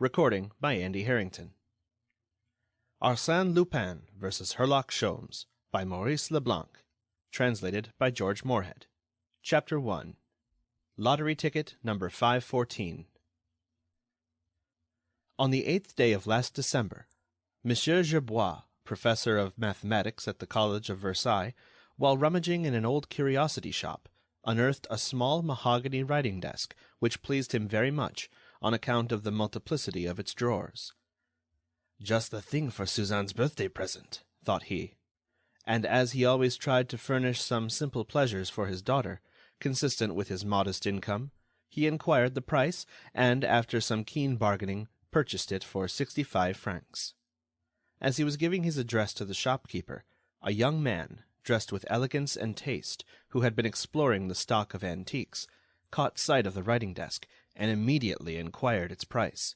Recording by Andy Harrington. Arsène Lupin vs. Herlock Sholmes by Maurice Leblanc. Translated by George Moorhead. Chapter 1. Lottery Ticket Number 514. On the 8th day of last December, Monsieur Gerbois, professor of mathematics at the College of Versailles, while rummaging in an old curiosity shop, unearthed a small mahogany writing desk which pleased him very much on account of the multiplicity of its drawers. "Just the thing for Suzanne's birthday present," thought he. And as he always tried to furnish some simple pleasures for his daughter, consistent with his modest income, he inquired the price, and, after some keen bargaining, purchased it for 65 francs. As he was giving his address to the shopkeeper, a young man, dressed with elegance and taste, who had been exploring the stock of antiques, caught sight of the writing desk, and immediately inquired its price.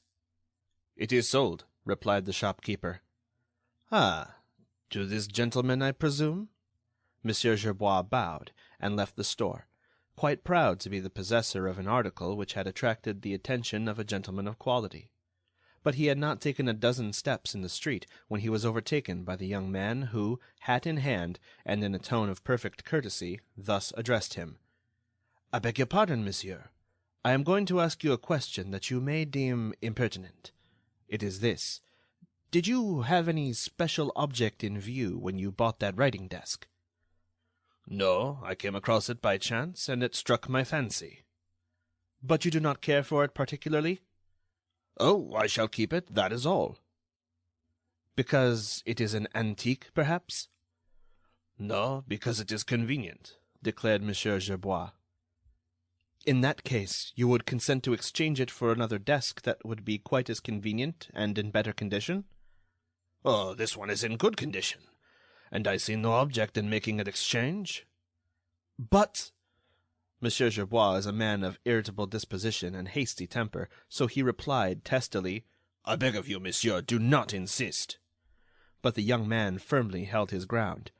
"It is sold," replied the shopkeeper. "Ah, to this gentleman, I presume?" Monsieur Gerbois bowed, and left the store, quite proud to be the possessor of an article which had attracted the attention of a gentleman of quality. But he had not taken a dozen steps in the street when he was overtaken by the young man who, hat in hand, and in a tone of perfect courtesy, thus addressed him. "I beg your pardon, monsieur. I am going to ask you a question that you may deem impertinent. It is this: did you have any special object in view when you bought that writing desk?" "No, I came across it by chance, and it struck my fancy." "But you do not care for it particularly?" "Oh, I shall keep it, that is all." "Because it is an antique, perhaps?" "No, because it is convenient," declared Monsieur Gerbois. "In that case, you would consent to exchange it for another desk that would be quite as convenient and in better condition?" "Oh, this one is in good condition, and I see no object in making an exchange." "But—" Monsieur Gerbois is a man of irritable disposition and hasty temper, so he replied, testily: "I beg of you, monsieur, do not insist." But the young man firmly held his ground.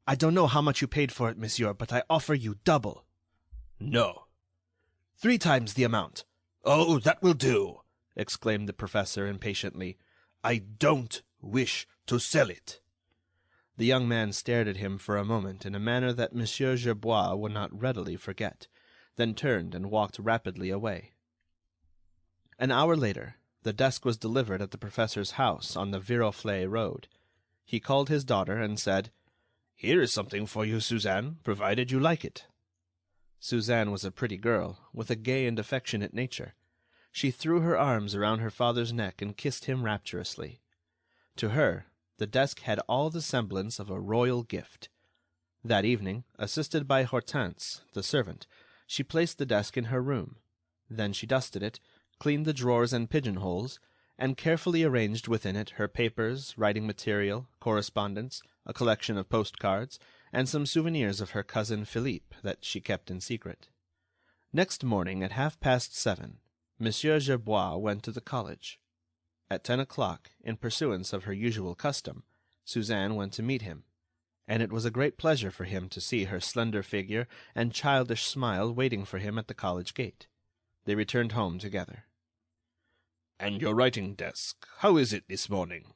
"I don't know how much you paid for it, monsieur, but I offer you double." "No." "3 times the amount." "Oh, that will do!" exclaimed the professor impatiently. "I don't wish to sell it." The young man stared at him for a moment in a manner that Monsieur Gerbois would not readily forget, then turned and walked rapidly away. An hour later, the desk was delivered at the professor's house on the Viroflay road. He called his daughter and said: "Here is something for you, Suzanne, provided you like it." Suzanne was a pretty girl, with a gay and affectionate nature. She threw her arms around her father's neck and kissed him rapturously. To her, the desk had all the semblance of a royal gift. That evening, assisted by Hortense, the servant, she placed the desk in her room. Then she dusted it, cleaned the drawers and pigeonholes, and carefully arranged within it her papers, writing material, correspondence, a collection of postcards, and some souvenirs of her cousin Philippe that she kept in secret. Next morning at 7:30, Monsieur Gerbois went to the college. At 10 o'clock, in pursuance of her usual custom, Suzanne went to meet him, and it was a great pleasure for him to see her slender figure and childish smile waiting for him at the college gate. They returned home together. "And your writing desk, how is it this morning?"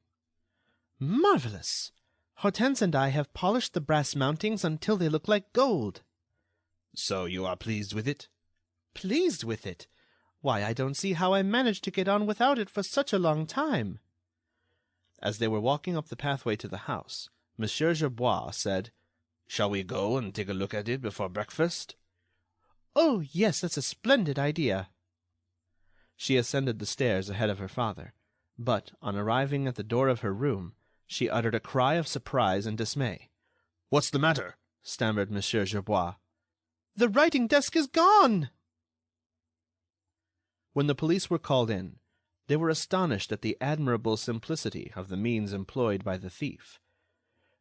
"Marvelous! Hortense and I have polished the brass mountings until they look like gold." "So you are pleased with it?" "Pleased with it? Why, I don't see how I managed to get on without it for such a long time." As they were walking up the pathway to the house, Monsieur Gerbois said: "Shall we go and take a look at it before breakfast?" "Oh, yes, that's a splendid idea." She ascended the stairs ahead of her father, but, on arriving at the door of her room, she uttered a cry of surprise and dismay. "What's the matter?" stammered Monsieur Gerbois. "The writing desk is gone!" When the police were called in, they were astonished at the admirable simplicity of the means employed by the thief.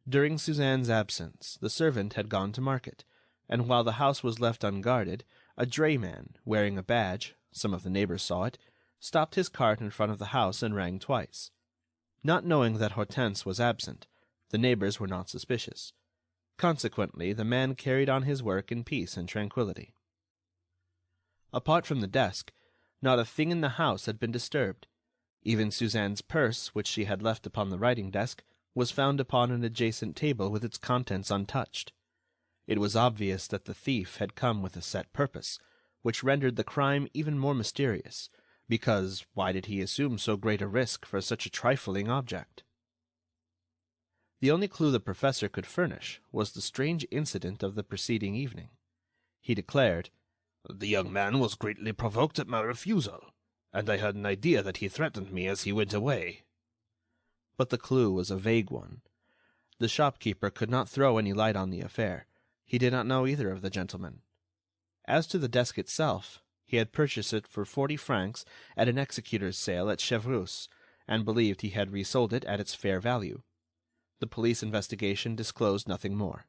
During Suzanne's absence, the servant had gone to market, and while the house was left unguarded, a drayman, wearing a badge, some of the neighbors saw it, stopped his cart in front of the house and rang twice. Not knowing that Hortense was absent, the neighbors were not suspicious. Consequently, the man carried on his work in peace and tranquillity. Apart from the desk, not a thing in the house had been disturbed. Even Suzanne's purse, which she had left upon the writing desk, was found upon an adjacent table with its contents untouched. It was obvious that the thief had come with a set purpose, which rendered the crime even more mysterious, because why did he assume so great a risk for such a trifling object? The only clue the professor could furnish was the strange incident of the preceding evening. He declared, "The young man was greatly provoked at my refusal, and I had an idea that he threatened me as he went away." But the clue was a vague one. The shopkeeper could not throw any light on the affair. He did not know either of the gentlemen. As to the desk itself, he had purchased it for 40 francs at an executor's sale at Chevreuse, and believed he had resold it at its fair value. The police investigation disclosed nothing more.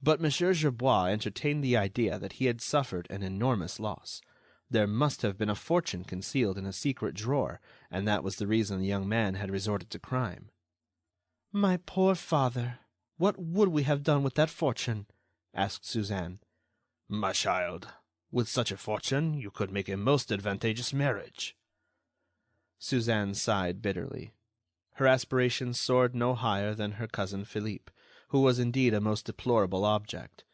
But Monsieur Gerbois entertained the idea that he had suffered an enormous loss. There must have been a fortune concealed in a secret drawer, and that was the reason the young man had resorted to crime. "My poor father, what would we have done with that fortune?" asked Suzanne. "My child, with such a fortune you could make a most advantageous marriage." Suzanne sighed bitterly. Her aspirations soared no higher than her cousin Philippe, who was indeed a most deplorable object.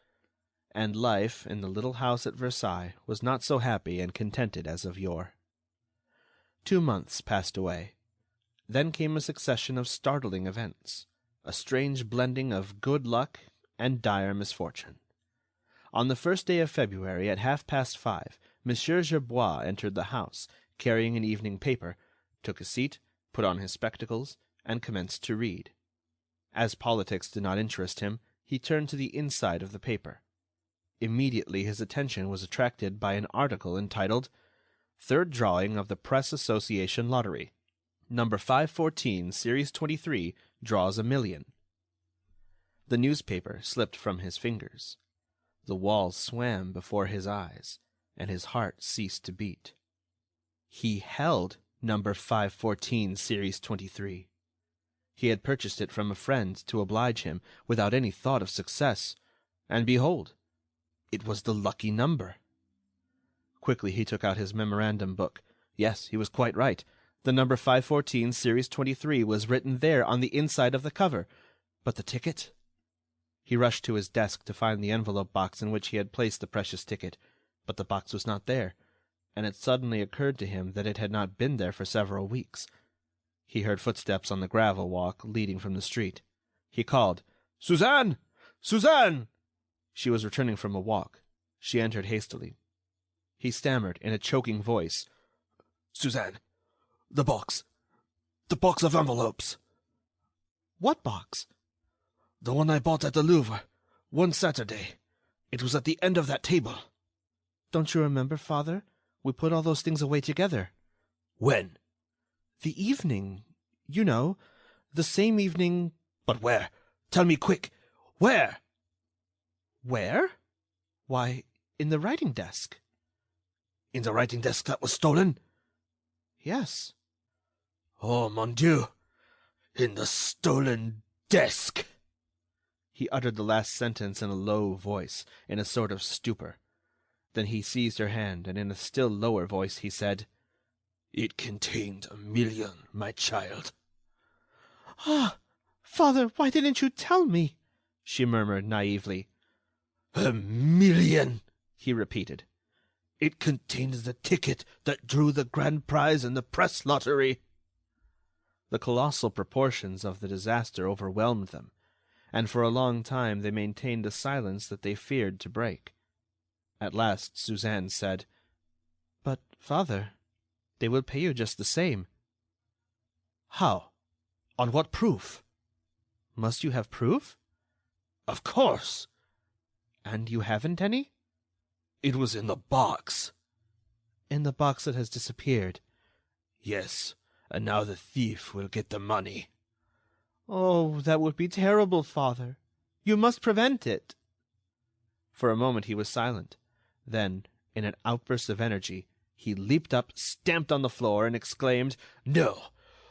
And life in the little house at Versailles was not so happy and contented as of yore. 2 months passed away. Then came a succession of startling events, a strange blending of good luck and dire misfortune. On the 1st day of February, at 5:30, Monsieur Gerbois entered the house, carrying an evening paper, took a seat, put on his spectacles, and commenced to read. As politics did not interest him, he turned to the inside of the paper. Immediately his attention was attracted by an article entitled, "Third Drawing of the Press Association Lottery. Number 514, Series 23, draws $1 million." The newspaper slipped from his fingers. The walls swam before his eyes, and his heart ceased to beat. He held number 514, Series 23. He had purchased it from a friend to oblige him, without any thought of success, and behold, it was the lucky number. Quickly he took out his memorandum book. Yes, he was quite right. The number 514, Series 23 was written there on the inside of the cover. But the ticket? He rushed to his desk to find the envelope box in which he had placed the precious ticket, but the box was not there, and it suddenly occurred to him that it had not been there for several weeks. He heard footsteps on the gravel walk leading from the street. He called, "Suzanne! Suzanne!" She was returning from a walk. She entered hastily. He stammered in a choking voice, "Suzanne, the box of envelopes." "What box?" "The one I bought at the Louvre, one Saturday. It was at the end of that table." "Don't you remember, father? We put all those things away together." "When?" "The evening. You know, the same evening—" "But where? Tell me quick. Where?" "Where? Why, in the writing desk." "In the writing desk that was stolen?" "Yes." "Oh, mon Dieu! In the stolen desk!" He uttered the last sentence in a low voice, in a sort of stupor. Then he seized her hand, and in a still lower voice he said, "It contained $1 million, my child." "Ah, father, why didn't you tell me?" she murmured naively. $1 million, he repeated. "It contained the ticket that drew the grand prize in the press lottery." The colossal proportions of the disaster overwhelmed them, and for a long time they maintained a silence that they feared to break. At last Suzanne said, "But, father, they will pay you just the same." "How? On what proof?" "Must you have proof?" "Of course." "And you haven't any?" "It was in the box." "In the box that has disappeared?" "Yes, and now the thief will get the money." "Oh, that would be terrible, father. You must prevent it." For a moment he was silent. Then, in an outburst of energy, he leaped up, stamped on the floor, and exclaimed, "No,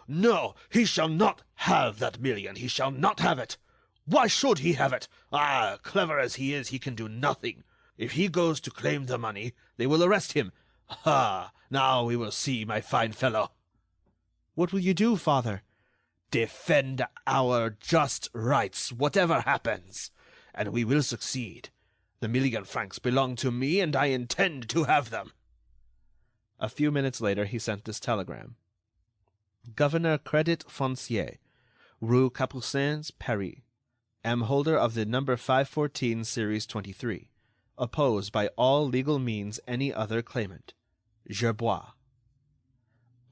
no, he shall not have that $1 million. He shall not have it. Why should he have it? Ah, clever as he is, he can do nothing. If he goes to claim the money, they will arrest him. Ah, now we will see, my fine fellow." What will you do, father?" "Defend our just rights, whatever happens, and we will succeed. The 1,000,000 francs belong to me, and I intend to have them." A few minutes later he sent this telegram: "Governor Crédit Foncier, Rue Capucines, Paris. Am holder of the number 514 series 23. Oppose by all legal means any other claimant. Gerbois."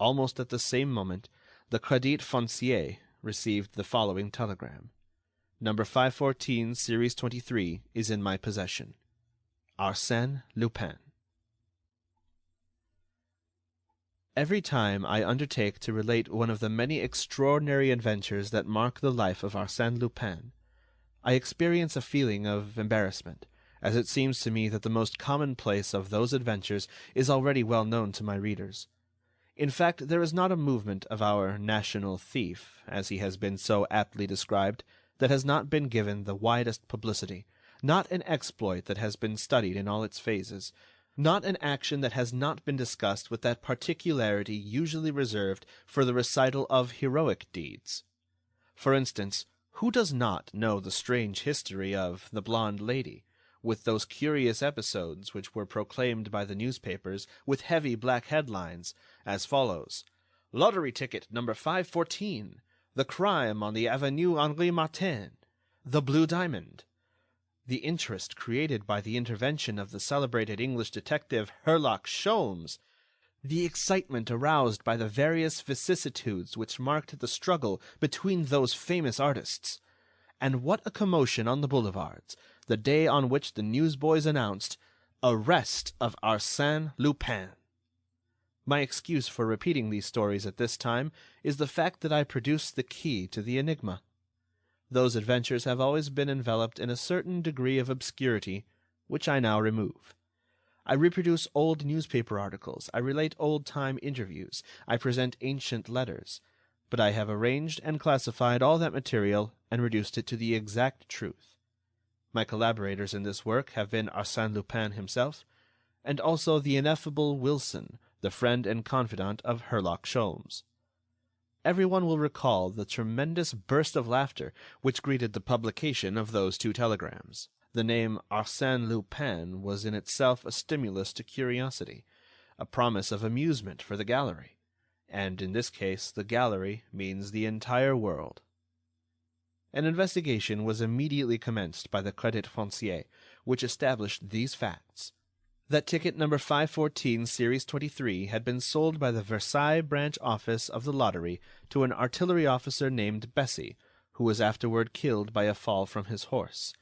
Almost at the same moment, the Crédit Foncier received the following telegram: "Number 514 series 23 is in my possession. Arsène Lupin." Every time I undertake to relate one of the many extraordinary adventures that mark the life of Arsène Lupin, I experience a feeling of embarrassment, as it seems to me that the most commonplace of those adventures is already well known to my readers. In fact, there is not a movement of our national thief, as he has been so aptly described, that has not been given the widest publicity, not an exploit that has been studied in all its phases, not an action that has not been discussed with that particularity usually reserved for the recital of heroic deeds. For instance, who does not know the strange history of the Blonde Lady, with those curious episodes which were proclaimed by the newspapers with heavy black headlines, as follows: "Lottery ticket number 514. The crime on the Avenue Henri Martin. The Blue Diamond." The interest created by the intervention of the celebrated English detective Herlock Sholmes. The excitement aroused by the various vicissitudes which marked the struggle between those famous artists. And what a commotion on the boulevards, the day on which the newsboys announced "Arrest of Arsène Lupin." My excuse for repeating these stories at this time is the fact that I produce the key to the enigma. Those adventures have always been enveloped in a certain degree of obscurity, which I now remove. I reproduce old newspaper articles, I relate old-time interviews, I present ancient letters, but I have arranged and classified all that material and reduced it to the exact truth. My collaborators in this work have been Arsène Lupin himself, and also the ineffable Wilson, the friend and confidant of Herlock Sholmes. Everyone will recall the tremendous burst of laughter which greeted the publication of those two telegrams. The name Arsène Lupin was in itself a stimulus to curiosity, a promise of amusement for the gallery, and in this case the gallery means the entire world. An investigation was immediately commenced by the Crédit Foncier, which established these facts: that ticket number 514 series 23 had been sold by the Versailles branch office of the lottery to an artillery officer named Bessy, who was afterward killed by a fall from his horse.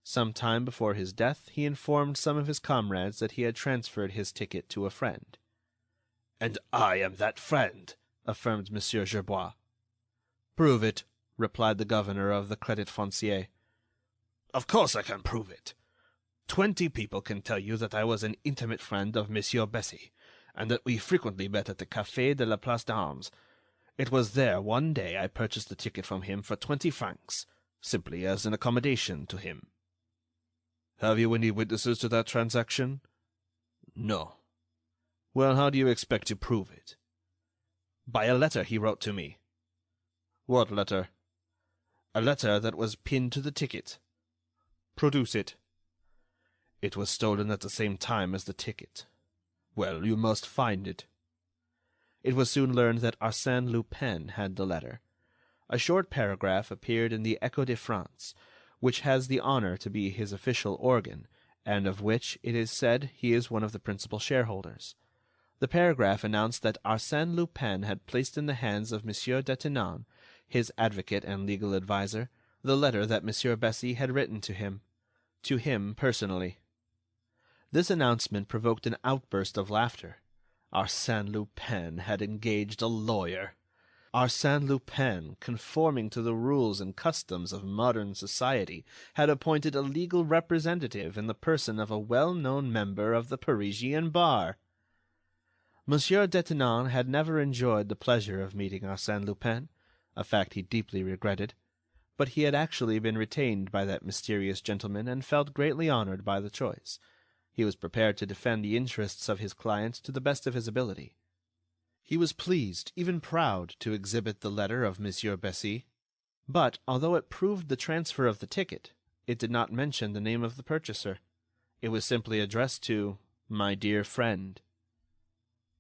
Some time before his death he informed some of his comrades that he had transferred his ticket to a friend. "And I am that friend," affirmed Monsieur Gerbois. "Prove it," replied the governor of the Crédit Foncier. "Of course I can prove it. 20 people can tell you that I was an intimate friend of Monsieur Bessy, and that we frequently met at the Café de la Place d'Armes. It was there one day I purchased the ticket from him for 20 francs, simply as an accommodation to him." "Have you any witnesses to that transaction?" "No." "Well, how do you expect to prove it?" "By a letter he wrote to me." "What letter?" "A letter that was pinned to the ticket." "Produce it." "It was stolen at the same time as the ticket." "Well, you must find it." It was soon learned that Arsène Lupin had the letter. A short paragraph appeared in the Echo de France, which has the honor to be his official organ, and of which it is said he is one of the principal shareholders. The paragraph announced that Arsène Lupin had placed in the hands of Monsieur Detinan, his advocate and legal adviser, the letter that Monsieur Bessy had written to him personally. This announcement provoked an outburst of laughter. Arsène Lupin had engaged a lawyer. Arsène Lupin, conforming to the rules and customs of modern society, had appointed a legal representative in the person of a well-known member of the Parisian bar. Monsieur Detinan had never enjoyed the pleasure of meeting Arsène Lupin, a fact he deeply regretted, but he had actually been retained by that mysterious gentleman and felt greatly honored by the choice. He was prepared to defend the interests of his client to the best of his ability. He was pleased, even proud, to exhibit the letter of Monsieur Bessy, but, although it proved the transfer of the ticket, it did not mention the name of the purchaser. It was simply addressed to "My dear friend."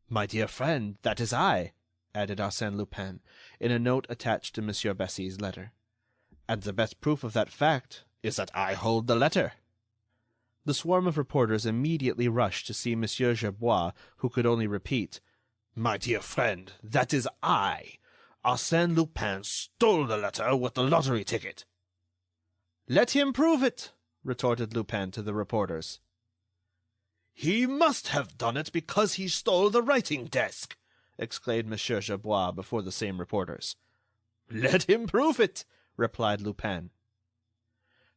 "My dear friend, that is I," added Arsène Lupin, in a note attached to Monsieur Bessy's letter. "And the best proof of that fact is that I hold the letter." The swarm of reporters immediately rushed to see Monsieur Gerbois, who could only repeat, "My dear friend, that is I. Arsène Lupin stole the letter with the lottery ticket." "Let him prove it," retorted Lupin to the reporters. "He must have done it because he stole the writing desk," exclaimed Monsieur Gerbois before the same reporters. "Let him prove it," replied Lupin.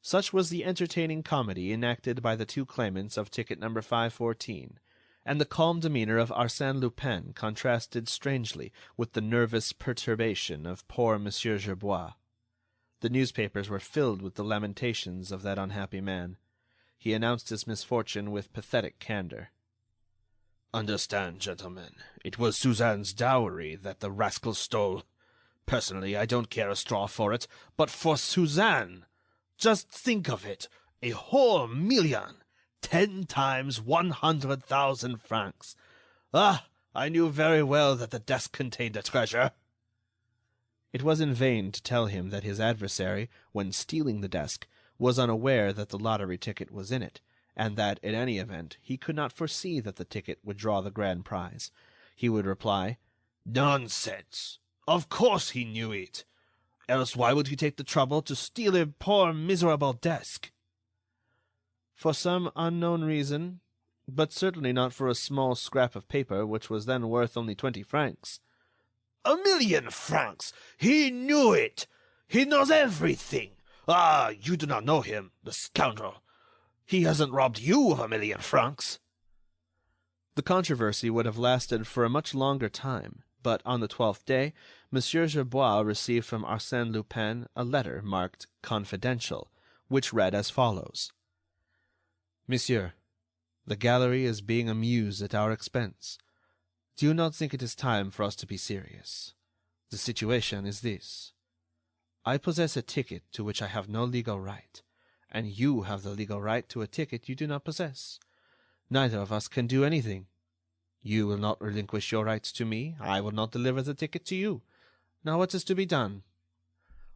Such was the entertaining comedy enacted by the two claimants of ticket number 514, and the calm demeanor of Arsène Lupin contrasted strangely with the nervous perturbation of poor Monsieur Gerbois. The newspapers were filled with the lamentations of that unhappy man. He announced his misfortune with pathetic candor. "Understand, gentlemen, it was Suzanne's dowry that the rascal stole. Personally, I don't care a straw for it, but for Suzanne! Just think of it, a whole million! 10 times 100,000 francs. Ah, I knew very well that the desk contained a treasure." It was in vain to tell him that his adversary, when stealing the desk, was unaware that the lottery ticket was in it, and that, in any event, he could not foresee that the ticket would draw the grand prize. He would reply, "Nonsense! Of course he knew it. Else why would he take the trouble to steal a poor miserable desk?" "For some unknown reason, but certainly not for a small scrap of paper which was then worth only 20 francs. "1,000,000 francs! He knew it! He knows everything! Ah, you do not know him, the scoundrel! He hasn't robbed you of 1,000,000 francs!" The controversy would have lasted for a much longer time, but on the 12th day, Monsieur Gerbois received from Arsène Lupin a letter marked "Confidential," which read as follows: "Monsieur, the gallery is being amused at our expense. Do you not think it is time for us to be serious? The situation is this: I possess a ticket to which I have no legal right, and you have the legal right to a ticket you do not possess. Neither of us can do anything. You will not relinquish your rights to me, I will not deliver the ticket to you. Now what is to be done?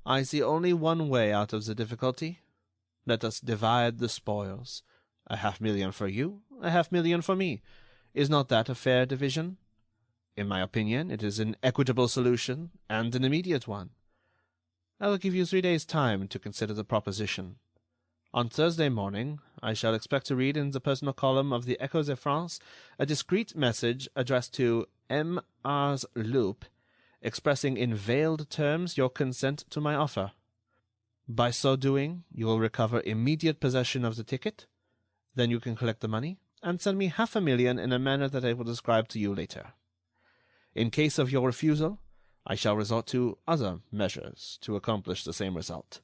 I see only one way out of the difficulty. Let us divide the spoils. 500,000 for you, 500,000 for me. Is not that a fair division? In my opinion, it is an equitable solution, and an immediate one. I will give you 3 days' time to consider the proposition. On Thursday morning, I shall expect to read in the personal column of the Echo de France a discreet message addressed to M. Ars Lup, expressing in veiled terms your consent to my offer. By so doing, you will recover immediate possession of the ticket. Then you can collect the money and send me 500,000 in a manner that I will describe to you later. In case of your refusal, I shall resort to other measures to accomplish the same result.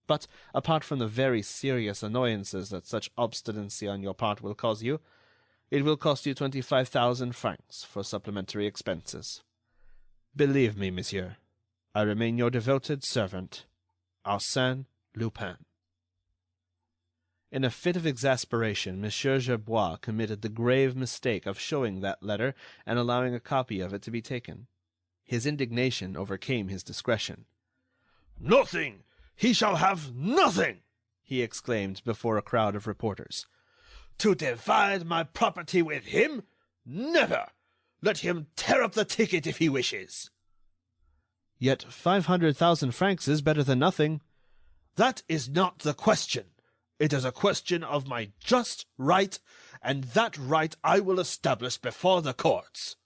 But, apart from the very serious annoyances that such obstinacy on your part will cause you, it will cost you 25,000 francs for supplementary expenses. Believe me, monsieur, I remain your devoted servant, Arsène Lupin." In a fit of exasperation, Monsieur Gerbois committed the grave mistake of showing that letter and allowing a copy of it to be taken. His indignation overcame his discretion. "Nothing! He shall have nothing!" he exclaimed before a crowd of reporters. "To divide my property with him? Never! Let him tear up the ticket if he wishes." "Yet 500,000 francs is better than nothing." "That is not the question. It is a question of my just right, and that right I will establish before the courts."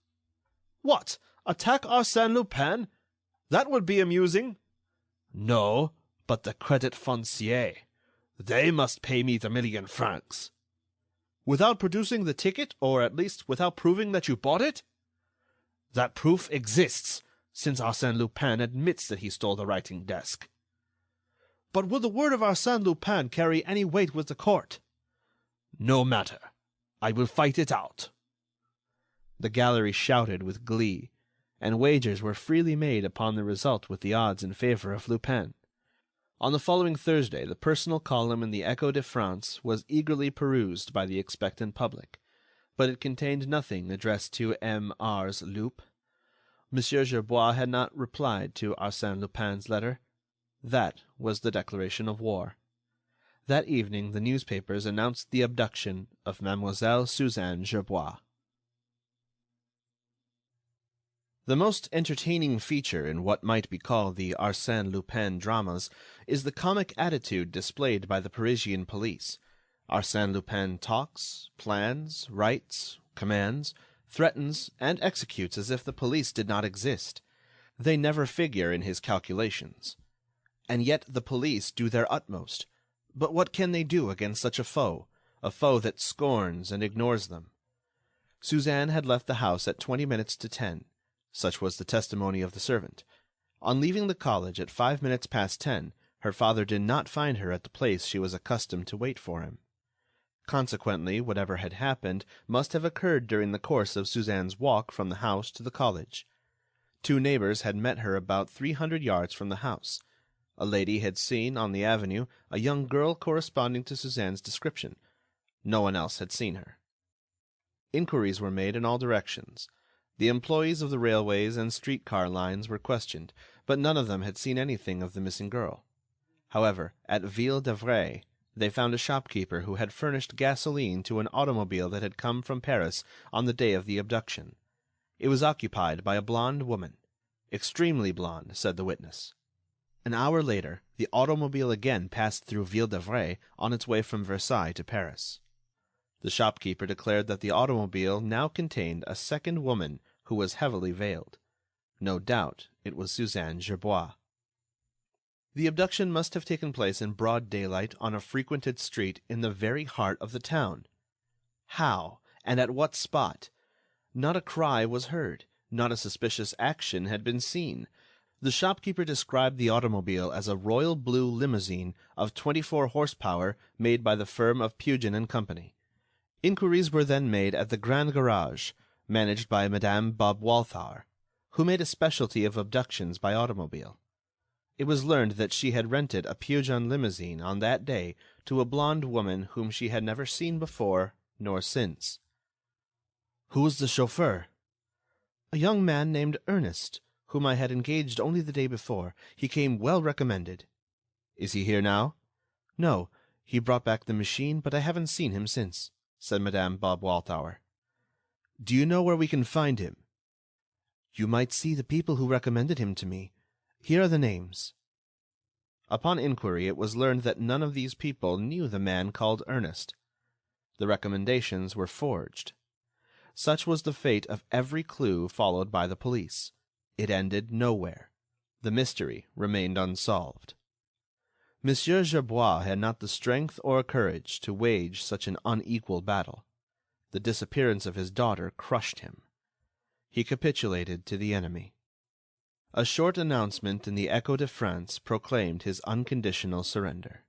"What, attack Arsène Lupin? That would be amusing." "No, but the Credit Foncier. They must pay me the 1,000,000 francs." "Without producing the ticket, or at least without proving that you bought it?" "That proof exists, since Arsène Lupin admits that he stole the writing desk." "But will the word of Arsène Lupin carry any weight with the court?" "No matter. I will fight it out." The gallery shouted with glee, and wagers were freely made upon the result with the odds in favor of Lupin. On the following Thursday the personal column in the Echo de France was eagerly perused by the expectant public, but it contained nothing addressed to M. Ars Lup. Monsieur Gerbois had not replied to Arsène Lupin's letter. That was the declaration of war. That evening the newspapers announced the abduction of Mademoiselle Suzanne Gerbois. The most entertaining feature in what might be called the Arsène Lupin dramas is the comic attitude displayed by the Parisian police. Arsène Lupin talks, plans, writes, commands, threatens, and executes as if the police did not exist. They never figure in his calculations. And yet the police do their utmost. But what can they do against such a foe that scorns and ignores them? Suzanne had left the house at 20 minutes to 10. Such was the testimony of the servant. On leaving the college at 5 minutes past 10, her father did not find her at the place she was accustomed to wait for him. Consequently, whatever had happened must have occurred during the course of Suzanne's walk from the house to the college. 2 neighbors had met her about 300 yards from the house. A lady had seen, on the avenue, a young girl corresponding to Suzanne's description. No one else had seen her. Inquiries were made in all directions. The employees of the railways and street-car lines were questioned, but none of them had seen anything of the missing girl. However, at Ville-d'Avray, they found a shopkeeper who had furnished gasoline to an automobile that had come from Paris on the day of the abduction. It was occupied by a blonde woman. Extremely blonde, said the witness. An hour later, the automobile again passed through Ville-d'Avray on its way from Versailles to Paris. The shopkeeper declared that the automobile now contained a second woman who was heavily veiled. No doubt it was Suzanne Gerbois. The abduction must have taken place in broad daylight on a frequented street in the very heart of the town. How, and at what spot? Not a cry was heard, not a suspicious action had been seen. The shopkeeper described the automobile as a royal blue limousine of 24 horsepower made by the firm of Pugin & Company. Inquiries were then made at the Grand Garage, managed by Madame Bob Walthour, who made a specialty of abductions by automobile. It was learned that she had rented a Pugin limousine on that day to a blonde woman whom she had never seen before nor since. "Who was the chauffeur?" "A young man named Ernest, whom I had engaged only the day before. He came well recommended." "Is he here now?" "No, he brought back the machine, but I haven't seen him since," said Madame Bob Walthour. "Do you know where we can find him?" "You might see the people who recommended him to me. Here are the names." Upon inquiry it was learned that none of these people knew the man called Ernest. The recommendations were forged. Such was the fate of every clue followed by the police. It ended nowhere. The mystery remained unsolved. Monsieur Gerbois had not the strength or courage to wage such an unequal battle. The disappearance of his daughter crushed him. He capitulated to the enemy. A short announcement in the Echo de France proclaimed his unconditional surrender.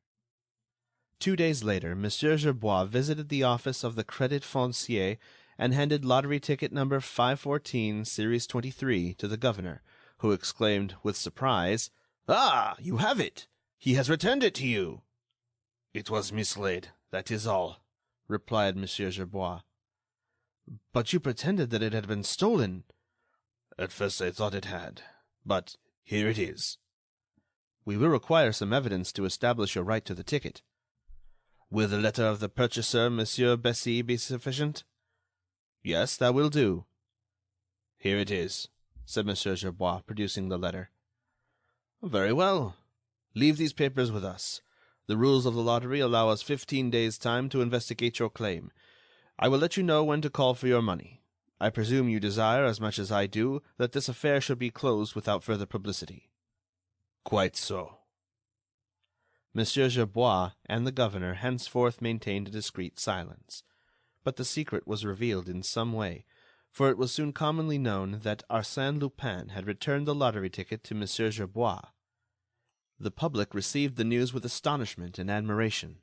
2 days later, Monsieur Gerbois visited the office of the Crédit Foncier and handed lottery ticket number 514, series 23, to the governor, who exclaimed with surprise, "Ah, you have it! He has returned it to you." "It was mislaid, that is all," replied Monsieur Gerbois. "But you pretended that it had been stolen." "At first I thought it had, but here it is." "We will require some evidence to establish your right to the ticket." "Will the letter of the purchaser, Monsieur Bessy, be sufficient?" "Yes, that will do." "Here it is," said Monsieur Gerbois, producing the letter. "Very well. Leave these papers with us. The rules of the lottery allow us 15 days' time to investigate your claim. I will let you know when to call for your money. I presume you desire, as much as I do, that this affair should be closed without further publicity." "Quite so." Monsieur Gerbois and the governor henceforth maintained a discreet silence. But the secret was revealed in some way, for it was soon commonly known that Arsène Lupin had returned the lottery ticket to Monsieur Gerbois. The public received the news with astonishment and admiration.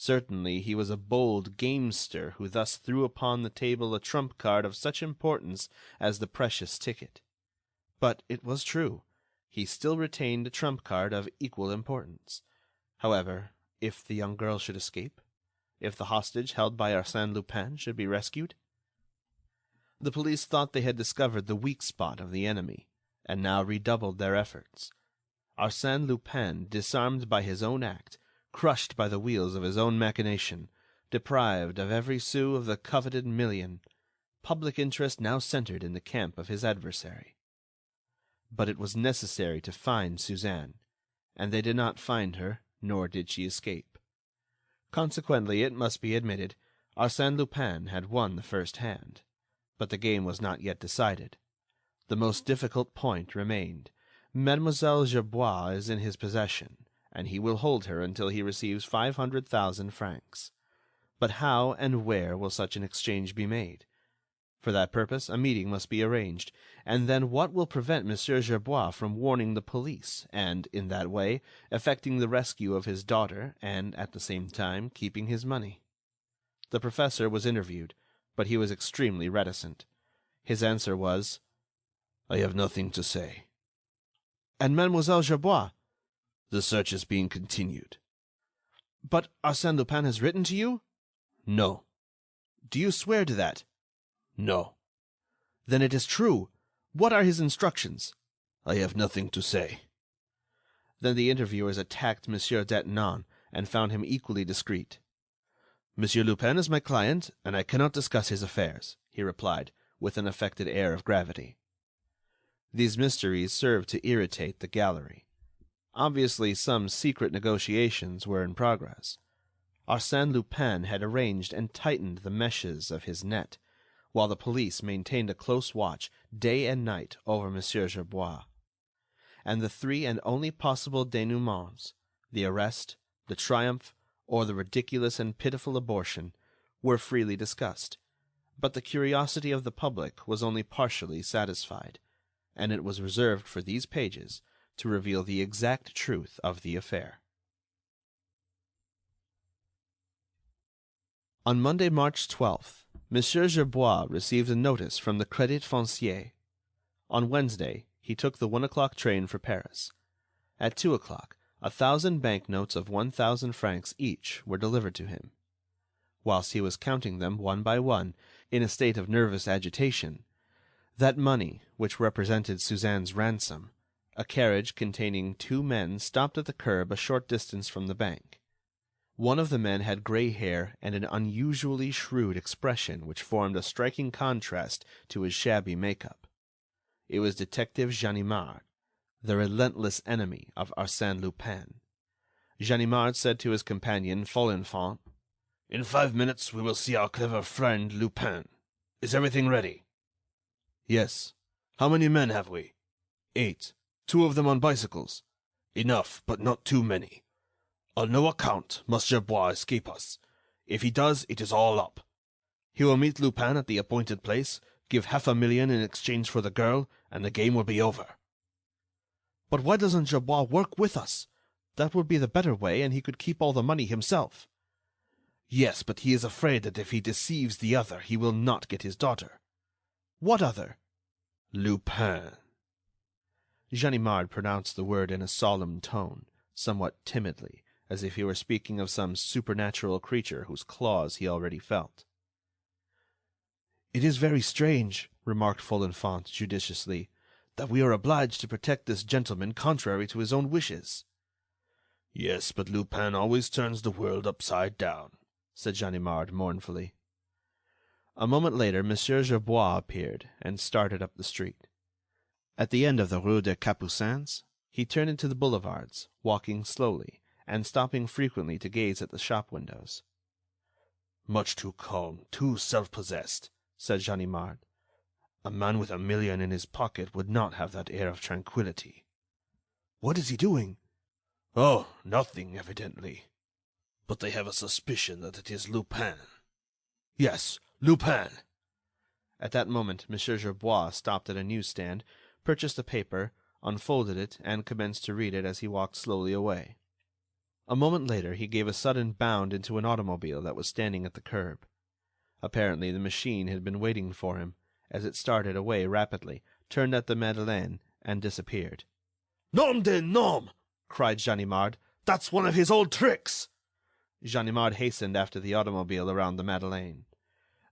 Certainly he was a bold gamester who thus threw upon the table a trump card of such importance as the precious ticket. But it was true. He still retained a trump card of equal importance. However, if the young girl should escape? If the hostage held by Arsène Lupin should be rescued? The police thought they had discovered the weak spot of the enemy, and now redoubled their efforts. Arsène Lupin, disarmed by his own act, crushed by the wheels of his own machination, deprived of every sou of the coveted million, public interest now centered in the camp of his adversary. But it was necessary to find Suzanne, and they did not find her, nor did she escape. Consequently, it must be admitted, Arsène Lupin had won the first hand. But the game was not yet decided. The most difficult point remained. Mademoiselle Gerbois is in his possession, and he will hold her until he receives 500,000 francs. But how and where will such an exchange be made? For that purpose a meeting must be arranged, and then what will prevent Monsieur Gerbois from warning the police, and, in that way, effecting the rescue of his daughter, and, at the same time, keeping his money? The professor was interviewed, but he was extremely reticent. His answer was: "I have nothing to say." "And Mademoiselle Gerbois?" "The search is being continued." "But Arsène Lupin has written to you?" "No." "Do you swear to that?" "No." "Then it is true. What are his instructions?" "I have nothing to say." Then the interviewers attacked Monsieur Detinan, and found him equally discreet. "Monsieur Lupin is my client, and I cannot discuss his affairs," he replied, with an affected air of gravity. These mysteries served to irritate the gallery. Obviously, some secret negotiations were in progress. Arsène Lupin had arranged and tightened the meshes of his net, while the police maintained a close watch, day and night, over Monsieur Gerbois. And the three and only possible dénouements, the arrest, the triumph, or the ridiculous and pitiful abortion, were freely discussed. But the curiosity of the public was only partially satisfied, and it was reserved for these pages to reveal the exact truth of the affair. On Monday, March 12th, Monsieur Gerbois received a notice from the Crédit Foncier. On Wednesday, he took the 1 o'clock train for Paris. At 2 o'clock, 1,000 banknotes of 1,000 francs each were delivered to him. Whilst he was counting them one by one, in a state of nervous agitation, that money, which represented Suzanne's ransom, a carriage containing 2 men stopped at the curb a short distance from the bank. One of the men had gray hair and an unusually shrewd expression which formed a striking contrast to his shabby make-up. It was Detective Ganimard, the relentless enemy of Arsène Lupin. Ganimard said to his companion, Folenfant: "In 5 minutes we will see our clever friend Lupin. Is everything ready?" "Yes." "How many men have we?" 8. 2 of them on bicycles." "Enough, but not too many. On no account must Gerbois escape us. If he does, it is all up. He will meet Lupin at the appointed place, give 500,000 in exchange for the girl, and the game will be over." "But why doesn't Gerbois work with us? That would be the better way, and he could keep all the money himself." "Yes, but he is afraid that if he deceives the other, he will not get his daughter." "What other?" "Lupin." Ganimard pronounced the word in a solemn tone, somewhat timidly, as if he were speaking of some supernatural creature whose claws he already felt. "It is very strange," remarked Folenfant judiciously, "that we are obliged to protect this gentleman contrary to his own wishes." "Yes, but Lupin always turns the world upside down," said Ganimard mournfully. A moment later, Monsieur Gerbois appeared and started up the street. At the end of the Rue des Capucins, he turned into the boulevards, walking slowly, and stopping frequently to gaze at the shop windows. "Much too calm, too self-possessed," said Ganimard. "A man with 1,000,000 in his pocket would not have that air of tranquillity." "What is he doing?" "Oh, nothing, evidently. But they have a suspicion that it is Lupin." "Yes, Lupin." At that moment, Monsieur Gerbois stopped at a newsstand, purchased a paper, unfolded it, and commenced to read it as he walked slowly away. A moment later he gave a sudden bound into an automobile that was standing at the curb. Apparently the machine had been waiting for him, as it started away rapidly, turned at the Madeleine, and disappeared. "Nom de nom!" cried Ganimard. "That's one of his old tricks." Ganimard hastened after the automobile around the Madeleine.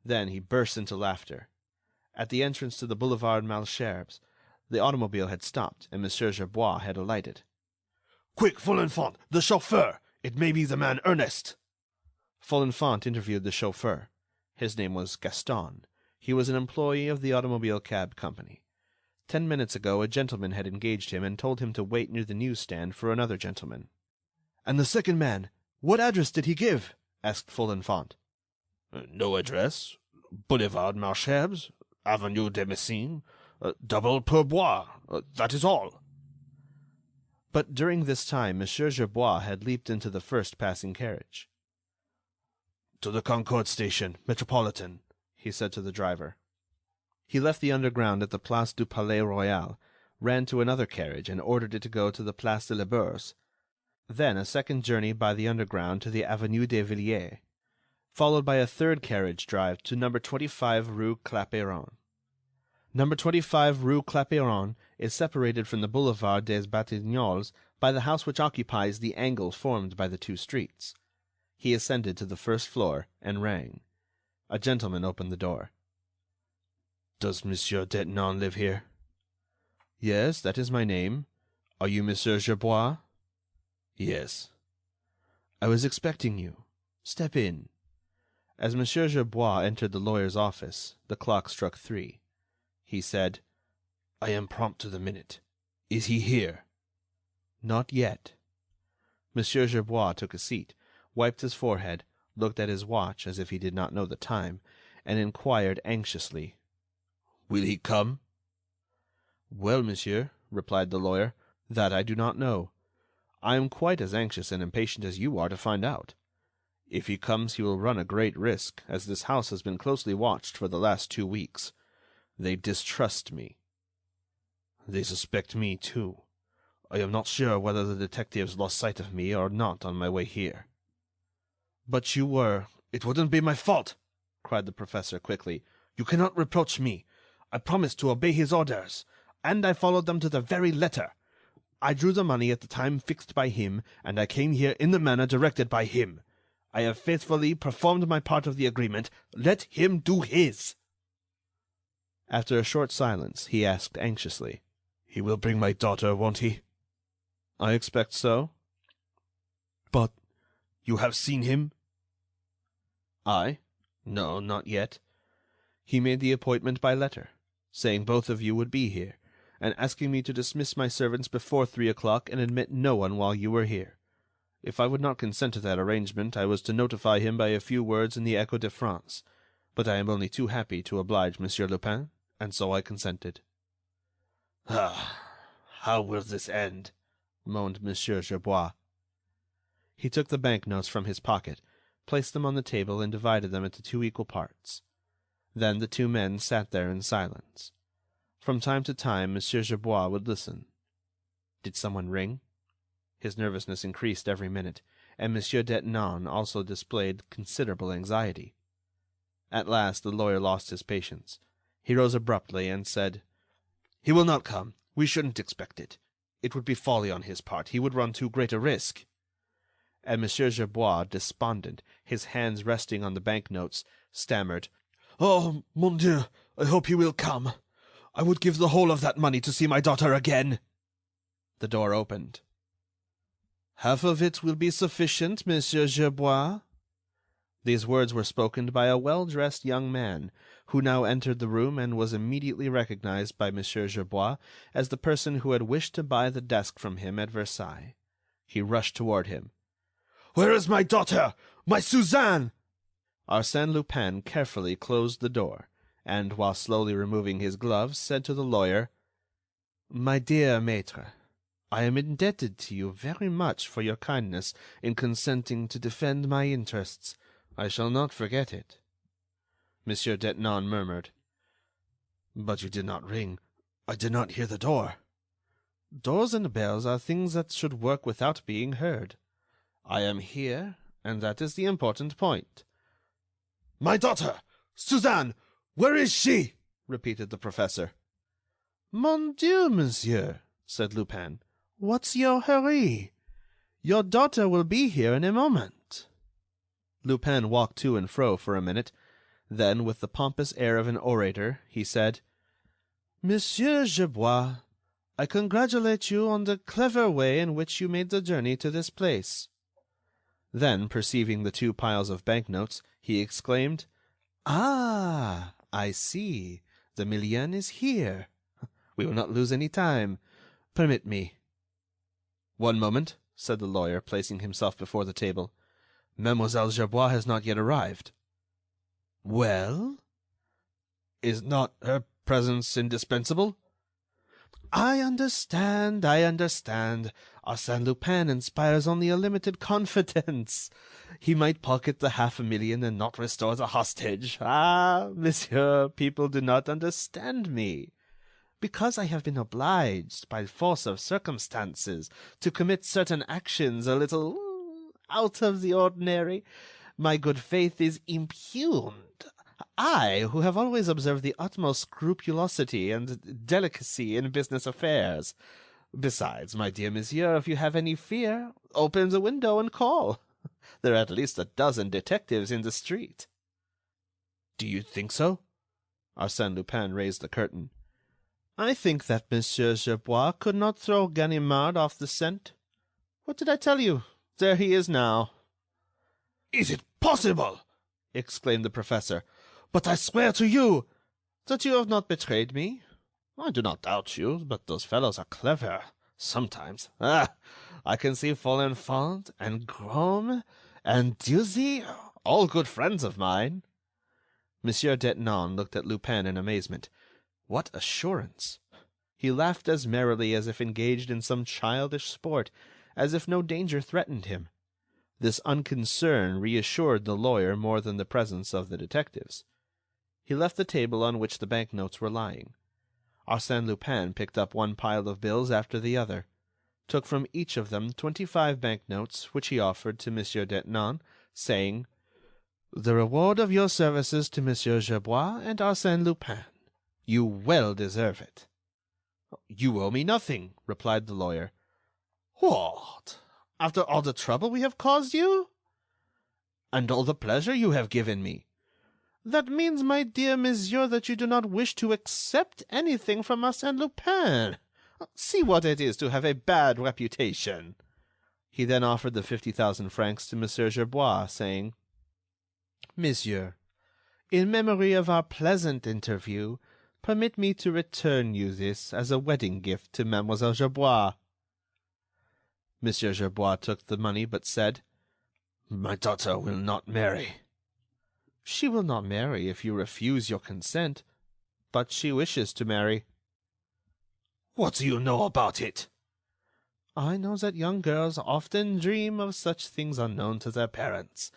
Then he burst into laughter. At the entrance to the Boulevard Malesherbes, the automobile had stopped and Monsieur Gerbois had alighted. "Quick, Folenfant, the chauffeur! It may be the man Ernest." Folenfant interviewed the chauffeur. His name was Gaston. He was an employee of the automobile cab company. 10 minutes ago a gentleman had engaged him and told him to wait near the newsstand for another gentleman. "And the second man, what address did he give?" asked Folenfant. "No address. Boulevard Malesherbes, Avenue de Messine, double pourboire. That is all." But during this time Monsieur Gerbois had leaped into the first passing carriage. "To the Concorde station, Metropolitan," he said to the driver. He left the underground at the Place du Palais Royal, ran to another carriage and ordered it to go to the Place de la Bourse. Then a second journey by the underground to the Avenue des Villiers, followed by a third carriage drive to number 25 Rue Clapeyron. Number 25 Rue Clapeyron is separated from the Boulevard des Batignolles by the house which occupies the angle formed by the two streets. He ascended to the first floor and rang. A gentleman opened the door. "Does Monsieur Detinan live here?" "Yes, that is my name. Are you Monsieur Gerbois?" "Yes." "I was expecting you. Step in." As Monsieur Gerbois entered the lawyer's office, the clock struck 3. He said: "I am prompt to the minute. Is he here?" "Not yet." Monsieur Gerbois took a seat, wiped his forehead, looked at his watch as if he did not know the time, and inquired anxiously: "Will he come?" "Well, monsieur," replied the lawyer, "that I do not know. I am quite as anxious and impatient as you are to find out. If he comes he will run a great risk, as this house has been closely watched for the last 2 weeks. They distrust me." "They suspect me, too. I am not sure whether the detectives lost sight of me or not on my way here." "But you were—" "It wouldn't be my fault," cried the professor quickly. "You cannot reproach me. I promised to obey his orders, and I followed them to the very letter. I drew the money at the time fixed by him, and I came here in the manner directed by him. I have faithfully performed my part of the agreement. Let him do his." After a short silence, he asked anxiously: "He will bring my daughter, won't he?" "I expect so." "But you have seen him?" "I? No, not yet. He made the appointment by letter, saying both of you would be here, and asking me to dismiss my servants before 3 o'clock and admit no one while you were here. If I would not consent to that arrangement, I was to notify him by a few words in the Echo de France, but I am only too happy to oblige Monsieur Lupin, and so I consented." "Ah, how will this end?" moaned Monsieur Gerbois. He took the banknotes from his pocket, placed them on the table and divided them into 2 equal parts. Then the 2 men sat there in silence. From time to time Monsieur Gerbois would listen. Did someone ring? His nervousness increased every minute, and Monsieur Detinan also displayed considerable anxiety. At last the lawyer lost his patience. He rose abruptly and said: "He will not come. We shouldn't expect it. It would be folly on his part. He would run too great a risk." And Monsieur Gerbois, despondent, his hands resting on the banknotes, stammered: "Oh, mon Dieu, I hope he will come. I would give the whole of that money to see my daughter again." The door opened. "Half of it will be sufficient, Monsieur Gerbois." These words were spoken by a well-dressed young man, who now entered the room and was immediately recognized by Monsieur Gerbois as the person who had wished to buy the desk from him at Versailles. He rushed toward him. "Where is my daughter? My Suzanne?" Arsène Lupin carefully closed the door, and, while slowly removing his gloves, said to the lawyer: "My dear maître, I am indebted to you very much for your kindness in consenting to defend my interests. I shall not forget it." Monsieur Detinan murmured: "But you did not ring. I did not hear the door." "Doors and bells are things that should work without being heard. I am here, and that is the important point." "My daughter! Suzanne! Where is she?" repeated the professor. "Mon Dieu, monsieur," said Lupin, "what's your hurry? Your daughter will be here in a moment." Lupin walked to and fro for a minute. Then, with the pompous air of an orator, he said: "Monsieur Gerbois, I congratulate you on the clever way in which you made the journey to this place." Then, perceiving the 2 piles of banknotes, he exclaimed: "Ah, I see. The million is here. We will not lose any time. Permit me." "One moment," said the lawyer, placing himself before the table. "Mademoiselle Gerbois has not yet arrived." "Well?" "Is not her presence indispensable?" I understand. Arsène Lupin inspires only a limited confidence. He might pocket the 500,000 and not restore the hostage. Ah, monsieur, people do not understand me. Because I have been obliged, by force of circumstances, to commit certain actions a little out of the ordinary, my good faith is impugned. I, who have always observed the utmost scrupulosity and delicacy in business affairs. Besides, my dear monsieur, if you have any fear, open the window and call. There are at least 12 detectives in the street." "Do you think so?" Arsène Lupin raised the curtain. "I think that Monsieur Gerbois could not throw Ganimard off the scent. What did I tell you? There he is now." "Is it possible?" exclaimed the professor. "But I swear to you—" "That you have not betrayed me? I do not doubt you, but those fellows are clever, sometimes. Ah! I can see Folenfant and Groume and Dieuzy, all good friends of mine." Monsieur Detinan looked at Lupin in amazement. What assurance! He laughed as merrily as if engaged in some childish sport, as if no danger threatened him. This unconcern reassured the lawyer more than the presence of the detectives. He left the table on which the banknotes were lying. Arsène Lupin picked up 1 pile of bills after the other, took from each of them 25 banknotes, which he offered to Monsieur Detinan, saying: "The reward of your services to Monsieur Gerbois and Arsène Lupin. You well deserve it." "You owe me nothing," replied the lawyer. "What! After all the trouble we have caused you?" "And all the pleasure you have given me." "That means, my dear monsieur, that you do not wish to accept anything from Arsène Lupin. See what it is to have a bad reputation." He then offered the 50,000 francs to Monsieur Gerbois, saying: "Monsieur, in memory of our pleasant interview, permit me to return you this as a wedding gift to Mademoiselle Gerbois." Monsieur Gerbois took the money, but said: "My daughter will not marry." "She will not marry if you refuse your consent, but she wishes to marry." "What do you know about it?" "I know that young girls often dream of such things unknown to their parents.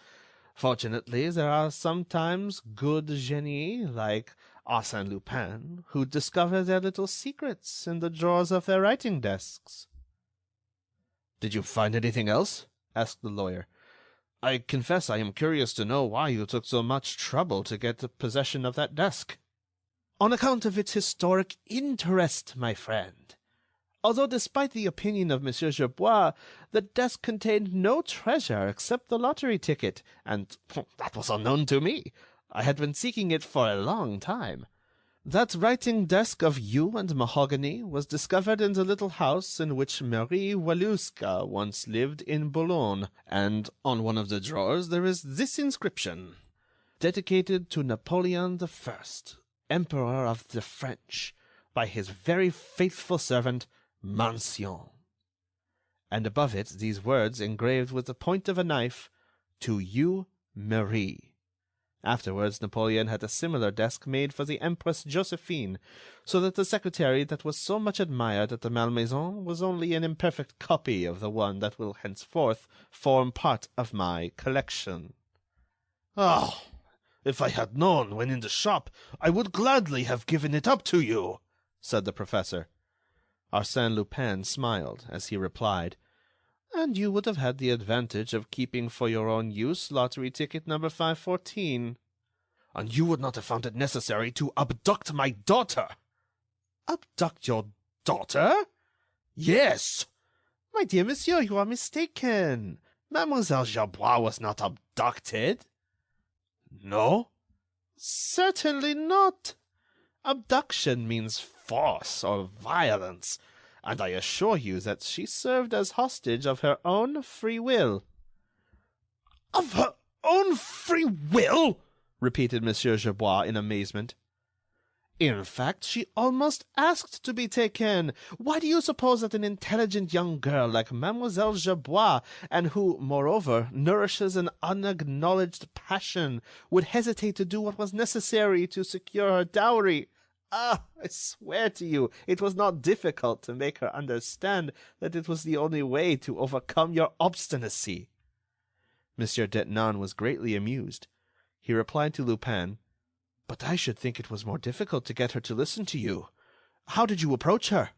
Fortunately, there are sometimes good génies, like Arsène Lupin, who discover their little secrets in the drawers of their writing desks." "Did you find anything else?" asked the lawyer. "I confess I am curious to know why you took so much trouble to get possession of that desk." "On account of its historic interest, my friend. Although, despite the opinion of Monsieur Gerbois, the desk contained no treasure except the lottery ticket, and that was unknown to me. I had been seeking it for a long time. That writing desk of yew and mahogany was discovered in the little house in which Marie Walewska once lived in Boulogne, and on one of the drawers there is this inscription: 'Dedicated to Napoleon I, Emperor of the French, by his very faithful servant, Mancion.' And above it these words engraved with the point of a knife: 'To you, Marie.' Afterwards Napoleon had a similar desk made for the Empress Josephine, so that the secretary that was so much admired at the Malmaison was only an imperfect copy of the one that will henceforth form part of my collection." "Oh, if I had known when in the shop, I would gladly have given it up to you," said the professor. Arsène Lupin smiled as he replied: And you would have had the advantage of keeping for your own use lottery ticket number 514. And you would not have found it necessary to abduct my daughter. Abduct your daughter? Yes. My dear monsieur, you are mistaken. Mademoiselle Gerbois was not abducted. No? Certainly not. Abduction means force or violence, and I assure you that she served as hostage of her own free will. Of her own free will? Repeated Monsieur Gerbois in amazement. In fact, she almost asked to be taken. Why do you suppose that an intelligent young girl like Mademoiselle Gerbois, and who, moreover, nourishes an unacknowledged passion, would hesitate to do what was necessary to secure her dowry? Ah, I swear to you, it was not difficult to make her understand that it was the only way to overcome your obstinacy. Monsieur Detinan was greatly amused. He replied to Lupin, "But I should think it was more difficult to get her to listen to you. How did you approach her?"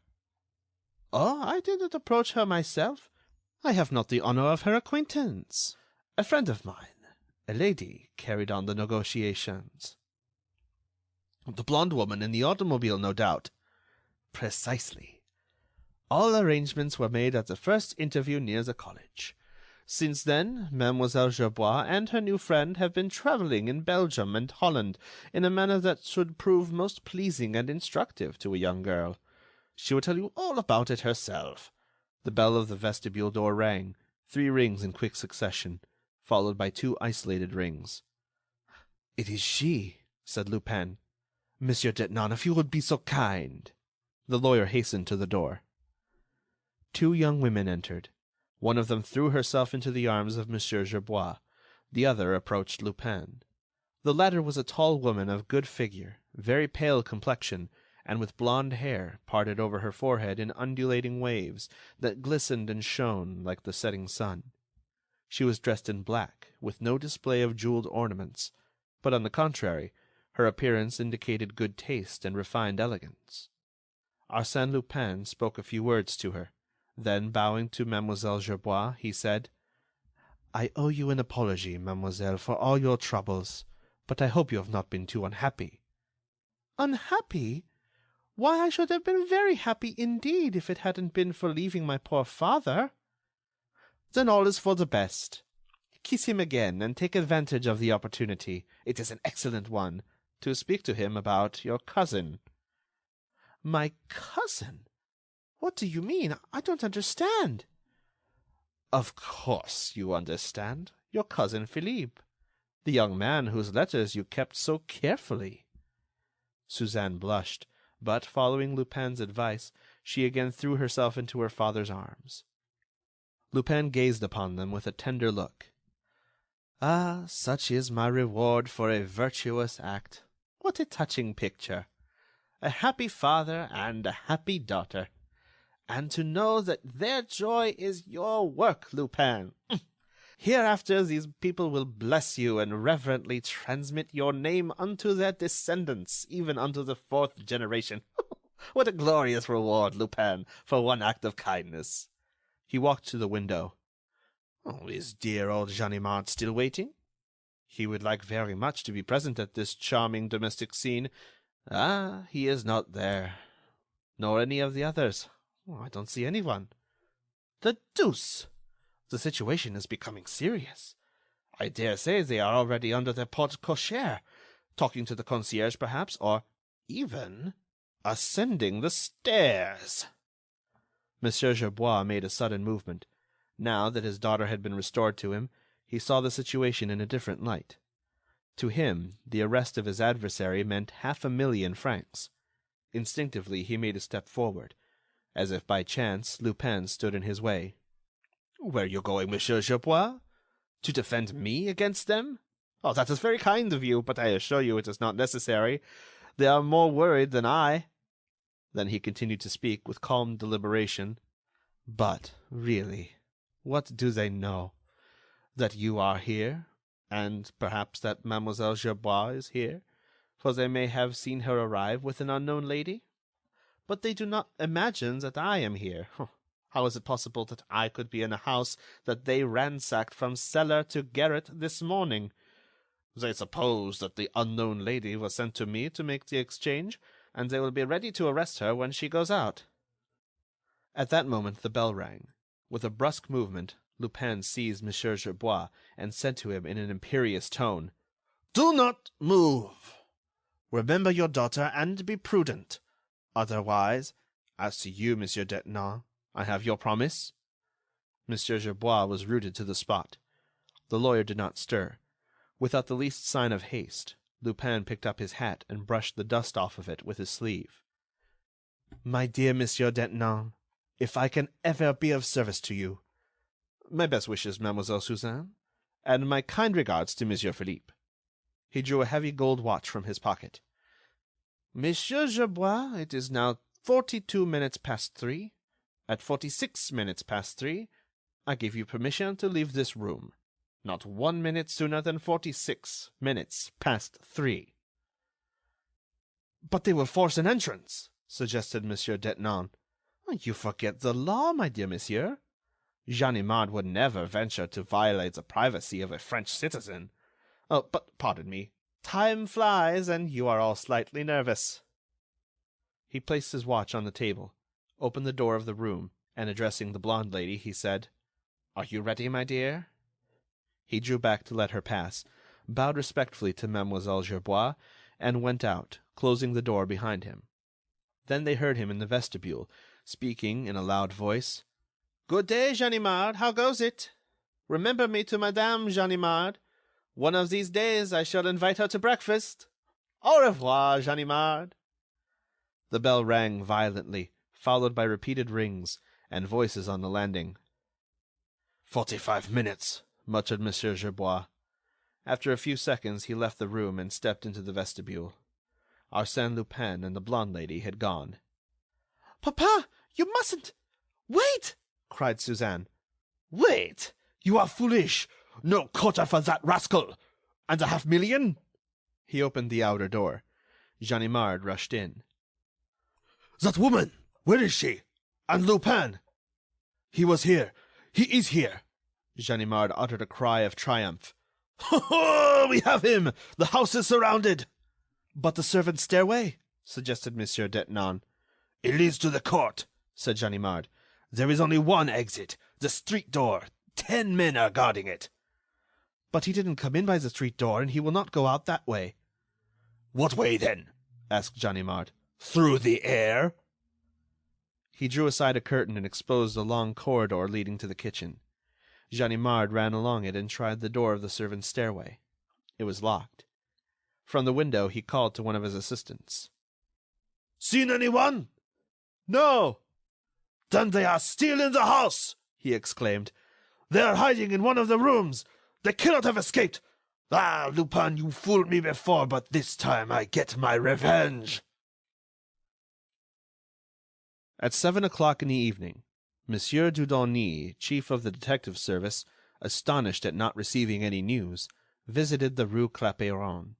"Oh, I didn't approach her myself. I have not the honor of her acquaintance. A friend of mine, a lady, carried on the negotiations." "The blonde woman in the automobile, no doubt." "Precisely. All arrangements were made at the first interview near the college. Since then, Mademoiselle Gerbois and her new friend have been traveling in Belgium and Holland in a manner that should prove most pleasing and instructive to a young girl. She will tell you all about it herself." The bell of the vestibule door rang, 3 rings in quick succession, followed by 2 isolated rings. "It is she," said Lupin. "Monsieur Detinan, if you would be so kind." The lawyer hastened to the door. 2 young women entered. One of them threw herself into the arms of Monsieur Gerbois. The other approached Lupin. The latter was a tall woman of good figure, very pale complexion, and with blonde hair parted over her forehead in undulating waves that glistened and shone like the setting sun. She was dressed in black, with no display of jeweled ornaments, but on the contrary, her appearance indicated good taste and refined elegance. Arsène Lupin spoke a few words to her. Then, bowing to Mademoiselle Gerbois, he said, "I owe you an apology, mademoiselle, for all your troubles, but I hope you have not been too unhappy." "Unhappy? Why, I should have been very happy indeed if it hadn't been for leaving my poor father." "Then all is for the best. Kiss him again, and take advantage of the opportunity, it is an excellent one, to speak to him about your cousin." "My cousin? What do you mean? I don't understand." "Of course you understand. Your cousin Philippe, the young man whose letters you kept so carefully." Suzanne blushed, but, following Lupin's advice, she again threw herself into her father's arms. Lupin gazed upon them with a tender look. "Ah, such is my reward for a virtuous act. What a touching picture! A happy father and a happy daughter. And to know that their joy is your work, Lupin. Hereafter these people will bless you and reverently transmit your name unto their descendants, even unto the 4th generation. What a glorious reward, Lupin, for one act of kindness." He walked to the window. "Oh, is dear old Ganimard still waiting? He would like very much to be present at this charming domestic scene. Ah, he is not there. Nor any of the others. I don't see anyone. The deuce! The situation is becoming serious. I dare say they are already under their porte cochere, talking to the concierge, perhaps, or even ascending the stairs." Monsieur Gerbois made a sudden movement. Now that his daughter had been restored to him, he saw the situation in a different light. To him, the arrest of his adversary meant 500,000 francs. Instinctively, he made a step forward. As if by chance, Lupin stood in his way. "Where are you going, Monsieur Gerbois? To defend me against them? Oh, that is very kind of you, but I assure you it is not necessary. They are more worried than I." Then he continued to speak with calm deliberation. "But, really, what do they know? That you are here, and perhaps that Mademoiselle Gerbois is here, for they may have seen her arrive with an unknown lady? But they do not imagine that I am here. How is it possible that I could be in a house that they ransacked from cellar to garret this morning? They suppose that the unknown lady was sent to me to make the exchange, and they will be ready to arrest her when she goes out." At that moment the bell rang. With a brusque movement, Lupin seized Monsieur Gerbois and said to him in an imperious tone: "Do not move. Remember your daughter and be prudent. Otherwise, as to you, Monsieur Detinan, I have your promise." Monsieur Gerbois was rooted to the spot. The lawyer did not stir. Without the least sign of haste, Lupin picked up his hat and brushed the dust off of it with his sleeve. "My dear Monsieur Detinan, if I can ever be of service to you, my best wishes, Mademoiselle Suzanne, and my kind regards to Monsieur Philippe." He drew a heavy gold watch from his pocket. "Monsieur Gerbois, it is now 42 minutes past 3. At 46 minutes past 3, I give you permission to leave this room. Not 1 minute sooner than 46 minutes past 3. "But they will force an entrance," suggested Monsieur Detinan. "You forget the law, my dear monsieur. Ganimard would never venture to violate the privacy of a French citizen. Oh, but pardon me. Time flies, and you are all slightly nervous." He placed his watch on the table, opened the door of the room, and addressing the blonde lady, he said: "Are you ready, my dear?" He drew back to let her pass, bowed respectfully to Mademoiselle Gerbois, and went out, closing the door behind him. Then they heard him in the vestibule, speaking in a loud voice: "Good day, Ganimard. How goes it? Remember me to Madame Ganimard. One of these days I shall invite her to breakfast. Au revoir, Ganimard." The bell rang violently, followed by repeated rings and voices on the landing. 45 minutes, muttered Monsieur Gerbois. After a few seconds he left the room and stepped into the vestibule. Arsène Lupin and the blonde lady had gone. "Papa, you mustn't! Wait!" cried Suzanne. "Wait! You are foolish! No quarter for that rascal! And a $500,000?" He opened the outer door. Ganimard rushed in. "That woman! Where is she? And Lupin?" "He was here. He is here." Ganimard uttered a cry of triumph. "Oh, we have him! The house is surrounded!" "But the servants' stairway?" suggested Monsieur Detinan. "It leads to the court," said Ganimard. "There is only one exit, the street door. 10 men are guarding it." "But he didn't come in by the street door, and he will not go out that way." "What way, then?" asked Ganimard. "Through the air?" He drew aside a curtain and exposed a long corridor leading to the kitchen. Ganimard ran along it and tried the door of the servants' stairway. It was locked. From the window he called to one of his assistants. "Seen anyone?" "No." "Then they are still in the house!" he exclaimed. "They are hiding in one of the rooms. They cannot have escaped. Ah, Lupin, you fooled me before, but this time I get my revenge." At 7 o'clock in the evening, Monsieur Dudouis, chief of the detective service, astonished at not receiving any news, visited the rue Clapeyron.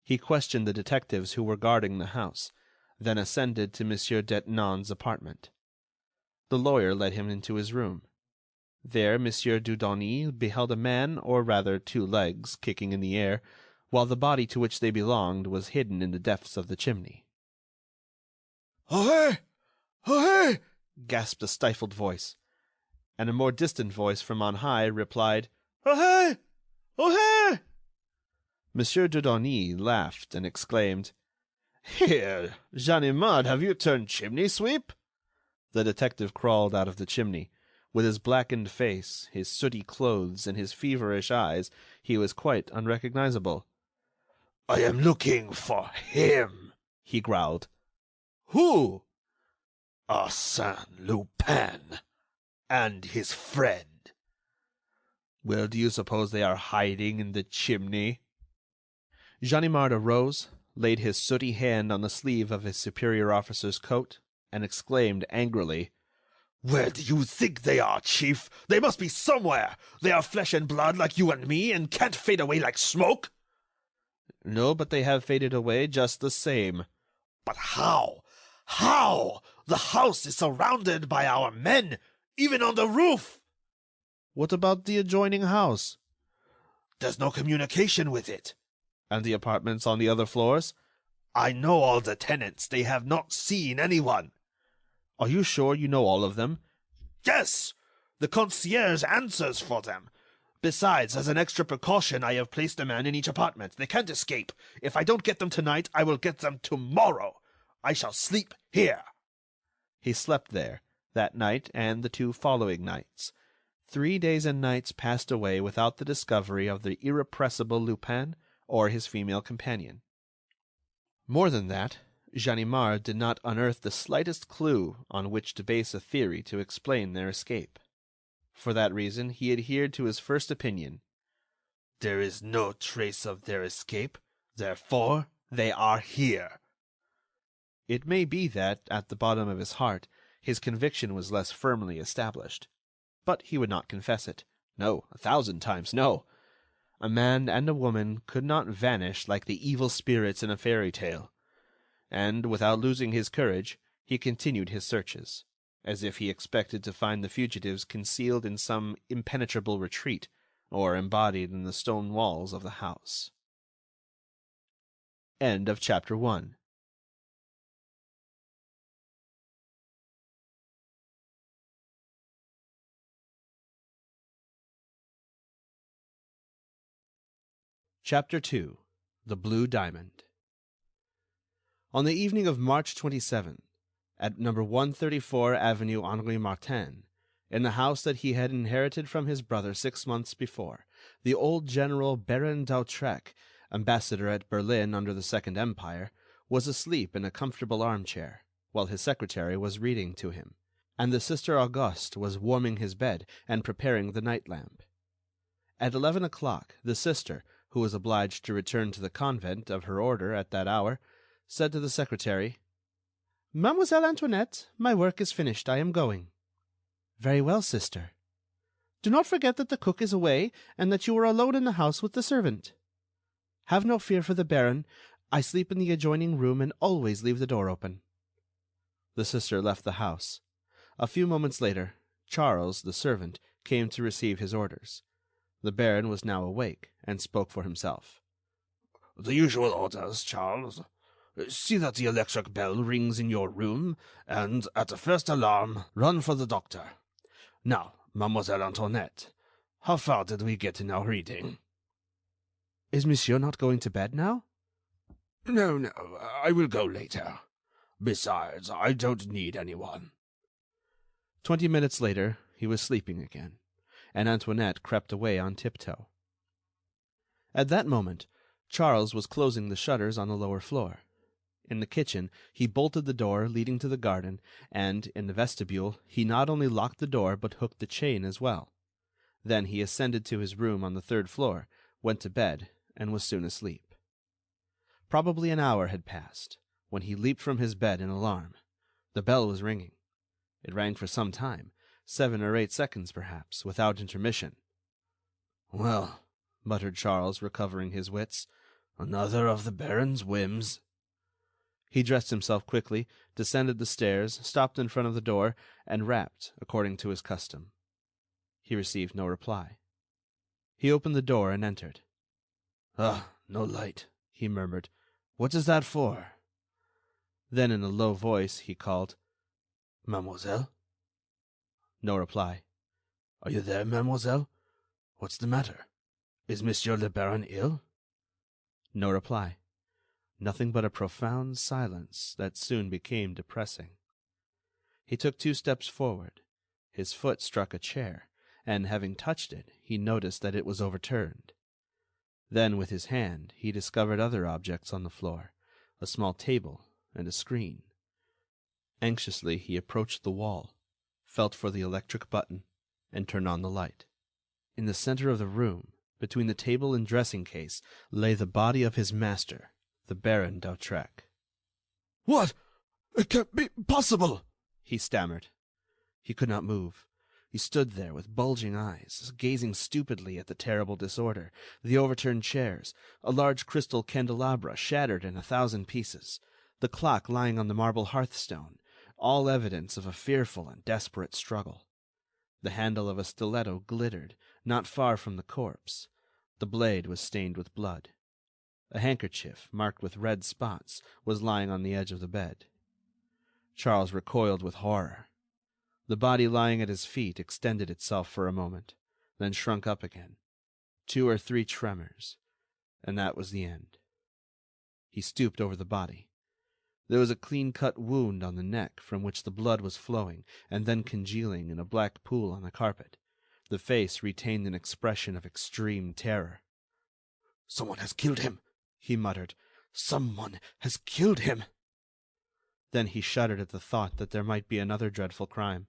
He questioned the detectives who were guarding the house, then ascended to Monsieur Detinan's apartment. The lawyer led him into his room. There Monsieur Dudouis beheld a man, or rather 2 legs, kicking in the air, while the body to which they belonged was hidden in the depths of the chimney. "Ohé! Ohé!" gasped a stifled voice, and a more distant voice from on high replied, "Ohé! Ohé!" Monsieur Dudouis laughed and exclaimed, "Here, Ganimard, have you turned chimney-sweep?" The detective crawled out of the chimney. With his blackened face, his sooty clothes, and his feverish eyes, he was quite unrecognizable. "I am looking for him," he growled. "Who?" "Arsène Lupin and his friend." "Where do you suppose they are hiding in the chimney?" Ganimard arose, laid his sooty hand on the sleeve of his superior officer's coat, and exclaimed angrily: "Where do you think they are, chief? They must be somewhere. They are flesh and blood like you and me, and can't fade away like smoke." "No, but they have faded away just the same." "But how? How? The house is surrounded by our men. even on the roof. What about the adjoining house? There's no communication with it. And the apartments on the other floors? I know all the tenants. They have not seen anyone. Are you sure you know all of them? Yes! The concierge answers for them. Besides, as an extra precaution, I have placed a man in each apartment. They can't escape. If I don't get them tonight, I will get them tomorrow. I shall sleep here. He slept there, that night and the 2 following nights. 3 days and nights passed away without the discovery of the irrepressible Lupin or his female companion. More than that, Ganimard did not unearth the slightest clue on which to base a theory to explain their escape. For that reason, he adhered to his first opinion. There is no trace of their escape, therefore they are here. It may be that, at the bottom of his heart, his conviction was less firmly established. But he would not confess it. No, 1,000 times no. A man and a woman could not vanish like the evil spirits in a fairy tale. And, without losing his courage, he continued his searches, as if he expected to find the fugitives concealed in some impenetrable retreat, or embodied in the stone walls of the house. End of Chapter 1. Chapter 2. The Blue Diamond. On the evening of March 27, at number 134 Avenue Henri Martin, in the house that he had inherited from his brother 6 months before, the old General Baron d'Hautrec, ambassador at Berlin under the Second Empire, was asleep in a comfortable armchair, while his secretary was reading to him, and the Sister Auguste was warming his bed and preparing the night lamp. At 11 o'clock, the sister, who was obliged to return to the convent of her order at that hour, said to the secretary, "Mademoiselle Antoinette, my work is finished. I am going." "Very well, sister." "Do not forget that the cook is away, and that you are alone in the house with the servant." "Have no fear for the baron. I sleep in the adjoining room and always leave the door open." The sister left the house. A few moments later, Charles, the servant, came to receive his orders. The baron was now awake, and spoke for himself. "The usual orders, Charles. See that the electric bell rings in your room, and, at the first alarm, run for the doctor. Now, Mademoiselle Antoinette, how far did we get in our reading?" "Is monsieur not going to bed now?" No, I will go later. Besides, I don't need anyone." 20 minutes later, he was sleeping again, and Antoinette crept away on tiptoe. At that moment, Charles was closing the shutters on the lower floor. In the kitchen, he bolted the door leading to the garden, and, in the vestibule, he not only locked the door but hooked the chain as well. Then he ascended to his room on the 3rd floor, went to bed, and was soon asleep. Probably an hour had passed, when he leaped from his bed in alarm. The bell was ringing. It rang for some time, 7 or 8 seconds perhaps, without intermission. "Well," muttered Charles, recovering his wits, "another of the baron's whims." He dressed himself quickly, descended the stairs, stopped in front of the door, and rapped, according to his custom. He received no reply. He opened the door and entered. "Ah, no light," he murmured. "What is that for?" Then, in a low voice, he called, "Mademoiselle?" No reply. "Are you there, mademoiselle? What's the matter? Is Monsieur le Baron ill?" No reply. Nothing but a profound silence that soon became depressing. He took 2 steps forward. His foot struck a chair, and, having touched it, he noticed that it was overturned. Then, with his hand, he discovered other objects on the floor, a small table and a screen. Anxiously, he approached the wall, felt for the electric button, and turned on the light. In the center of the room, between the table and dressing-case, lay the body of his master, the Baron d'Hautrec. "What? It can't be possible!" he stammered. He could not move. He stood there with bulging eyes, gazing stupidly at the terrible disorder, the overturned chairs, a large crystal candelabra shattered in 1,000 pieces, the clock lying on the marble hearthstone, all evidence of a fearful and desperate struggle. The handle of a stiletto glittered, not far from the corpse. The blade was stained with blood. A handkerchief, marked with red spots, was lying on the edge of the bed. Charles recoiled with horror. The body lying at his feet extended itself for a moment, then shrunk up again. 2 or 3 tremors, and that was the end. He stooped over the body. There was a clean-cut wound on the neck from which the blood was flowing and then congealing in a black pool on the carpet. The face retained an expression of extreme terror. "Someone has killed him," he muttered. "Someone has killed him." Then he shuddered at the thought that there might be another dreadful crime.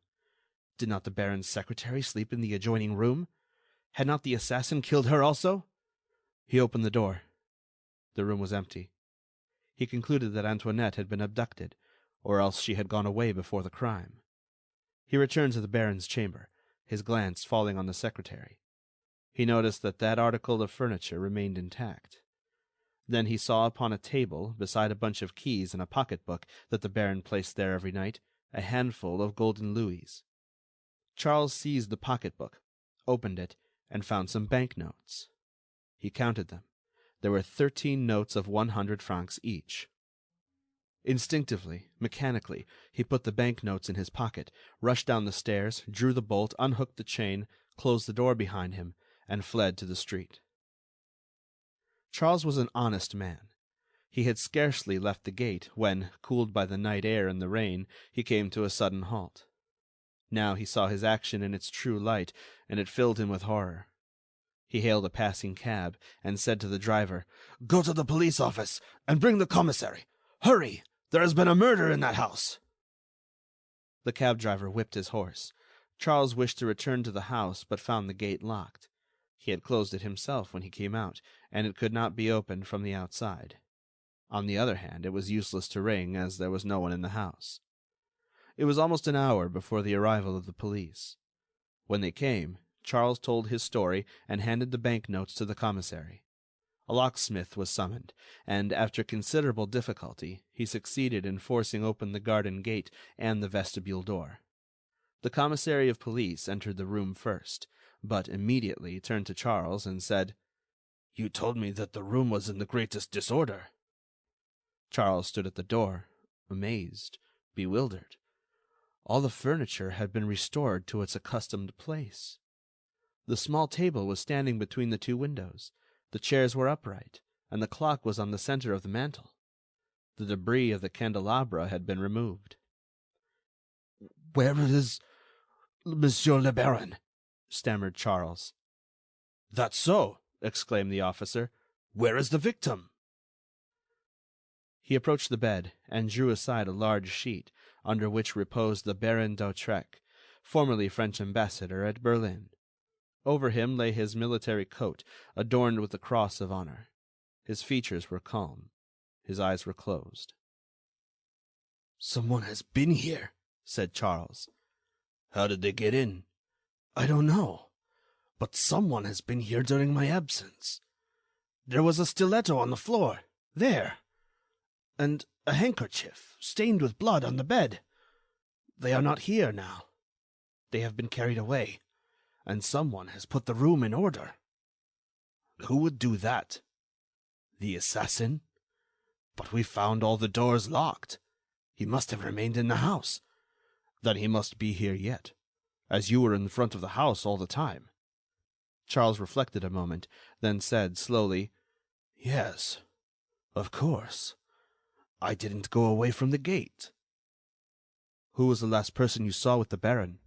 Did not the Baron's secretary sleep in the adjoining room? Had not the assassin killed her also? He opened the door. The room was empty. He concluded that Antoinette had been abducted, or else she had gone away before the crime. He returned to the Baron's chamber, his glance falling on the secretary. He noticed that that article of furniture remained intact. Then he saw upon a table, beside a bunch of keys and a pocket-book that the Baron placed there every night, a handful of golden louis. Charles seized the pocket-book, opened it, and found some bank-notes. He counted them. There were 13 notes of 100 francs each. Instinctively, mechanically, he put the bank-notes in his pocket, rushed down the stairs, drew the bolt, unhooked the chain, closed the door behind him, and fled to the street. Charles was an honest man. He had scarcely left the gate when, cooled by the night air and the rain, he came to a sudden halt. Now he saw his action in its true light, and it filled him with horror. He hailed a passing cab, and said to the driver, "Go to the police office, and bring the commissary. Hurry! There has been a murder in that house." The cab driver whipped his horse. Charles wished to return to the house, but found the gate locked. He had closed it himself when he came out, and it could not be opened from the outside. On the other hand, it was useless to ring, as there was no one in the house. It was almost an hour before the arrival of the police. When they came, Charles told his story and handed the bank-notes to the commissary. A locksmith was summoned, and, after considerable difficulty, he succeeded in forcing open the garden gate and the vestibule door. The commissary of police entered the room first, but immediately turned to Charles and said, "You told me that the room was in the greatest disorder." Charles stood at the door, amazed, bewildered. All the furniture had been restored to its accustomed place. The small table was standing between the 2 windows, the chairs were upright, and the clock was on the center of the mantel. The debris of the candelabra had been removed. "Where is Monsieur le Baron?" stammered Charles. "That's so," exclaimed the officer. "Where is the victim?" He approached the bed and drew aside a large sheet, under which reposed the Baron d'Hautrec, formerly French ambassador at Berlin. Over him lay his military coat, adorned with the Cross of Honor. His features were calm. His eyes were closed. "Someone has been here," said Charles. "How did they get in?" "I don't know, but someone has been here during my absence. There was a stiletto on the floor, there, and a handkerchief, stained with blood, on the bed. They are not here now. They have been carried away, and someone has put the room in order." "Who would do that?" "The assassin. But we found all the doors locked. He must have remained in the house. Then he must be here yet, as you were in front of the house all the time." Charles reflected a moment, then said slowly, "Yes, of course. I didn't go away from the gate." "Who was the last person you saw with the Baron?"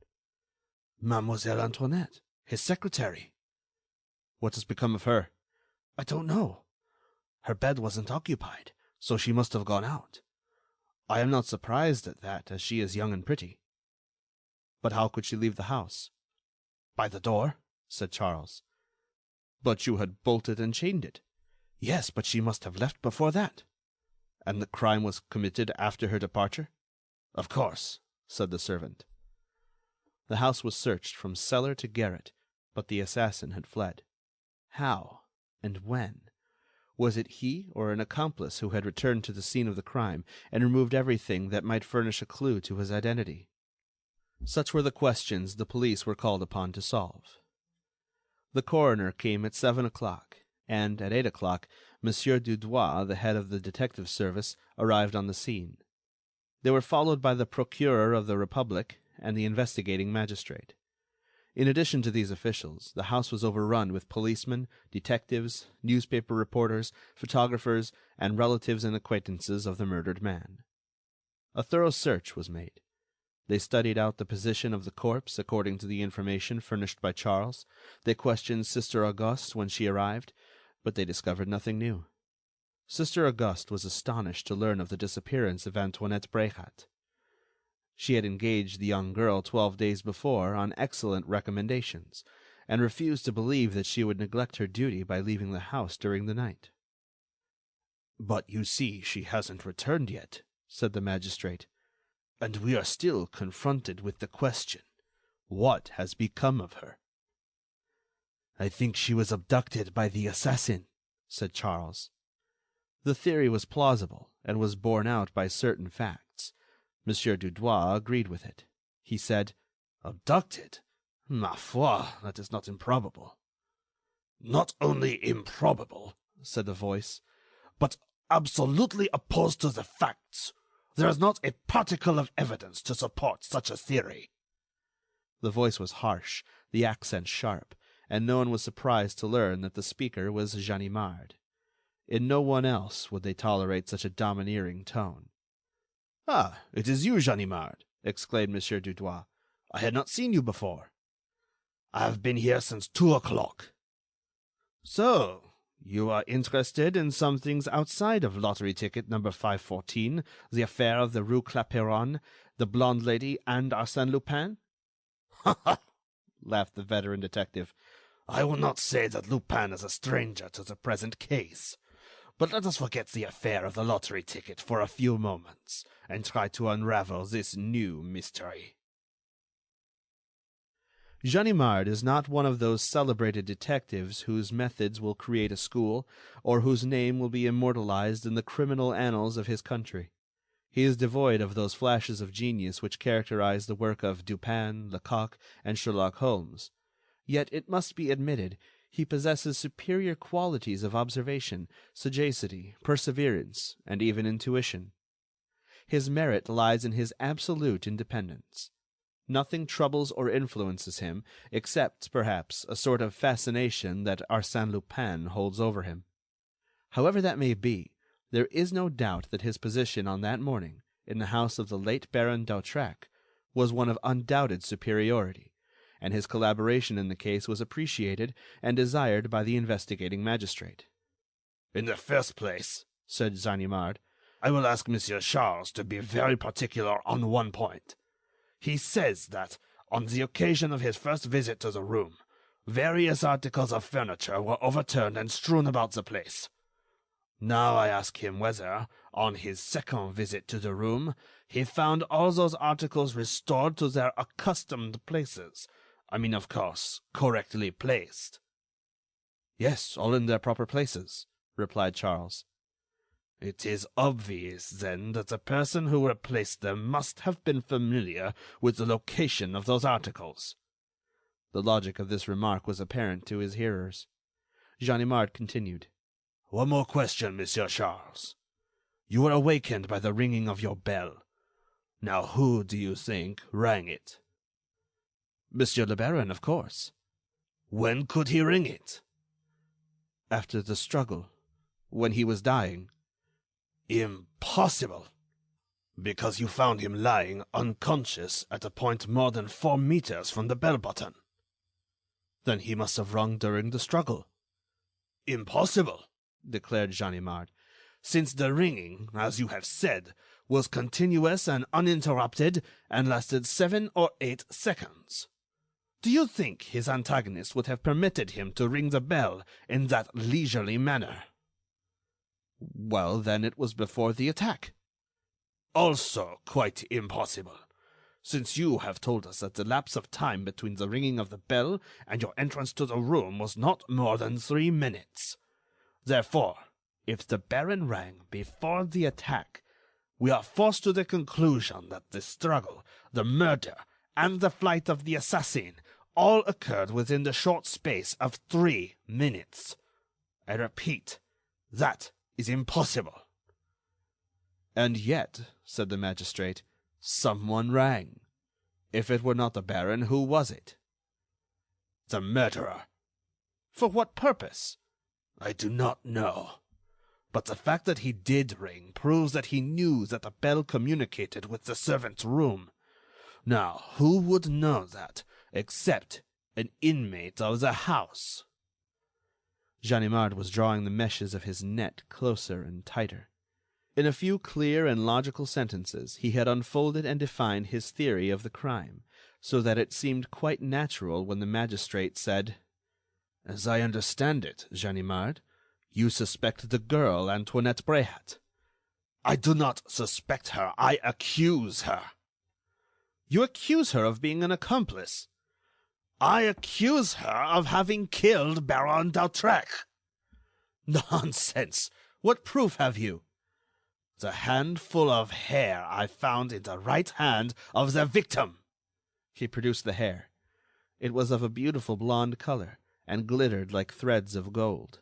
"Mademoiselle Antoinette, his secretary." "What has become of her?" "I don't know. Her bed wasn't occupied, so she must have gone out. I am not surprised at that, as she is young and pretty. But how could she leave the house?" "By the door," said Charles. "But you had bolted and chained it." "Yes, but she must have left before that." "And the crime was committed after her departure?" "Of course," said the servant. The house was searched from cellar to garret, but the assassin had fled. How, and when? Was it he or an accomplice who had returned to the scene of the crime and removed everything that might furnish a clue to his identity? Such were the questions the police were called upon to solve. The coroner came at 7 o'clock, and at 8 o'clock Monsieur Dudouis, the head of the detective service, arrived on the scene. They were followed by the procureur of the Republic and the investigating magistrate. In addition to these officials, the house was overrun with policemen, detectives, newspaper reporters, photographers, and relatives and acquaintances of the murdered man. A thorough search was made. They studied out the position of the corpse according to the information furnished by Charles. They questioned Sister Auguste when she arrived, but they discovered nothing new. Sister Auguste was astonished to learn of the disappearance of Antoinette Bréhat. She had engaged the young girl 12 days before on excellent recommendations, and refused to believe that she would neglect her duty by leaving the house during the night. "But you see, she hasn't returned yet," said the magistrate, "and we are still confronted with the question, what has become of her?" "I think she was abducted by the assassin," said Charles. The theory was plausible, and was borne out by certain facts. Monsieur Dudouis agreed with it. He said, "Abducted? Ma foi, that is not improbable." "Not only improbable," said the voice, "but absolutely opposed to the facts. There is not a particle of evidence to support such a theory." The voice was harsh, the accent sharp, and no one was surprised to learn that the speaker was Ganimard. In no one else would they tolerate such a domineering tone. "Ah, it is you, Ganimard!" exclaimed Monsieur Dudouis. "I had not seen you before." "I have been here since 2 o'clock." "So, you are interested in some things outside of lottery ticket number 514, the affair of the Rue Clapeyron, the blonde lady, and Arsène Lupin?" "Ha ha!" laughed the veteran detective. "I will not say that Lupin is a stranger to the present case. But let us forget the affair of the lottery ticket for a few moments, and try to unravel this new mystery." Ganimard is not one of those celebrated detectives whose methods will create a school, or whose name will be immortalized in the criminal annals of his country. He is devoid of those flashes of genius which characterize the work of Dupin, Lecoq, and Sherlock Holmes. Yet, it must be admitted, he possesses superior qualities of observation, sagacity, perseverance, and even intuition. His merit lies in his absolute independence. Nothing troubles or influences him, except, perhaps, a sort of fascination that Arsène Lupin holds over him. However that may be, there is no doubt that his position on that morning, in the house of the late Baron d'Hautrec, was one of undoubted superiority, and his collaboration in the case was appreciated and desired by the investigating magistrate. "In the first place," said Ganimard, "I will ask Monsieur Charles to be very particular on one point. He says that, on the occasion of his first visit to the room, various articles of furniture were overturned and strewn about the place. Now I ask him whether, on his second visit to the room, he found all those articles restored to their accustomed places. I mean, of course, correctly placed." "Yes, all in their proper places," replied Charles. "It is obvious, then, that the person who replaced them must have been familiar with the location of those articles." The logic of this remark was apparent to his hearers. Ganimard continued. "One more question, Monsieur Charles. You were awakened by the ringing of your bell. Now, who do you think rang it?" "Monsieur le Baron, of course." "When could he ring it?" "After the struggle, when he was dying." "Impossible! Because you found him lying unconscious at a point more than 4 meters from the bell button." "Then he must have rung during the struggle." "Impossible!" declared Ganimard, "since the ringing, as you have said, was continuous and uninterrupted, and lasted 7 or 8 seconds. Do you think his antagonist would have permitted him to ring the bell in that leisurely manner?" "Well, then it was before the attack." "Also quite impossible, since you have told us that the lapse of time between the ringing of the bell and your entrance to the room was not more than 3 minutes. Therefore, if the Baron rang before the attack, we are forced to the conclusion that the struggle, the murder, and the flight of the assassin all occurred within the short space of 3 minutes. I repeat, that is impossible." "And yet," said the magistrate, "someone rang. If it were not the Baron, who was it?" "The murderer." "For what purpose?" "I do not know. But the fact that he did ring proves that he knew that the bell communicated with the servant's room. Now, who would know that, except an inmate of the house?" Ganimard was drawing the meshes of his net closer and tighter. In a few clear and logical sentences he had unfolded and defined his theory of the crime, so that it seemed quite natural when the magistrate said: "As I understand it, Ganimard, you suspect the girl Antoinette Bréhat." "I do not suspect her. I accuse her." "You accuse her of being an accomplice?" "I accuse her of having killed Baron d'Hautrec." "Nonsense! What proof have you?" "The handful of hair I found in the right hand of the victim." He produced the hair. It was of a beautiful blonde color, and glittered like threads of gold.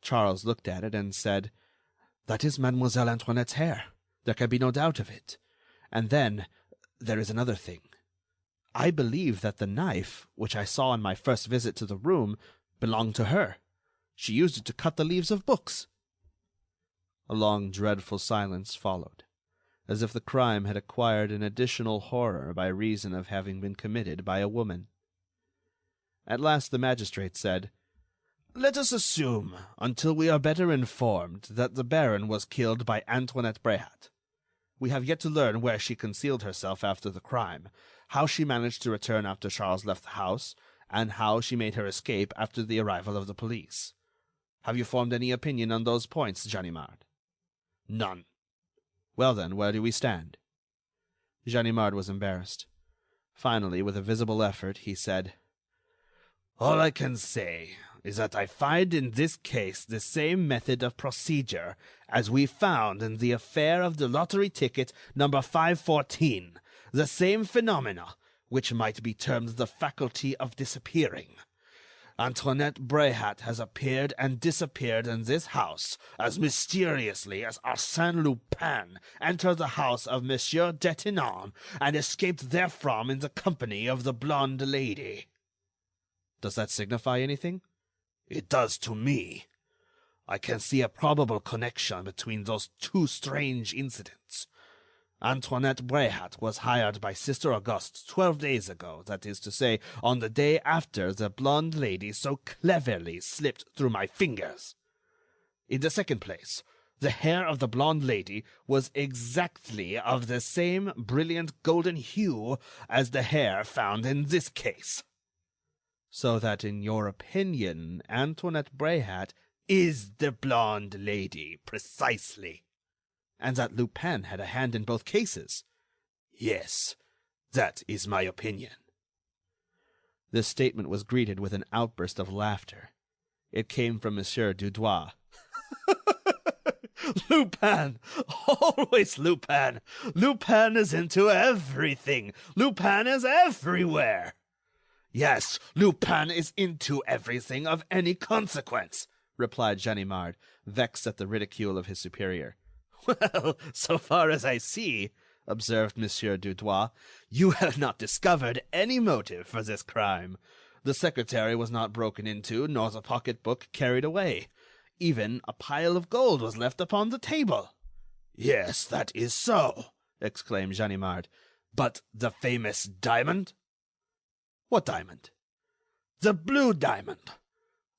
Charles looked at it and said: "That is Mademoiselle Antoinette's hair. There can be no doubt of it. And then, there is another thing. I believe that the knife, which I saw on my first visit to the room, belonged to her. She used it to cut the leaves of books." A long, dreadful silence followed, as if the crime had acquired an additional horror by reason of having been committed by a woman. At last the magistrate said: "Let us assume, until we are better informed, that the Baron was killed by Antoinette Bréhat. We have yet to learn where she concealed herself after the crime, how she managed to return after Charles left the house, and how she made her escape after the arrival of the police. Have you formed any opinion on those points, Ganimard?" "None." "Well, then, where do we stand?" Ganimard was embarrassed. Finally, with a visible effort, he said: "All I can say is that I find in this case the same method of procedure as we found in the affair of the lottery ticket number 514, the same phenomena, which might be termed the faculty of disappearing. Antoinette Bréhat has appeared and disappeared in this house as mysteriously as Arsène Lupin entered the house of Monsieur Detinan and escaped therefrom in the company of the blonde lady." "Does that signify anything?" "It does to me. I can see a probable connection between those two strange incidents. Antoinette Bréhat was hired by Sister Auguste 12 days ago, that is to say, on the day after the blonde lady so cleverly slipped through my fingers. In the second place, the hair of the blonde lady was exactly of the same brilliant golden hue as the hair found in this case." "So that, in your opinion, Antoinette Bréhat is the blonde lady, precisely." "And that Lupin had a hand in both cases?" "Yes, that is my opinion." This statement was greeted with an outburst of laughter. It came from Monsieur Dudouis. "Lupin! Always Lupin! Lupin is into everything! Lupin is everywhere!" "Yes, Lupin is into everything of any consequence," replied Ganimard, vexed at the ridicule of his superior. "Well, so far as I see," observed Monsieur Dudouis, "you have not discovered any motive for this crime. The secretary was not broken into, nor the pocket-book carried away. Even a pile of gold was left upon the table." "Yes, that is so," exclaimed Ganimard. "But the famous diamond?" "What diamond?" "The blue diamond.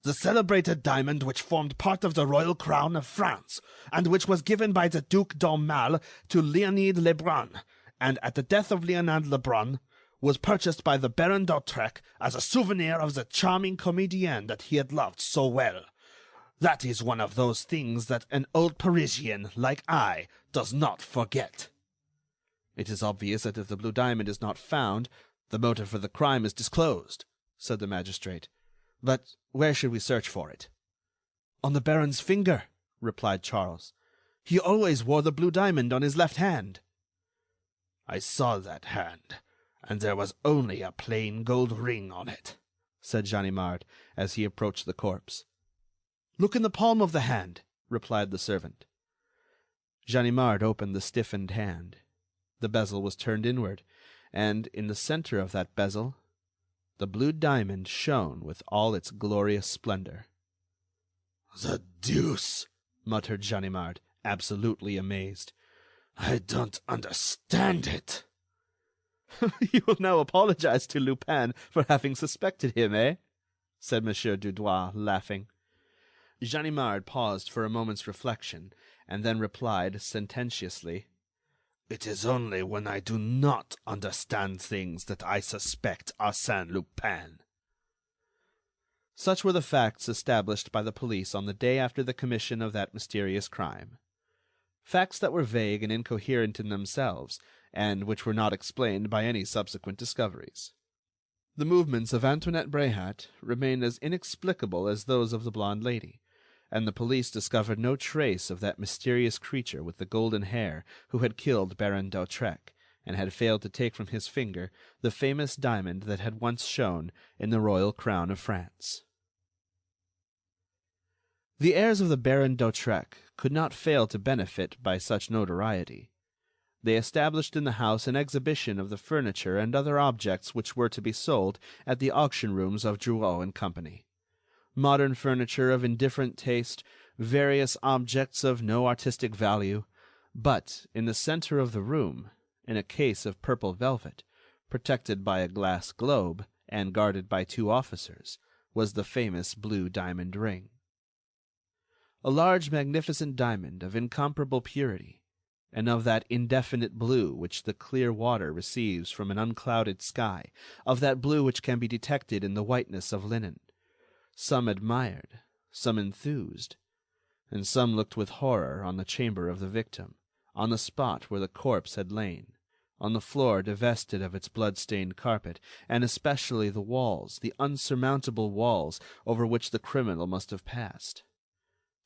The celebrated diamond which formed part of the royal crown of France, and which was given by the Duc d'Aumale to Leonide Lebrun, and at the death of Leonide Lebrun was purchased by the Baron d'Hautrec as a souvenir of the charming comedienne that he had loved so well. That is one of those things that an old Parisian, like I, does not forget." "It is obvious that if the blue diamond is not found, the motive for the crime is disclosed," said the magistrate. "But where should we search for it?" "On the Baron's finger," replied Charles. "He always wore the blue diamond on his left hand." "I saw that hand, and there was only a plain gold ring on it," said Ganimard, as he approached the corpse. "Look in the palm of the hand," replied the servant. Ganimard opened the stiffened hand. The bezel was turned inward, and, in the center of that bezel, the blue diamond shone with all its glorious splendor. "The deuce!" muttered Ganimard, absolutely amazed. "I don't understand it." "You will now apologize to Lupin for having suspected him, eh?" said Monsieur Dudouis, laughing. Ganimard paused for a moment's reflection, and then replied sententiously: "It is only when I do not understand things that I suspect Arsène Lupin." Such were the facts established by the police on the day after the commission of that mysterious crime. Facts that were vague and incoherent in themselves, and which were not explained by any subsequent discoveries. The movements of Antoinette Bréhat remained as inexplicable as those of the blonde lady, and the police discovered no trace of that mysterious creature with the golden hair who had killed Baron d'Hautrec, and had failed to take from his finger the famous diamond that had once shone in the royal crown of France. The heirs of the Baron d'Hautrec could not fail to benefit by such notoriety. They established in the house an exhibition of the furniture and other objects which were to be sold at the auction rooms of Drouot and Company. Modern furniture of indifferent taste, various objects of no artistic value, but in the center of the room, in a case of purple velvet, protected by a glass globe and guarded by 2 officers, was the famous blue diamond ring. A large magnificent diamond of incomparable purity, and of that indefinite blue which the clear water receives from an unclouded sky, of that blue which can be detected in the whiteness of linen. Some admired, some enthused, and some looked with horror on the chamber of the victim, on the spot where the corpse had lain, on the floor divested of its blood-stained carpet, and especially the walls, the unsurmountable walls over which the criminal must have passed.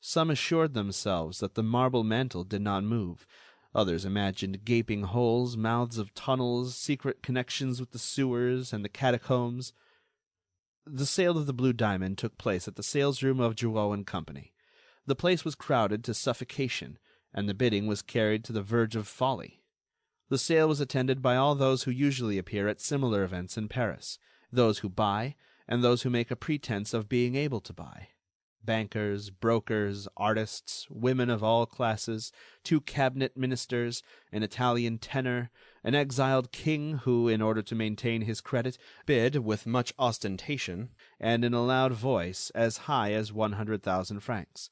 Some assured themselves that the marble mantel did not move. Others imagined gaping holes, mouths of tunnels, secret connections with the sewers and the catacombs. The sale of the blue diamond took place at the salesroom of Drouot and Company. The place was crowded to suffocation, and the bidding was carried to the verge of folly. The sale was attended by all those who usually appear at similar events in Paris, those who buy, and those who make a pretense of being able to buy. Bankers, brokers, artists, women of all classes, 2 cabinet ministers, an Italian tenor, an exiled king who, in order to maintain his credit, bid with much ostentation and in a loud voice as high as 100,000 francs.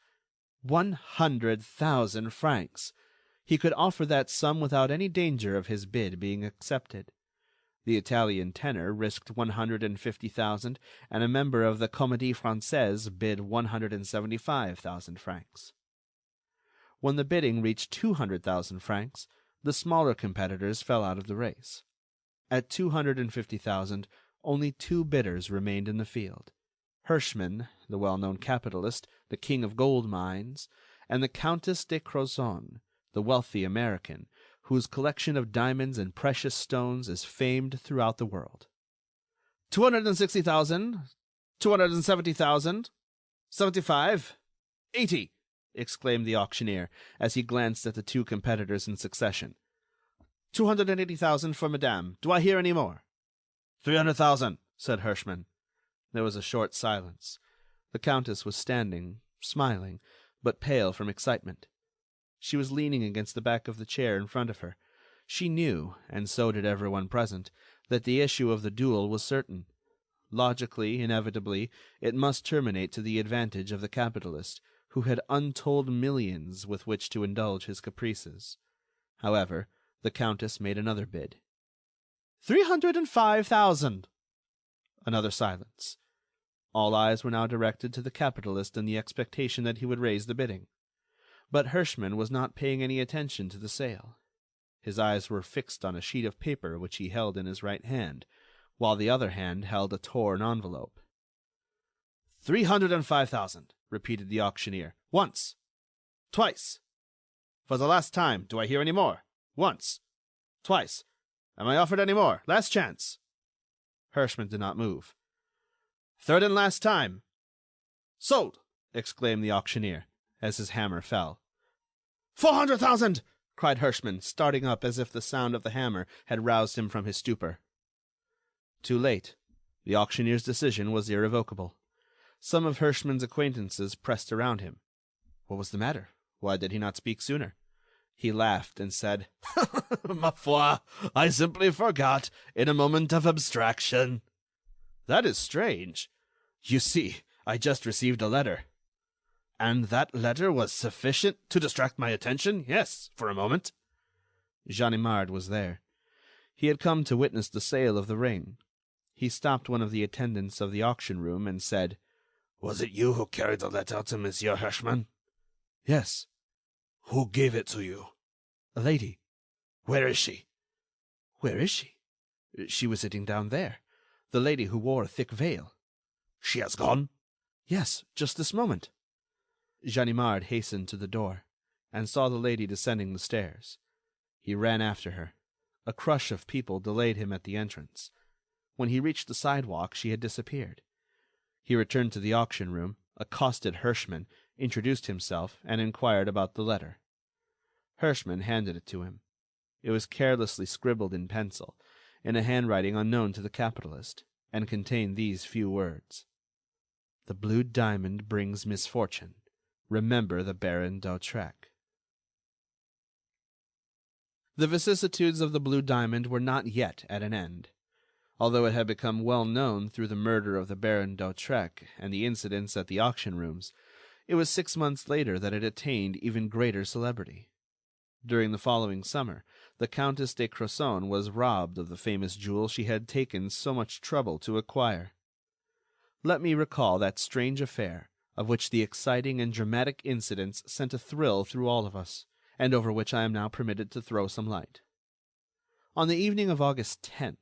100,000 francs! He could offer that sum without any danger of his bid being accepted. The Italian tenor risked 150,000, and a member of the Comédie Française bid 175,000 francs. When the bidding reached 200,000 francs, the smaller competitors fell out of the race. At 250,000, only 2 bidders remained in the field: Hirschman, the well-known capitalist, the king of gold mines, and the Countess de Crozon, the wealthy American, whose collection of diamonds and precious stones is famed throughout the world. 260,000, 270,000, 75, 80, exclaimed the auctioneer, as he glanced at the 2 competitors in succession. 280,000 for Madame. Do I hear any more? 300,000, said Hirschman. There was a short silence. The Countess was standing, smiling, but pale from excitement. She was leaning against the back of the chair in front of her. She knew, and so did everyone present, that the issue of the duel was certain. Logically, inevitably, it must terminate to the advantage of the capitalist, who had untold millions with which to indulge his caprices. However, the Countess made another bid. 305,000. Another silence. All eyes were now directed to the capitalist in the expectation that he would raise the bidding. But Hirschman was not paying any attention to the sale. His eyes were fixed on a sheet of paper which he held in his right hand, while the other hand held a torn envelope. 305,000, repeated the auctioneer. Once. Twice. For the last time, do I hear any more? Once. Twice. Am I offered any more? Last chance." Hirschman did not move. "Third and last time." "Sold!" exclaimed the auctioneer, as his hammer fell. 400,000! cried Hirschman, starting up as if the sound of the hammer had roused him from his stupor. Too late. The auctioneer's decision was irrevocable. Some of Hirschman's acquaintances pressed around him. What was the matter? Why did he not speak sooner? He laughed and said, "Ma foi, I simply forgot, in a moment of abstraction." "That is strange. You see, I just received a letter." "And that letter was sufficient to distract my attention? Yes, for a moment." Ganimard was there. He had come to witness the sale of the ring. He stopped one of the attendants of the auction room and said, "Was it you who carried the letter to Monsieur Hirschman?" "Yes." "Who gave it to you?" "A lady." "Where is she?" "Where is she? She was sitting down there. The lady who wore a thick veil." "She has gone?" "Yes, just this moment." Ganimard hastened to the door, and saw the lady descending the stairs. He ran after her. A crush of people delayed him at the entrance. When he reached the sidewalk, she had disappeared. He returned to the auction room, accosted Hirschman, introduced himself, and inquired about the letter. Hirschman handed it to him. It was carelessly scribbled in pencil, in a handwriting unknown to the capitalist, and contained these few words: "The blue diamond brings misfortune. Remember the Baron d'Hautrec." The vicissitudes of the blue diamond were not yet at an end. Although it had become well known through the murder of the Baron d'Hautrec and the incidents at the auction rooms, it was 6 months later that it attained even greater celebrity. During the following summer, the Countess de Crozon was robbed of the famous jewel she had taken so much trouble to acquire. Let me recall that strange affair, of which the exciting and dramatic incidents sent a thrill through all of us, and over which I am now permitted to throw some light. On the evening of August 10th,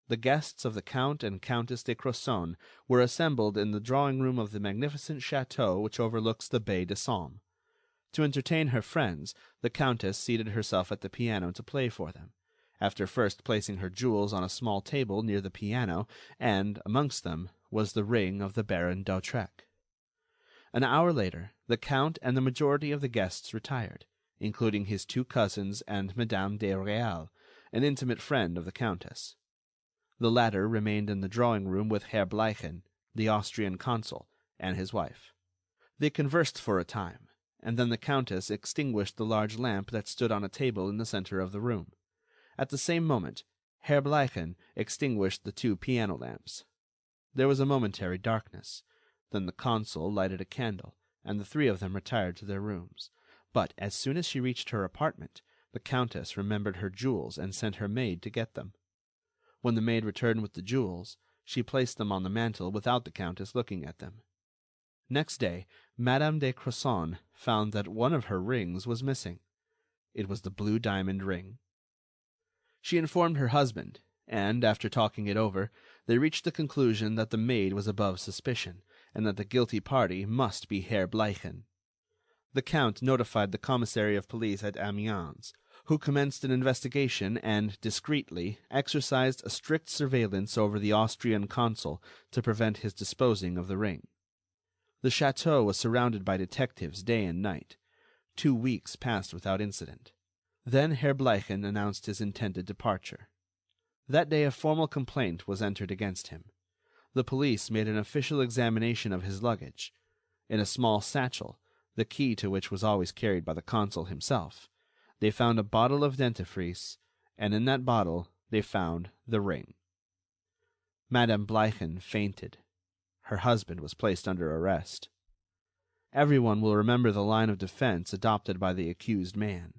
the guests of the Count and Countess de Crozon were assembled in the drawing-room of the magnificent château which overlooks the Baie de Somme. To entertain her friends, the Countess seated herself at the piano to play for them, after first placing her jewels on a small table near the piano, and, amongst them, was the ring of the Baron d'Hautrec. An hour later, the Count and the majority of the guests retired, including his 2 cousins and Madame de Réal, an intimate friend of the Countess. The latter remained in the drawing-room with Herr Bleichen, the Austrian consul, and his wife. They conversed for a time, and then the Countess extinguished the large lamp that stood on a table in the center of the room. At the same moment, Herr Bleichen extinguished the 2 piano lamps. There was a momentary darkness. Then the consul lighted a candle, and the 3 of them retired to their rooms. But as soon as she reached her apartment, the Countess remembered her jewels and sent her maid to get them. When the maid returned with the jewels, she placed them on the mantel without the Countess looking at them. Next day, Madame de Crozon found that one of her rings was missing. It was the blue diamond ring. She informed her husband, and, after talking it over, they reached the conclusion that the maid was above suspicion, and that the guilty party must be Herr Bleichen. The Count notified the commissary of police at Amiens, who commenced an investigation and, discreetly, exercised a strict surveillance over the Austrian consul to prevent his disposing of the ring. The château was surrounded by detectives day and night. 2 weeks passed without incident. Then Herr Bleichen announced his intended departure. That day a formal complaint was entered against him. The police made an official examination of his luggage. In a small satchel, the key to which was always carried by the consul himself, they found a bottle of dentifrice, and in that bottle they found the ring. Madame Bleichen fainted. Her husband was placed under arrest. Everyone will remember the line of defense adopted by the accused man.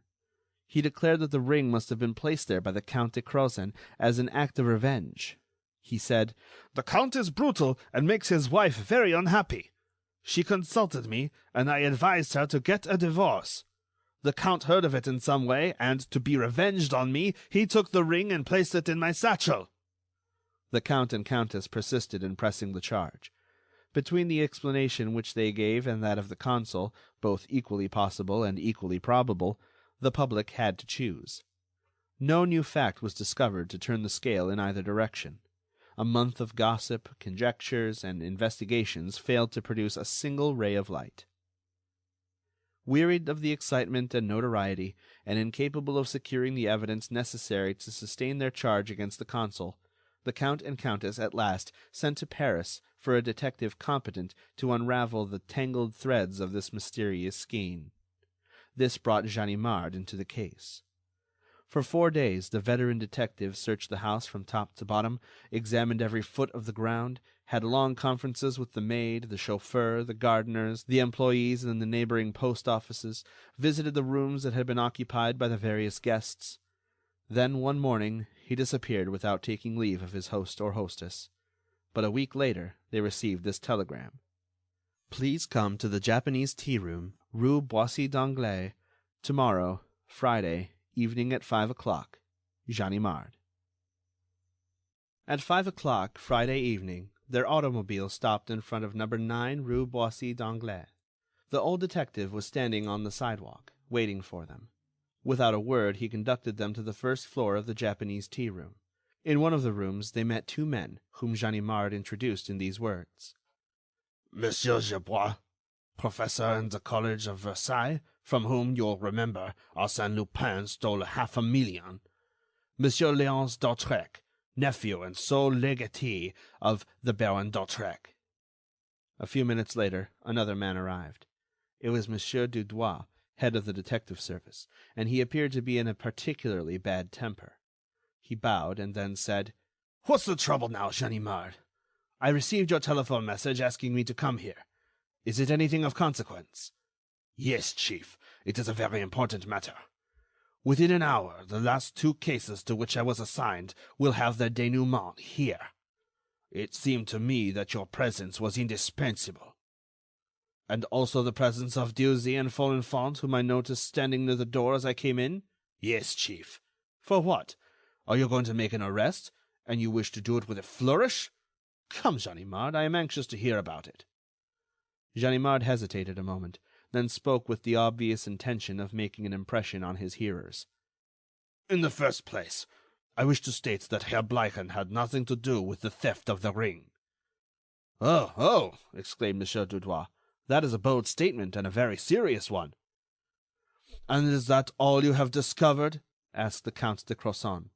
He declared that the ring must have been placed there by the Count de Crozon as an act of revenge. He said, "The Count is brutal and makes his wife very unhappy. She consulted me, and I advised her to get a divorce. The Count heard of it in some way, and, to be revenged on me, he took the ring and placed it in my satchel." The Count and Countess persisted in pressing the charge. Between the explanation which they gave and that of the consul, both equally possible and equally probable, the public had to choose. No new fact was discovered to turn the scale in either direction. A month of gossip, conjectures, and investigations failed to produce a single ray of light. Wearied of the excitement and notoriety, and incapable of securing the evidence necessary to sustain their charge against the consul, the Count and Countess at last sent to Paris for a detective competent to unravel the tangled threads of this mysterious skein. This brought Ganimard into the case. For 4 days the veteran detective searched the house from top to bottom, examined every foot of the ground, had long conferences with the maid, the chauffeur, the gardeners, the employees in the neighboring post offices, visited the rooms that had been occupied by the various guests. Then one morning he disappeared without taking leave of his host or hostess. But a week later they received this telegram: "Please come to the Japanese tea room, Rue Boissy d'Anglais, tomorrow, Friday, evening at 5 o'clock. Ganimard." At 5 o'clock Friday evening their automobile stopped in front of number 9 Rue Boissy d'Anglais. The old detective was standing on the sidewalk, waiting for them. Without a word he conducted them to the first floor of the Japanese tea room. In one of the rooms they met 2 men, whom Ganimard introduced in these words: Monsieur Gerbois, professor in the College of Versailles, from whom, you'll remember, Arsène Lupin stole $500,000. Monsieur Léonce d'Autrec, nephew and sole legatee of the Baron d'Autrec. A few minutes later another man arrived. It was Monsieur Dudouis, head of the detective service, and he appeared to be in a particularly bad temper. He bowed and then said: "What's the trouble now, Ganimard? I received your telephone message asking me to come here. Is it anything of consequence?" "Yes, Chief, it is a very important matter. Within an hour, the last 2 cases to which I was assigned will have their denouement here. It seemed to me that your presence was indispensable." "And also the presence of Dieuzy and Folenfant, whom I noticed standing near the door as I came in?" "Yes, Chief." "For what? Are you going to make an arrest, and you wish to do it with a flourish? Come, Ganimard, I am anxious to hear about it." Ganimard hesitated a moment, then spoke with the obvious intention of making an impression on his hearers. "In the first place, I wish to state that Herr Bleichen had nothing to do with the theft of the ring." Oh, exclaimed Monsieur Dudouis, that is a bold statement, and a very serious one." "And is that all you have discovered?" asked the Count de Crozon.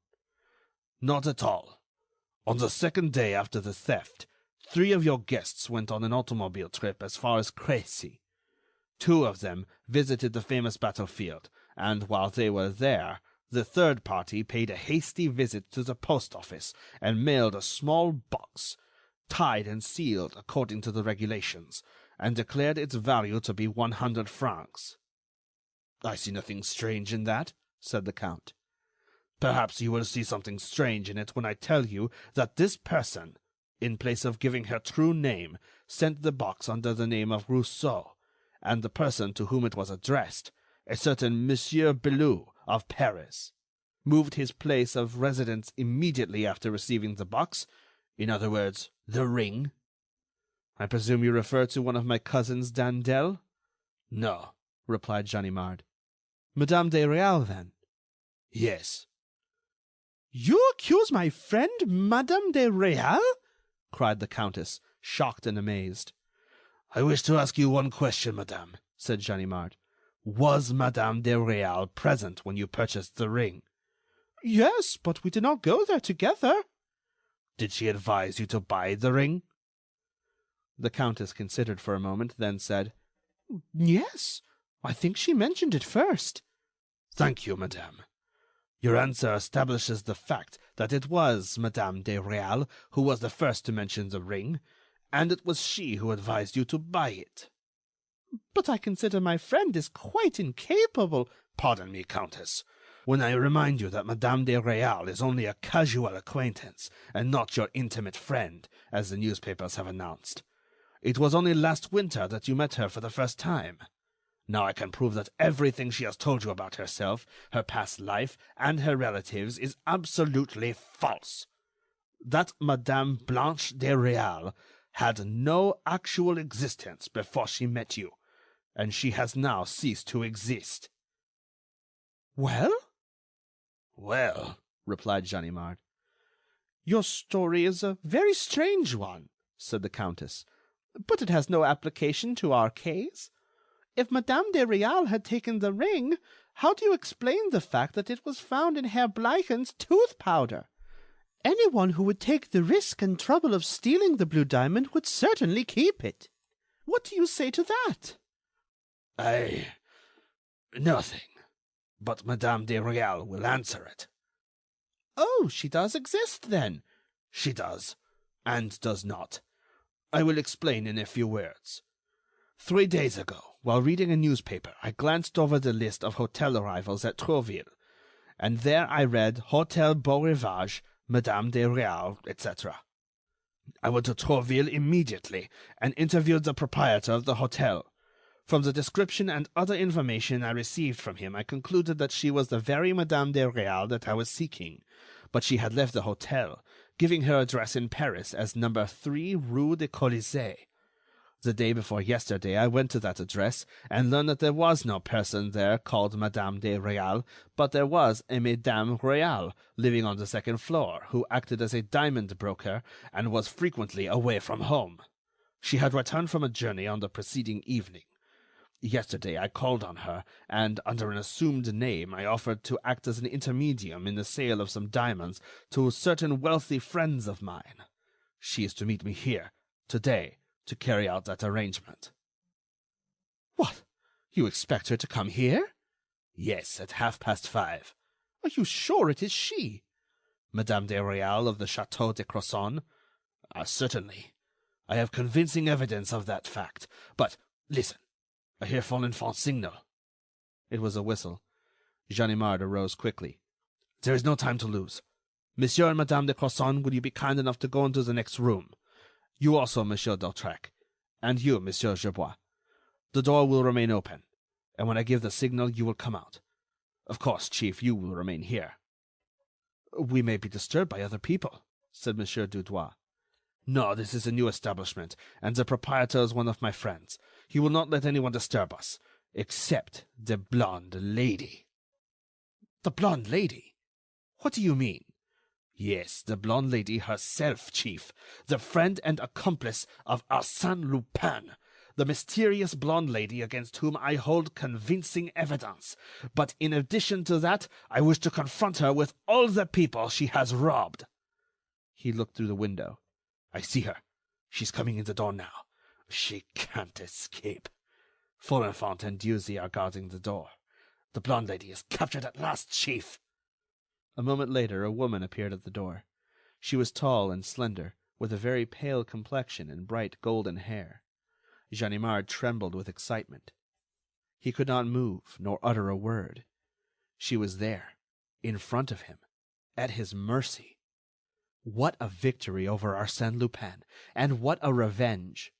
"Not at all. On the 2nd day after the theft, 3 of your guests went on an automobile trip as far as Crécy. 2 of them visited the famous battlefield, and while they were there, the 3rd party paid a hasty visit to the post office and mailed a small box, tied and sealed according to the regulations, and declared its value to be 100 francs. "I see nothing strange in that," said the Count. "Perhaps you will see something strange in it when I tell you that this person, in place of giving her true name, sent the box under the name of Rousseau, and the person to whom it was addressed, a certain Monsieur Belleau of Paris, moved his place of residence immediately after receiving the box, in other words, the ring." "I presume you refer to one of my cousins d'Andelle?" "No," replied Ganimard. "Madame de Réal, then?" "Yes." "You accuse my friend, Madame de Réal?" cried the Countess, shocked and amazed. "I wish to ask you one question, madame," said Ganimard. "Was Madame de Réal present when you purchased the ring?" "Yes, but we did not go there together." "Did she advise you to buy the ring?" The Countess considered for a moment, then said: "Yes, I think she mentioned it first." "Thank you, madame. Your answer establishes the fact that it was Madame de Réal who was the first to mention the ring, and it was she who advised you to buy it." "But I consider my friend is quite incapable—" "Pardon me, Countess, when I remind you that Madame de Réal is only a casual acquaintance, and not your intimate friend, as the newspapers have announced. It was only last winter that you met her for the first time. Now I can prove that everything she has told you about herself, her past life, and her relatives is absolutely false. That Madame Blanche de Réal had no actual existence before she met you, and she has now ceased to exist." "Well?" Well, replied Ganimard. Your story is a very strange one, said the Countess, but it has no application to our case. If Madame de Réal had taken the ring, how do you explain the fact that it was found in Herr Bleichen's tooth powder? Anyone who would take the risk and trouble of stealing the blue diamond would certainly keep it. What do you say to that? Nothing. But Madame de Réal will answer it. Oh, she does exist, then? She does, and does not. I will explain in a few words. 3 days ago, while reading a newspaper, I glanced over the list of hotel arrivals at Trouville, and there I read Hotel Beau Rivage, Madame de Réal, etc. I went to Trouville immediately and interviewed the proprietor of the hotel. From the description and other information I received from him, I concluded that she was the very Madame de Réal that I was seeking, but she had left the hotel, giving her address in Paris as number 3 Rue des Colisées. The day before yesterday I went to that address and learned that there was no person there called Madame de Réal, but there was a Madame Réal living on the 2nd floor, who acted as a diamond broker and was frequently away from home. She had returned from a journey on the preceding evening. Yesterday I called on her, and under an assumed name I offered to act as an intermedium in the sale of some diamonds to certain wealthy friends of mine. She is to meet me here, today, to carry out that arrangement. What? You expect her to come here? Yes, at 5:30. Are you sure it is she? Madame de Réal of the Château de Crozon? Certainly. I have convincing evidence of that fact. But, listen. I hear Folenfant's signal. It was a whistle. Ganimard arose quickly. There is no time to lose. Monsieur and Madame de Crozon, will you be kind enough to go into the next room? You also, Monsieur d'Hautrec. And you, Monsieur Gerbois. The door will remain open, and when I give the signal, you will come out. Of course, Chief, you will remain here. We may be disturbed by other people, said Monsieur Dudouis. No, this is a new establishment, and the proprietor is one of my friends. He will not let anyone disturb us, except the blonde lady. The blonde lady? What do you mean? Yes, the blonde lady herself, Chief, the friend and accomplice of Arsène Lupin, the mysterious blonde lady against whom I hold convincing evidence. But in addition to that, I wish to confront her with all the people she has robbed. He looked through the window. I see her. She's coming in the door now. She can't escape. Folenfant and Dieuzy are guarding the door. The blonde lady is captured at last, Chief. A moment later, a woman appeared at the door. She was tall and slender, with a very pale complexion and bright golden hair. Ganimard trembled with excitement. He could not move, nor utter a word. She was there, in front of him, at his mercy. What a victory over Arsène Lupin, and what a revenge!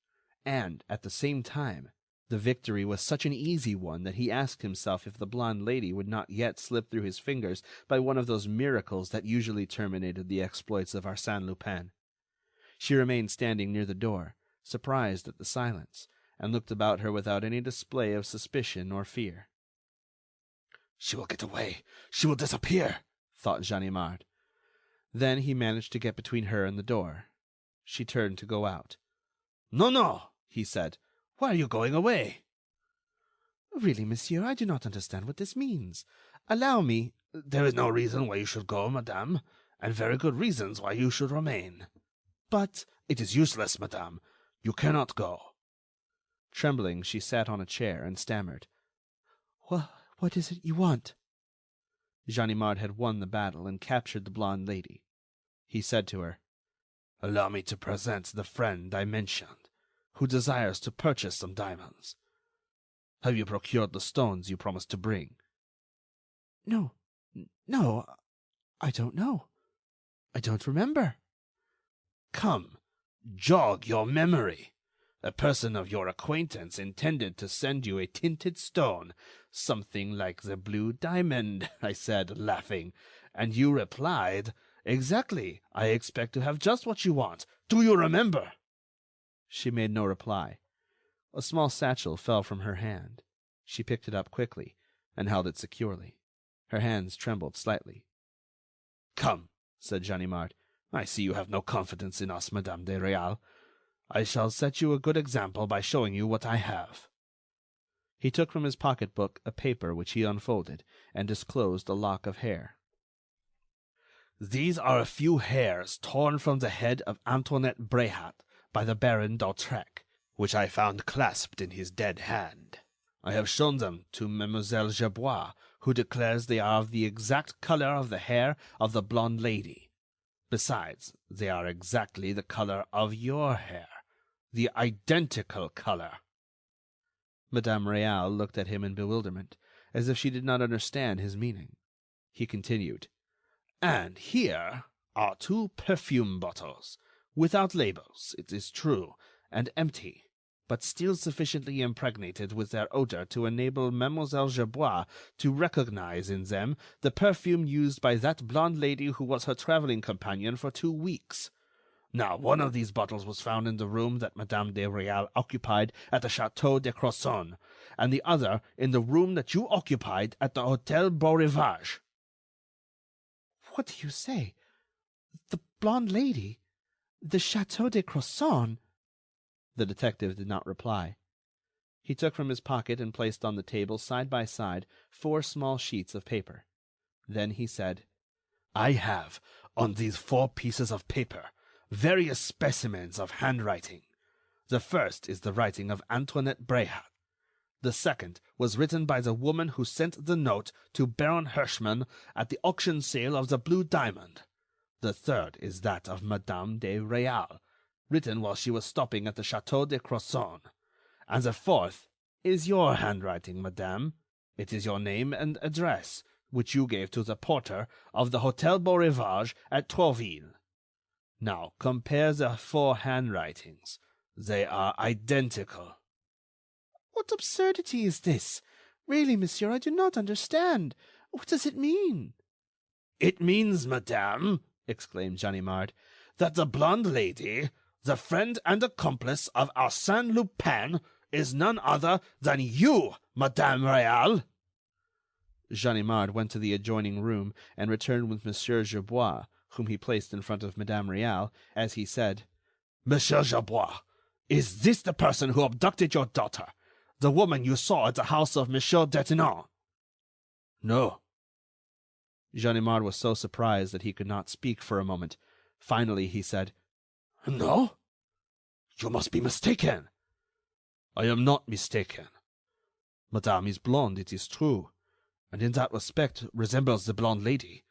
And, at the same time, the victory was such an easy one that he asked himself if the blonde lady would not yet slip through his fingers by one of those miracles that usually terminated the exploits of Arsène Lupin. She remained standing near the door, surprised at the silence, and looked about her without any display of suspicion or fear. She will get away. She will disappear, thought Ganimard. Then he managed to get between her and the door. She turned to go out. No, no, he said. Why are you going away? Really, monsieur, I do not understand what this means. Allow me— There is no reason why you should go, madame, and very good reasons why you should remain. But— It is useless, madame. You cannot go. Trembling, she sat on a chair and stammered. What is it you want? Ganimard had won the battle and captured the blonde lady. He said to her, Allow me to present the friend I mentioned, who desires to purchase some diamonds. Have you procured the stones you promised to bring? No, I don't know. I don't remember. Come, jog your memory. A person of your acquaintance intended to send you a tinted stone, something like the blue diamond, I said, laughing, and you replied, Exactly, I expect to have just what you want. Do you remember? She made no reply. A small satchel fell from her hand. She picked it up quickly and held it securely. Her hands trembled slightly. "Come," said Ganimard. "I see you have no confidence in us, Madame de Réal. I shall set you a good example by showing you what I have." He took from his pocket-book a paper which he unfolded, and disclosed a lock of hair. "These are a few hairs torn from the head of Antoinette Bréhat by the Baron d'Hautrec, which I found clasped in his dead hand. I have shown them to Mademoiselle Gerbois, who declares they are of the exact color of the hair of the blonde lady. Besides, they are exactly the color of your hair, the identical color." Madame Réal looked at him in bewilderment, as if she did not understand his meaning. He continued: "And here are 2 perfume bottles, without labels, it is true, and empty, but still sufficiently impregnated with their odor to enable Mademoiselle Gerbois to recognize in them the perfume used by that blonde lady who was her traveling companion for 2 weeks. Now, one of these bottles was found in the room that Madame de Réal occupied at the Château de Crozon, and the other in the room that you occupied at the Hôtel Beaurivage." "What do you say? The blonde lady? The Château de Crozon?" The detective did not reply. He took from his pocket and placed on the table side by side 4 small sheets of paper. Then he said: "I have, on these 4 pieces of paper, various specimens of handwriting. The first is the writing of Antoinette Bréhat. The second was written by the woman who sent the note to Baron Hirschman at the auction sale of the Blue Diamond. The third is that of Madame de Réal, written while she was stopping at the Château de Crozon. And the fourth is your handwriting, madame. It is your name and address, which you gave to the porter of the Hôtel Beaurivage at Trouville. Now, compare the 4 handwritings. They are identical." "What absurdity is this? Really, monsieur, I do not understand. What does it mean?" "It means, madame," exclaimed Ganimard, "that the blonde lady, the friend and accomplice of Arsène Lupin, is none other than you, Madame Réal." Ganimard went to the adjoining room and returned with Monsieur Gerbois, whom he placed in front of Madame Réal, as he said: "Monsieur Gerbois, is this the person who abducted your daughter, the woman you saw at the house of Monsieur Detinan?" "No." Ganimard was so surprised that he could not speak for a moment. Finally he said: "No? You must be mistaken." "I am not mistaken. Madame is blonde, it is true, and in that respect resembles the blonde lady,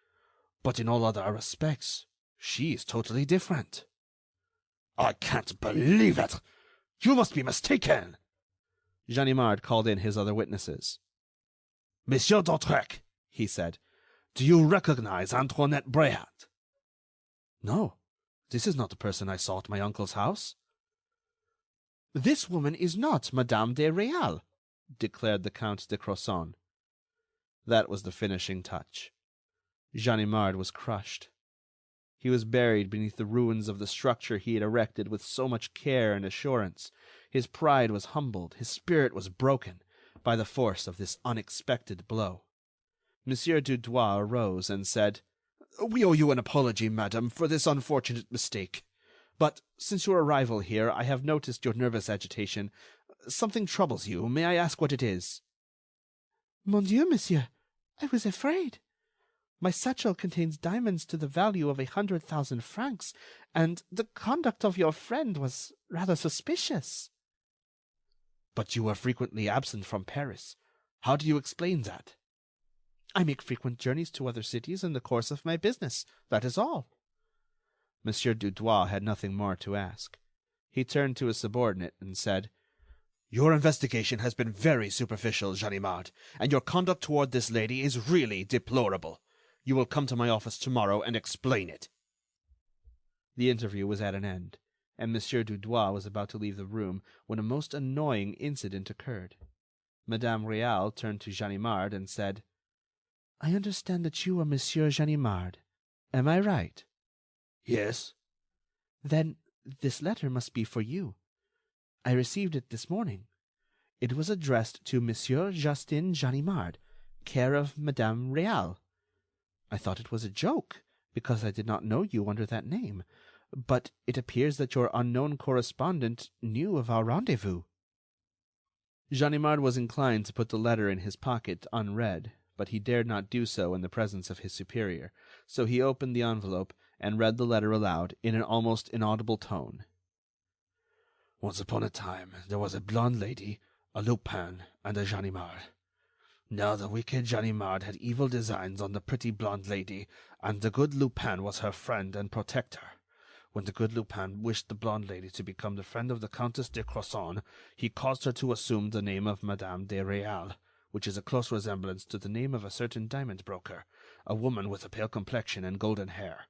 but in all other respects she is totally different." "I can't believe it! You must be mistaken!" Ganimard called in his other witnesses. "Monsieur d'Hautrec," he said, "do you recognize Antoinette Bréhat?" "No, this is not the person I saw at my uncle's house." "This woman is not Madame de Réal," declared the Count de Crozon. That was the finishing touch. Ganimard was crushed. He was buried beneath the ruins of the structure he had erected with so much care and assurance. His pride was humbled, his spirit was broken, by the force of this unexpected blow. Monsieur Dudouis arose and said: "We owe you an apology, madame, for this unfortunate mistake. But since your arrival here, I have noticed your nervous agitation. Something troubles you. May I ask what it is?" "Mon Dieu, monsieur, I was afraid. My satchel contains diamonds to the value of 100,000 francs, and the conduct of your friend was rather suspicious." "But you were frequently absent from Paris. How do you explain that?" "I make frequent journeys to other cities in the course of my business, that is all." Monsieur Dudouis had nothing more to ask. He turned to his subordinate and said: "Your investigation has been very superficial, Ganimard, and your conduct toward this lady is really deplorable. You will come to my office tomorrow and explain it." The interview was at an end, and Monsieur Dudouis was about to leave the room when a most annoying incident occurred. Madame Réal turned to Ganimard and said: "I understand that you are Monsieur Ganimard. Am I right?" "Yes." "Then this letter must be for you. I received it this morning. It was addressed to Monsieur Justin Ganimard, care of Madame Réal. I thought it was a joke, because I did not know you under that name. But it appears that your unknown correspondent knew of our rendezvous." Ganimard was inclined to put the letter in his pocket unread, but he dared not do so in the presence of his superior, so he opened the envelope and read the letter aloud in an almost inaudible tone. "Once upon a time there was a blonde lady, a Lupin, and a Ganimard. Now the wicked Ganimard had evil designs on the pretty blonde lady, and the good Lupin was her friend and protector. When the good Lupin wished the blonde lady to become the friend of the Countess de Crozon, he caused her to assume the name of Madame de Réal, which is a close resemblance to the name of a certain diamond broker, a woman with a pale complexion and golden hair.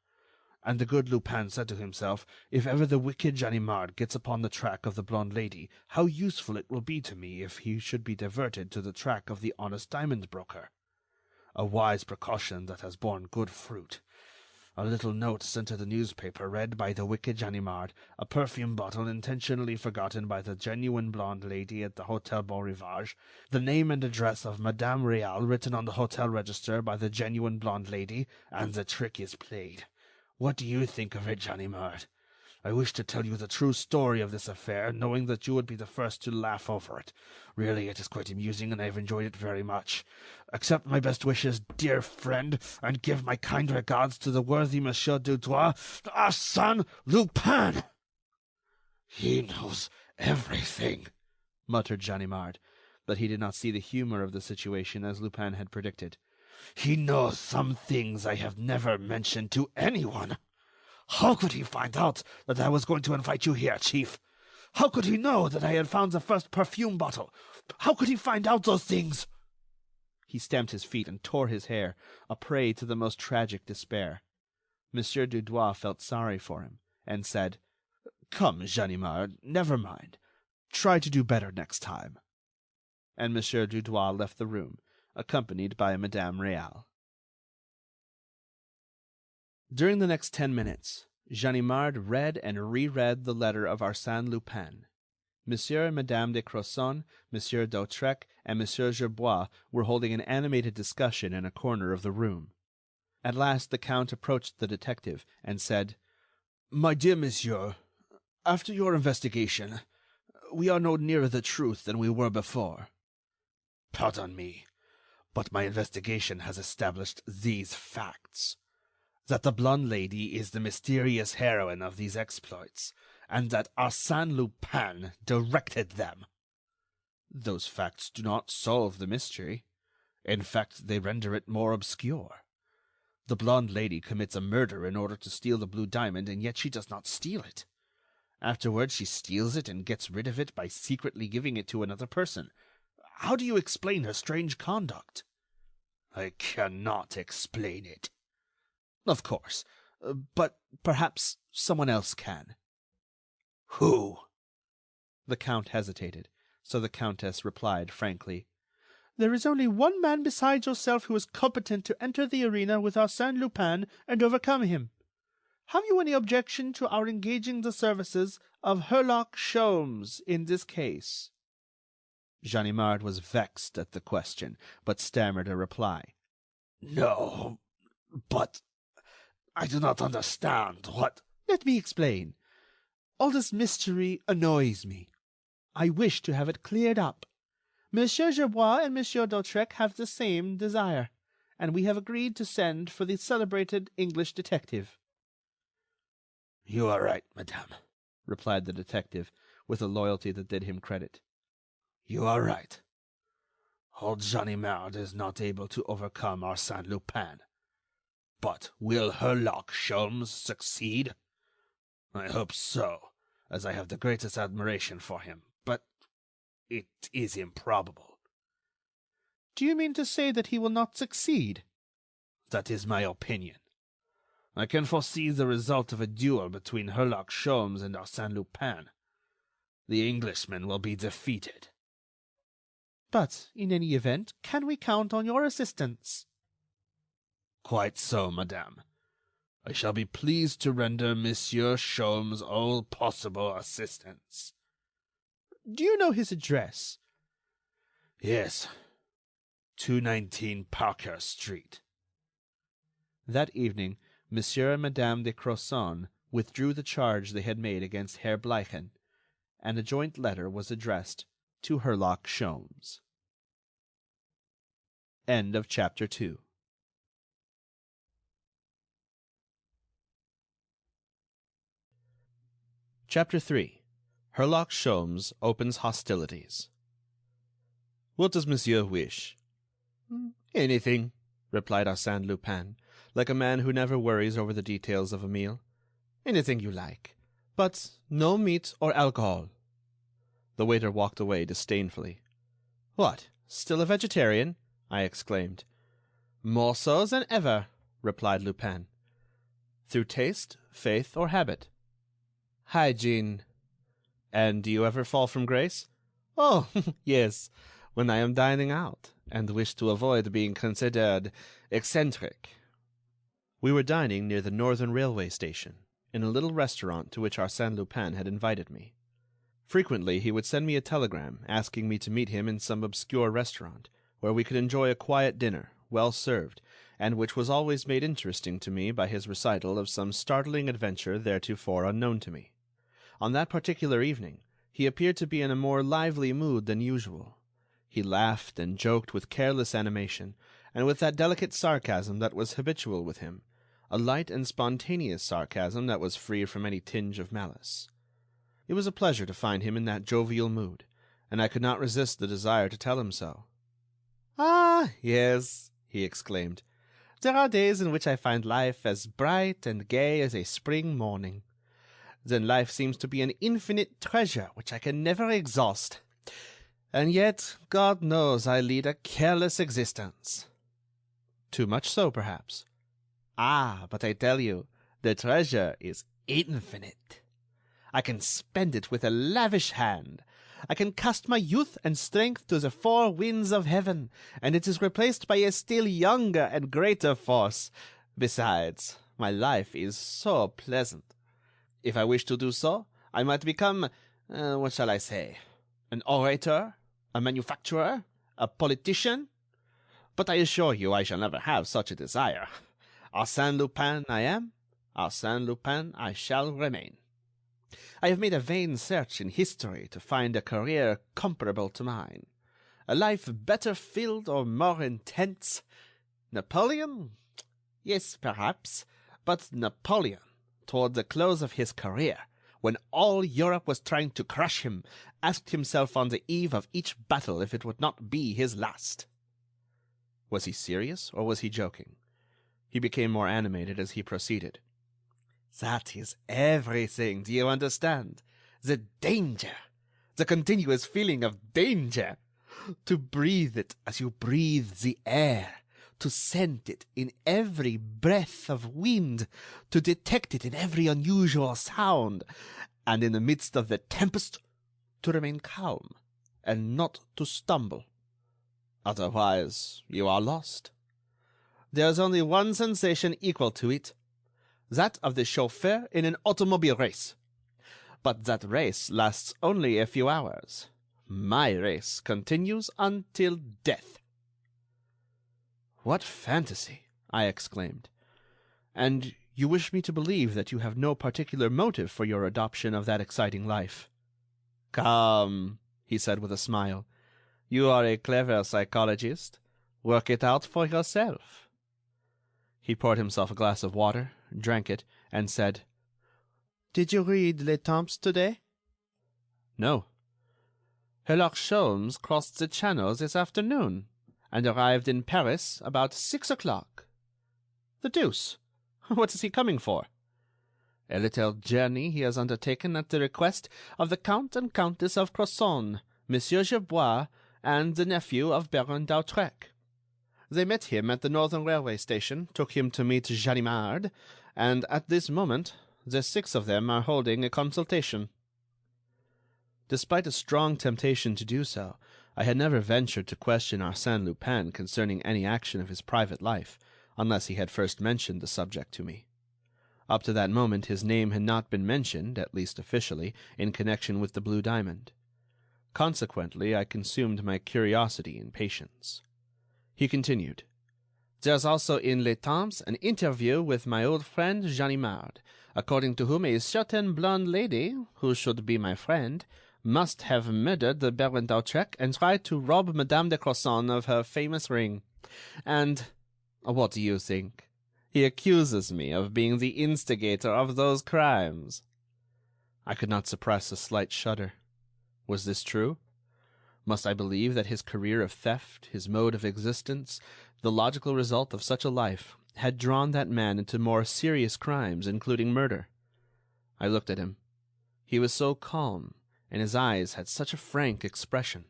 And the good Lupin said to himself, if ever the wicked Ganimard gets upon the track of the blonde lady, how useful it will be to me if he should be diverted to the track of the honest diamond broker. A wise precaution that has borne good fruit. A little note sent to the newspaper read by the wicked Ganimard, a perfume bottle intentionally forgotten by the genuine blonde lady at the Hotel Bon Rivage, the name and address of Madame Réal written on the hotel register by the genuine blonde lady, and the trick is played. What do you think of it, Ganimard? I wish to tell you the true story of this affair, knowing that you would be the first to laugh over it. Really, it is quite amusing, and I have enjoyed it very much. Accept my best wishes, dear friend, and give my kind regards to the worthy Monsieur Dudois, Arsène Lupin." "He knows everything," muttered Ganimard, but he did not see the humor of the situation as Lupin had predicted. "He knows some things I have never mentioned to anyone. How could he find out that I was going to invite you here, Chief? How could he know that I had found the first perfume bottle? How could he find out those things?" He stamped his feet and tore his hair, a prey to the most tragic despair. Monsieur Dudois felt sorry for him, and said, "Come, Ganimard, never mind. Try to do better next time." And Monsieur Dudois left the room, accompanied by Madame Réal. During the next 10 minutes, Ganimard read and reread the letter of Arsène Lupin. Monsieur and Madame de Crozon, Monsieur d'Hautrec, and Monsieur Gerbois were holding an animated discussion in a corner of the room. At last the Count approached the detective and said, "My dear monsieur, after your investigation, we are no nearer the truth than we were before." "Pardon me, but my investigation has established these facts: that the blonde lady is the mysterious heroine of these exploits, and that Arsène Lupin directed them." "Those facts do not solve the mystery. In fact, they render it more obscure. The blonde lady commits a murder in order to steal the blue diamond, and yet she does not steal it. Afterwards, she steals it and gets rid of it by secretly giving it to another person. How do you explain her strange conduct?" "I cannot explain it." "Of course, but perhaps someone else can." "Who?" The Count hesitated, so the Countess replied frankly, "There is only one man besides yourself who is competent to enter the arena with Arsène Lupin and overcome him. Have you any objection to our engaging the services of Herlock Sholmes in this case?" Ganimard was vexed at the question, but stammered a reply. "No, but I do not understand what—" "Let me explain. All this mystery annoys me. I wish to have it cleared up. Monsieur Gerbois and Monsieur d'Hautrec have the same desire, and we have agreed to send for the celebrated English detective." "You are right, madame," replied the detective, with a loyalty that did him credit. "You are right. Old Ganimard is not able to overcome Arsène Lupin. But will Herlock Sholmes succeed? I hope so, as I have the greatest admiration for him, but it is improbable." "Do you mean to say that he will not succeed?" "That is my opinion. I can foresee the result of a duel between Herlock Sholmes and Arsène Lupin. The Englishman will be defeated." "But, in any event, can we count on your assistance?" "Quite so, madame. I shall be pleased to render Monsieur Sholmes all possible assistance." "Do you know his address?" "Yes, 219 Parker Street." That evening, Monsieur and Madame de Crozon withdrew the charge they had made against Herr Bleichen, and a joint letter was addressed to Herlock Sholmes. End of chapter 2. Chapter 3. Herlock Sholmes opens hostilities. What does monsieur wish? Anything, replied Arsène Lupin, like a man who never worries over the details of a meal. Anything you like, but no meat or alcohol. The waiter walked away disdainfully. What, still a vegetarian? I exclaimed. More so than ever, replied Lupin. Through taste, faith, or habit? Hygiene. And do you ever fall from grace? Oh, yes, when I am dining out, and wish to avoid being considered eccentric. We were dining near the Northern Railway Station, in a little restaurant to which Arsène Lupin had invited me. Frequently he would send me a telegram asking me to meet him in some obscure restaurant, where we could enjoy a quiet dinner, well served, and which was always made interesting to me by his recital of some startling adventure theretofore unknown to me. On that particular evening he appeared to be in a more lively mood than usual. He laughed and joked with careless animation, and with that delicate sarcasm that was habitual with him, a light and spontaneous sarcasm that was free from any tinge of malice. It was a pleasure to find him in that jovial mood, and I could not resist the desire to tell him so. Ah, yes, he exclaimed, there are days in which I find life as bright and gay as a spring morning. Then life seems to be an infinite treasure which I can never exhaust. And yet, God knows I lead a careless existence. Too much so, perhaps. Ah, but I tell you, the treasure is infinite. I can spend it with a lavish hand. I can cast my youth and strength to the four winds of heaven, and it is replaced by a still younger and greater force. Besides, my life is so pleasant. If I wish to do so, I might become, what shall I say, an orator, a manufacturer, a politician. But I assure you I shall never have such a desire. Arsène Lupin I am, Arsène Lupin I shall remain. I have made a vain search in history to find a career comparable to mine, a life better filled or more intense. Napoleon? Yes, perhaps, but Napoleon, toward the close of his career, when all Europe was trying to crush him, asked himself on the eve of each battle if it would not be his last. Was he serious, or was he joking? He became more animated as he proceeded. That is everything, do you understand? The danger, the continuous feeling of danger. To breathe it as you breathe the air, to scent it in every breath of wind, to detect it in every unusual sound, and in the midst of the tempest, to remain calm and not to stumble. Otherwise, you are lost. There is only one sensation equal to it, that of the chauffeur in an automobile race. But that race lasts only a few hours. My race continues until death. What fantasy! I exclaimed. And you wish me to believe that you have no particular motive for your adoption of that exciting life. Come, he said with a smile. You are a clever psychologist. Work it out for yourself. He poured himself a glass of water, drank it, and said, Did you read Les Temps today? No. Herlock Sholmes crossed the Channel this afternoon, and arrived in Paris about 6 o'clock. The deuce! What is he coming for? A little journey he has undertaken at the request of the Count and Countess of Crozon, Monsieur Gerbois, and the nephew of Baron d'Hautrec. They met him at the Northern Railway Station, took him to meet Ganimard, and at this moment the 6 of them are holding a consultation. Despite a strong temptation to do so, I had never ventured to question Arsène Lupin concerning any action of his private life, unless he had first mentioned the subject to me. Up to that moment his name had not been mentioned, at least officially, in connection with the Blue Diamond. Consequently, I consumed my curiosity in patience. He continued, There's also in Les Temps an interview with my old friend Ganimard, according to whom a certain blonde lady, who should be my friend, must have murdered the Baron d'Hautrec and tried to rob Madame de Crozon of her famous ring. And what do you think? He accuses me of being the instigator of those crimes." I could not suppress a slight shudder. Was this true? Must I believe that his career of theft, his mode of existence, the logical result of such a life, had drawn that man into more serious crimes, including murder? I looked at him. He was so calm, and his eyes had such a frank expression.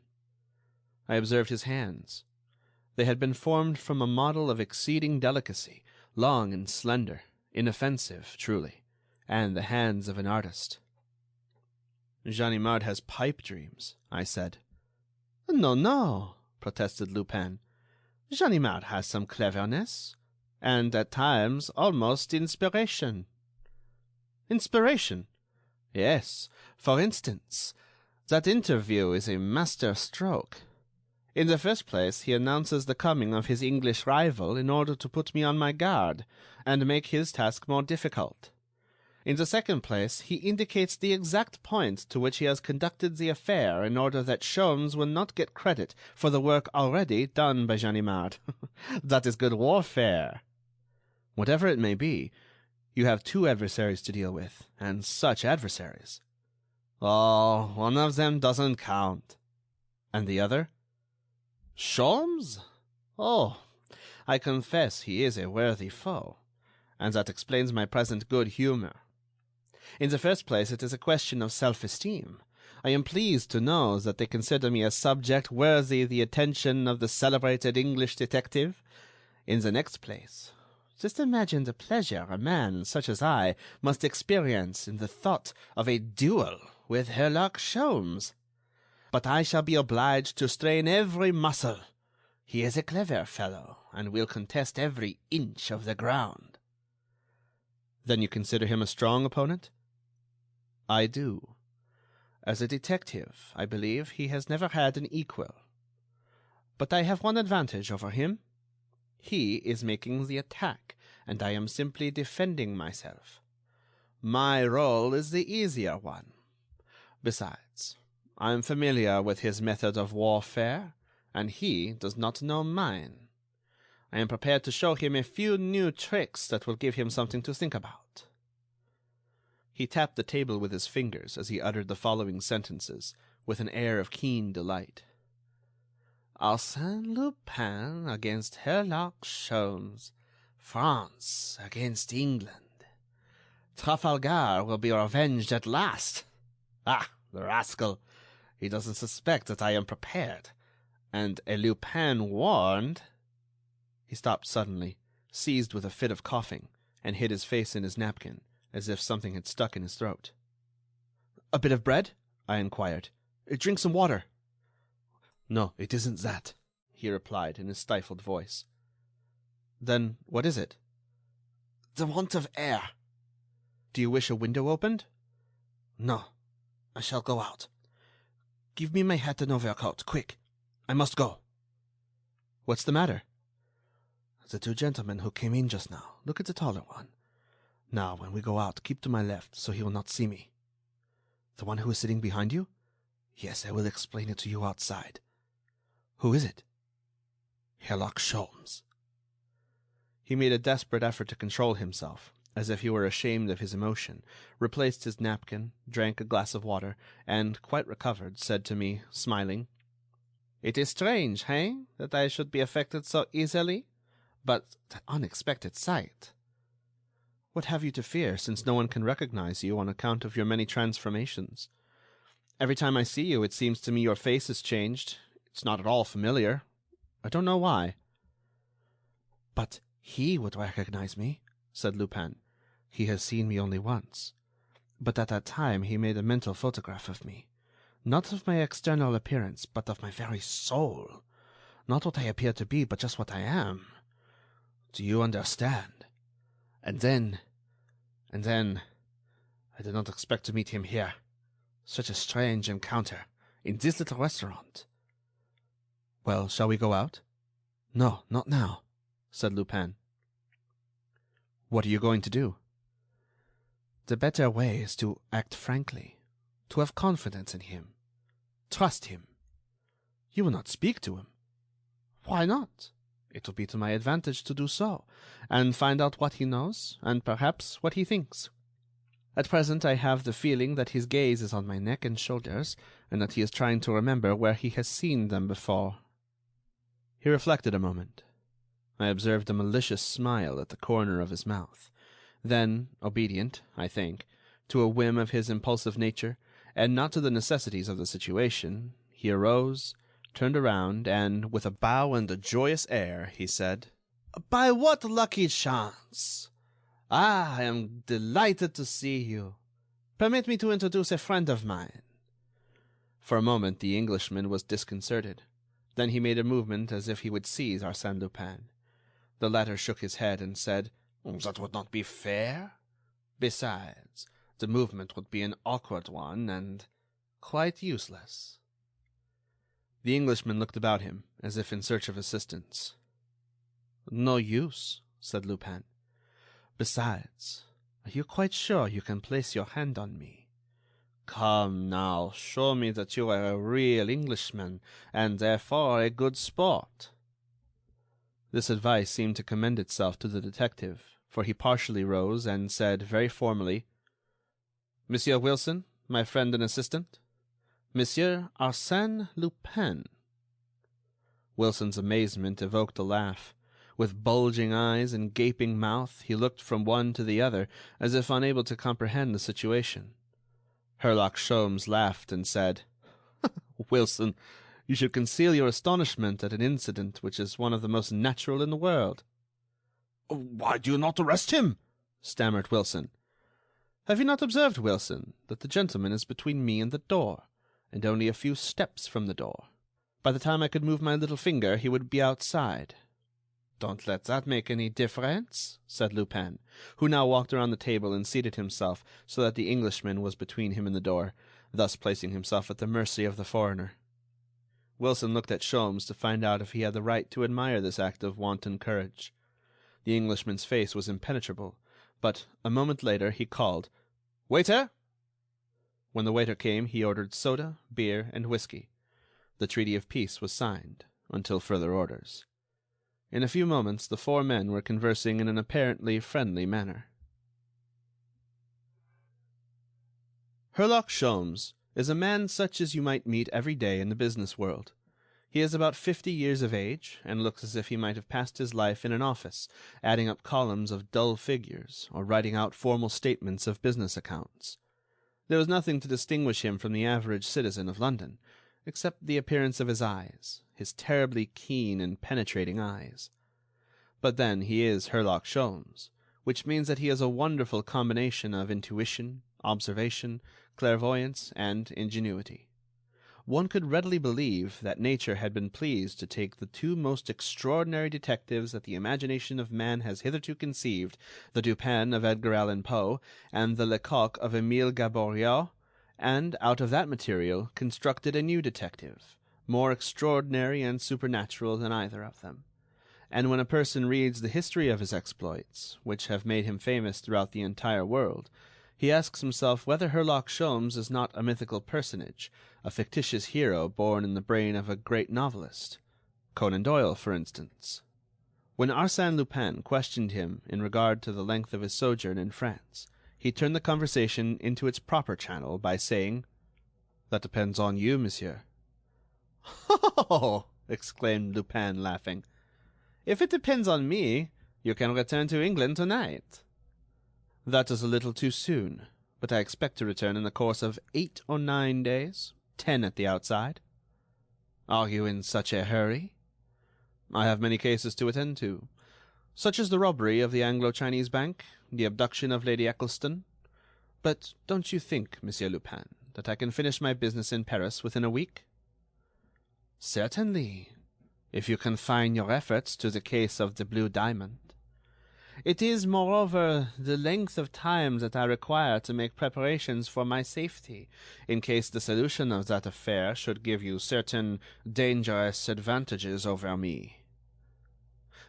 I observed his hands. They had been formed from a model of exceeding delicacy, long and slender, inoffensive, truly, and the hands of an artist. "Ganimard has pipe dreams," I said. "No, no," protested Lupin. "Ganimard has some cleverness, and, at times, almost inspiration." "Inspiration?" "Yes. For instance, that interview is a master stroke. In the first place, he announces the coming of his English rival in order to put me on my guard, and make his task more difficult. In the second place, he indicates the exact point to which he has conducted the affair in order that Sholmes will not get credit for the work already done by Ganimard. That is good warfare. Whatever it may be, you have two adversaries to deal with, and such adversaries." "Oh, one of them doesn't count." "And the other?" "Sholmes? Oh, I confess he is a worthy foe, and that explains my present good humor. In the first place, it is a question of self-esteem. I am pleased to know that they consider me a subject worthy the attention of the celebrated English detective. In the next place, just imagine the pleasure a man such as I must experience in the thought of a duel with Herlock Sholmes. But I shall be obliged to strain every muscle. He is a clever fellow, and will contest every inch of the ground." "Then you consider him a strong opponent?" "I do. As a detective, I believe he has never had an equal. But I have one advantage over him. He is making the attack, and I am simply defending myself. My role is the easier one. Besides, I am familiar with his method of warfare, and he does not know mine. I am prepared to show him a few new tricks that will give him something to think about." He tapped the table with his fingers as he uttered the following sentences, with an air of keen delight. "Arsène Lupin against Herlock Sholmes. France against England. Trafalgar will be revenged at last. Ah, the rascal! He doesn't suspect that I am prepared. And a Lupin warned—" He stopped suddenly, seized with a fit of coughing, and hid his face in his napkin, as if something had stuck in his throat. "A bit of bread?" I inquired. "Drink some water." "No, it isn't that," he replied in a stifled voice. "Then what is it?" "The want of air." "Do you wish a window opened?" "No, I shall go out. Give me my hat and overcoat, quick. I must go." "What's the matter?" "The two gentlemen who came in just now. Look at the taller one. Now, when we go out, keep to my left, so he will not see me." "The one who is sitting behind you?" "Yes, I will explain it to you outside." "Who is it?" "Herlock Sholmes." He made a desperate effort to control himself, as if he were ashamed of his emotion, replaced his napkin, drank a glass of water, and, quite recovered, said to me, smiling: "It is strange, hey, that I should be affected so easily? But that unexpected sight—" "What have you to fear, since no one can recognize you on account of your many transformations? Every time I see you, it seems to me your face is changed. It's not at all familiar. I don't know why." "But he would recognize me," said Lupin. "He has seen me only once. But at that time he made a mental photograph of me. Not of my external appearance, but of my very soul. Not what I appear to be, but just what I am. Do you understand? And then, I did not expect to meet him here. Such a strange encounter, in this little restaurant." "Well, shall we go out?" "No, not now. said Lupin. "What are you going to do?" "The better way is to act frankly, to have confidence in him, trust him." "You will not speak to him?" "Why not? It will be to my advantage to do so, and find out what he knows, and perhaps what he thinks. At present I have the feeling that his gaze is on my neck and shoulders, and that he is trying to remember where he has seen them before." He reflected a moment. I observed a malicious smile at the corner of his mouth. Then, obedient, I think, to a whim of his impulsive nature, and not to the necessities of the situation, he arose, turned around, and, with a bow and a joyous air, he said: "By what lucky chance? Ah, I am delighted to see you. Permit me to introduce a friend of mine." For a moment the Englishman was disconcerted. Then he made a movement as if he would seize Arsène Lupin. The latter shook his head and said: "That would not be fair. Besides, the movement would be an awkward one and quite useless." The Englishman looked about him, as if in search of assistance. "No use," said Lupin. "Besides, are you quite sure you can place your hand on me? Come, now, show me that you are a real Englishman, and therefore a good sport." This advice seemed to commend itself to the detective, for he partially rose and said, very formally: "Monsieur Wilson, my friend and assistant. Monsieur Arsène Lupin." Wilson's amazement evoked a laugh. With bulging eyes and gaping mouth, he looked from one to the other, as if unable to comprehend the situation. Herlock Sholmes laughed and said: "Wilson, you should conceal your astonishment at an incident which is one of the most natural in the world." "Why do you not arrest him?" stammered Wilson. "Have you not observed, Wilson, that the gentleman is between me and the door, and only a few steps from the door? By the time I could move my little finger, he would be outside." "Don't let that make any difference," said Lupin, who now walked around the table and seated himself so that the Englishman was between him and the door, thus placing himself at the mercy of the foreigner. Wilson looked at Sholmes to find out if he had the right to admire this act of wanton courage. The Englishman's face was impenetrable, but, a moment later, he called: "Waiter!" When the waiter came, he ordered soda, beer, and whiskey. The treaty of peace was signed, until further orders. In a few moments the four men were conversing in an apparently friendly manner. Herlock Sholmes is a man such as you might meet every day in the business world. He is about 50 years of age, and looks as if he might have passed his life in an office, adding up columns of dull figures, or writing out formal statements of business accounts. There was nothing to distinguish him from the average citizen of London, except the appearance of his eyes, his terribly keen and penetrating eyes. But then he is Herlock Sholmes, which means that he has a wonderful combination of intuition, observation, clairvoyance, and ingenuity. One could readily believe that nature had been pleased to take the two most extraordinary detectives that the imagination of man has hitherto conceived, the Dupin of Edgar Allan Poe and the Lecoq of Émile Gaboriau, and, out of that material, constructed a new detective, more extraordinary and supernatural than either of them. And when a person reads the history of his exploits, which have made him famous throughout the entire world, he asks himself whether Herlock Sholmes is not a mythical personage, a fictitious hero born in the brain of a great novelist. Conan Doyle, for instance. When Arsène Lupin questioned him in regard to the length of his sojourn in France, he turned the conversation into its proper channel by saying: "That depends on you, monsieur." "Oh!" exclaimed Lupin, laughing. "If it depends on me, you can return to England tonight." "That is a little too soon, but I expect to return in the course of 8 or 9 days, 10 at the outside." "Are you in such a hurry?" "I have many cases to attend to, such as the robbery of the Anglo-Chinese Bank, the abduction of Lady Eccleston. But don't you think, Monsieur Lupin, that I can finish my business in Paris within a week?" "Certainly, if you confine your efforts to the case of the Blue Diamond. It is, moreover, the length of time that I require to make preparations for my safety, in case the solution of that affair should give you certain dangerous advantages over me."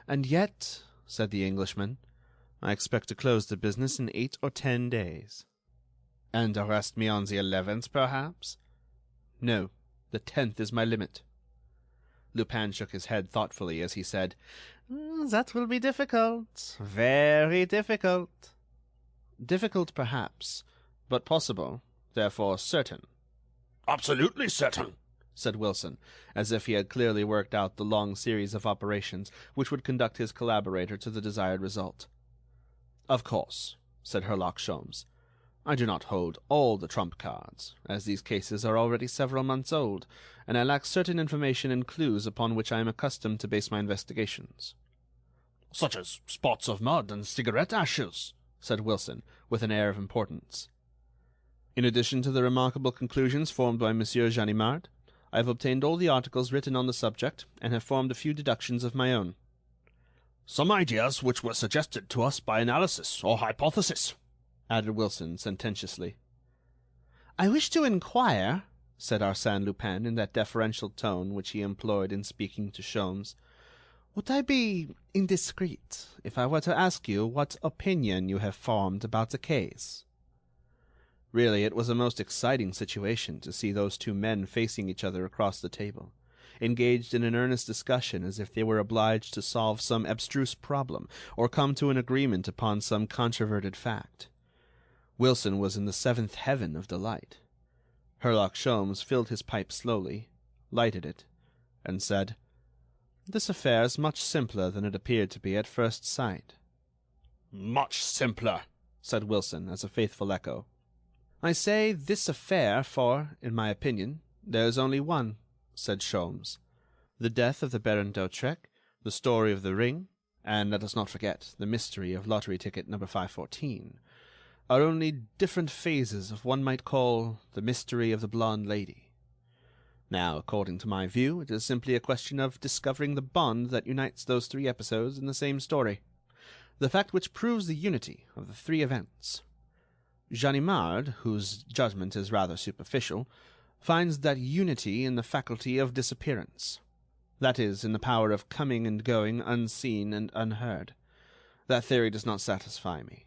"And yet," said the Englishman, "I expect to close the business in 8 or 10 days." "And arrest me on the 11th, perhaps?" "No, the 10th is my limit." Lupin shook his head thoughtfully as he said, "That will be difficult, very difficult." "Difficult, perhaps, but possible, therefore certain." "Absolutely certain," said Wilson, as if he had clearly worked out the long series of operations which would conduct his collaborator to the desired result. "Of course," said Herlock Sholmes, "I do not hold all the trump cards, as these cases are already several months old, and I lack certain information and clues upon which I am accustomed to base my investigations." "Such as spots of mud and cigarette ashes," said Wilson, with an air of importance. "In addition to the remarkable conclusions formed by Monsieur Ganimard, I have obtained all the articles written on the subject, and have formed a few deductions of my own." "Some ideas which were suggested to us by analysis or hypothesis," added Wilson sententiously. "I wish to inquire," said Arsène Lupin in that deferential tone which he employed in speaking to Sholmes, "would I be indiscreet if I were to ask you what opinion you have formed about the case?" Really, it was a most exciting situation to see those two men facing each other across the table, engaged in an earnest discussion as if they were obliged to solve some abstruse problem or come to an agreement upon some controverted fact. Wilson was in the seventh heaven of delight. Herlock Sholmes filled his pipe slowly, lighted it, and said, "This affair is much simpler than it appeared to be at first sight." "Much simpler," said Wilson, as a faithful echo. "I say this affair, for, in my opinion, there is only one," said Sholmes. "The death of the Baron d'Hautrec, the story of the ring, and let us not forget the mystery of lottery ticket number 514, are only different phases of what one might call the mystery of the blonde lady. Now, according to my view, it is simply a question of discovering the bond that unites those three episodes in the same story, the fact which proves the unity of the three events. Ganimard, whose judgment is rather superficial, finds that unity in the faculty of disappearance. That is, in the power of coming and going unseen and unheard. That theory does not satisfy me."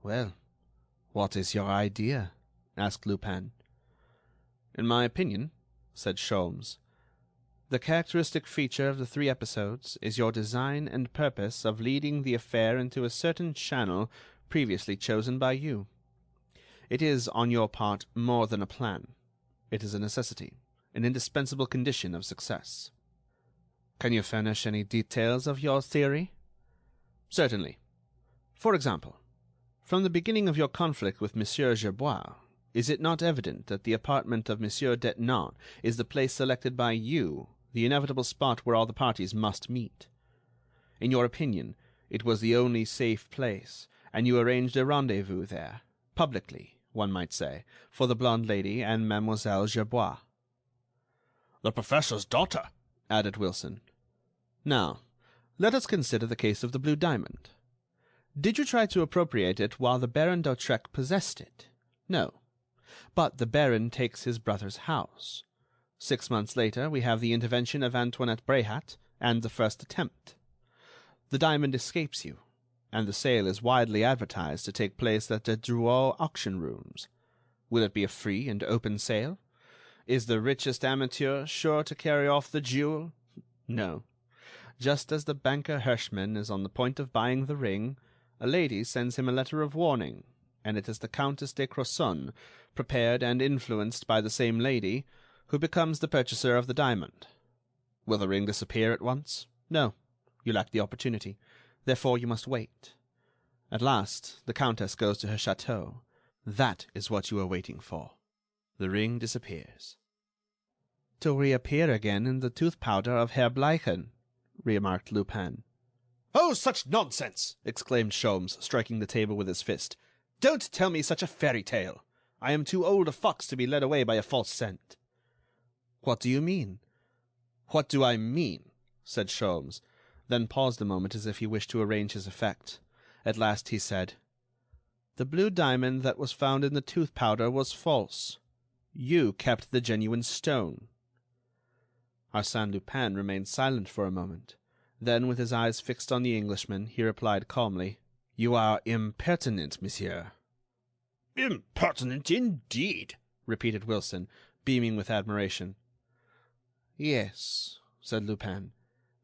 "Well, what is your idea?" asked Lupin. "In my opinion," said Sholmes, "the characteristic feature of the three episodes is your design and purpose of leading the affair into a certain channel previously chosen by you. It is, on your part, more than a plan. It is a necessity, an indispensable condition of success." "Can you furnish any details of your theory?" "Certainly. For example, from the beginning of your conflict with Monsieur Gerbois, is it not evident that the apartment of Monsieur Detinan is the place selected by you, the inevitable spot where all the parties must meet? In your opinion, it was the only safe place, and you arranged a rendezvous there, publicly, one might say, for the blonde lady and Mademoiselle Gerbois." "The professor's daughter," added Wilson. "Now, let us consider the case of the blue diamond. Did you try to appropriate it while the Baron d'Hautrec possessed it? No. But the Baron takes his brother's house. 6 months later, we have the intervention of Antoinette Bréhat and the first attempt. The diamond escapes you, and the sale is widely advertised to take place at the Drouot auction rooms. Will it be a free and open sale? Is the richest amateur sure to carry off the jewel? No. Just as the banker Hirschman is on the point of buying the ring, a lady sends him a letter of warning, and it is the Countess de Crozon, prepared and influenced by the same lady, who becomes the purchaser of the diamond. Will the ring disappear at once? No. You lack the opportunity. Therefore, you must wait. At last, the Countess goes to her chateau. That is what you are waiting for. The ring disappears." "To reappear again in the tooth powder of Herr Bleichen," remarked Lupin. "Oh, such nonsense!" exclaimed Sholmes, striking the table with his fist. "Don't tell me such a fairy tale. I am too old a fox to be led away by a false scent." "What do you mean?" "What do I mean?" said Sholmes, then paused a moment as if he wished to arrange his effect. At last he said: "The blue diamond that was found in the tooth powder was false. You kept the genuine stone." Arsène Lupin remained silent for a moment. Then, with his eyes fixed on the Englishman, he replied calmly, "You are impertinent, monsieur." "Impertinent indeed," repeated Wilson, beaming with admiration. "Yes," said Lupin,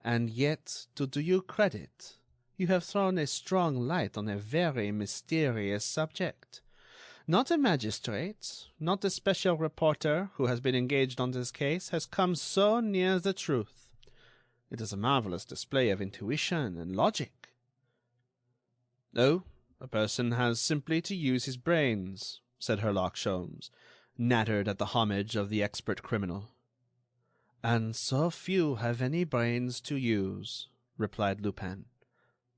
"and yet, to do you credit, you have thrown a strong light on a very mysterious subject. Not a magistrate, not a special reporter who has been engaged on this case has come so near the truth. It is a marvelous display of intuition and logic." "Oh, a person has simply to use his brains," said Herlock Sholmes, nattered at the homage of the expert criminal. "And so few have any brains to use," replied Lupin.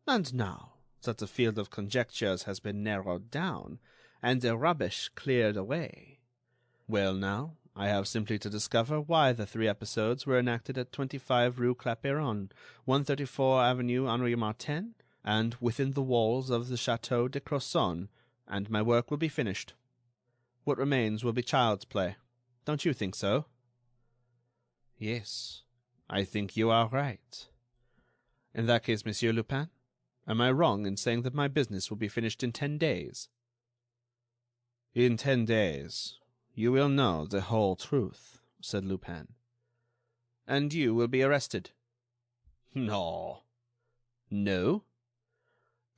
"And now that the field of conjectures has been narrowed down, and the rubbish cleared away, well now, I have simply to discover why the 3 episodes were enacted at 25 Rue Clapeyron, 134 Avenue Henri Martin, and within the walls of the Château de Crozon, and my work will be finished. What remains will be child's play. Don't you think so?" "Yes, I think you are right. In that case, Monsieur Lupin, am I wrong in saying that my business will be finished in 10 days?" "In 10 days you will know the whole truth," said Lupin. "And you will be arrested." "No." "No?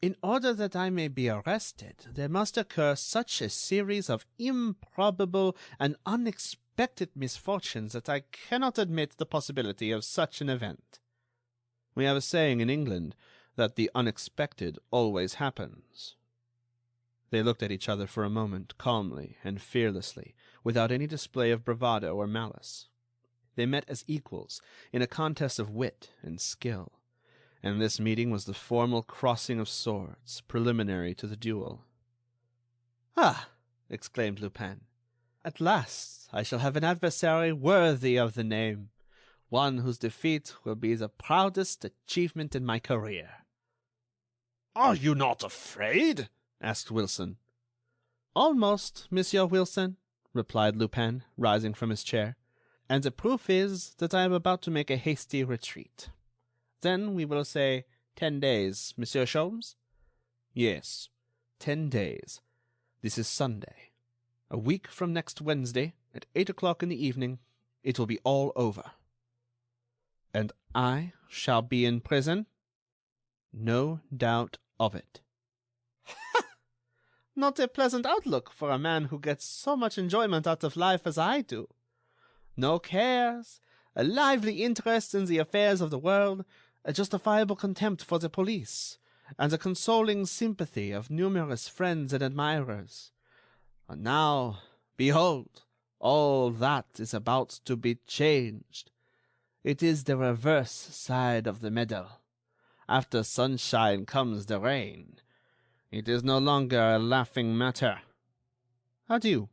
In order that I may be arrested, there must occur such a series of improbable and unexpected misfortunes that I cannot admit the possibility of such an event. We have a saying in England that the unexpected always happens." They looked at each other for a moment, calmly and fearlessly, without any display of bravado or malice. They met as equals, in a contest of wit and skill, and this meeting was the formal crossing of swords, preliminary to the duel. "Ah!" exclaimed Lupin, "at last I shall have an adversary worthy of the name, one whose defeat will be the proudest achievement in my career." "Are you not afraid?" asked Wilson. "Almost, Monsieur Wilson," replied Lupin, rising from his chair, "and the proof is that I am about to make a hasty retreat. Then we will say 10 days, Monsieur Sholmes?" "Yes, 10 days. This is Sunday. A week from next Wednesday, at 8 o'clock in the evening, it will be all over." "And I shall be in prison?" "No doubt of it." "Not a pleasant outlook for a man who gets so much enjoyment out of life as I do. No cares, a lively interest in the affairs of the world, a justifiable contempt for the police, and the consoling sympathy of numerous friends and admirers. And now, behold, all that is about to be changed. It is the reverse side of the medal. After sunshine comes the rain. It is no longer a laughing matter. Adieu."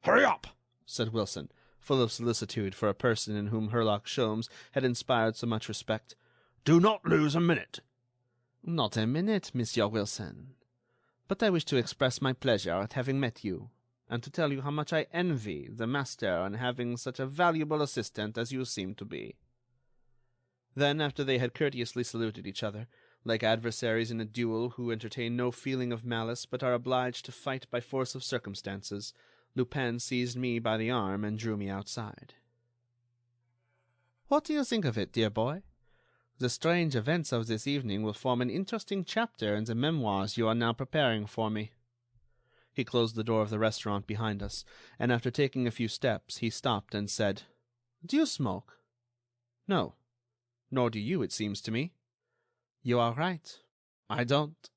"Hurry up," said Wilson, full of solicitude for a person in whom Herlock Sholmes had inspired so much respect. "Do not lose a minute." "Not a minute, Monsieur Wilson. But I wish to express my pleasure at having met you, and to tell you how much I envy the master on having such a valuable assistant as you seem to be." Then, after they had courteously saluted each other, like adversaries in a duel who entertain no feeling of malice but are obliged to fight by force of circumstances, Lupin seized me by the arm and drew me outside. "What do you think of it, dear boy? The strange events of this evening will form an interesting chapter in the memoirs you are now preparing for me." He closed the door of the restaurant behind us, and after taking a few steps, he stopped and said, "Do you smoke?" "No. Nor do you, it seems to me." "You are right. I don't."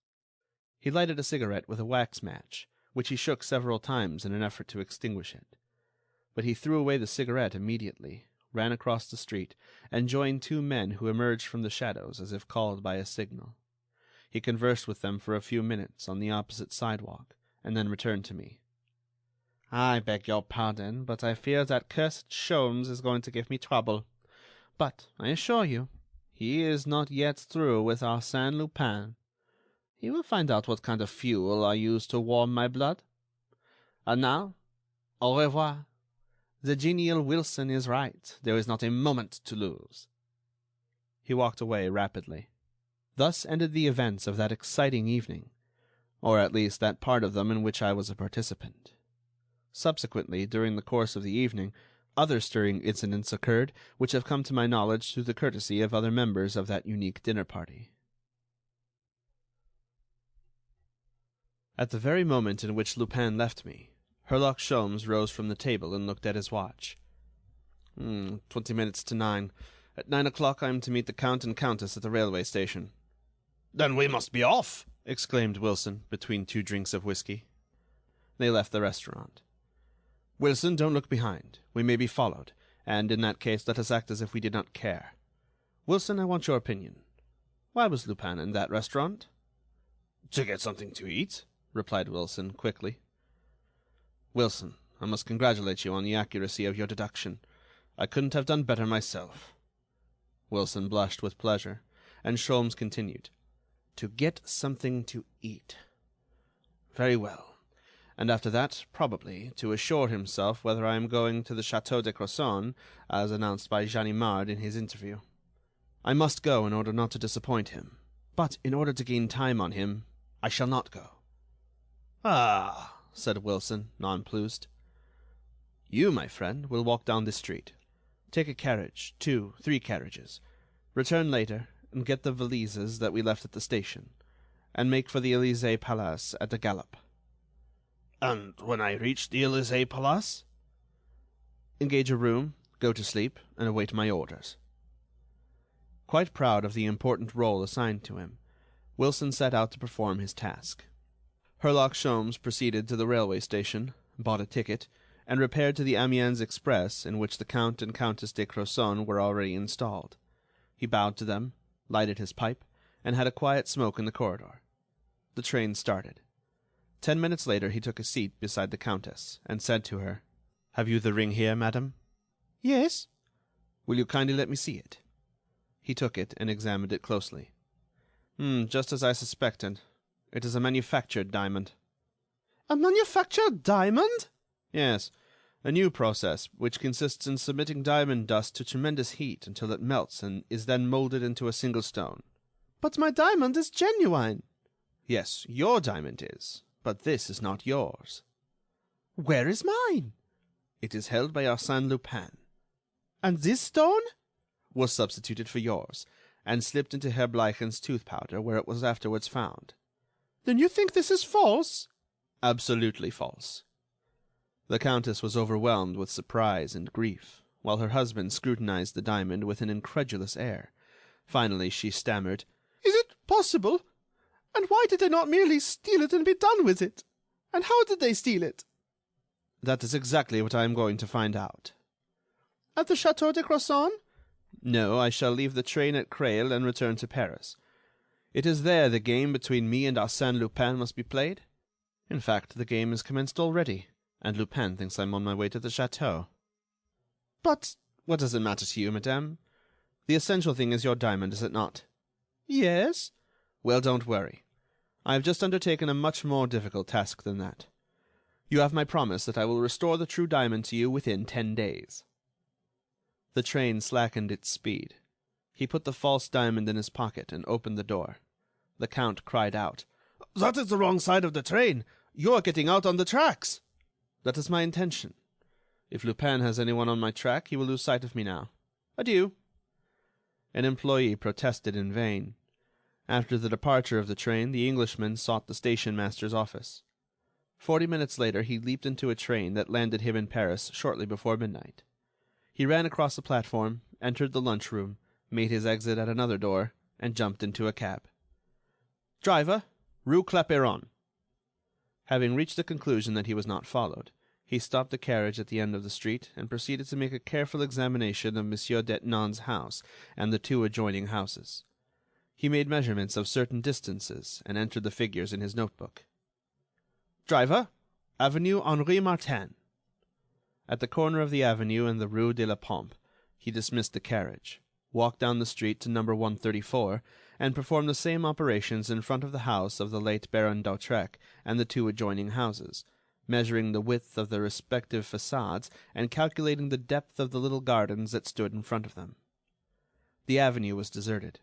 He lighted a cigarette with a wax match, which he shook several times in an effort to extinguish it. But he threw away the cigarette immediately, ran across the street, and joined 2 men who emerged from the shadows as if called by a signal. He conversed with them for a few minutes on the opposite sidewalk, and then returned to me. "I beg your pardon, but I fear that cursed Sholmes is going to give me trouble. But, I assure you, he is not yet through with Arsène Lupin. He will find out what kind of fuel I use to warm my blood. And now, au revoir. The genial Wilson is right. There is not a moment to lose." He walked away rapidly. Thus ended the events of that exciting evening, or at least that part of them in which I was a participant. Subsequently, during the course of the evening, other stirring incidents occurred which have come to my knowledge through the courtesy of other members of that unique dinner party. At the very moment in which Lupin left me, Herlock Sholmes rose from the table and looked at his watch. 20 minutes to 9. At 9 o'clock I am to meet the Count and Countess at the railway station. Then we must be off, exclaimed Wilson, between 2 drinks of whiskey. They left the restaurant. Wilson, don't look behind. We may be followed, and in that case let us act as if we did not care. Wilson, I want your opinion. Why was Lupin in that restaurant? To get something to eat, replied Wilson, quickly. Wilson, I must congratulate you on the accuracy of your deduction. I couldn't have done better myself. Wilson blushed with pleasure, and Sholmes continued. To get something to eat. Very well. And after that, probably, to assure himself whether I am going to the Château de Crozon, as announced by Ganimard in his interview. I must go in order not to disappoint him, but in order to gain time on him, I shall not go. Ah, said Wilson, nonplussed. You, my friend, will walk down this street. Take a carriage, 2, 3 carriages. Return later, and get the valises that we left at the station, and make for the Élysée Palace at the gallop. And when I reach the Élysée Palace? Engage a room, go to sleep, and await my orders. Quite proud of the important role assigned to him, Wilson set out to perform his task. Herlock Sholmes proceeded to the railway station, bought a ticket, and repaired to the Amiens Express, in which the Count and Countess de Crozon were already installed. He bowed to them, lighted his pipe, and had a quiet smoke in the corridor. The train started. 10 minutes later he took a seat beside the Countess, and said to her, "Have you the ring here, madam?" "Yes." "Will you kindly let me see it?" He took it and examined it closely. Just as I suspected. It is a manufactured diamond." "A manufactured diamond?" "Yes, a new process which consists in submitting diamond dust to tremendous heat until it melts and is then molded into a single stone." "But my diamond is genuine." "Yes, your diamond is, but this is not yours." "Where is mine?" "It is held by Arsène Lupin." "And this stone?" "Was substituted for yours, and slipped into Herr Bleichen's tooth powder, where it was afterwards found." "Then you think this is false?" "Absolutely false." The Countess was overwhelmed with surprise and grief, while her husband scrutinized the diamond with an incredulous air. Finally she stammered: "Is it possible? And why did they not merely steal it and be done with it? And how did they steal it?" "That is exactly what I am going to find out." "At the Château de Crozon?" "No, I shall leave the train at Creil and return to Paris. It is there the game between me and Arsène Lupin must be played. In fact, the game is commenced already, and Lupin thinks I'm on my way to the château." "But—" "What does it matter to you, madame? The essential thing is your diamond, is it not?" "Yes." "Well, don't worry. I have just undertaken a much more difficult task than that. You have my promise that I will restore the true diamond to you within 10 days." The train slackened its speed. He put the false diamond in his pocket and opened the door. The Count cried out: "That is the wrong side of the train. You are getting out on the tracks." "That is my intention. If Lupin has anyone on my track, he will lose sight of me now. Adieu." An employee protested in vain. After the departure of the train, the Englishman sought the station-master's office. 40 minutes later he leaped into a train that landed him in Paris shortly before midnight. He ran across the platform, entered the lunch-room, made his exit at another door, and jumped into a cab. "Driver, Rue Clapeyron." Having reached the conclusion that he was not followed, he stopped the carriage at the end of the street and proceeded to make a careful examination of Monsieur Detenon's house and the 2 adjoining houses. He made measurements of certain distances and entered the figures in his notebook. "Driver, Avenue Henri Martin." At the corner of the avenue and the Rue de la Pompe, he dismissed the carriage, walked down the street to number 134, and performed the same operations in front of the house of the late Baron d'Hautrec and the 2 adjoining houses, measuring the width of the respective façades and calculating the depth of the little gardens that stood in front of them. The avenue was deserted,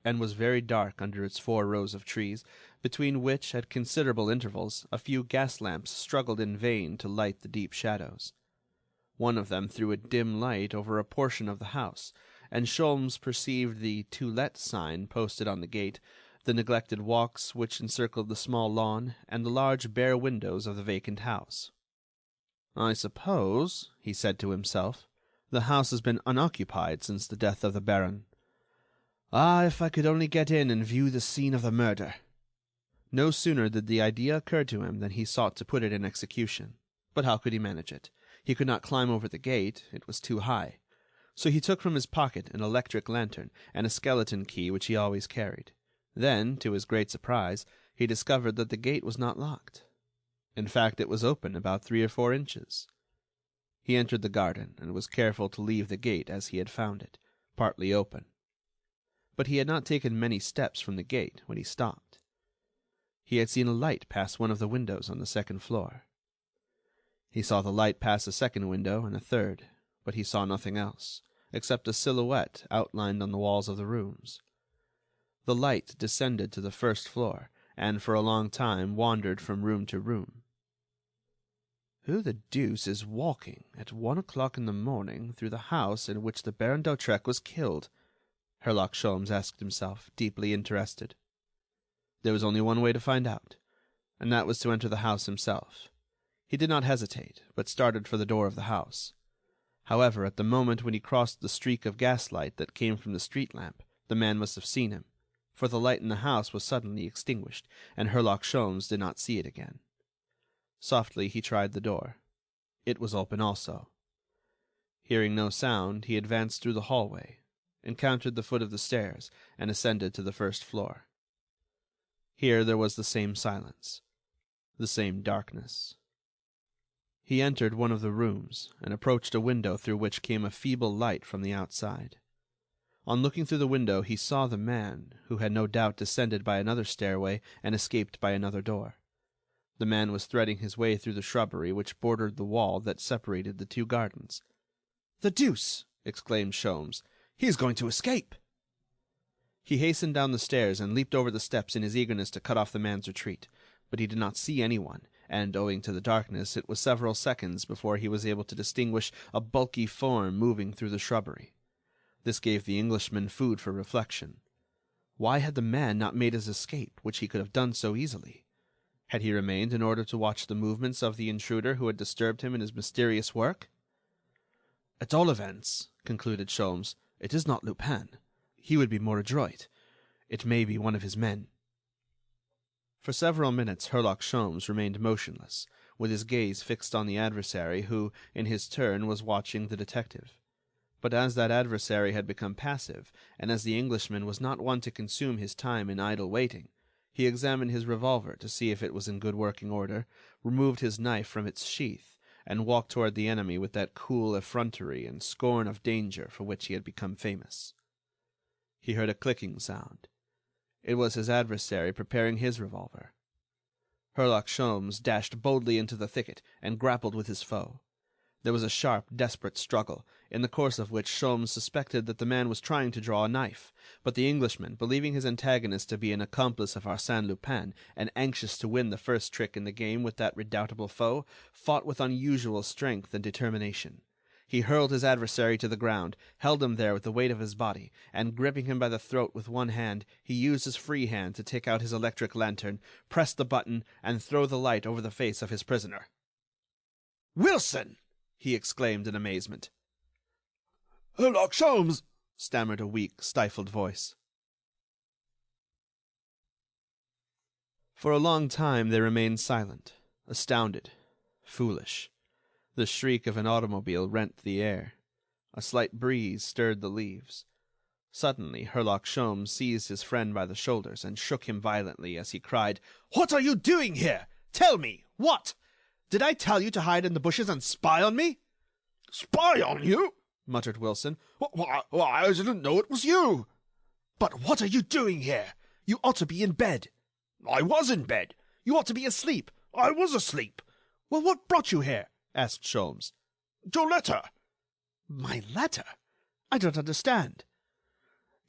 and was very dark under its 4 rows of trees, between which, at considerable intervals, a few gas lamps struggled in vain to light the deep shadows. One of them threw a dim light over a portion of the house, and Sholmes perceived the "To Let" sign posted on the gate, the neglected walks which encircled the small lawn, and the large bare windows of the vacant house. "I suppose," he said to himself, "the house has been unoccupied since the death of the Baron. Ah, if I could only get in and view the scene of the murder!" No sooner did the idea occur to him than he sought to put it in execution. But how could he manage it? He could not climb over the gate, it was too high. So he took from his pocket an electric lantern and a skeleton key which he always carried. Then, to his great surprise, he discovered that the gate was not locked. In fact, it was open about 3 or 4 inches. He entered the garden, and was careful to leave the gate as he had found it, partly open. But he had not taken many steps from the gate when he stopped. He had seen a light pass one of the windows on the 2nd floor. He saw the light pass a 2nd window and a 3rd, but he saw nothing else, except a silhouette outlined on the walls of the rooms. The light descended to the 1st floor, and for a long time wandered from room to room. Who the deuce is walking at 1 o'clock in the morning through the house in which the Baron d'Hautrec was killed? Herlock Sholmes asked himself, deeply interested. There was only one way to find out, and that was to enter the house himself. He did not hesitate, but started for the door of the house. However, at the moment when he crossed the streak of gaslight that came from the street lamp, the man must have seen him, for the light in the house was suddenly extinguished, and Herlock Sholmes did not see it again. Softly he tried the door. It was open also. Hearing no sound, he advanced through the hallway, encountered the foot of the stairs, and ascended to the 1st floor. Here there was the same silence, the same darkness. He entered one of the rooms, and approached a window through which came a feeble light from the outside. On looking through the window, he saw the man, who had no doubt descended by another stairway and escaped by another door. The man was threading his way through the shrubbery which bordered the wall that separated the 2 gardens. "The deuce!" exclaimed Sholmes. "He is going to escape!" He hastened down the stairs and leaped over the steps in his eagerness to cut off the man's retreat, but he did not see anyone, and, owing to the darkness, it was several seconds before he was able to distinguish a bulky form moving through the shrubbery. This gave the Englishman food for reflection. Why had the man not made his escape, which he could have done so easily? Had he remained in order to watch the movements of the intruder who had disturbed him in his mysterious work? "At all events," concluded Sholmes, "it is not Lupin. He would be more adroit. It may be one of his men." For several minutes Herlock Sholmes remained motionless, with his gaze fixed on the adversary who, in his turn, was watching the detective. But as that adversary had become passive, and as the Englishman was not one to consume his time in idle waiting, he examined his revolver to see if it was in good working order, removed his knife from its sheath, and walked toward the enemy with that cool effrontery and scorn of danger for which he had become famous. He heard a clicking sound. It was his adversary preparing his revolver. Herlock Sholmes dashed boldly into the thicket and grappled with his foe. There was a sharp, desperate struggle, in the course of which Sholmes suspected that the man was trying to draw a knife, but the Englishman, believing his antagonist to be an accomplice of Arsène Lupin, and anxious to win the first trick in the game with that redoubtable foe, fought with unusual strength and determination. He hurled his adversary to the ground, held him there with the weight of his body, and, gripping him by the throat with one hand, he used his free hand to take out his electric lantern, press the button, and throw the light over the face of his prisoner. "Wilson!" he exclaimed in amazement. "Herlock Sholmes!" stammered a weak, stifled voice. For a long time they remained silent, astounded, foolish. The shriek of an automobile rent the air. A slight breeze stirred the leaves. Suddenly Herlock Sholmes seized his friend by the shoulders and shook him violently as he cried, "What are you doing here? Tell me, what? Did I tell you to hide in the bushes and spy on me?" "Spy on you?" muttered Wilson. "Why, I didn't know it was you." "But what are you doing here? You ought to be in bed." "I was in bed." "You ought to be asleep." "I was asleep." "Well, what brought you here?" asked Sholmes. "Your letter." "My letter? I don't understand."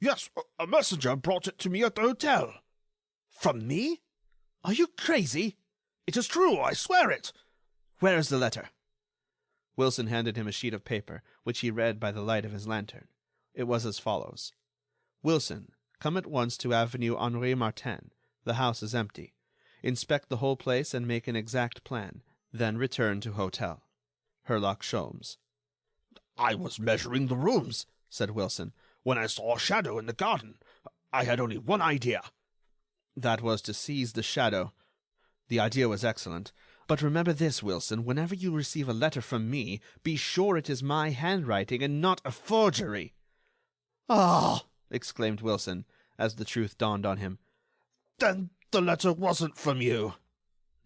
Yes, a messenger brought it to me at the hotel. From me? Are you crazy? It is true, I swear it. Where is the letter? Wilson handed him a sheet of paper, which he read by the light of his lantern. It was as follows: Wilson, come at once to Avenue Henri Martin. The house is empty. Inspect the whole place and make an exact plan. Then return to hotel. Herlock Sholmes. I was measuring the rooms, said Wilson, when I saw a shadow in the garden. I had only one idea. That was to seize the shadow. The idea was excellent. But remember this, Wilson, whenever you receive a letter from me, be sure it is my handwriting and not a forgery. Ah! Exclaimed Wilson, as the truth dawned on him. Then the letter wasn't from you.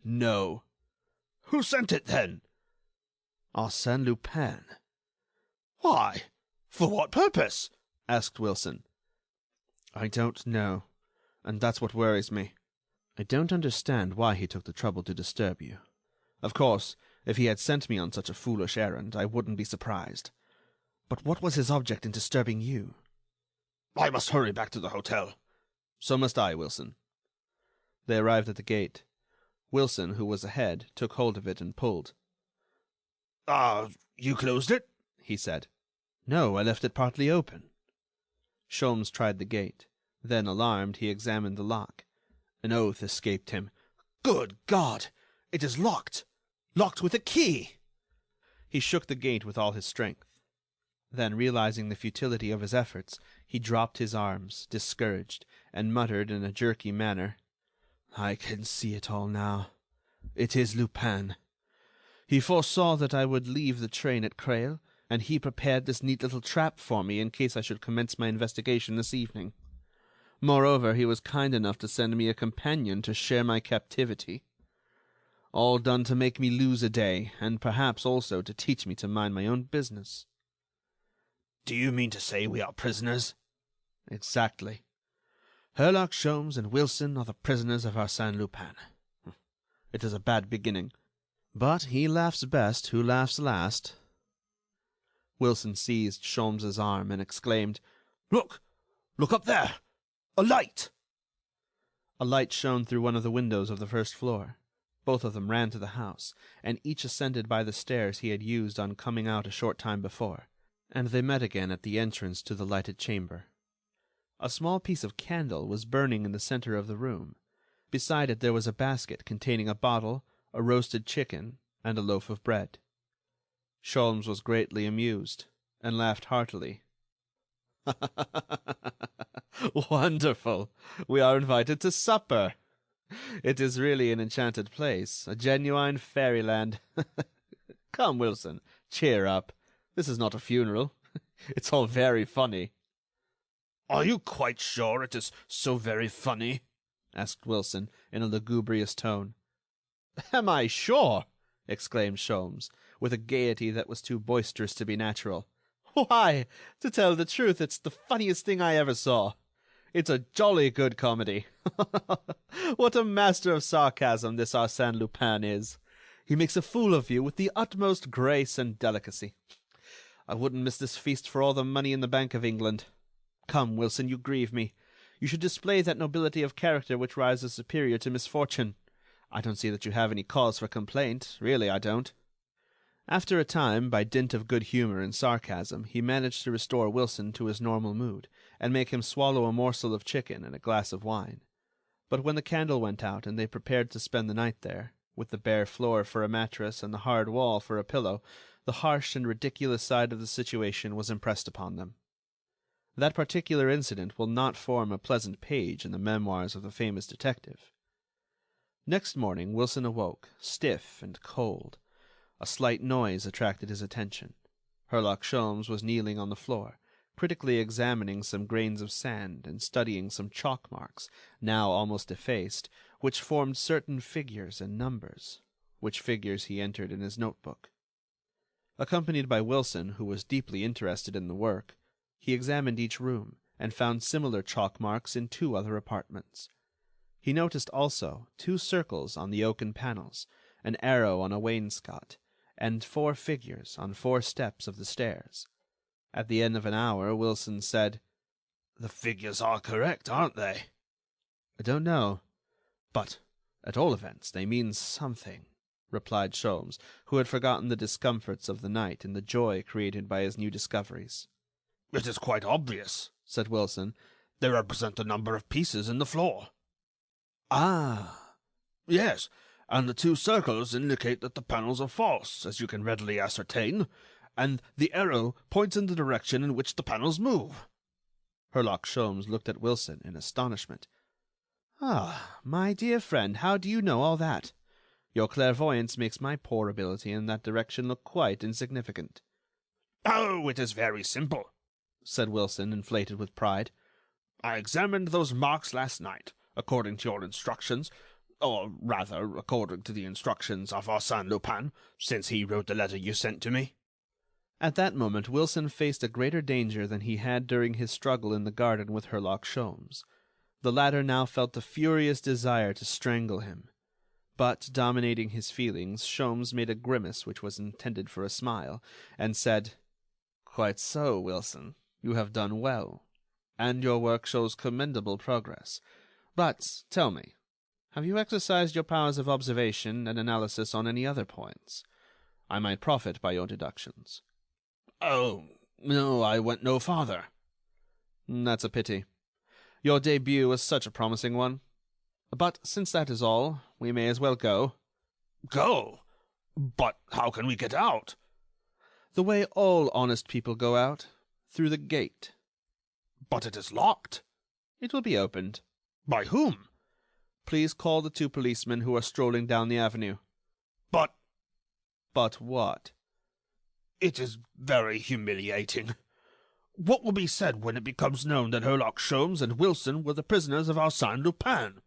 No. Who sent it, then? Arsène Lupin. Why? For what purpose? Asked Wilson. I don't know, and that's what worries me. I don't understand why he took the trouble to disturb you. Of course, if he had sent me on such a foolish errand, I wouldn't be surprised. But what was his object in disturbing you? I must hurry back to the hotel. So must I, Wilson. They arrived at the gate. Wilson, who was ahead, took hold of it and pulled. You closed it? He said. No, I left it partly open. Sholmes tried the gate. Then, alarmed, he examined the lock. An oath escaped him. Good God! It is locked! Locked with a key! He shook the gate with all his strength. Then, realizing the futility of his efforts, he dropped his arms, discouraged, and muttered in a jerky manner, I can see it all now. It is Lupin. He foresaw that I would leave the train at Creil, and he prepared this neat little trap for me in case I should commence my investigation this evening. Moreover, he was kind enough to send me a companion to share my captivity. All done to make me lose a day, and perhaps also to teach me to mind my own business. Do you mean to say we are prisoners? Exactly. Herlock Sholmes and Wilson are the prisoners of Arsène Lupin. It is a bad beginning. But he laughs best who laughs last. Wilson seized Sholmes's arm and exclaimed, Look! Look up there! A light! A light shone through one of the windows of the first floor. Both of them ran to the house, and each ascended by the stairs he had used on coming out a short time before, and they met again at the entrance to the lighted chamber. A small piece of candle was burning in the center of the room. Beside it there was a basket containing a bottle, a roasted chicken, and a loaf of bread. Sholmes was greatly amused, and laughed heartily. Wonderful! We are invited to supper. It is really an enchanted place, a genuine fairyland. Come, Wilson, cheer up. This is not a funeral. It's all very funny. Are you quite sure it is so very funny? Asked Wilson in a lugubrious tone. Am I sure? Exclaimed Sholmes, with a gaiety that was too boisterous to be natural. Why, to tell the truth, it's the funniest thing I ever saw. It's a jolly good comedy. What a master of sarcasm this Arsène Lupin is. He makes a fool of you with the utmost grace and delicacy. I wouldn't miss this feast for all the money in the Bank of England. Come, Wilson, you grieve me. You should display that nobility of character which rises superior to misfortune. I don't see that you have any cause for complaint. Really, I don't. After a time, by dint of good humor and sarcasm, he managed to restore Wilson to his normal mood, and make him swallow a morsel of chicken and a glass of wine. But when the candle went out and they prepared to spend the night there, with the bare floor for a mattress and the hard wall for a pillow, the harsh and ridiculous side of the situation was impressed upon them. That particular incident will not form a pleasant page in the memoirs of the famous detective. Next morning Wilson awoke, stiff and cold. A slight noise attracted his attention. Herlock Sholmes was kneeling on the floor, critically examining some grains of sand and studying some chalk marks, now almost effaced, which formed certain figures and numbers, which figures he entered in his notebook. Accompanied by Wilson, who was deeply interested in the work, he examined each room, and found similar chalk marks in 2 other apartments. He noticed also 2 circles on the oaken panels, an arrow on a wainscot, and 4 figures on 4 steps of the stairs. At the end of an hour, Wilson said, The figures are correct, aren't they? I don't know, but at all events they mean something, replied Sholmes, who had forgotten the discomforts of the night in the joy created by his new discoveries. It is quite obvious, said Wilson. They represent the number of pieces in the floor. Ah. Yes, and the two circles indicate that the panels are false, as you can readily ascertain, and the arrow points in the direction in which the panels move. Herlock Sholmes looked at Wilson in astonishment. Ah, my dear friend, how do you know all that? Your clairvoyance makes my poor ability in that direction look quite insignificant. Oh, it is very simple, said Wilson, inflated with pride. I examined those marks last night, according to your instructions, or rather, according to the instructions of Arsène Lupin, since he wrote the letter you sent to me. At that moment Wilson faced a greater danger than he had during his struggle in the garden with Herlock Sholmes. The latter now felt a furious desire to strangle him. But, dominating his feelings, Sholmes made a grimace which was intended for a smile, and said, "Quite so, Wilson. You have done well, and your work shows commendable progress. But, tell me, have you exercised your powers of observation and analysis on any other points? I might profit by your deductions." "Oh, no, I went no farther." "That's a pity. Your debut was such a promising one. But since that is all, we may as well go." "Go? But how can we get out?" "The way all honest people go out, through the gate." "But it is locked." "It will be opened." "By whom?" "Please call the two policemen who are strolling down the avenue." "But—" "But what?" "It is very humiliating. What will be said when it becomes known that Herlock Sholmes and Wilson were the prisoners of Arsène Lupin?"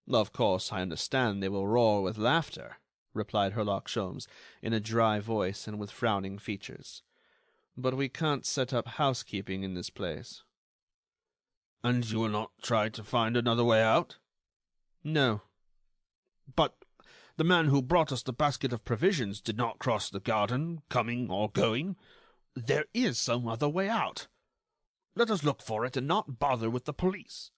"Of course, I understand they will roar with laughter," replied Herlock Sholmes, in a dry voice and with frowning features. "But we can't set up housekeeping in this place." "And you will not try to find another way out?" "No." "But the man who brought us the basket of provisions did not cross the garden, coming or going. There is some other way out. Let us look for it and not bother with the police."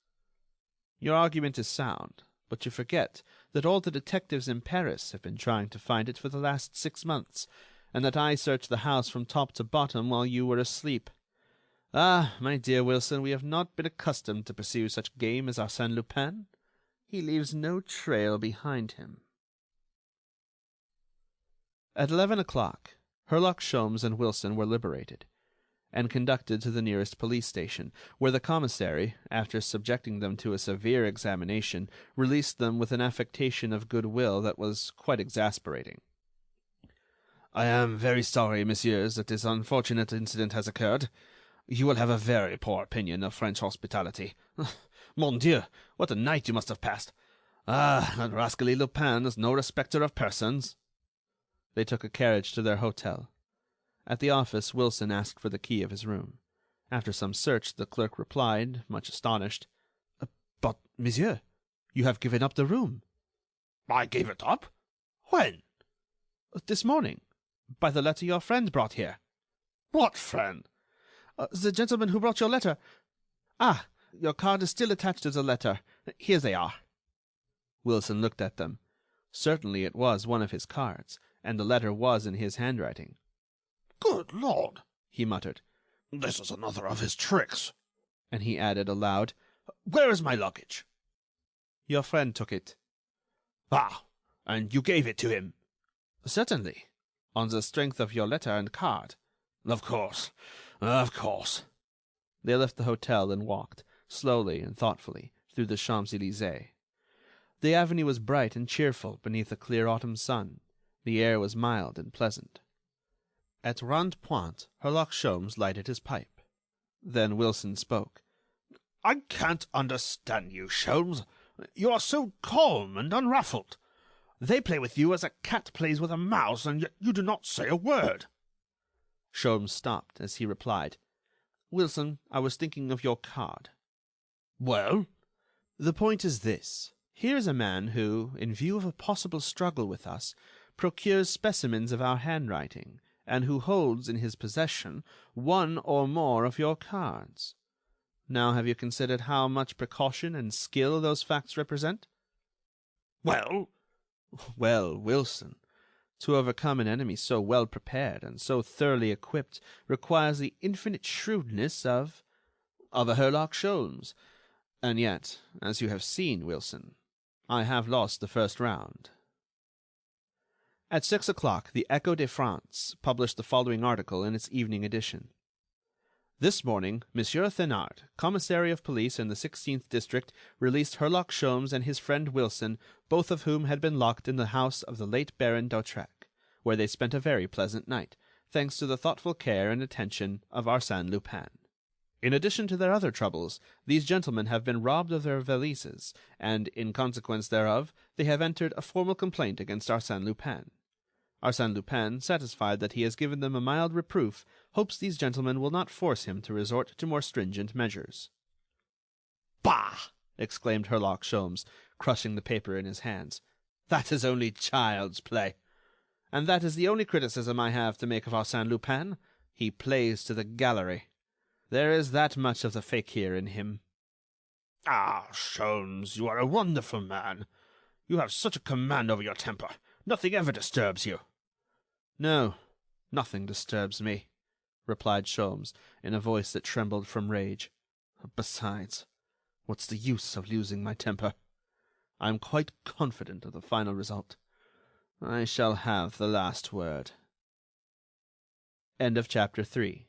"Your argument is sound, but you forget that all the detectives in Paris have been trying to find it for the last 6 months, and that I searched the house from top to bottom while you were asleep. Ah, my dear Wilson, we have not been accustomed to pursue such game as Arsène Lupin. He leaves no trail behind him." At 11 o'clock, Herlock Sholmes and Wilson were liberated, and conducted to the nearest police station, where the commissary, after subjecting them to a severe examination, released them with an affectation of good-will that was quite exasperating. "I am very sorry, messieurs, that this unfortunate incident has occurred. You will have a very poor opinion of French hospitality. Mon Dieu, what a night you must have passed! Ah, that rascally Lupin is no respecter of persons." They took a carriage to their hotel. At the office, Wilson asked for the key of his room. After some search, the clerk replied, much astonished: "But, monsieur, you have given up the room." "I gave it up? When?" "This morning, by the letter your friend brought here." "What friend?" "The gentleman who brought your letter. Ah, your card is still attached to the letter. Here they are." Wilson looked at them. Certainly it was one of his cards, and the letter was in his handwriting. "Good Lord!" he muttered. "This is another of his tricks." And he added aloud, "Where is my luggage?" "Your friend took it." "Ah, and you gave it to him?" "Certainly, on the strength of your letter and card." Of course, of course." They left the hotel and walked, slowly and thoughtfully, through the Champs-Élysées. The avenue was bright and cheerful beneath a clear autumn sun. The air was mild and pleasant. At Rond Point, Herlock Sholmes lighted his pipe. Then Wilson spoke. "I can't understand you, Sholmes. You are so calm and unruffled. They play with you as a cat plays with a mouse, and yet you do not say a word." Sholmes stopped as he replied, "Wilson, I was thinking of your card." "Well?" "The point is this. Here is a man who, in view of a possible struggle with us, procures specimens of our handwriting, and who holds in his possession one or more of your cards. Now have you considered how much precaution and skill those facts represent? Well? Well, Wilson, to overcome an enemy so well prepared and so thoroughly equipped requires the infinite shrewdness of a Herlock Sholmes. And yet, as you have seen, Wilson, I have lost the first round. At 6 o'clock, the Echo de France published the following article in its evening edition. This morning, Monsieur Thénard, commissary of police in the 16th district, released Herlock Sholmes and his friend Wilson, both of whom had been locked in the house of the late Baron d'Hautrec, where they spent a very pleasant night, thanks to the thoughtful care and attention of Arsène Lupin. In addition to their other troubles, these gentlemen have been robbed of their valises, and, in consequence thereof, they have entered a formal complaint against Arsène Lupin. Arsène Lupin, satisfied that he has given them a mild reproof, hopes these gentlemen will not force him to resort to more stringent measures. Bah! exclaimed Herlock Sholmes, crushing the paper in his hands. That is only child's play. And that is the only criticism I have to make of Arsène Lupin. He plays to the gallery. There is that much of the fakir in him. Ah, Sholmes, you are a wonderful man. You have such a command over your temper. Nothing ever disturbs you. No, nothing disturbs me, replied Sholmes, in a voice that trembled from rage. Besides, what's the use of losing my temper? I am quite confident of the final result. I shall have the last word. End of chapter 3.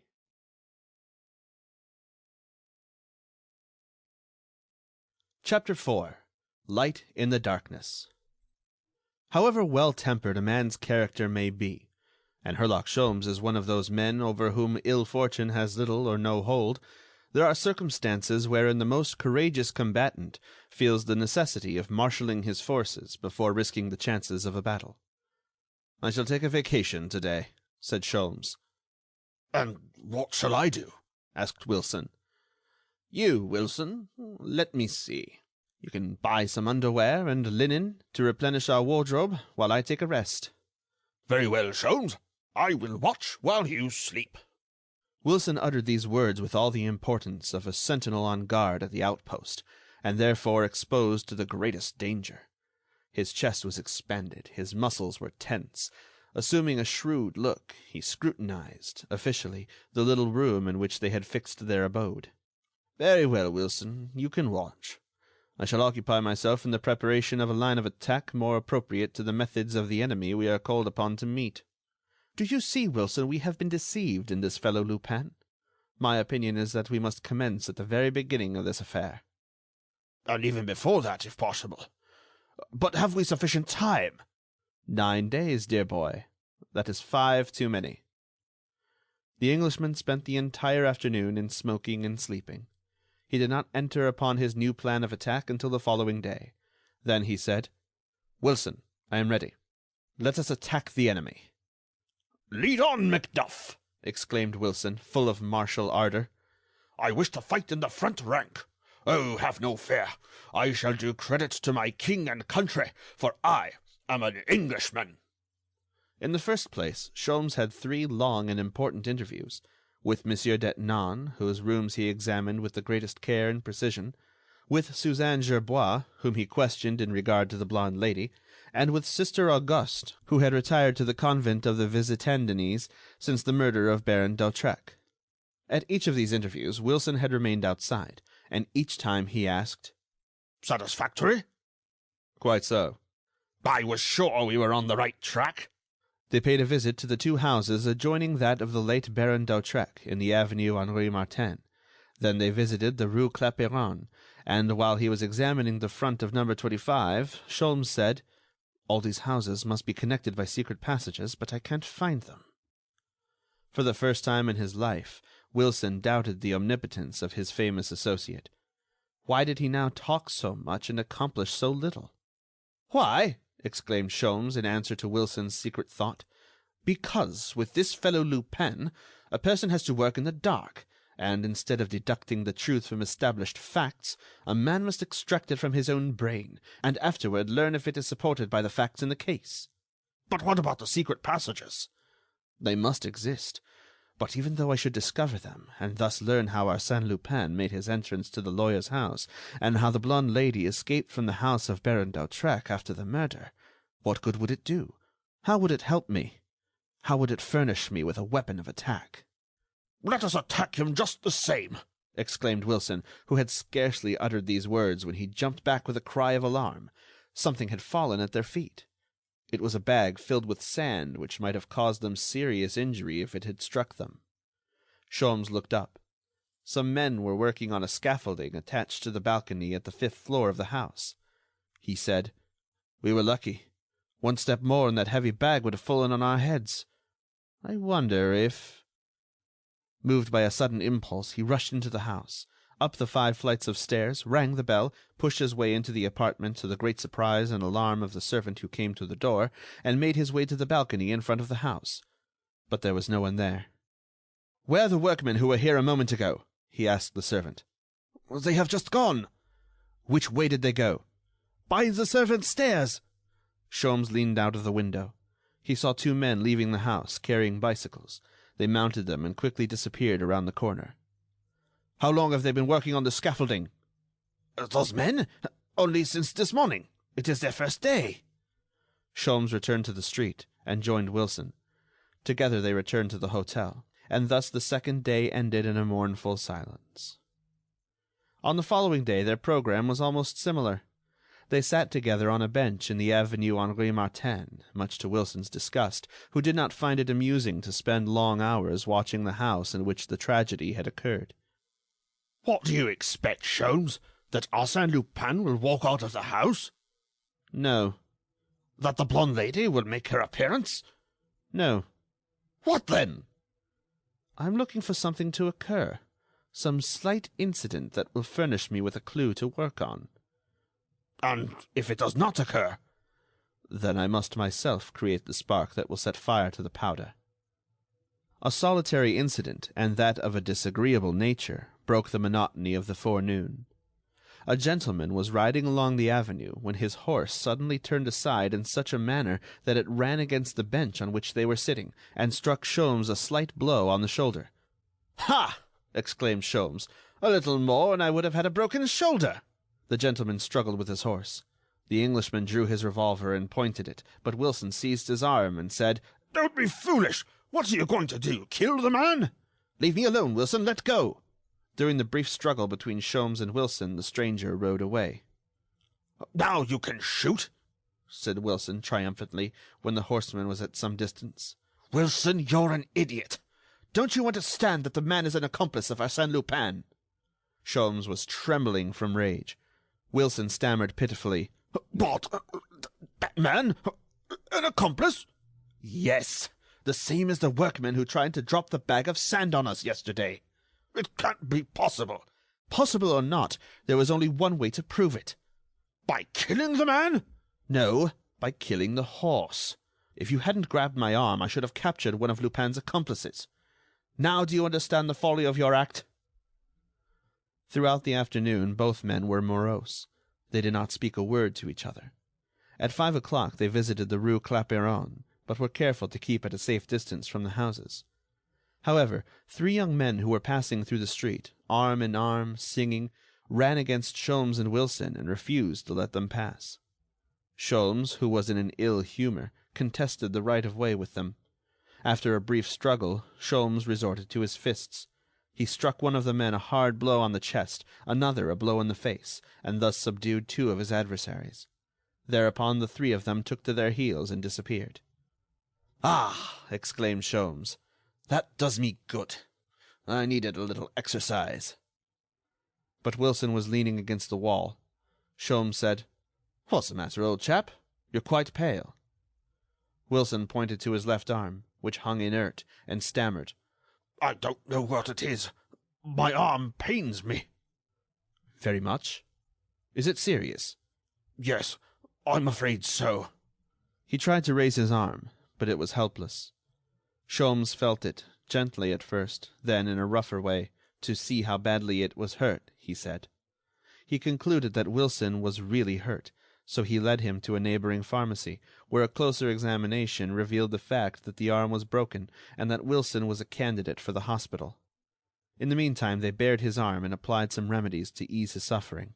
Chapter 4. Light in the Darkness. However well-tempered a man's character may be, and Herlock Sholmes is one of those men over whom ill fortune has little or no hold, there are circumstances wherein the most courageous combatant feels the necessity of marshalling his forces before risking the chances of a battle. "I shall take a vacation today," said Sholmes. "And what shall I do?" asked Wilson. "You, Wilson, let me see. You can buy some underwear and linen to replenish our wardrobe while I take a rest." "Very well, Sholmes. I will watch while you sleep." Wilson uttered these words with all the importance of a sentinel on guard at the outpost, and therefore exposed to the greatest danger. His chest was expanded, his muscles were tense. Assuming a shrewd look, he scrutinized, officially, the little room in which they had fixed their abode. "Very well, Wilson, you can watch. I shall occupy myself in the preparation of a line of attack more appropriate to the methods of the enemy we are called upon to meet. Do you see, Wilson, we have been deceived in this fellow Lupin? My opinion is that we must commence at the very beginning of this affair." "And even before that, if possible. But have we sufficient time?" 9 days, dear boy. That is 5 too many." The Englishman spent the entire afternoon in smoking and sleeping. He did not enter upon his new plan of attack until the following day. Then he said, "Wilson, I am ready. Let us attack the enemy." "Lead on, Macduff!" exclaimed Wilson, full of martial ardor. "I wish to fight in the front rank. Oh, have no fear. I shall do credit to my king and country, for I am an Englishman." In the first place, Sholmes had 3 long and important interviews, with Monsieur d'Etnan, whose rooms he examined with the greatest care and precision, with Suzanne Gerbois, whom he questioned in regard to the blonde lady, and with Sister Auguste, who had retired to the convent of the Visitandines since the murder of Baron d'Hautrec. At each of these interviews Wilson had remained outside, and each time he asked, "Satisfactory?" "Quite so." "I was sure we were on the right track." They paid a visit to the 2 houses adjoining that of the late Baron d'Hautrec in the avenue Henri Martin. Then they visited the rue Clapeyron, and while he was examining the front of number 25, Sholmes said, "All these houses must be connected by secret passages, but I can't find them." For the first time in his life, Wilson doubted the omnipotence of his famous associate. Why did he now talk so much and accomplish so little? "Why?" exclaimed Sholmes in answer to Wilson's secret thought. "Because, with this fellow Lupin, a person has to work in the dark, and instead of deducting the truth from established facts, a man must extract it from his own brain, and afterward learn if it is supported by the facts in the case." "But what about the secret passages?" "They must exist. But even though I should discover them, and thus learn how Arsène Lupin made his entrance to the lawyer's house, and how the blonde lady escaped from the house of Baron d'Hautrec after the murder, what good would it do? How would it help me? How would it furnish me with a weapon of attack? "Let us attack him just the same," exclaimed Wilson, who had scarcely uttered these words when he jumped back with a cry of alarm. Something had fallen at their feet. It was a bag filled with sand which might have caused them serious injury if it had struck them. Sholmes looked up. Some men were working on a scaffolding attached to the balcony at the 5th floor of the house. He said, "We were lucky. One step more and that heavy bag would have fallen on our heads. I wonder if—" Moved by a sudden impulse, he rushed into the house, up the 5 flights of stairs, rang the bell, pushed his way into the apartment to the great surprise and alarm of the servant who came to the door, and made his way to the balcony in front of the house. But there was no one there. "Where are the workmen who were here a moment ago?" he asked the servant. "They have just gone." "Which way did they go?" "By the servants' stairs." Sholmes leaned out of the window. He saw 2 men leaving the house, carrying bicycles. They mounted them and quickly disappeared around the corner. "How long have they been working on the scaffolding?" "Those men? Only since this morning. It is their first day." Sholmes returned to the street and joined Wilson. Together they returned to the hotel, and thus the second day ended in a mournful silence. On the following day their program was almost similar. They sat together on a bench in the Avenue Henri Martin, much to Wilson's disgust, who did not find it amusing to spend long hours watching the house in which the tragedy had occurred. "What do you expect, Sholmes? That Arsène Lupin will walk out of the house?" "No." "That the blonde lady will make her appearance?" "No." "What then?" "I'm looking for something to occur, some slight incident that will furnish me with a clue to work on." "And if it does not occur?" "Then I must myself create the spark that will set fire to the powder." A solitary incident, and that of a disagreeable nature, broke the monotony of the forenoon. A gentleman was riding along the avenue when his horse suddenly turned aside in such a manner that it ran against the bench on which they were sitting, and struck Sholmes a slight blow on the shoulder. "Ha!" exclaimed Sholmes. "A little more and I would have had a broken shoulder." The gentleman struggled with his horse. The Englishman drew his revolver and pointed it, but Wilson seized his arm and said, "Don't be foolish! What are you going to do, kill the man?" "Leave me alone, Wilson, let go!" During the brief struggle between Sholmes and Wilson, the stranger rode away. "Now you can shoot," said Wilson triumphantly, when the horseman was at some distance. "Wilson, you're an idiot. Don't you understand that the man is an accomplice of Arsène Lupin?" Sholmes was trembling from rage. Wilson stammered pitifully. "What? That man? An accomplice?" "Yes, the same as the workman who tried to drop the bag of sand on us yesterday." "It can't be possible." "Possible or not, there was only one way to prove it." "By killing the man?" "No, by killing the horse. If you hadn't grabbed my arm, I should have captured one of Lupin's accomplices. Now do you understand the folly of your act?" Throughout the afternoon both men were morose. They did not speak a word to each other. At 5 o'clock they visited the Rue Clapeyron, but were careful to keep at a safe distance from the houses. However, 3 young men who were passing through the street, arm in arm, singing, ran against Sholmes and Wilson and refused to let them pass. Sholmes, who was in an ill humor, contested the right of way with them. After a brief struggle, Sholmes resorted to his fists. He struck one of the men a hard blow on the chest, another a blow in the face, and thus subdued 2 of his adversaries. Thereupon the 3 of them took to their heels and disappeared. "Ah!" exclaimed Sholmes. "That does me good. I needed a little exercise." But Wilson was leaning against the wall. Sholmes said, "What's the matter, old chap? You're quite pale." Wilson pointed to his left arm, which hung inert, and stammered, "I don't know what it is. My arm pains me." "Very much? Is it serious?" "Yes, I'm afraid so." He tried to raise his arm, but it was helpless. Sholmes felt it, gently at first, then in a rougher way, to see how badly it was hurt, he said. He concluded that Wilson was really hurt, so he led him to a neighboring pharmacy, where a closer examination revealed the fact that the arm was broken and that Wilson was a candidate for the hospital. In the meantime, they bared his arm and applied some remedies to ease his suffering.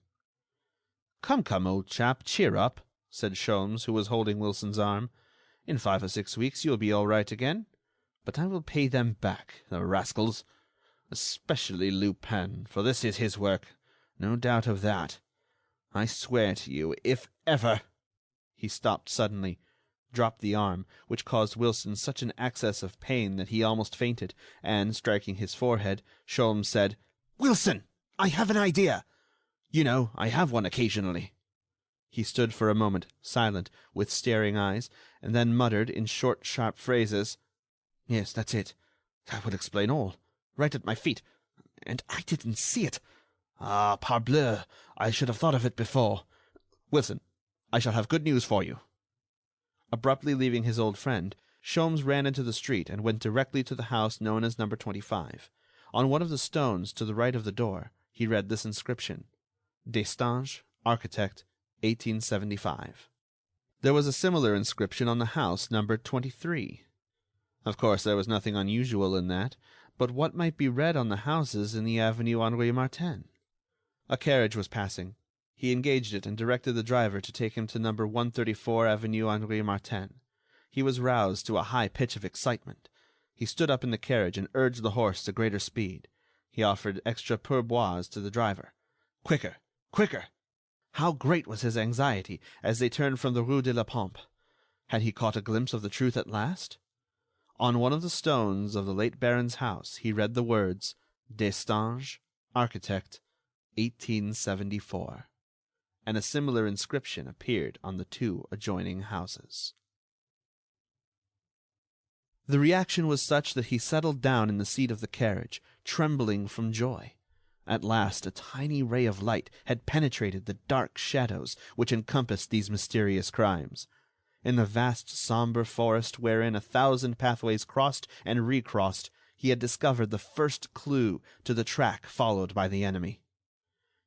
"Come, come, old chap, cheer up," said Sholmes, who was holding Wilson's arm. "In 5 or 6 weeks you'll be all right again. But I will pay them back, the rascals. Especially Lupin, for this is his work, no doubt of that. I swear to you, if ever—" He stopped suddenly, dropped the arm, which caused Wilson such an access of pain that he almost fainted, and, striking his forehead, Sholmes said, "Wilson, I have an idea. You know, I have one occasionally." He stood for a moment, silent, with staring eyes, and then muttered in short, sharp phrases, "Yes, that's it. That would explain all. Right at my feet. And I didn't see it. Ah, parbleu, I should have thought of it before. Wilson, I shall have good news for you." Abruptly leaving his old friend, Sholmes ran into the street and went directly to the house known as number 25. On one of the stones to the right of the door, he read this inscription: Destange, Architect, 1875. There was a similar inscription on the house numbered 23. Of course, there was nothing unusual in that, but what might be read on the houses in the Avenue Henri Martin? A carriage was passing. He engaged it and directed the driver to take him to number 134 Avenue Henri Martin. He was roused to a high pitch of excitement. He stood up in the carriage and urged the horse to greater speed. He offered extra pourboires to the driver. Quicker, quicker! How great was his anxiety as they turned from the Rue de la Pompe! Had he caught a glimpse of the truth at last? On one of the stones of the late baron's house he read the words, Destange, Architect, 1874. And a similar inscription appeared on the 2 adjoining houses. The reaction was such that he settled down in the seat of the carriage, trembling from joy. At last a tiny ray of light had penetrated the dark shadows which encompassed these mysterious crimes. In the vast sombre forest wherein 1,000 pathways crossed and recrossed, he had discovered the first clue to the track followed by the enemy.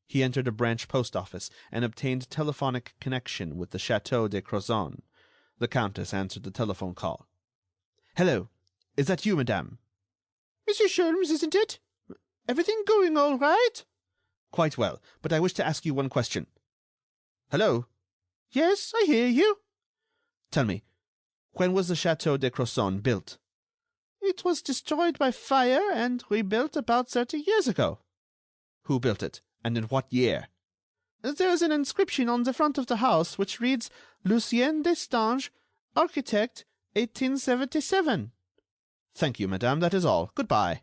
He entered a branch post office and obtained telephonic connection with the Château de Crozon. The Countess answered the telephone call. "Hello, is that you, madame?" "Monsieur Sholmes, isn't it? Everything going all right?" "Quite well, but I wish to ask you one question." "Hello?" "Yes, I hear you." "Tell me, when was the Château de Crozon built?" "It was destroyed by fire and rebuilt about 30 years ago." "Who built it, and in what year?" "There is an inscription on the front of the house which reads, Lucien Destange, Architect, 1877. "Thank you, madame, that is all. Goodbye."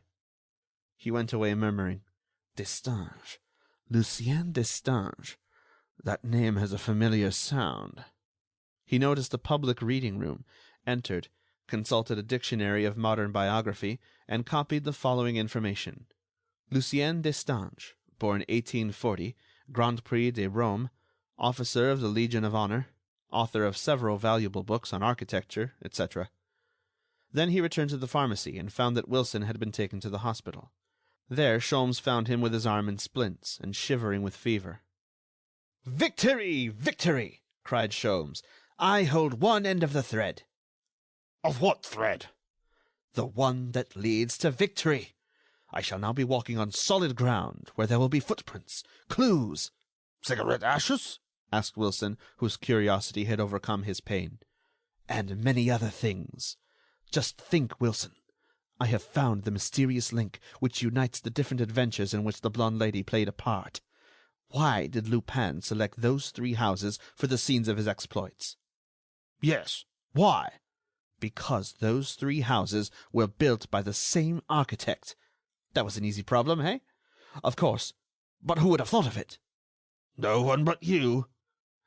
He went away murmuring, "Destange, Lucien Destange. That name has a familiar sound." He noticed a public reading room, entered, consulted a dictionary of modern biography, and copied the following information: Lucien Destange, born 1840, Grand Prix de Rome, officer of the Legion of Honor, author of several valuable books on architecture, etc. Then he returned to the pharmacy and found that Wilson had been taken to the hospital. There Sholmes found him with his arm in splints and shivering with fever. "Victory! Victory!" cried Sholmes. "I hold one end of the thread." "Of what thread?" "The one that leads to victory. I shall now be walking on solid ground, where there will be footprints, clues—" "Cigarette ashes?" asked Wilson, whose curiosity had overcome his pain. "And many other things. Just think, Wilson. I have found the mysterious link which unites the different adventures in which the blonde lady played a part. Why did Lupin select those 3 houses for the scenes of his exploits?" "Yes, why?" "Because those 3 houses were built by the same architect. That was an easy problem, eh? Of course. But who would have thought of it?" "No one but you."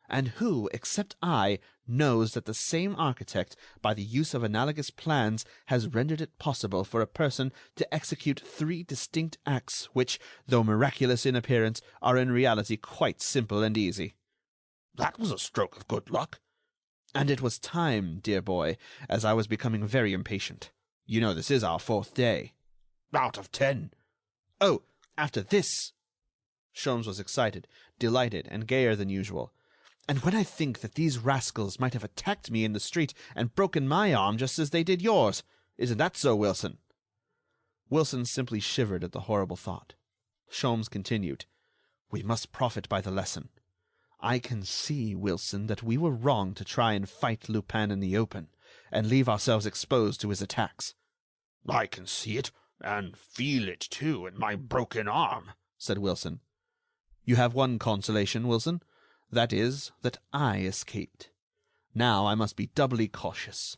"And who, except I, knows that the same architect, by the use of analogous plans, has rendered it possible for a person to execute 3 distinct acts which, though miraculous in appearance, are in reality quite simple and easy?" "That was a stroke of good luck." "And it was time, dear boy, as I was becoming very impatient. You know this is our 4th day." "Out of 10. "Oh, after this—" Sholmes was excited, delighted, and gayer than usual. And when I think that these rascals might have attacked me in the street and broken my arm just as they did yours. Isn't that so, Wilson?" Wilson simply shivered at the horrible thought. Sholmes continued, "We must profit by the lesson. I can see, Wilson, that we were wrong to try and fight Lupin in the open, and leave ourselves exposed to his attacks." "I can see it, and feel it, too, in my broken arm," said Wilson. "You have one consolation, Wilson. That is, that I escaped. Now I must be doubly cautious.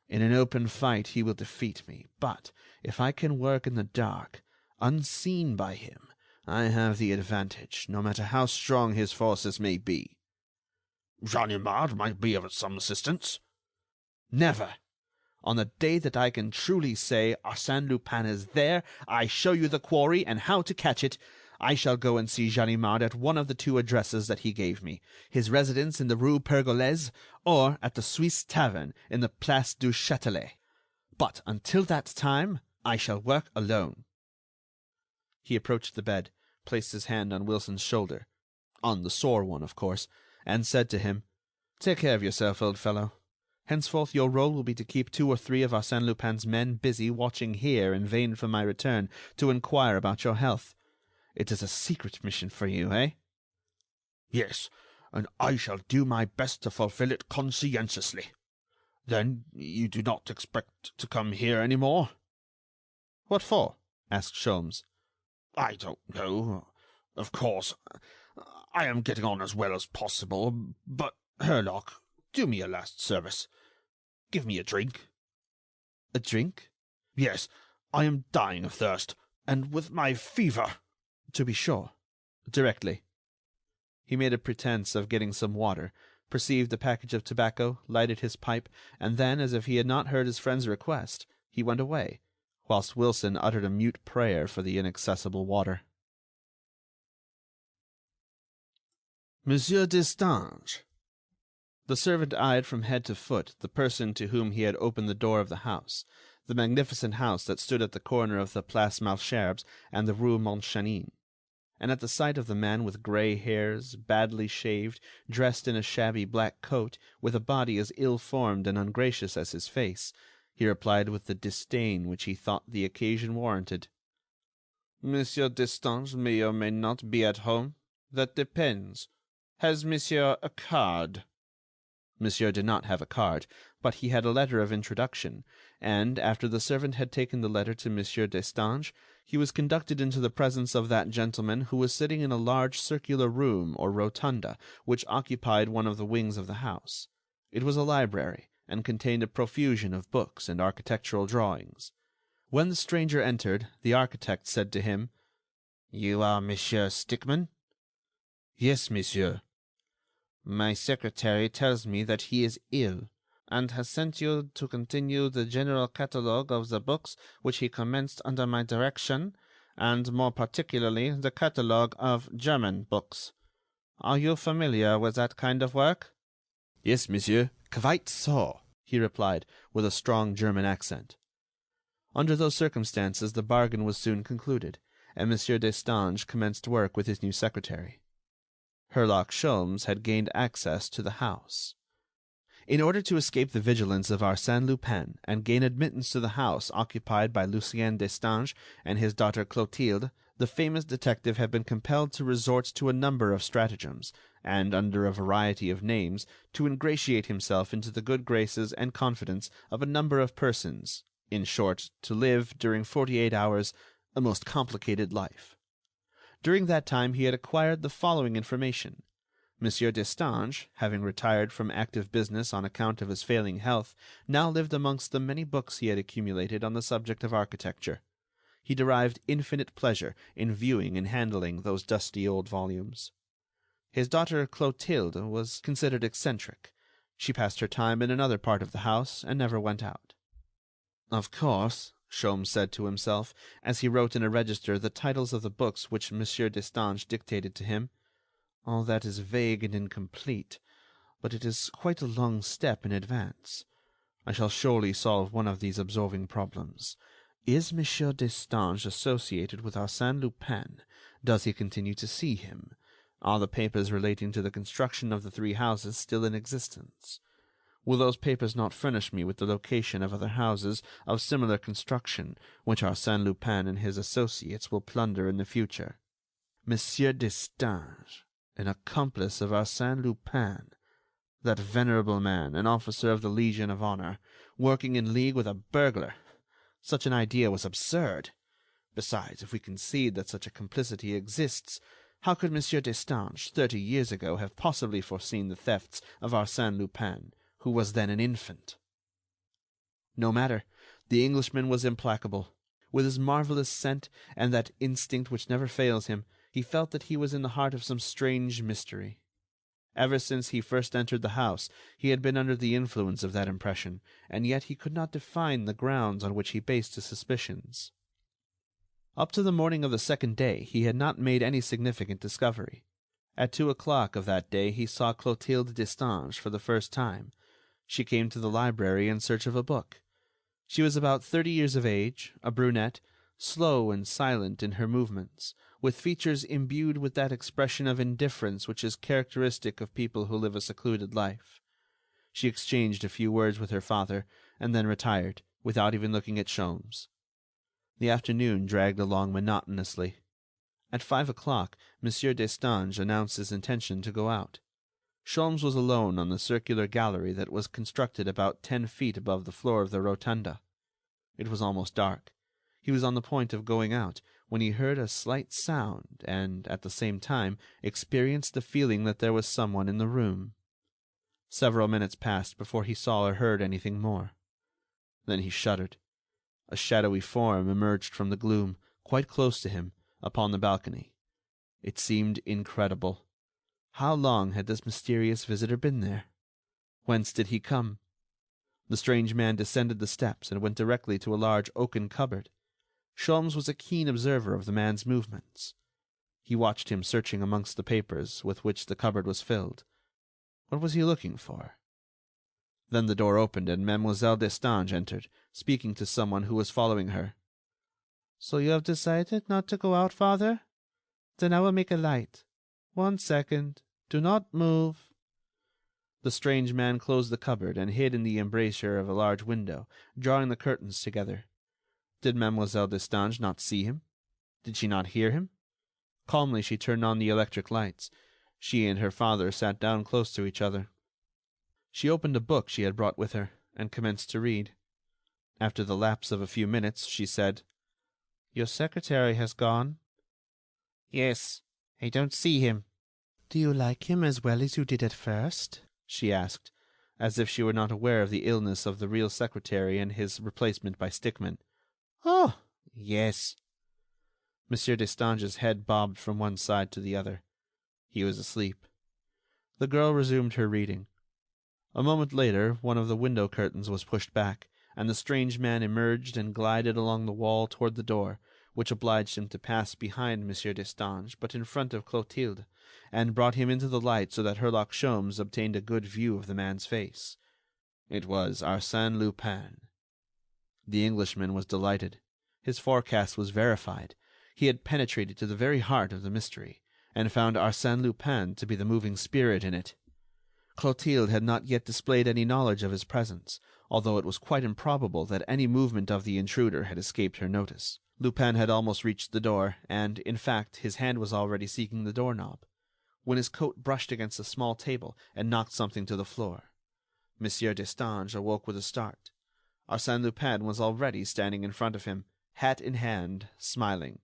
In an open fight he will defeat me, but if I can work in the dark, unseen by him, I have the advantage, no matter how strong his forces may be." "Ganimard might be of some assistance." "Never. On the day that I can truly say Arsène Lupin is there, I show you the quarry and how to catch it, I shall go and see Ganimard at one of the two addresses that he gave me, his residence in the Rue Pergolese, or at the Suisse Tavern in the Place du Châtelet. But until that time, I shall work alone." He approached the bed, placed his hand on Wilson's shoulder, on the sore one, of course, and said to him, "Take care of yourself, old fellow. Henceforth your role will be to keep 2 or 3 of Arsène Lupin's men busy watching here in vain for my return to inquire about your health. It is a secret mission for you, eh?" "Yes, and I shall do my best to fulfill it conscientiously. Then you do not expect to come here any more?" "What for?" asked Sholmes. "I don't know. Of course, I am getting on as well as possible, but, Herlock, do me a last service. Give me a drink." "A drink?" "Yes, I am dying of thirst, and with my fever—" "To be sure. Directly." He made a pretense of getting some water, perceived a package of tobacco, lighted his pipe, and then, as if he had not heard his friend's request, he went away, whilst Wilson uttered a mute prayer for the inaccessible water. Monsieur Destange. The servant eyed from head to foot the person to whom he had opened the door of the house, the magnificent house that stood at the corner of the Place Malesherbes and the Rue Montchanin. And at the sight of the man with grey hairs, badly shaved, dressed in a shabby black coat, with a body as ill-formed and ungracious as his face, he replied with the disdain which he thought the occasion warranted: "Monsieur Destange may or may not be at home. That depends. Has monsieur a card?" Monsieur did not have a card, but he had a letter of introduction, and, after the servant had taken the letter to Monsieur Destange, he was conducted into the presence of that gentleman, who was sitting in a large circular room, or rotunda, which occupied one of the wings of the house. It was a library, and contained a profusion of books and architectural drawings. When the stranger entered, the architect said to him: "You are Monsieur Stickmann?" "Yes, monsieur." "My secretary tells me that he is ill, and has sent you to continue the general catalogue of the books which he commenced under my direction, and more particularly the catalogue of German books. Are you familiar with that kind of work?" "Yes, monsieur, quite so," he replied, with a strong German accent. Under those circumstances the bargain was soon concluded, and Monsieur Destange commenced work with his new secretary. Herlock Sholmes had gained access to the house. In order to escape the vigilance of Arsène Lupin and gain admittance to the house occupied by Lucien Destange and his daughter Clotilde, the famous detective had been compelled to resort to a number of stratagems, and, under a variety of names, to ingratiate himself into the good graces and confidence of a number of persons, in short, to live, during 48 hours, a most complicated life. During that time he had acquired the following information. Monsieur Destange, having retired from active business on account of his failing health, now lived amongst the many books he had accumulated on the subject of architecture. He derived infinite pleasure in viewing and handling those dusty old volumes. His daughter Clotilde was considered eccentric. She passed her time in another part of the house and never went out. "Of course," Sholmes said to himself, as he wrote in a register the titles of the books which Monsieur Destange dictated to him, "all that is vague and incomplete, but it is quite a long step in advance. I shall surely solve one of these absorbing problems. Is Monsieur Destange associated with Arsène Lupin? Does he continue to see him? Are the papers relating to the construction of the 3 houses still in existence? Will those papers not furnish me with the location of other houses of similar construction, which Arsène Lupin and his associates will plunder in the future? Monsieur Destange, an accomplice of Arsène Lupin, that venerable man, an officer of the Legion of Honor, working in league with a burglar. Such an idea was absurd. Besides, if we concede that such a complicity exists, how could Monsieur Destange 30 years ago have possibly foreseen the thefts of Arsène Lupin, who was then an infant? No matter. The Englishman was implacable. With his marvelous scent and that instinct which never fails him, he felt that he was in the heart of some strange mystery. Ever since he first entered the house, he had been under the influence of that impression, and yet he could not define the grounds on which he based his suspicions. Up to the morning of the 2nd day he had not made any significant discovery. At 2 o'clock of that day he saw Clotilde Destange for the first time. She came to the library in search of a book. She was about 30 years of age, a brunette, slow and silent in her movements, with features imbued with that expression of indifference which is characteristic of people who live a secluded life. She exchanged a few words with her father, and then retired, without even looking at Sholmes. The afternoon dragged along monotonously. At 5 o'clock, Monsieur Destange announced his intention to go out. Sholmes was alone on the circular gallery that was constructed about 10 feet above the floor of the rotunda. It was almost dark. He was on the point of going out, when he heard a slight sound and, at the same time, experienced the feeling that there was someone in the room. Several minutes passed before he saw or heard anything more. Then he shuddered. A shadowy form emerged from the gloom, quite close to him, upon the balcony. It seemed incredible. How long had this mysterious visitor been there? Whence did he come? The strange man descended the steps and went directly to a large oaken cupboard. Sholmes was a keen observer of the man's movements. He watched him searching amongst the papers with which the cupboard was filled. What was he looking for? Then the door opened and Mademoiselle Destange entered, speaking to someone who was following her. "So you have decided not to go out, father? Then I will make a light. 1 second. Do not move." The strange man closed the cupboard and hid in the embrasure of a large window, drawing the curtains together. Did Mademoiselle Destange not see him? Did she not hear him? Calmly she turned on the electric lights. She and her father sat down close to each other. She opened a book she had brought with her, and commenced to read. After the lapse of a few minutes, she said, "Your secretary has gone?" "Yes, I don't see him." "Do you like him as well as you did at first?" she asked, as if she were not aware of the illness of the real secretary and his replacement by Stickman. "Oh, yes." Monsieur Destange's head bobbed from one side to the other. He was asleep. The girl resumed her reading. A moment later, one of the window curtains was pushed back, and the strange man emerged and glided along the wall toward the door, which obliged him to pass behind Monsieur Destange, but in front of Clotilde, and brought him into the light so that Herlock Sholmes obtained a good view of the man's face. It was Arsène Lupin. The Englishman was delighted. His forecast was verified. He had penetrated to the very heart of the mystery, and found Arsène Lupin to be the moving spirit in it. Clotilde had not yet displayed any knowledge of his presence, although it was quite improbable that any movement of the intruder had escaped her notice. Lupin had almost reached the door, and, in fact, his hand was already seeking the doorknob, when his coat brushed against a small table and knocked something to the floor. Monsieur Destange awoke with a start. Arsène Lupin was already standing in front of him, hat in hand, smiling.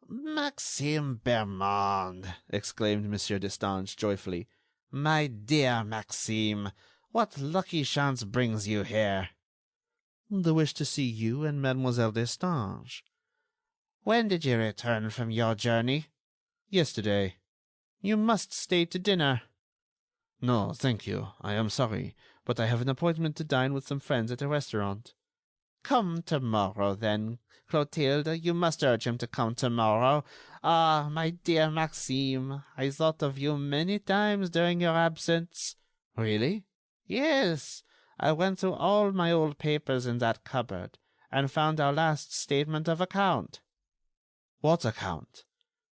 "Maxime Bermond!" exclaimed Monsieur Destange joyfully. "My dear Maxime, what lucky chance brings you here?" "The wish to see you and Mademoiselle Destange." "When did you return from your journey?" "Yesterday." "You must stay to dinner." "No, thank you. I am sorry, but I have an appointment to dine with some friends at a restaurant." "Come tomorrow, then. Clotilde, you must urge him to come tomorrow. Ah, my dear Maxime, I thought of you many times during your absence." "Really?" "Yes. I went through all my old papers in that cupboard, and found our last statement of account." "What account?"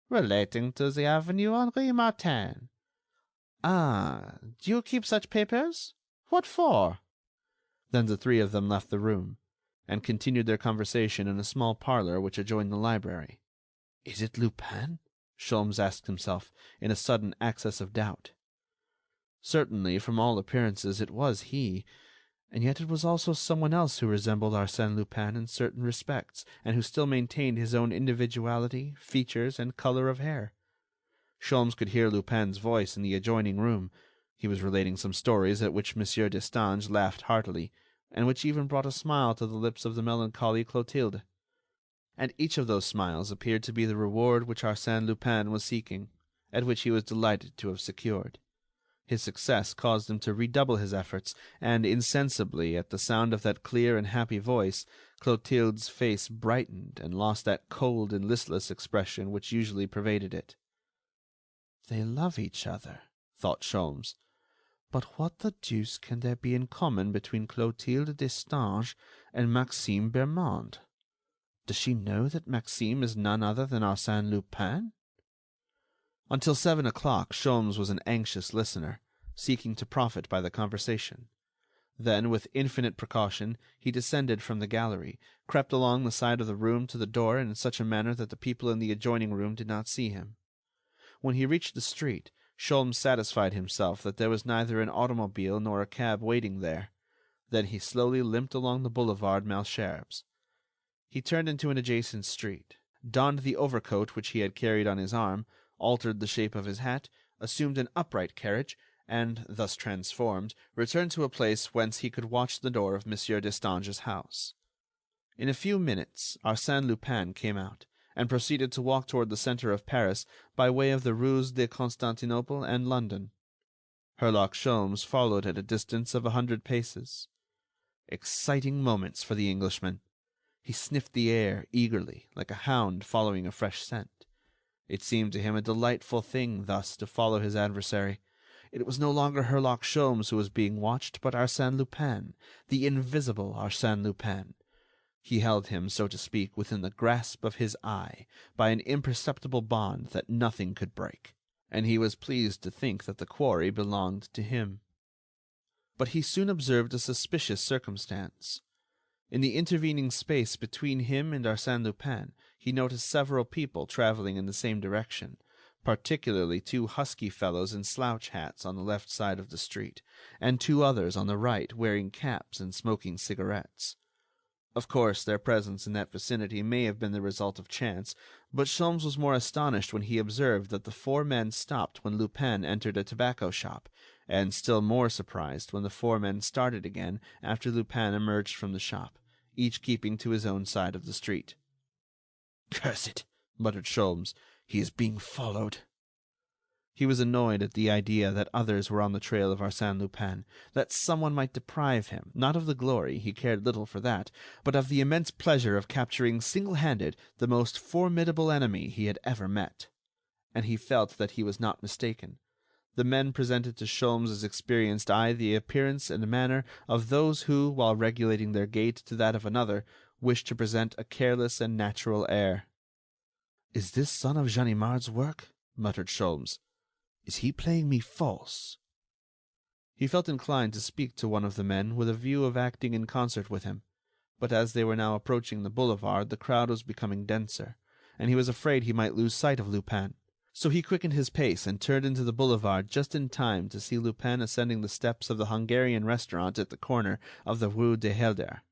Relating to the Avenue Henri Martin. Ah, do you keep such papers? What for? Then the three of them left the room, and continued their conversation in a small parlor which adjoined the library. Is it Lupin? Sholmes asked himself, in a sudden access of doubt. Certainly, from all appearances, it was he, and yet it was also someone else who resembled Arsène Lupin in certain respects, and who still maintained his own individuality, features, and color of hair. Sholmes could hear Lupin's voice in the adjoining room. He was relating some stories at which Monsieur Destange laughed heartily, and which even brought a smile to the lips of the melancholy Clotilde. And each of those smiles appeared to be the reward which Arsène Lupin was seeking, and which he was delighted to have secured. His success caused him to redouble his efforts, and insensibly, at the sound of that clear and happy voice, Clotilde's face brightened and lost that cold and listless expression which usually pervaded it. "They love each other," thought Sholmes. "But what the deuce can there be in common between Clotilde Destange and Maxime Bermond? Does she know that Maxime is none other than Arsène Lupin?" Until 7 o'clock Sholmes was an anxious listener, seeking to profit by the conversation. Then, with infinite precaution, he descended from the gallery, crept along the side of the room to the door in such a manner that the people in the adjoining room did not see him. When he reached the street, Sholmes satisfied himself that there was neither an automobile nor a cab waiting there. Then he slowly limped along the boulevard Malesherbes. He turned into an adjacent street, donned the overcoat which he had carried on his arm, altered the shape of his hat, assumed an upright carriage, and, thus transformed, returned to a place whence he could watch the door of Monsieur Destange's house. In a few minutes Arsène Lupin came out, and proceeded to walk toward the center of Paris by way of the rues de Constantinople and London. Herlock Sholmes followed at a distance of 100 paces. Exciting moments for the Englishman. He sniffed the air eagerly, like a hound following a fresh scent. It seemed to him a delightful thing thus to follow his adversary. It was no longer Herlock Sholmes who was being watched, but Arsène Lupin, the invisible Arsène Lupin. He held him, so to speak, within the grasp of his eye, by an imperceptible bond that nothing could break, and he was pleased to think that the quarry belonged to him. But he soon observed a suspicious circumstance. In the intervening space between him and Arsène Lupin, he noticed several people traveling in the same direction, particularly 2 husky fellows in slouch hats on the left side of the street, and 2 others on the right wearing caps and smoking cigarettes. Of course, their presence in that vicinity may have been the result of chance, but Sholmes was more astonished when he observed that the 4 men stopped when Lupin entered a tobacco shop, and still more surprised when the 4 men started again after Lupin emerged from the shop, each keeping to his own side of the street. "Curse it!" muttered Sholmes. "He is being followed." He was annoyed at the idea that others were on the trail of Arsène Lupin, that someone might deprive him, not of the glory, he cared little for that, but of the immense pleasure of capturing single-handed the most formidable enemy he had ever met. And he felt that he was not mistaken. The men presented to Sholmes's experienced eye the appearance and manner of those who, while regulating their gait to that of another, wish to present a careless and natural air. "Is this son of Ganimard's work?" muttered Sholmes. "Is he playing me false?" He felt inclined to speak to one of the men with a view of acting in concert with him, but as they were now approaching the boulevard the crowd was becoming denser, and he was afraid he might lose sight of Lupin. So he quickened his pace and turned into the boulevard just in time to see Lupin ascending the steps of the Hungarian restaurant at the corner of the Rue de Helder.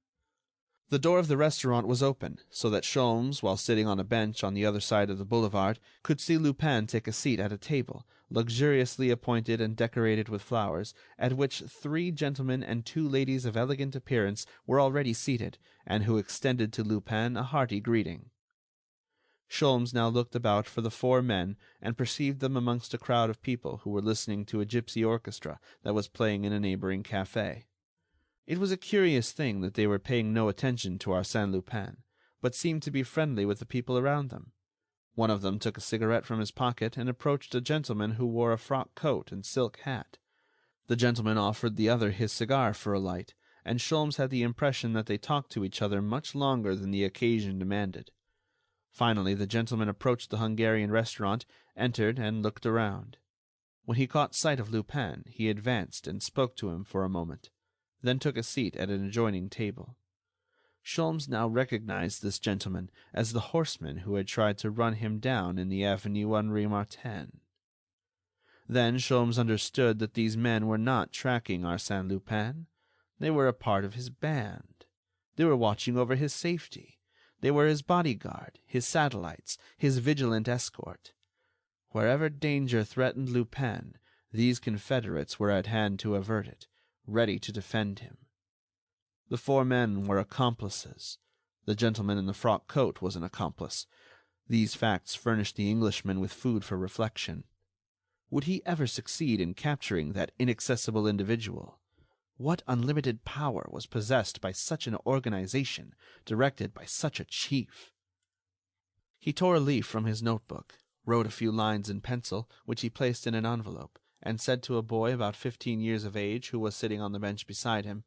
The door of the restaurant was open, so that Sholmes, while sitting on a bench on the other side of the boulevard, could see Lupin take a seat at a table, luxuriously appointed and decorated with flowers, at which 3 gentlemen and 2 ladies of elegant appearance were already seated, and who extended to Lupin a hearty greeting. Sholmes now looked about for the 4 men and perceived them amongst a crowd of people who were listening to a gypsy orchestra that was playing in a neighboring café. It was a curious thing that they were paying no attention to Arsène Lupin, but seemed to be friendly with the people around them. One of them took a cigarette from his pocket and approached a gentleman who wore a frock coat and silk hat. The gentleman offered the other his cigar for a light, and Sholmes had the impression that they talked to each other much longer than the occasion demanded. Finally, the gentleman approached the Hungarian restaurant, entered, and looked around. When he caught sight of Lupin, he advanced and spoke to him for a moment, then took a seat at an adjoining table. Sholmes now recognized this gentleman as the horseman who had tried to run him down in the Avenue Henri Martin. Then Sholmes understood that these men were not tracking Arsène Lupin. They were a part of his band. They were watching over his safety. They were his bodyguard, his satellites, his vigilant escort. Wherever danger threatened Lupin, these confederates were at hand to avert it, ready to defend him. The four men were accomplices. The gentleman in the frock coat was an accomplice. These facts furnished the Englishman with food for reflection. Would he ever succeed in capturing that inaccessible individual? What unlimited power was possessed by such an organization, directed by such a chief? He tore a leaf from his notebook, wrote a few lines in pencil, which he placed in an envelope, and said to a boy about 15 years of age who was sitting on the bench beside him,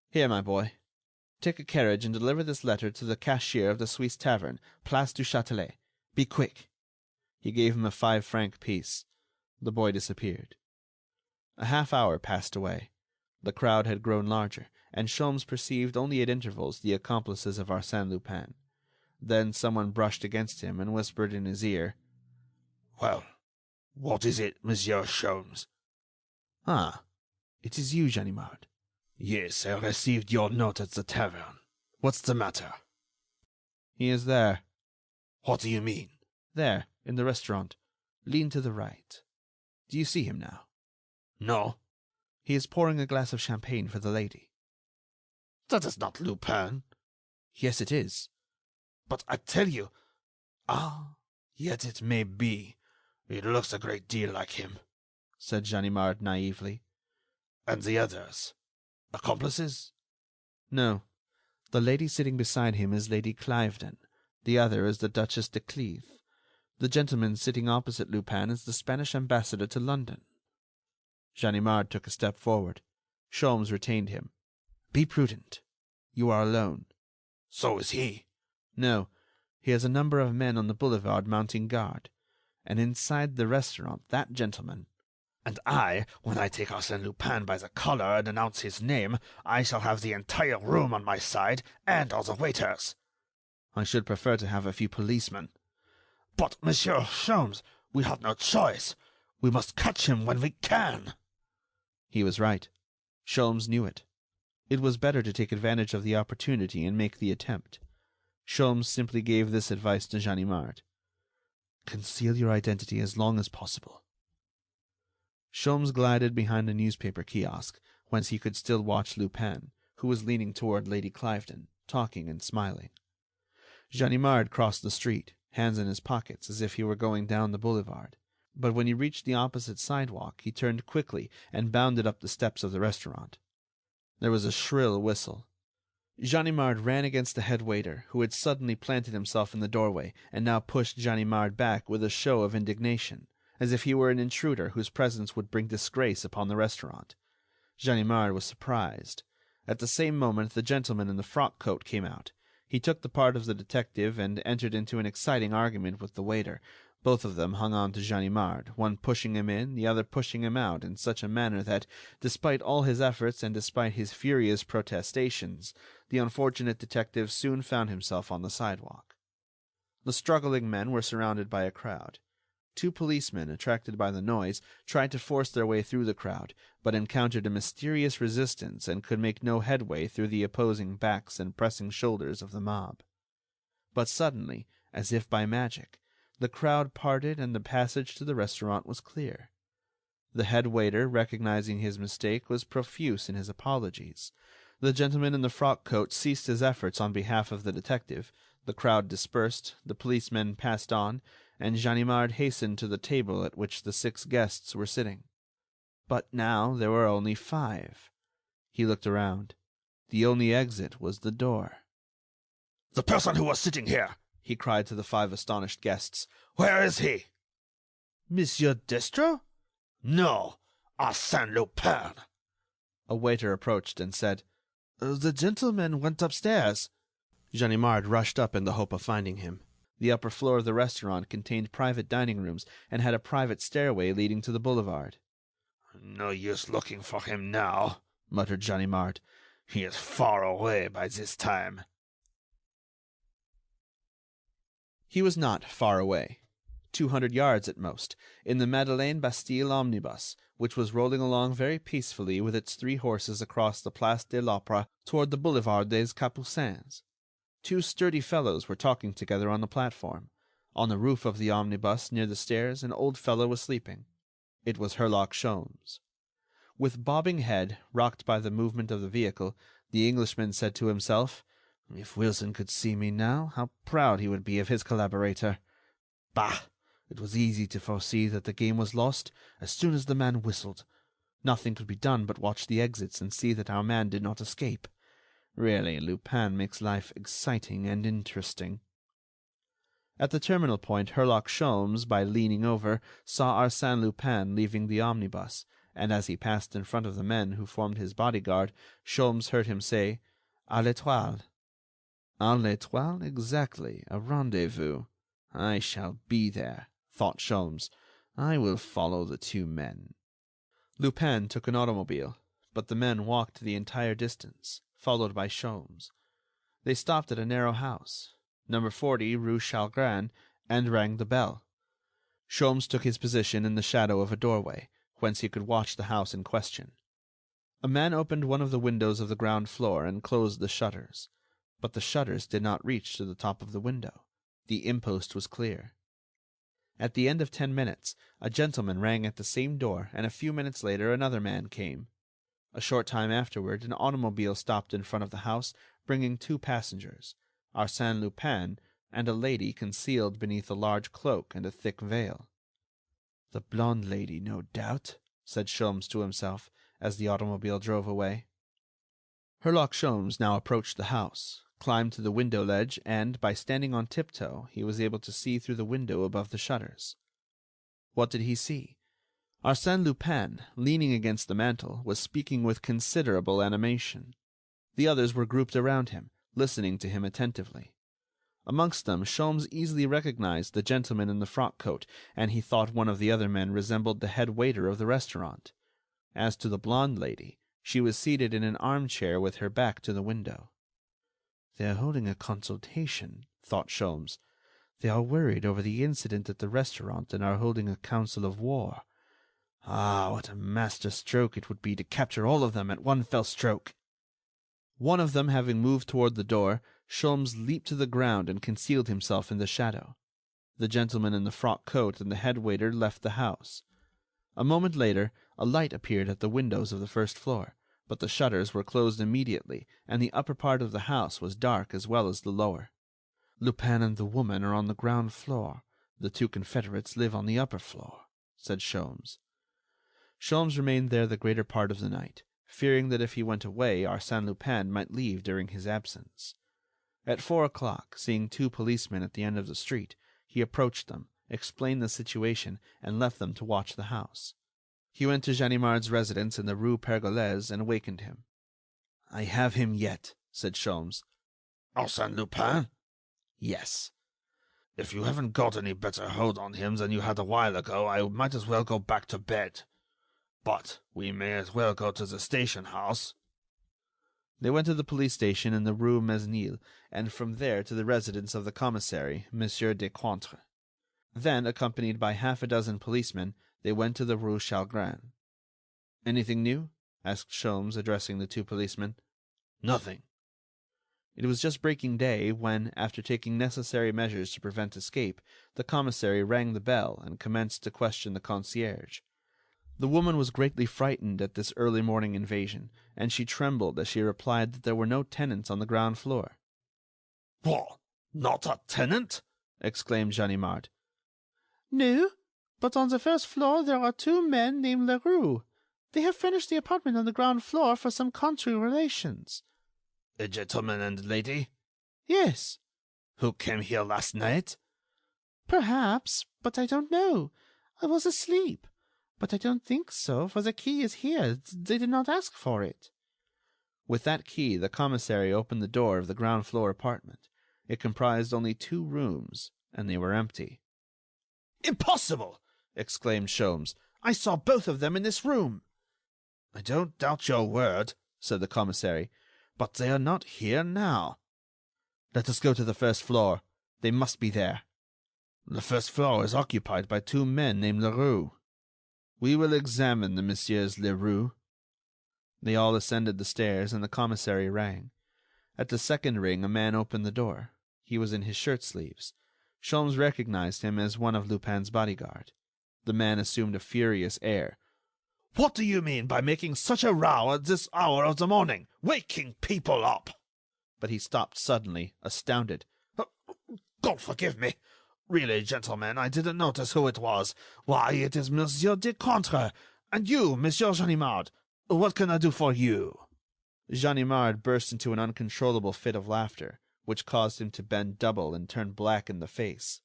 "Here, my boy, take a carriage and deliver this letter to the cashier of the Swiss Tavern, Place du Châtelet. Be quick." He gave him a 5-franc piece. The boy disappeared. A half-hour passed away. The crowd had grown larger, and Sholmes perceived only at intervals the accomplices of Arsène Lupin. Then someone brushed against him and whispered in his ear, "Well, what is it, Monsieur Sholmes?" "Ah, it is you, Ganimard." "Yes, I received your note at the tavern. What's the matter?" "He is there." "What do you mean?" "There, in the restaurant. Lean to the right. Do you see him now?" "No." "He is pouring a glass of champagne for the lady." "That is not Lupin." "Yes, it is." "But I tell you—" "Ah, yet it may be. It looks a great deal like him," said Ganimard naively. "And the others? Accomplices?" "No. The lady sitting beside him is Lady Cliveden. The other is the Duchess de Cleves. The gentleman sitting opposite Lupin is the Spanish ambassador to London." Ganimard took a step forward. Sholmes retained him. "Be prudent. You are alone." "So is he." "No. He has a number of men on the boulevard mounting guard. And inside the restaurant, that gentleman—" "And I, when I take Arsène Lupin by the collar and announce his name, I shall have the entire room on my side and all the waiters." "I should prefer to have a few policemen." "But, Monsieur Sholmes, we have no choice. We must catch him when we can." He was right. Sholmes knew it. It was better to take advantage of the opportunity and make the attempt. Sholmes simply gave this advice to Ganimard: "Conceal your identity as long as possible." Sholmes glided behind a newspaper kiosk, whence he could still watch Lupin, who was leaning toward Lady Cliveden, talking and smiling. Ganimard crossed the street, hands in his pockets, as if he were going down the boulevard. But when he reached the opposite sidewalk, he turned quickly and bounded up the steps of the restaurant. There was a shrill whistle. Ganimard ran against the head waiter, who had suddenly planted himself in the doorway and now pushed Ganimard back with a show of indignation, as if he were an intruder whose presence would bring disgrace upon the restaurant. Ganimard was surprised. At the same moment the gentleman in the frock coat came out. He took the part of the detective and entered into an exciting argument with the waiter. Both of them hung on to Ganimard, one pushing him in, the other pushing him out in such a manner that, despite all his efforts and despite his furious protestations, the unfortunate detective soon found himself on the sidewalk. The struggling men were surrounded by a crowd. Two policemen, attracted by the noise, tried to force their way through the crowd, but encountered a mysterious resistance and could make no headway through the opposing backs and pressing shoulders of the mob. But suddenly, as if by magic, the crowd parted and the passage to the restaurant was clear. The head waiter, recognizing his mistake, was profuse in his apologies. The gentleman in the frock coat ceased his efforts on behalf of the detective. The crowd dispersed, the policemen passed on, and Ganimard hastened to the table at which the 6 guests were sitting. But now there were only 5. He looked around. The only exit was the door. "The person who was sitting here," he cried to the 5 astonished guests. "Where is he?" "Monsieur Destro?" "No, Arsène Lupin." A waiter approached and said, "The gentleman went upstairs." Ganimard rushed up in the hope of finding him. The upper floor of the restaurant contained private dining rooms and had a private stairway leading to the boulevard. "No use looking for him now," muttered Ganimard. "He is far away by this time." He was not far away. 200 yards at most, in the Madeleine Bastille omnibus, which was rolling along very peacefully with its 3 horses across the Place de l'Opéra toward the Boulevard des Capucins. 2 sturdy fellows were talking together on the platform. On the roof of the omnibus, near the stairs, an old fellow was sleeping. It was Herlock Sholmes. With bobbing head, rocked by the movement of the vehicle, the Englishman said to himself, "If Wilson could see me now, how proud he would be of his collaborator. Bah! It was easy to foresee that the game was lost as soon as the man whistled. Nothing could be done but watch the exits and see that our man did not escape. Really, Lupin makes life exciting and interesting." At the terminal point, Herlock Sholmes, by leaning over, saw Arsène Lupin leaving the omnibus, and as he passed in front of the men who formed his bodyguard, Sholmes heard him say, "À l'Étoile." "À l'Étoile, exactly, a rendezvous. I shall be there," thought Sholmes. "I will follow the 2 men." Lupin took an automobile, but the men walked the entire distance, followed by Sholmes. They stopped at a narrow house, No. 40 Rue Chalgrin, and rang the bell. Sholmes took his position in the shadow of a doorway, whence he could watch the house in question. A man opened one of the windows of the ground floor and closed the shutters, but the shutters did not reach to the top of the window. The impost was clear. At the end of 10 minutes, a gentleman rang at the same door, and a few minutes later another man came. A short time afterward, an automobile stopped in front of the house, bringing 2 passengers, Arsène Lupin and a lady concealed beneath a large cloak and a thick veil. "The blonde lady, no doubt," said Sholmes to himself, as the automobile drove away. Herlock Sholmes now approached the house, climbed to the window ledge, and, by standing on tiptoe, he was able to see through the window above the shutters. What did he see? Arsène Lupin, leaning against the mantel, was speaking with considerable animation. The others were grouped around him, listening to him attentively. Amongst them, Sholmes easily recognized the gentleman in the frock-coat, and he thought one of the other men resembled the head waiter of the restaurant. As to the blonde lady, she was seated in an armchair with her back to the window. "They are holding a consultation," thought Sholmes. "They are worried over the incident at the restaurant and are holding a council of war. Ah, what a master stroke it would be to capture all of them at one fell stroke!" One of them having moved toward the door, Sholmes leaped to the ground and concealed himself in the shadow. The gentleman in the frock-coat and the head waiter left the house. A moment later, a light appeared at the windows of the first floor, but the shutters were closed immediately, and the upper part of the house was dark as well as the lower. "Lupin and the woman are on the ground floor. The 2 confederates live on the upper floor," said Sholmes. Sholmes remained there the greater part of the night, fearing that if he went away Arsène Lupin might leave during his absence. At 4 o'clock, seeing 2 policemen at the end of the street, he approached them, explained the situation, and left them to watch the house. He went to Ganimard's residence in the Rue Pergolese and awakened him. "I have him yet," said Sholmes. "Arsène Lupin?" "Yes." "If you haven't got any better hold on him than you had a while ago, I might as well go back to bed. But we may as well go to the station house." They went to the police station in the Rue Mesnil, and from there to the residence of the commissary, Monsieur Descointres. Then, accompanied by half a dozen policemen, they went to the Rue Chalgrin. "Anything new?" asked Sholmes, addressing the 2 policemen. "Nothing." It was just breaking day when, after taking necessary measures to prevent escape, the commissary rang the bell and commenced to question the concierge. The woman was greatly frightened at this early morning invasion, and she trembled as she replied that there were no tenants on the ground floor. "What? Not a tenant?" exclaimed Ganimard. "No, but on the first floor there are 2 men named Leroux. They have furnished the apartment on the ground floor for some country relations." "A gentleman and lady?" "Yes." "Who came here last night?" "Perhaps, but I don't know. I was asleep. But I don't think so, for the key is here. They did not ask for it." With that key, the commissary opened the door of the ground floor apartment. It comprised only 2 rooms, and they were empty. "Impossible!" exclaimed Sholmes. "I saw both of them in this room." "I don't doubt your word," said the commissary, "but they are not here now." "Let us go to the first floor. They must be there." "The first floor is occupied by two men named Leroux." "We will examine the Messieurs Leroux." They all ascended the stairs, and the commissary rang. At the second ring a man opened the door. He was in his shirt-sleeves. Sholmes recognized him as one of Lupin's bodyguard. The man assumed a furious air. "What do you mean by making such a row at this hour of the morning, waking people up?" But he stopped suddenly, astounded. "God forgive me. Really, gentlemen, I didn't notice who it was. Why, it is Monsieur de Contre. And you, Monsieur Ganimard. What can I do for you?" Ganimard burst into an uncontrollable fit of laughter, which caused him to bend double and turn black in the face.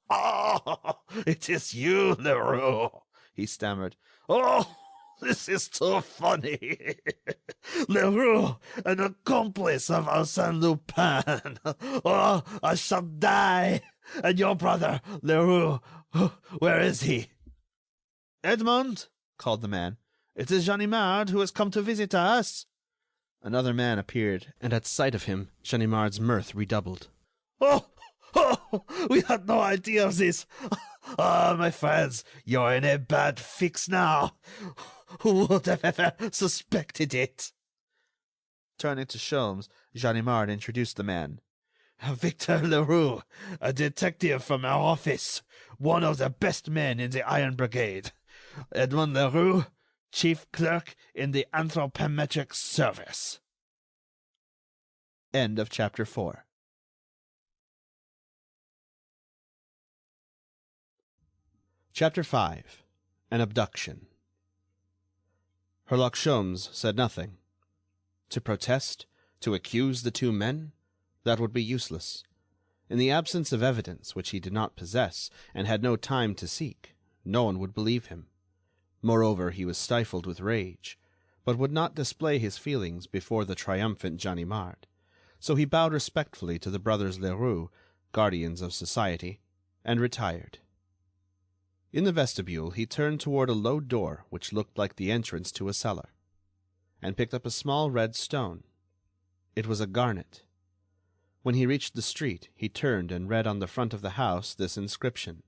"Oh, it is you, Leroux," he stammered. "Oh, this is too funny. Leroux, an accomplice of Arsène Lupin. Oh, I shall die. And your brother, Leroux, where is he?" "Edmond," called the man, "it is Ganimard who has come to visit us." Another man appeared, and at sight of him, Ganimard's mirth redoubled. Oh, we had no idea of this. Ah, my friends, you're in a bad fix now. Who would have ever suspected it?" Turning to Sholmes, Ganimard introduced the man. "Victor Leroux, a detective from our office, one of the best men in the Iron Brigade. Edmond Leroux, chief clerk in the anthropometric service." End of chapter 4. Chapter 5. An Abduction. Herlock Sholmes said nothing. To protest, to accuse the two men, that would be useless. In the absence of evidence which he did not possess and had no time to seek, no one would believe him. Moreover, he was stifled with rage, but would not display his feelings before the triumphant Ganimard. So he bowed respectfully to the brothers Leroux, guardians of society, and retired. In the vestibule he turned toward a low door which looked like the entrance to a cellar, and picked up a small red stone. It was a garnet. When he reached the street, he turned and read on the front of the house this inscription: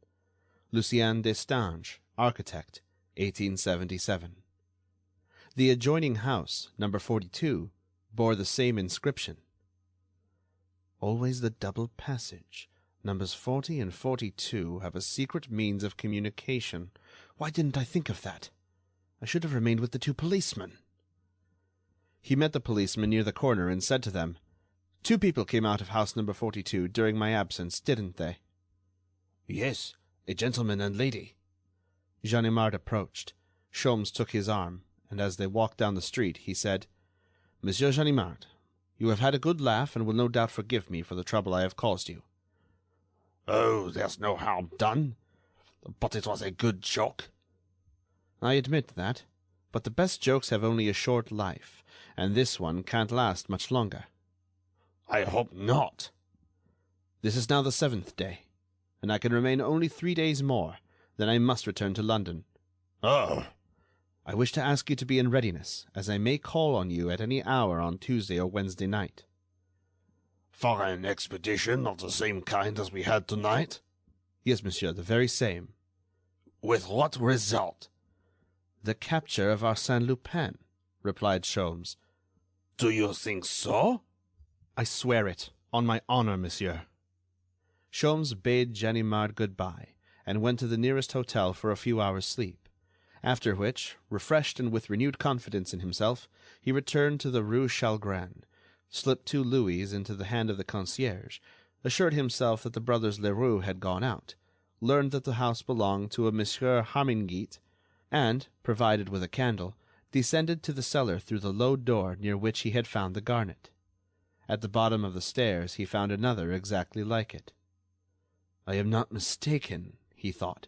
Lucien Destange, architect, 1877. The adjoining house, number 42, bore the same inscription. Always the double passage. Numbers 40 and 42 have a secret means of communication. Why didn't I think of that? I should have remained with the two policemen. He met the policemen near the corner and said to them, "Two people came out of house number 42 during my absence, didn't they?" "Yes, a gentleman and lady." Ganimard approached. Sholmes took his arm, and as they walked down the street, he said, "Monsieur Ganimard, you have had a good laugh and will no doubt forgive me for the trouble I have caused you." "Oh, there's no harm done. But it was a good joke." "I admit that, but the best jokes have only a short life, and this one can't last much longer." "I hope not." "This is now the 7th day, and I can remain only 3 days more, then I must return to London." "Oh." "I wish to ask you to be in readiness, as I may call on you at any hour on Tuesday or Wednesday night." "For an expedition of the same kind as we had tonight?" "Yes, monsieur, the very same." "With what result?" "The capture of Arsène Lupin," replied Sholmes. "Do you think so?" "I swear it, on my honor, monsieur." Sholmes bade Ganimard good-bye, and went to the nearest hotel for a few hours' sleep, after which, refreshed and with renewed confidence in himself, he returned to the Rue Chalgrin, slipped 2 louis into the hand of the concierge, assured himself that the brothers Leroux had gone out, learned that the house belonged to a Monsieur Harringon, and, provided with a candle, descended to the cellar through the low door near which he had found the garnet. At the bottom of the stairs he found another exactly like it. "I am not mistaken," he thought.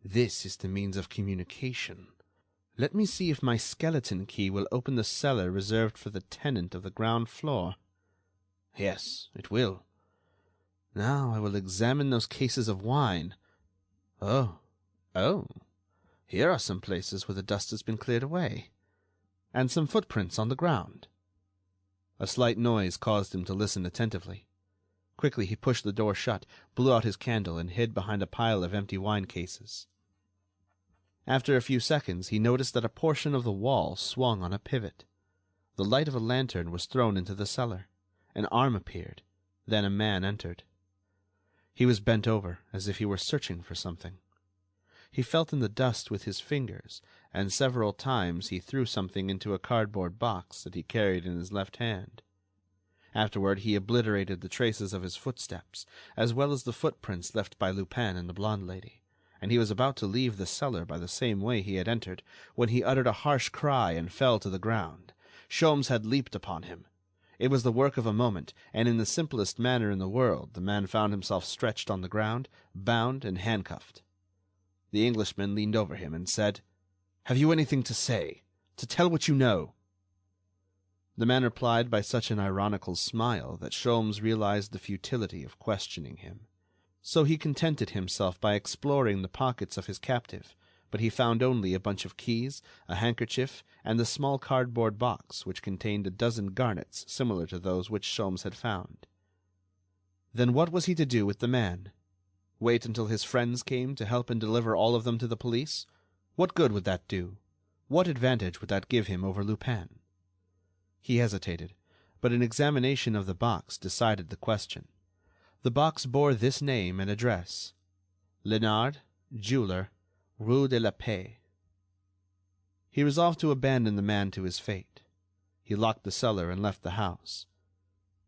"This is the means of communication. Let me see if my skeleton key will open the cellar reserved for the tenant of the ground floor. Yes, it will. Now I will examine those cases of wine. Oh, here are some places where the dust has been cleared away, and some footprints on the ground." A slight noise caused him to listen attentively. Quickly he pushed the door shut, blew out his candle, and hid behind a pile of empty wine cases. After a few seconds he noticed that a portion of the wall swung on a pivot. The light of a lantern was thrown into the cellar. An arm appeared. Then a man entered. He was bent over, as if he were searching for something. He felt in the dust with his fingers, and several times he threw something into a cardboard box that he carried in his left hand. Afterward he obliterated the traces of his footsteps, as well as the footprints left by Lupin and the blonde lady, and he was about to leave the cellar by the same way he had entered, when he uttered a harsh cry and fell to the ground. Sholmes had leaped upon him. It was the work of a moment, and in the simplest manner in the world the man found himself stretched on the ground, bound and handcuffed. The Englishman leaned over him and said, "Have you anything to say? To tell what you know?" The man replied by such an ironical smile that Sholmes realized the futility of questioning him. So he contented himself by exploring the pockets of his captive, but he found only a bunch of keys, a handkerchief, and the small cardboard box which contained a dozen garnets similar to those which Sholmes had found. Then what was he to do with the man? Wait until his friends came to help and deliver all of them to the police? What good would that do? What advantage would that give him over Lupin? He hesitated, but an examination of the box decided the question. The box bore this name and address: Lénard, jeweler, Rue de la Paix. He resolved to abandon the man to his fate. He locked the cellar and left the house.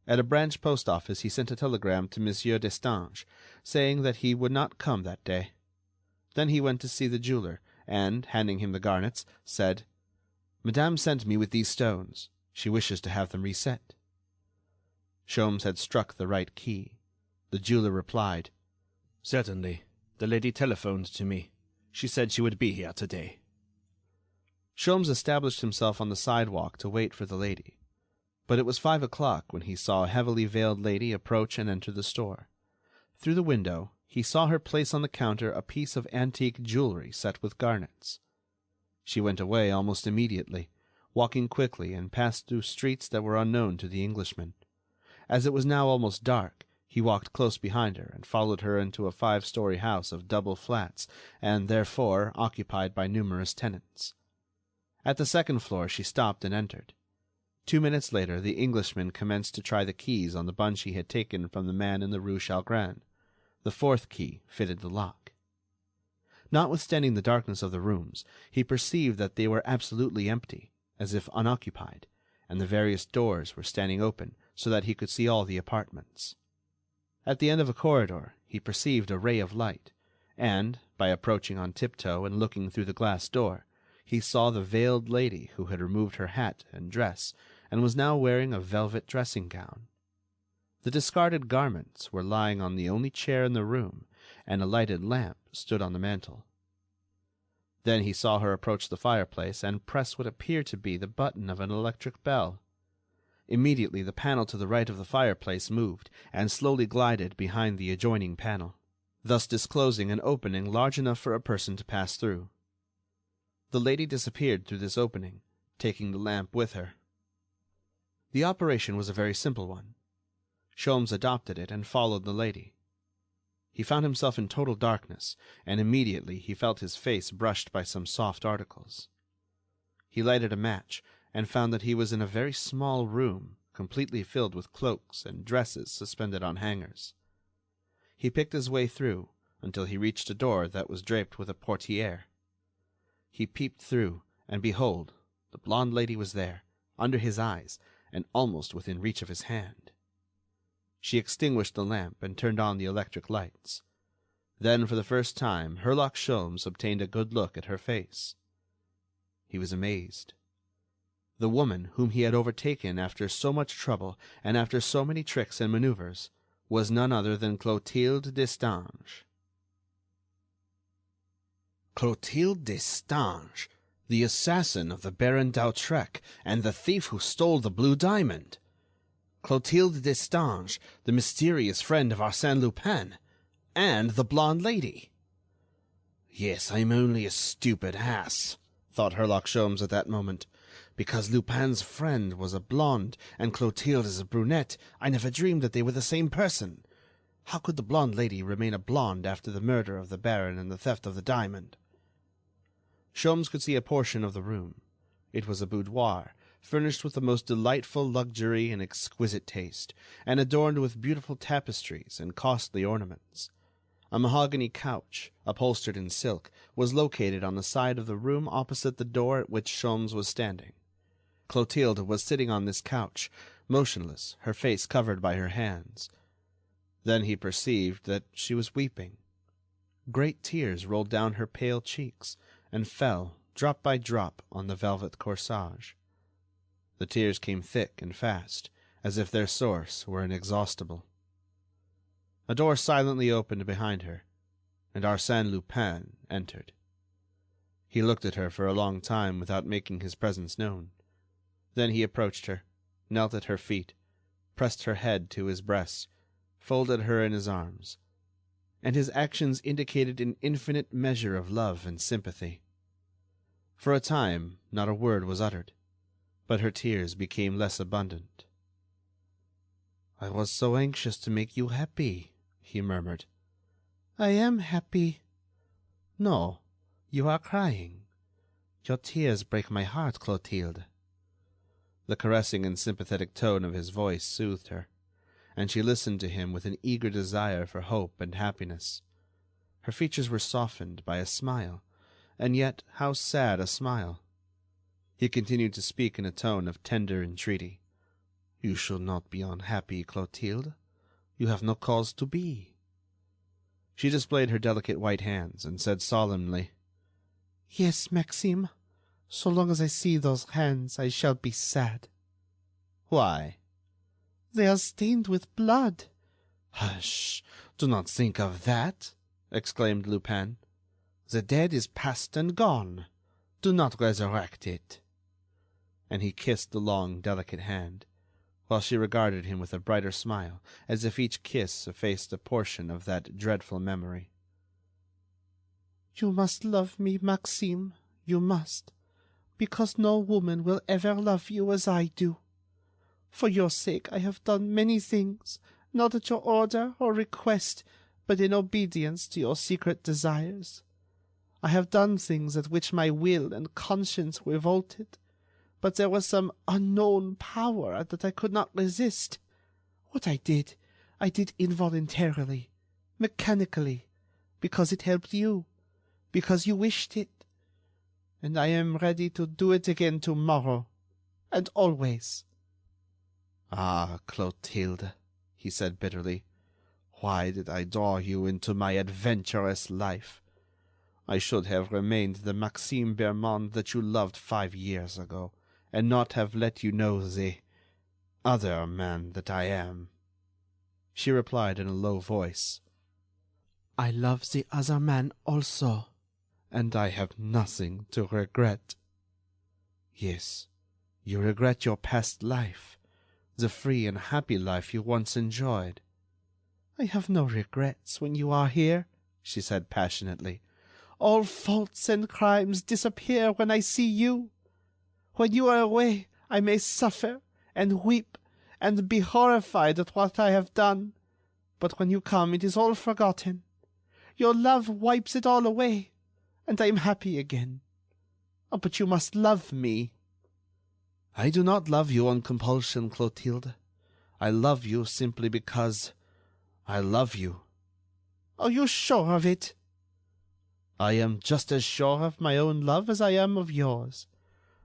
At a branch post office he sent a telegram to Monsieur Destange, saying that he would not come that day. Then he went to see the jeweler, and, handing him the garnets, said, "Madame sent me with these stones. She wishes to have them reset." Sholmes had struck the right key. The jeweler replied, "Certainly. The lady telephoned to me. She said she would be here today." Sholmes established himself on the sidewalk to wait for the lady. But it was 5 o'clock when he saw a heavily veiled lady approach and enter the store. Through the window he saw her place on the counter a piece of antique jewelry set with garnets. She went away almost immediately, walking quickly, and passed through streets that were unknown to the Englishman. As it was now almost dark, he walked close behind her and followed her into a 5-story house of double flats, and, therefore, occupied by numerous tenants. At the second floor she stopped and entered. 2 minutes later the Englishman commenced to try the keys on the bunch he had taken from the man in the Rue Chalgrin. The 4th key fitted the lock. Notwithstanding the darkness of the rooms, he perceived that they were absolutely empty, as if unoccupied, and the various doors were standing open so that he could see all the apartments. At the end of a corridor he perceived a ray of light, and, by approaching on tiptoe and looking through the glass door, he saw the veiled lady who had removed her hat and dress and was now wearing a velvet dressing-gown. The discarded garments were lying on the only chair in the room, and a lighted lamp stood on the mantel. Then he saw her approach the fireplace and press what appeared to be the button of an electric bell. Immediately the panel to the right of the fireplace moved and slowly glided behind the adjoining panel, thus disclosing an opening large enough for a person to pass through. The lady disappeared through this opening, taking the lamp with her. The operation was a very simple one. Sholmes adopted it and followed the lady. He found himself in total darkness, and immediately he felt his face brushed by some soft articles. He lighted a match and found that he was in a very small room, completely filled with cloaks and dresses suspended on hangers. He picked his way through until he reached a door that was draped with a portière. He peeped through, and behold, the blonde lady was there, under his eyes, and almost within reach of his hand. She extinguished the lamp and turned on the electric lights. Then, for the first time, Herlock Sholmes obtained a good look at her face. He was amazed. The woman whom he had overtaken after so much trouble and after so many tricks and maneuvers was none other than Clotilde Destange. Clotilde Destange, the assassin of the Baron d'Hautrec and the thief who stole the blue diamond! Clotilde Destange, the mysterious friend of Arsène Lupin, and the blonde lady. Yes, I'm only a stupid ass, thought Herlock Sholmes at that moment. Because Lupin's friend was a blonde and Clotilde is a brunette, I never dreamed that they were the same person. How could the blonde lady remain a blonde after the murder of the Baron and the theft of the diamond? Sholmes could see a portion of the room. It was a boudoir, furnished with the most delightful luxury and exquisite taste, and adorned with beautiful tapestries and costly ornaments. A mahogany couch, upholstered in silk, was located on the side of the room opposite the door at which Sholmes was standing. Clotilde was sitting on this couch, motionless, her face covered by her hands. Then he perceived that she was weeping. Great tears rolled down her pale cheeks and fell, drop by drop, on the velvet corsage. The tears came thick and fast, as if their source were inexhaustible. A door silently opened behind her, and Arsène Lupin entered. He looked at her for a long time without making his presence known. Then he approached her, knelt at her feet, pressed her head to his breast, folded her in his arms, and his actions indicated an infinite measure of love and sympathy. For a time not a word was uttered, but her tears became less abundant. "I was so anxious to make you happy," he murmured. "I am happy." "No, you are crying. Your tears break my heart, Clotilde." The caressing and sympathetic tone of his voice soothed her, and she listened to him with an eager desire for hope and happiness. Her features were softened by a smile, and yet how sad a smile! He continued to speak in a tone of tender entreaty. "You should not be unhappy, Clotilde. You have no cause to be." She displayed her delicate white hands and said solemnly, "Yes, Maxime. So long as I see those hands, I shall be sad." "Why?" "They are stained with blood." "Hush! Do not think of that," exclaimed Lupin. "The dead is past and gone. Do not resurrect it." And he kissed the long, delicate hand, while she regarded him with a brighter smile, as if each kiss effaced a portion of that dreadful memory. "You must love me, Maxime, you must, because no woman will ever love you as I do. For your sake I have done many things, not at your order or request, but in obedience to your secret desires. I have done things at which my will and conscience revolted, but there was some unknown power that I could not resist. What I did involuntarily, mechanically, because it helped you, because you wished it. And I am ready to do it again tomorrow, and always." "Ah, Clotilde," he said bitterly, "why did I draw you into my adventurous life? I should have remained the Maxime Bermond that you loved 5 years ago, and not have let you know the other man that I am." She replied in a low voice, "I love the other man also, and I have nothing to regret." "Yes, you regret your past life, the free and happy life you once enjoyed." "I have no regrets when you are here," she said passionately. "All faults and crimes disappear when I see you. When you are away, I may suffer and weep and be horrified at what I have done, but when you come it is all forgotten. Your love wipes it all away, and I am happy again. Oh, but you must love me." "I do not love you on compulsion, Clotilde. I love you simply because I love you." "Are you sure of it?" "I am just as sure of my own love as I am of yours.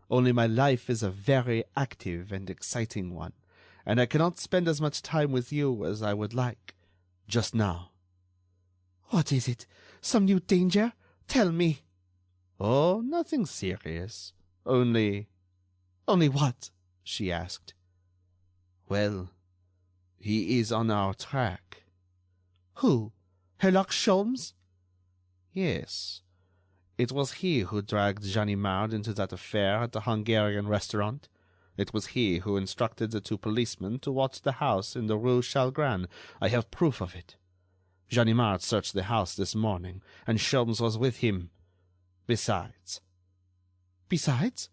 Only my life is a very active and exciting one, and I cannot spend as much time with you as I would like, just now." "What is it? Some new danger? Tell me." "Oh, nothing serious. Only—" "Only what?" she asked. "Well, he is on our track." "Who? Herlock Sholmes?" "Yes. It was he who dragged Ganimard into that affair at the Hungarian restaurant, It was he who instructed the two policemen to watch the house in the Rue Chalgrin. I have proof of it. Ganimard searched the house this morning, and Sholmes was with him. Besides. Besides?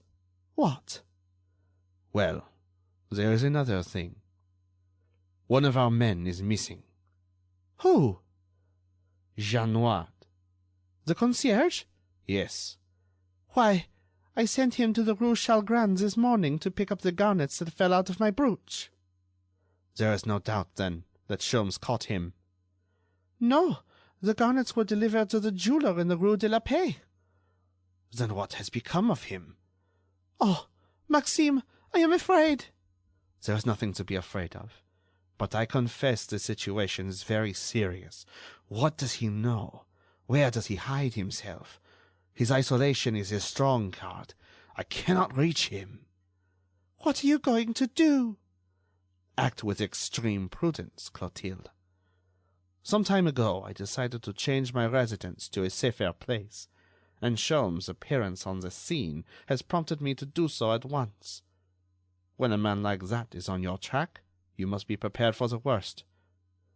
What? Well, there is another thing. One of our men is missing. Who? Jean Noir. The concierge? Yes. Why, I sent him to the Rue Chalgrin this morning to pick up the garnets that fell out of my brooch. There is no doubt, then, that Sholmes caught him. No, the garnets were delivered to the jeweler in the Rue de la Paix. Then what has become of him? Oh, Maxime, I am afraid. There is nothing to be afraid of. But I confess the situation is very serious. What does he know? Where does he hide himself? His isolation is his strong card. I cannot reach him. What are you going to do? Act with extreme prudence, Clotilde. Some time ago I decided to change my residence to a safer place, and Sholmes' appearance on the scene has prompted me to do so at once. When a man like that is on your track, you must be prepared for the worst.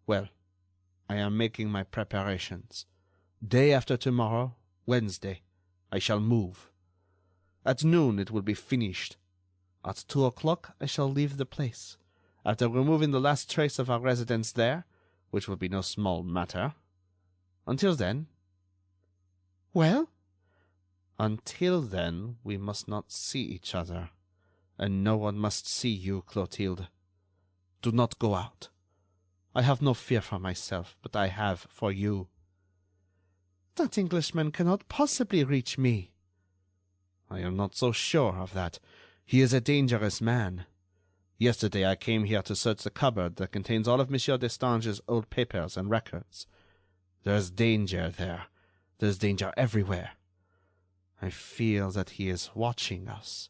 Well, I am making my preparations. Day after tomorrow, Wednesday, I shall move. At noon it will be finished. At 2 o'clock I shall leave the place, after removing the last trace of our residence there, which will be no small matter. Until then... Well? Until then we must not see each other, and no one must see you, Clotilde. Do not go out. I have no fear for myself, but I have for you. That Englishman cannot possibly reach me. I am not so sure of that. He is a dangerous man. Yesterday I came here to search the cupboard that contains all of Monsieur Destange's old papers and records. There is danger there. There is danger everywhere. I feel that he is watching us,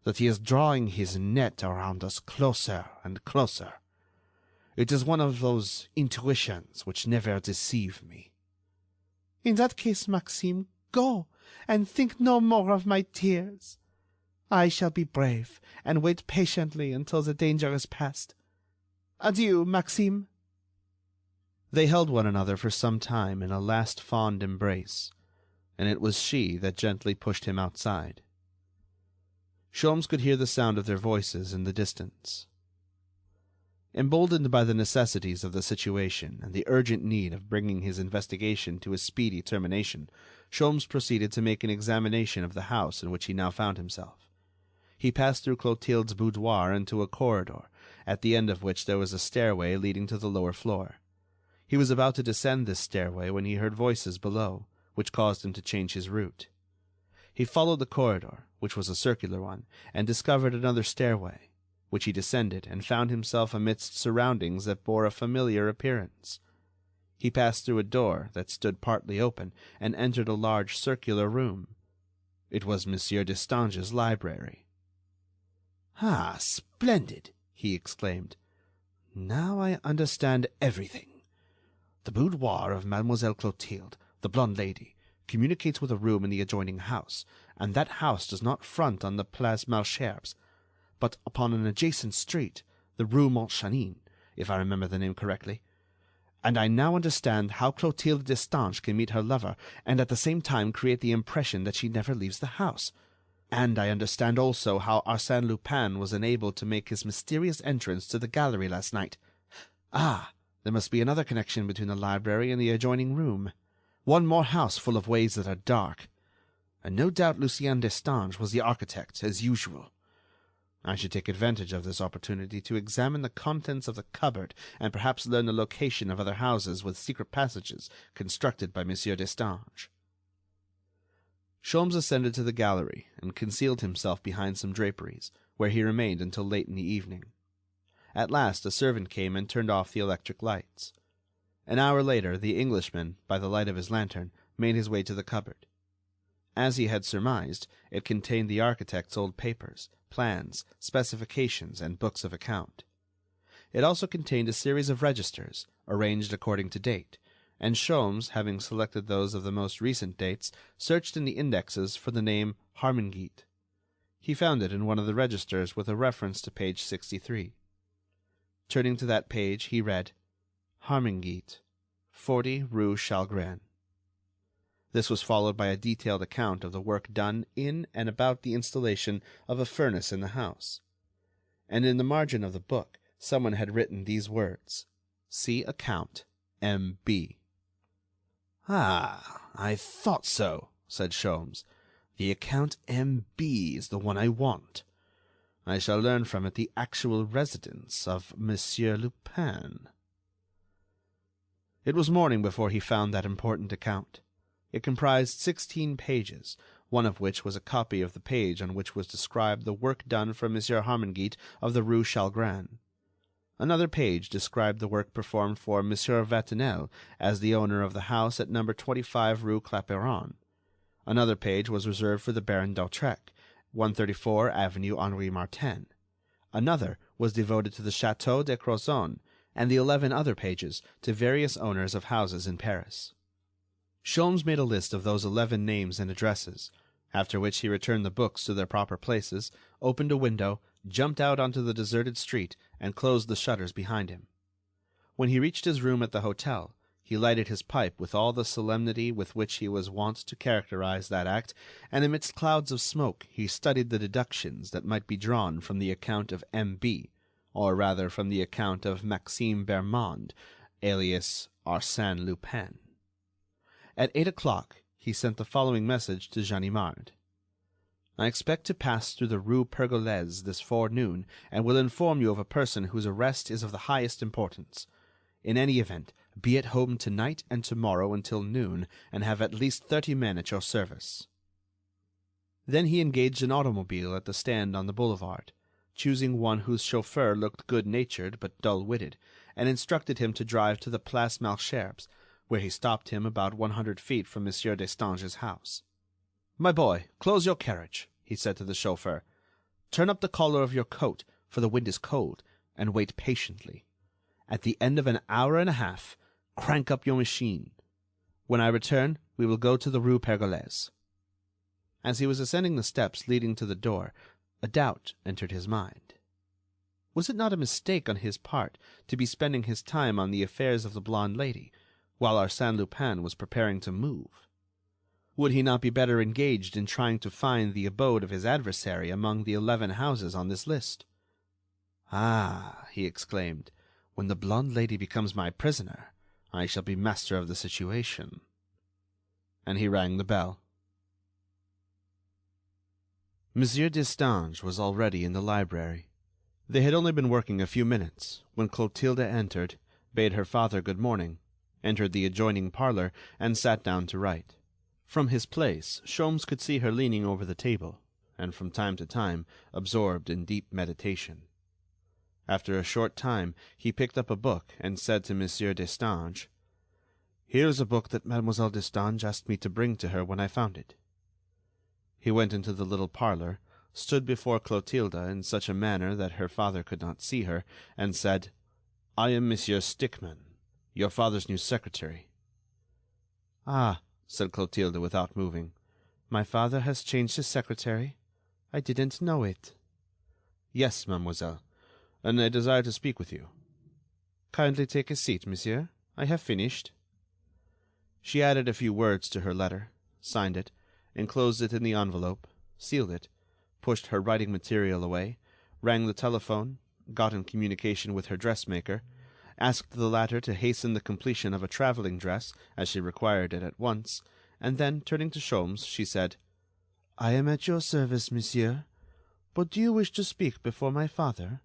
that he is drawing his net around us closer and closer. It is one of those intuitions which never deceive me. In that case, Maxime, go, and think no more of my tears. I shall be brave, and wait patiently until the danger is past. Adieu, Maxime. They held one another for some time in a last fond embrace, and it was she that gently pushed him outside. Sholmes could hear the sound of their voices in the distance. Emboldened by the necessities of the situation and the urgent need of bringing his investigation to a speedy termination, Sholmes proceeded to make an examination of the house in which he now found himself. He passed through Clotilde's boudoir into a corridor, at the end of which there was a stairway leading to the lower floor. He was about to descend this stairway when he heard voices below, which caused him to change his route. He followed the corridor, which was a circular one, and discovered another stairway, which he descended and found himself amidst surroundings that bore a familiar appearance. He passed through a door that stood partly open and entered a large circular room. It was Monsieur Destange's library. "Ah, splendid!" he exclaimed. "Now I understand everything. The boudoir of Mademoiselle Clotilde, the blonde lady, communicates with a room in the adjoining house, and that house does not front on the Place Malesherbes, but upon an adjacent street, the Rue Montchanin, if I remember the name correctly. And I now understand how Clotilde Destange can meet her lover and at the same time create the impression that she never leaves the house. And I understand also how Arsène Lupin was enabled to make his mysterious entrance to the gallery last night. Ah, there must be another connection between the library and the adjoining room. One more house full of ways that are dark. And no doubt Lucien Destange was the architect, as usual. I should take advantage of this opportunity to examine the contents of the cupboard and perhaps learn the location of other houses with secret passages constructed by Monsieur Destange." Sholmes ascended to the gallery and concealed himself behind some draperies, where he remained until late in the evening. At last a servant came and turned off the electric lights. An hour later the Englishman, by the light of his lantern, made his way to the cupboard. As he had surmised, it contained the architect's old papers, plans, specifications, and books of account. It also contained a series of registers, arranged according to date, and Sholmes, having selected those of the most recent dates, searched in the indexes for the name Harmingeat. He found it in one of the registers with a reference to page 63. Turning to that page, he read, Harringon, 40 Rue Chalgrin. This was followed by a detailed account of the work done in and about the installation of a furnace in the house. And in the margin of the book, someone had written these words, See account, M.B. "Ah, I thought so," said Sholmes. "The account M.B. is the one I want. I shall learn from it the actual residence of Monsieur Lupin." It was morning before he found that important account. It comprised 16 pages, one of which was a copy of the page on which was described the work done for Monsieur Harringon of the Rue Chalgrin. Another page described the work performed for Monsieur Vatinel as the owner of the house at number 25 Rue Clapeyron. Another page was reserved for the Baron d'Hautrec, 134 Avenue Henri Martin. Another was devoted to the Château de Crozon, and the 11 other pages to various owners of houses in Paris. Sholmes made a list of those 11 names and addresses, after which he returned the books to their proper places, opened a window, jumped out onto the deserted street, and closed the shutters behind him. When he reached his room at the hotel, he lighted his pipe with all the solemnity with which he was wont to characterize that act, and amidst clouds of smoke he studied the deductions that might be drawn from the account of M.B., or rather from the account of Maxime Bermond, alias Arsène Lupin. At 8 o'clock he sent the following message to Ganimard. I expect to pass through the Rue Pergolese this forenoon, and will inform you of a person whose arrest is of the highest importance. In any event, be at home tonight and tomorrow until noon, and have at least 30 men at your service. Then he engaged an automobile at the stand on the boulevard, choosing one whose chauffeur looked good-natured but dull-witted, and instructed him to drive to the Place Malesherbes, where he stopped him about 100 feet from Monsieur Destange's house. "My boy, close your carriage," he said to the chauffeur. "Turn up the collar of your coat, for the wind is cold, and wait patiently. At the end of an hour and a half, crank up your machine. When I return, we will go to the Rue Pergolese." As he was ascending the steps leading to the door, a doubt entered his mind. Was it not a mistake on his part to be spending his time on the affairs of the blonde lady, while Arsène Lupin was preparing to move? Would he not be better engaged in trying to find the abode of his adversary among the 11 houses on this list? "Ah," he exclaimed, "when the blonde lady becomes my prisoner, I shall be master of the situation." And he rang the bell. Monsieur Destange was already in the library. They had only been working a few minutes when Clotilde entered, bade her father good morning, entered the adjoining parlor, and sat down to write. From his place, Sholmes could see her leaning over the table, and from time to time absorbed in deep meditation. After a short time he picked up a book and said to Monsieur Destange, "Here is a book that Mademoiselle Destange asked me to bring to her when I found it." He went into the little parlor, stood before Clotilde in such a manner that her father could not see her, and said, "I am Monsieur Stickmann, your father's new secretary." "Ah," said Clotilde without moving, "my father has changed his secretary? I didn't know it." "Yes, mademoiselle, and I desire to speak with you." "Kindly take a seat, monsieur. I have finished." She added a few words to her letter, signed it, enclosed it in the envelope, sealed it, pushed her writing material away, rang the telephone, got in communication with her dressmaker, asked the latter to hasten the completion of a traveling dress, as she required it at once, and then, turning to Sholmes, she said, "I am at your service, monsieur. But do you wish to speak before my father?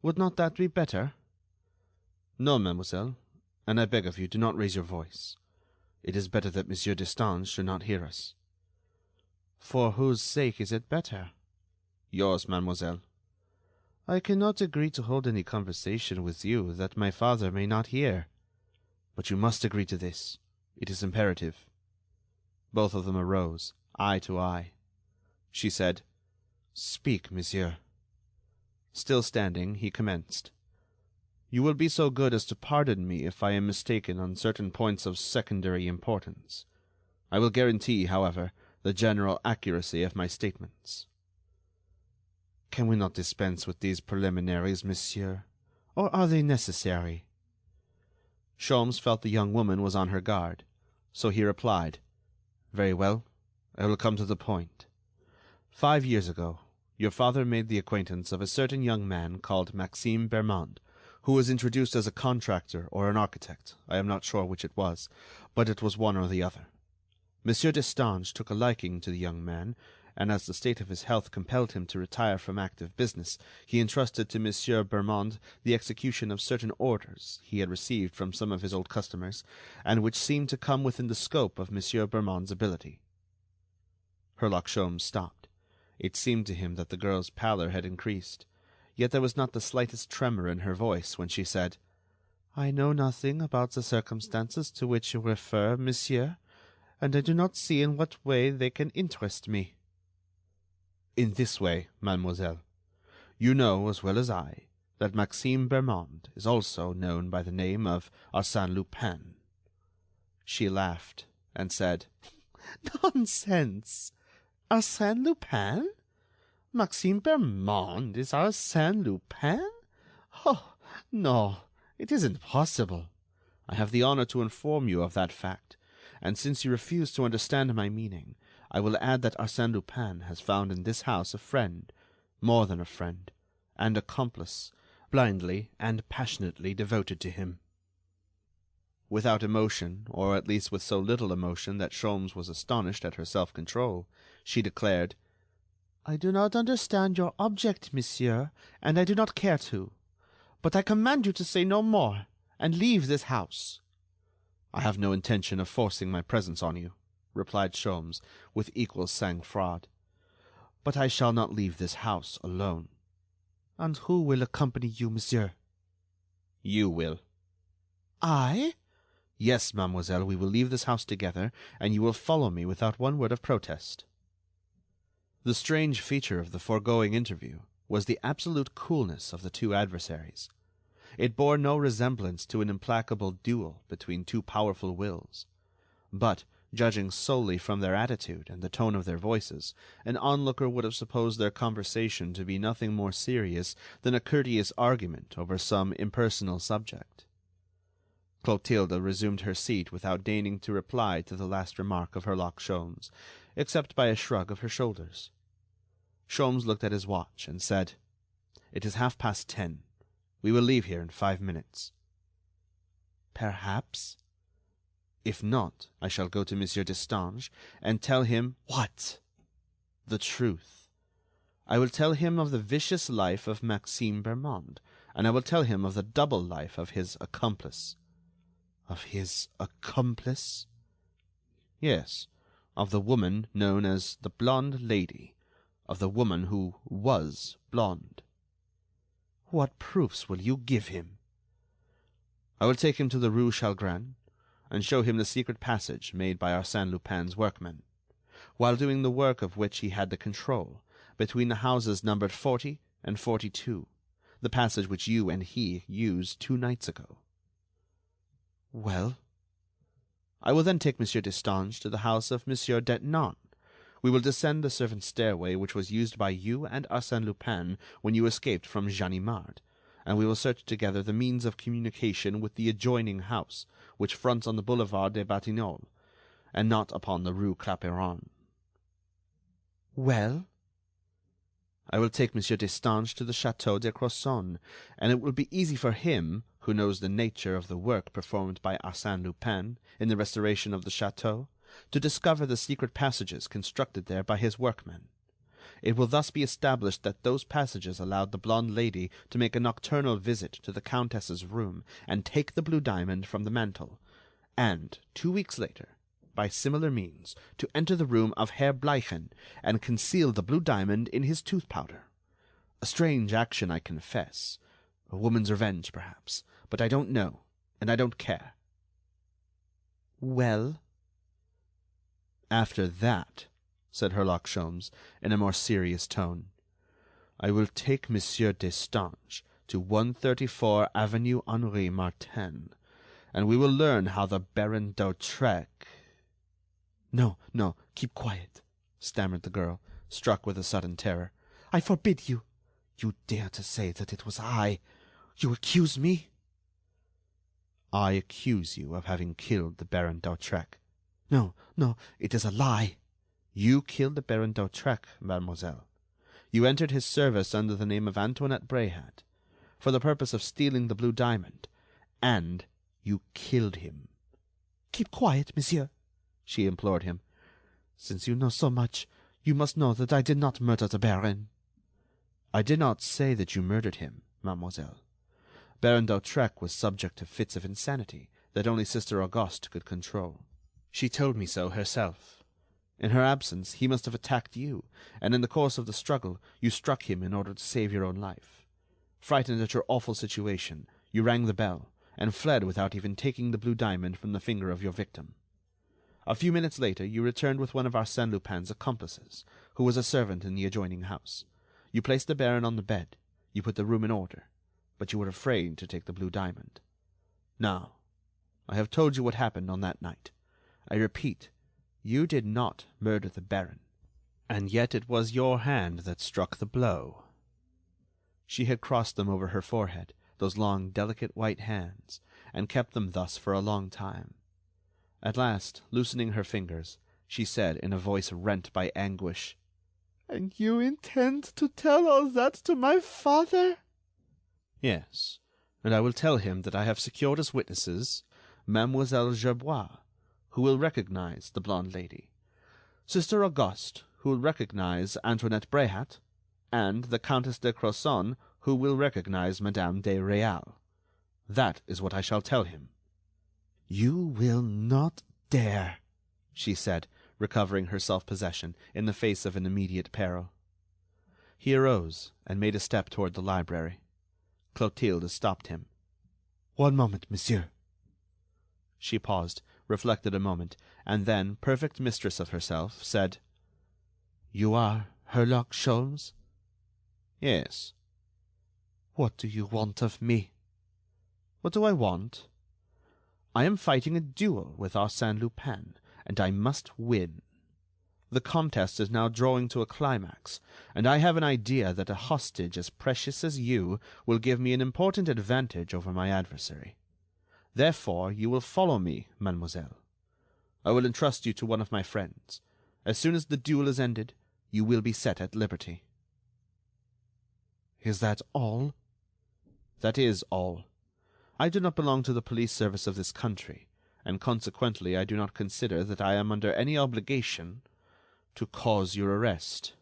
Would not that be better?" "No, mademoiselle, and I beg of you, do not raise your voice. It is better that Monsieur Destange should not hear us." "For whose sake is it better?" "Yours, mademoiselle." "I cannot agree to hold any conversation with you that my father may not hear." "But you must agree to this. It is imperative." Both of them arose, eye to eye. She said, "Speak, monsieur." Still standing, he commenced. "You will be so good as to pardon me if I am mistaken on certain points of secondary importance. I will guarantee, however, the general accuracy of my statements." Can we not dispense with these preliminaries, monsieur? Or are they necessary?" Sholmes felt the young woman was on her guard, so he replied, "Very well, I will come to the point. 5 years ago, your father made the acquaintance of a certain young man called Maxime Bermond, who was introduced as a contractor or an architect. I am not sure which it was, but it was one or the other. Monsieur Destange took a liking to the young man, and as the state of his health compelled him to retire from active business, he entrusted to Monsieur Bermond the execution of certain orders he had received from some of his old customers, and which seemed to come within the scope of Monsieur Bermond's ability." Herlock Sholmes stopped. It seemed to him that the girl's pallor had increased, yet there was not the slightest tremor in her voice when she said, "I know nothing about the circumstances to which you refer, monsieur, and I do not see in what way they can interest me." "In this way, mademoiselle. You know, as well as I, that Maxime Bermond is also known by the name of Arsène Lupin." She laughed and said, "Nonsense! Arsène Lupin? Maxime Bermond is Arsène Lupin? Oh, no, it isn't possible." "I have the honor to inform you of that fact, and since you refuse to understand my meaning, I will add that Arsène Lupin has found in this house a friend, more than a friend, and accomplice, blindly and passionately devoted to him." Without emotion, or at least with so little emotion that Sholmes was astonished at her self-control, she declared, "I do not understand your object, monsieur, and I do not care to. But I command you to say no more, and leave this house." "I have no intention of forcing my presence on you," replied Sholmes, with equal sang-froid. "But I shall not leave this house alone." "And who will accompany you, monsieur?" "You will." "I?" "Yes, mademoiselle, we will leave this house together, and you will follow me without one word of protest." The strange feature of the foregoing interview was the absolute coolness of the two adversaries. It bore no resemblance to an implacable duel between two powerful wills. But, judging solely from their attitude and the tone of their voices, an onlooker would have supposed their conversation to be nothing more serious than a courteous argument over some impersonal subject. Clotilde resumed her seat without deigning to reply to the last remark of Herlock Sholmes, except by a shrug of her shoulders. Sholmes looked at his watch and said, "It is 10:30. We will leave here in 5 minutes." "Perhaps." "If not, I shall go to Monsieur Destange and tell him—" "What?" "The truth. I will tell him of the vicious life of Maxime Bermond, and I will tell him of the double life of his accomplice." "Of his accomplice?" "Yes, of the woman known as the Blonde Lady, of the woman who was blonde." "What proofs will you give him?" "I will take him to the Rue Chalgrin, and show him the secret passage made by Arsène Lupin's workmen, while doing the work of which he had the control, between the houses numbered 40 and 42, the passage which you and he used 2 nights ago." "Well?" "I will then take Monsieur Destange to the house of Monsieur Detinan. We will descend the servants' stairway which was used by you and Arsène Lupin when you escaped from Ganimard, and we will search together the means of communication with the adjoining house, which fronts on the Boulevard des Batignolles, and not upon the Rue Clapeyron." "Well?" "I will take Monsieur Destange to the Château de Crozon, and it will be easy for him, who knows the nature of the work performed by Arsène Lupin in the restoration of the château, to discover the secret passages constructed there by his workmen. It will thus be established that those passages allowed the blonde lady to make a nocturnal visit to the Countess's room and take the blue diamond from the mantel, and, 2 weeks later, by similar means, to enter the room of Herr Bleichen and conceal the blue diamond in his tooth-powder. A strange action, I confess. A woman's revenge, perhaps, but I don't know, and I don't care." "Well?" "After that," said Herlock Sholmes, in a more serious tone, "I will take Monsieur Destange to 134 Avenue Henri Martin, and we will learn how the Baron d'Hautrec—" "No, no, keep quiet," stammered the girl, struck with a sudden terror. "I forbid you. You dare to say that it was I? You accuse me? I accuse you of having killed the Baron d'Hautrec. No, it is a lie. You killed the Baron d'Hautrec, mademoiselle. You entered his service under the name of Antoinette Bréhat, for the purpose of stealing the blue diamond, and you killed him. Keep quiet, monsieur, she implored him. Since you know so much, you must know that I did not murder the Baron. I did not say that you murdered him, mademoiselle. Baron d'Hautrec was subject to fits of insanity that only Sister Auguste could control. She told me so herself. In her absence, he must have attacked you, and in the course of the struggle, you struck him in order to save your own life. Frightened at your awful situation, you rang the bell, and fled without even taking the blue diamond from the finger of your victim. A few minutes later, you returned with one of Arsène Lupin's accomplices, who was a servant in the adjoining house. You placed the Baron on the bed, you put the room in order, but you were afraid to take the blue diamond. Now, I have told you what happened on that night. I repeat, you did not murder the Baron, and yet it was your hand that struck the blow. She had crossed them over her forehead, those long, delicate white hands, and kept them thus for a long time. At last, loosening her fingers, she said in a voice rent by anguish, "And you intend to tell all that to my father?" "Yes, and I will tell him that I have secured as witnesses Mademoiselle Gerbois, who will recognize the blonde lady, Sister Auguste, who will recognize Antoinette Bréhat, and the Countess de Crozon, who will recognize Madame de Réal. That is what I shall tell him." "You will not dare," she said, recovering her self-possession in the face of an immediate peril. He arose and made a step toward the library. Clotilde stopped him. "One moment, monsieur." She paused, reflected a moment, and then, perfect mistress of herself, said, "You are Herlock Sholmes?" "Yes." "What do you want of me?" "What do I want? I am fighting a duel with Arsène Lupin, and I must win. The contest is now drawing to a climax, and I have an idea that a hostage as precious as you will give me an important advantage over my adversary. Therefore, you will follow me, mademoiselle. I will entrust you to one of my friends. As soon as the duel is ended, you will be set at liberty." "Is that all?" "That is all. I do not belong to the police service of this country, and consequently I do not consider that I am under any obligation to cause your arrest."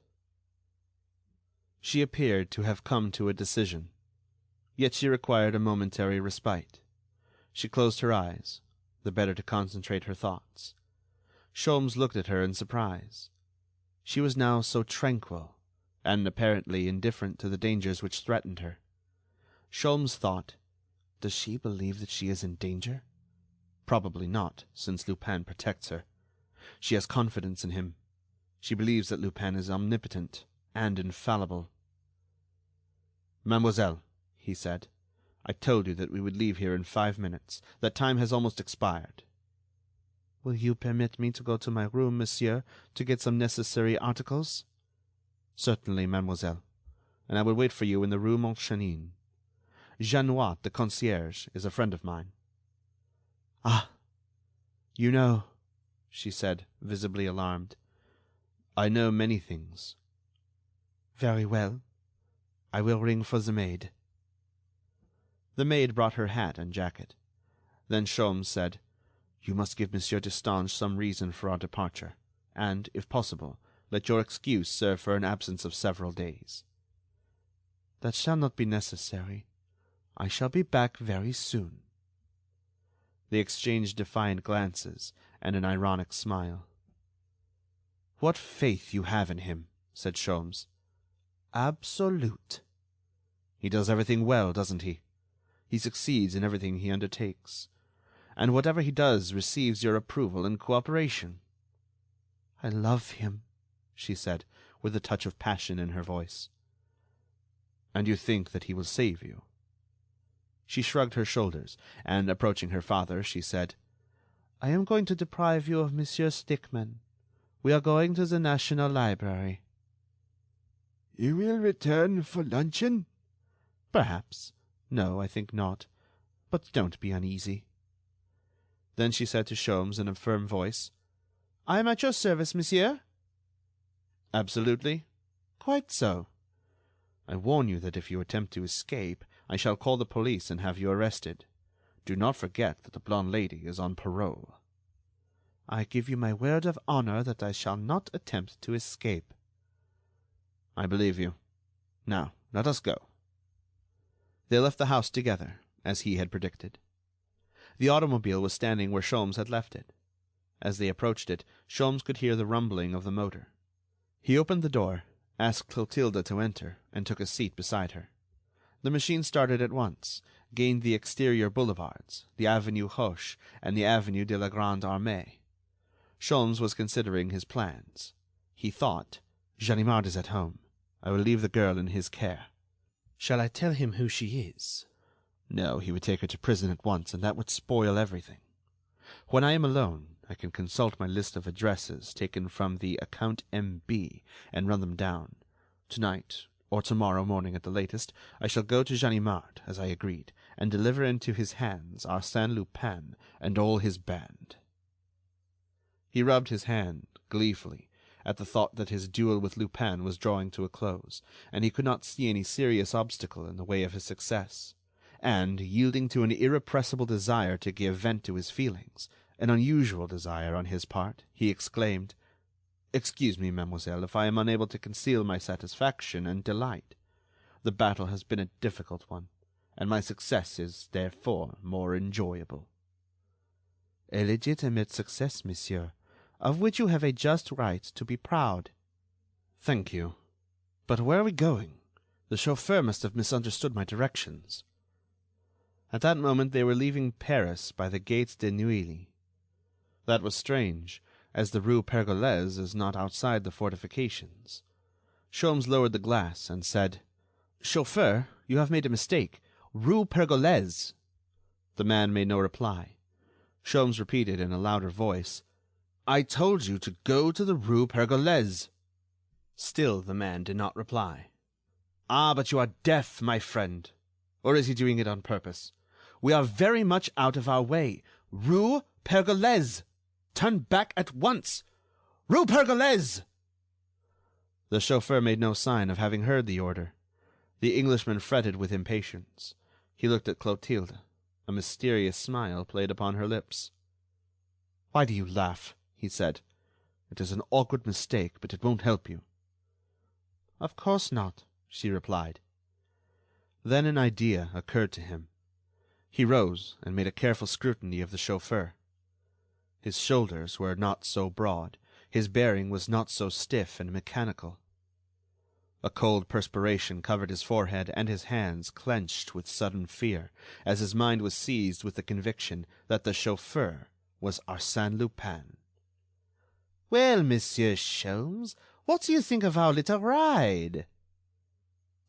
She appeared to have come to a decision, yet she required a momentary respite. She closed her eyes, the better to concentrate her thoughts. Sholmes looked at her in surprise. She was now so tranquil, and apparently indifferent to the dangers which threatened her. Sholmes thought, "Does she believe that she is in danger? Probably not, since Lupin protects her. She has confidence in him. She believes that Lupin is omnipotent and infallible." "Mademoiselle," he said, "I told you that we would leave here in 5 minutes. That time has almost expired." "Will you permit me to go to my room, monsieur, to get some necessary articles?" "Certainly, mademoiselle, and I will wait for you in the Rue Montchanin. Janois, the concierge, is a friend of mine." "Ah, you know," she said, visibly alarmed. "I know many things." "Very well. I will ring for the maid." The maid brought her hat and jacket. Then Sholmes said, "You must give Monsieur Destange some reason for our departure, and, if possible, let your excuse serve for an absence of several days." "That shall not be necessary. I shall be back very soon." They exchanged defiant glances and an ironic smile. "What faith you have in him," said Sholmes. "Absolute." "He does everything well, doesn't he? He succeeds in everything he undertakes, and whatever he does receives your approval and cooperation." "I love him," she said, with a touch of passion in her voice. "And you think that he will save you?" She shrugged her shoulders, and, approaching her father, she said, "I am going to deprive you of Monsieur Stickman. We are going to the National Library." You will return for luncheon? Perhaps. No, I think not. But don't be uneasy. Then she said to Sholmes in a firm voice, "I am at your service, monsieur." "Absolutely?" "Quite so. I warn you that if you attempt to escape, I shall call the police and have you arrested. Do not forget that the blonde lady is on parole." "I give you my word of honor that I shall not attempt to escape." "I believe you. Now, let us go." They left the house together, as he had predicted. The automobile was standing where Sholmes had left it. As they approached it, Sholmes could hear the rumbling of the motor. He opened the door, asked Clotilde to enter, and took a seat beside her. The machine started at once, gained the exterior boulevards, the Avenue Hoche and the Avenue de la Grande Armée. Sholmes was considering his plans. He thought, "Ganimard is at home. I will leave the girl in his care. Shall I tell him who she is? No, he would take her to prison at once, and that would spoil everything. When I am alone, I can consult my list of addresses taken from the account M.B. and run them down. Tonight, or tomorrow morning at the latest, I shall go to Ganimard, as I agreed, and deliver into his hands Arsène Lupin and all his band." He rubbed his hand, gleefully, at the thought that his duel with Lupin was drawing to a close, and he could not see any serious obstacle in the way of his success. And, yielding to an irrepressible desire to give vent to his feelings, an unusual desire on his part, he exclaimed, "Excuse me, mademoiselle, if I am unable to conceal my satisfaction and delight. The battle has been a difficult one, and my success is, therefore, more enjoyable." "A legitimate success, monsieur, of which you have a just right to be proud." "Thank you. But where are we going? The chauffeur must have misunderstood my directions." At that moment they were leaving Paris by the Gate de Neuilly. That was strange, as the Rue Pergolese is not outside the fortifications. Sholmes lowered the glass and said, "Chauffeur, you have made a mistake. Rue Pergolese." The man made no reply. Sholmes repeated in a louder voice, "I told you to go to the Rue Pergolese." Still the man did not reply. "Ah, but you are deaf, my friend. Or is he doing it on purpose? We are very much out of our way. Rue Pergolese. Turn back at once. Rue Pergolese." The chauffeur made no sign of having heard the order. The Englishman fretted with impatience. He looked at Clotilde. A mysterious smile played upon her lips. "Why do you laugh?" he said. "It is an awkward mistake, but it won't help you." "Of course not," she replied. Then an idea occurred to him. He rose and made a careful scrutiny of the chauffeur. His shoulders were not so broad, his bearing was not so stiff and mechanical. A cold perspiration covered his forehead, and his hands clenched with sudden fear, as his mind was seized with the conviction that the chauffeur was Arsène Lupin. "Well, Monsieur Sholmes, what do you think of our little ride?"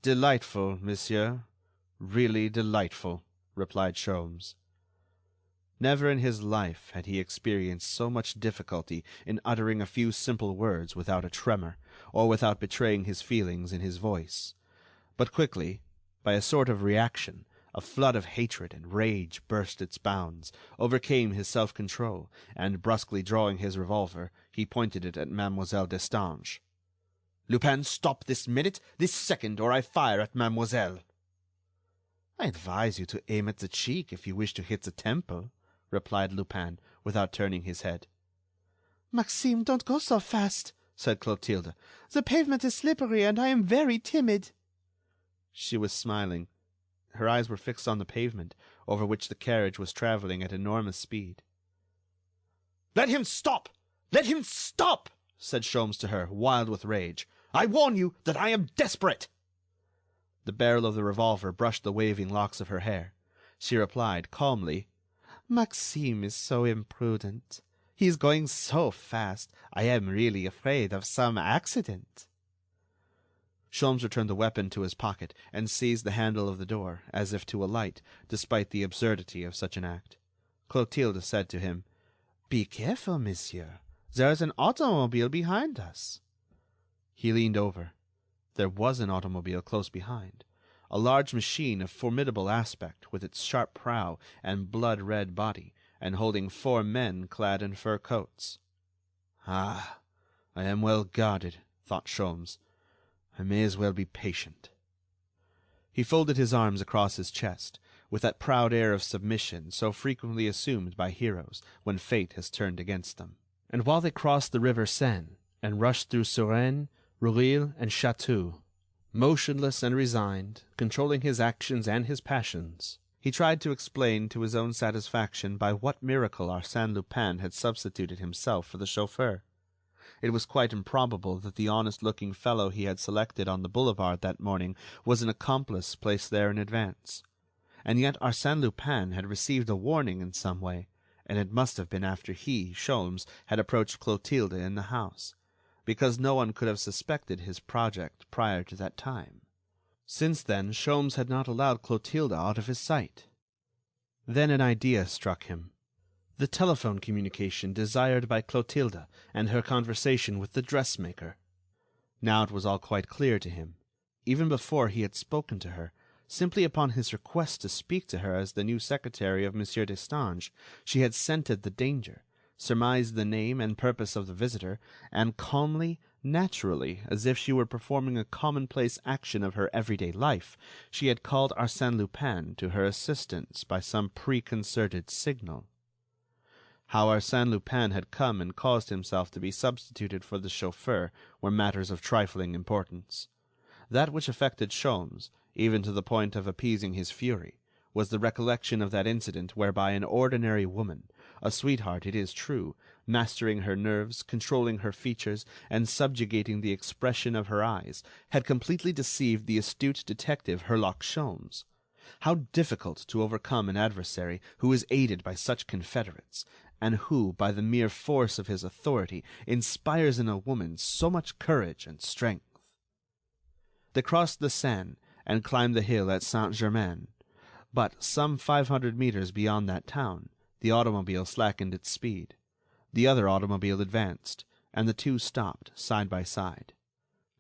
"Delightful, monsieur. Really delightful," replied Sholmes. Never in his life had he experienced so much difficulty in uttering a few simple words without a tremor, or without betraying his feelings in his voice. But quickly, by a sort of reaction, a flood of hatred and rage burst its bounds, overcame his self-control, and, brusquely drawing his revolver, he pointed it at Mademoiselle Destange. "Lupin, stop this minute, this second, or I fire at Mademoiselle." "I advise you to aim at the cheek if you wish to hit the temple," replied Lupin, without turning his head. "Maxime, don't go so fast," said Clotilde. "The pavement is slippery, and I am very timid." She was smiling. Her eyes were fixed on the pavement, over which the carriage was traveling at enormous speed. "Let him stop! Let him stop!" said Sholmes to her, wild with rage. "I warn you that I am desperate." The barrel of the revolver brushed the waving locks of her hair. She replied, calmly, "Maxime is so imprudent. He is going so fast. I am really afraid of some accident." Sholmes returned the weapon to his pocket and seized the handle of the door, as if to alight, despite the absurdity of such an act. Clotilde said to him, "Be careful, monsieur. There is an automobile behind us." He leaned over. There was an automobile close behind, a large machine of formidable aspect, with its sharp prow and blood-red body, and holding 4 men clad in fur coats. "Ah, I am well guarded," thought Sholmes. "I may as well be patient." He folded his arms across his chest, with that proud air of submission so frequently assumed by heroes when fate has turned against them. And while they crossed the river Seine and rushed through Suresnes, Rueil, and Chatou, motionless and resigned, controlling his actions and his passions, he tried to explain to his own satisfaction by what miracle Arsène Lupin had substituted himself for the chauffeur. It was quite improbable that the honest-looking fellow he had selected on the boulevard that morning was an accomplice placed there in advance. And yet Arsène Lupin had received a warning in some way, and it must have been after he, Sholmes, had approached Clotilde in the house, because no one could have suspected his project prior to that time. Since then Sholmes had not allowed Clotilde out of his sight. Then an idea struck him. The telephone communication desired by Clotilde and her conversation with the dressmaker. Now it was all quite clear to him. Even before he had spoken to her, simply upon his request to speak to her as the new secretary of Monsieur Destange, she had scented the danger, surmised the name and purpose of the visitor, and calmly, naturally, as if she were performing a commonplace action of her everyday life, she had called Arsène Lupin to her assistance by some preconcerted signal. How Arsène Lupin had come and caused himself to be substituted for the chauffeur were matters of trifling importance. That which affected Sholmes, even to the point of appeasing his fury, was the recollection of that incident whereby an ordinary woman, a sweetheart it is true, mastering her nerves, controlling her features, and subjugating the expression of her eyes, had completely deceived the astute detective Herlock Sholmes. How difficult to overcome an adversary who is aided by such confederates, and who, by the mere force of his authority, inspires in a woman so much courage and strength. They crossed the Seine and climbed the hill at Saint-Germain, but some 500 meters beyond that town, the automobile slackened its speed. The other automobile advanced, and the two stopped side by side.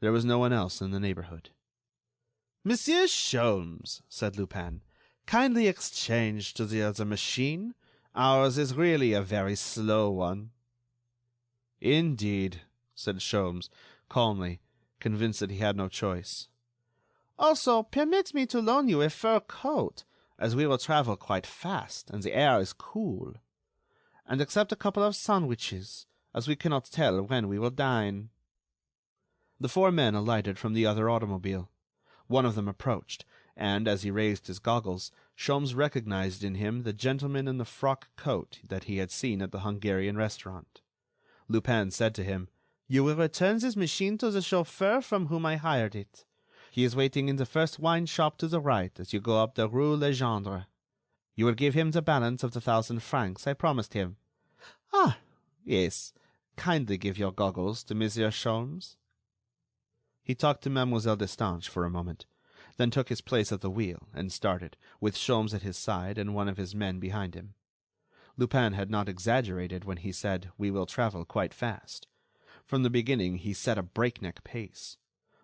There was no one else in the neighborhood. "Monsieur Sholmes," said Lupin, "kindly exchange to the other machine. Ours is really a very slow one." "Indeed," said Sholmes, calmly, convinced that he had no choice. "Also, permit me to loan you a fur coat, as we will travel quite fast, and the air is cool. And accept a couple of sandwiches, as we cannot tell when we will dine." The 4 men alighted from the other automobile. One of them approached, and, as he raised his goggles, Sholmes recognized in him the gentleman in the frock coat that he had seen at the Hungarian restaurant. Lupin said to him, "You will return this machine to the chauffeur from whom I hired it. He is waiting in the first wine shop to the right as you go up the Rue Legendre. You will give him the balance of the 1,000 francs I promised him. Ah, yes, kindly give your goggles to Monsieur Sholmes." He talked to Mademoiselle Destange for a moment, then took his place at the wheel and started, with Sholmes at his side and one of his men behind him. Lupin had not exaggerated when he said, "We will travel quite fast." From the beginning he set a breakneck pace.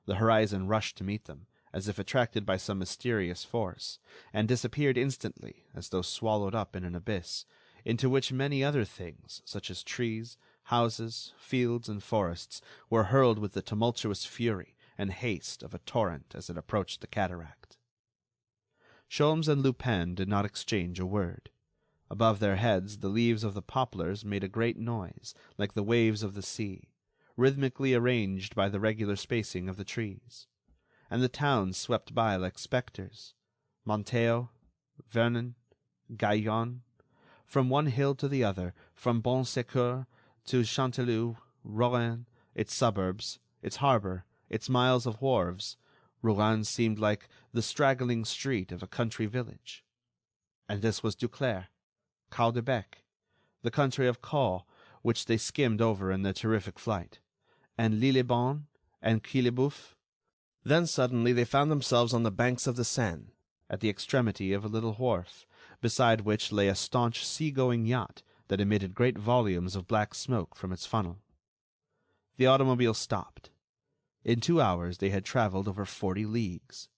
The horizon rushed to meet them, as if attracted by some mysterious force, and disappeared instantly, as though swallowed up in an abyss, into which many other things, such as trees, houses, fields, and forests, were hurled with the tumultuous fury and haste of a torrent as it approached the cataract. Sholmes and Lupin did not exchange a word. Above their heads the leaves of the poplars made a great noise, like the waves of the sea, rhythmically arranged by the regular spacing of the trees. And the towns swept by like spectres. Monteau, Vernon, Gaillon, from one hill to the other, from Bon Secours to Chanteloup, Rouen, its suburbs, its harbor, its miles of wharves, Rouen seemed like the straggling street of a country village. And this was Duclair, Caudebec, the country of Caux, which they skimmed over in their terrific flight, and Lillebonne, and Quilleboeuf. Then suddenly they found themselves on the banks of the Seine, at the extremity of a little wharf, beside which lay a staunch sea-going yacht that emitted great volumes of black smoke from its funnel. The automobile stopped. In 2 hours they had traveled over 40 leagues.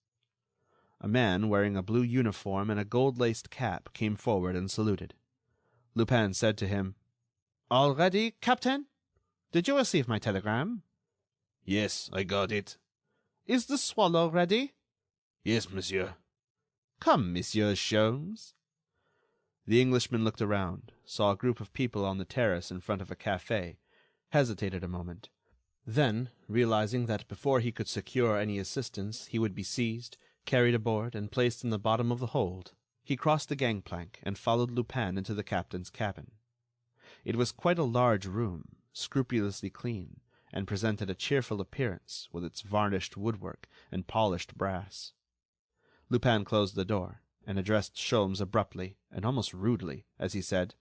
A man wearing a blue uniform and a gold-laced cap came forward and saluted. Lupin said to him, "All ready, Captain? Did you receive my telegram?" "Yes, I got it." "Is the Swallow ready?" "Yes, monsieur." "Come, Monsieur Sholmes." The Englishman looked around, saw a group of people on the terrace in front of a café, hesitated a moment. Then, realizing that before he could secure any assistance he would be seized, carried aboard, and placed in the bottom of the hold, he crossed the gangplank and followed Lupin into the captain's cabin. It was quite a large room, scrupulously clean, and presented a cheerful appearance with its varnished woodwork and polished brass. Lupin closed the door, and addressed Sholmes abruptly and almost rudely, as he said,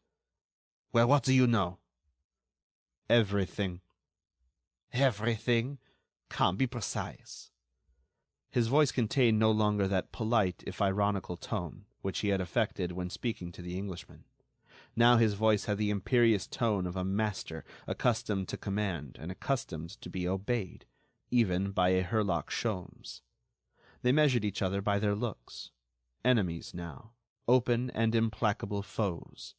"Well, what do you know?" "Everything." "Everything? Come, be precise." His voice contained no longer that polite, if ironical tone which he had affected when speaking to the Englishman. Now his voice had the imperious tone of a master accustomed to command and accustomed to be obeyed, even by a Herlock Sholmes. They measured each other by their looks. Enemies now, open and implacable foes.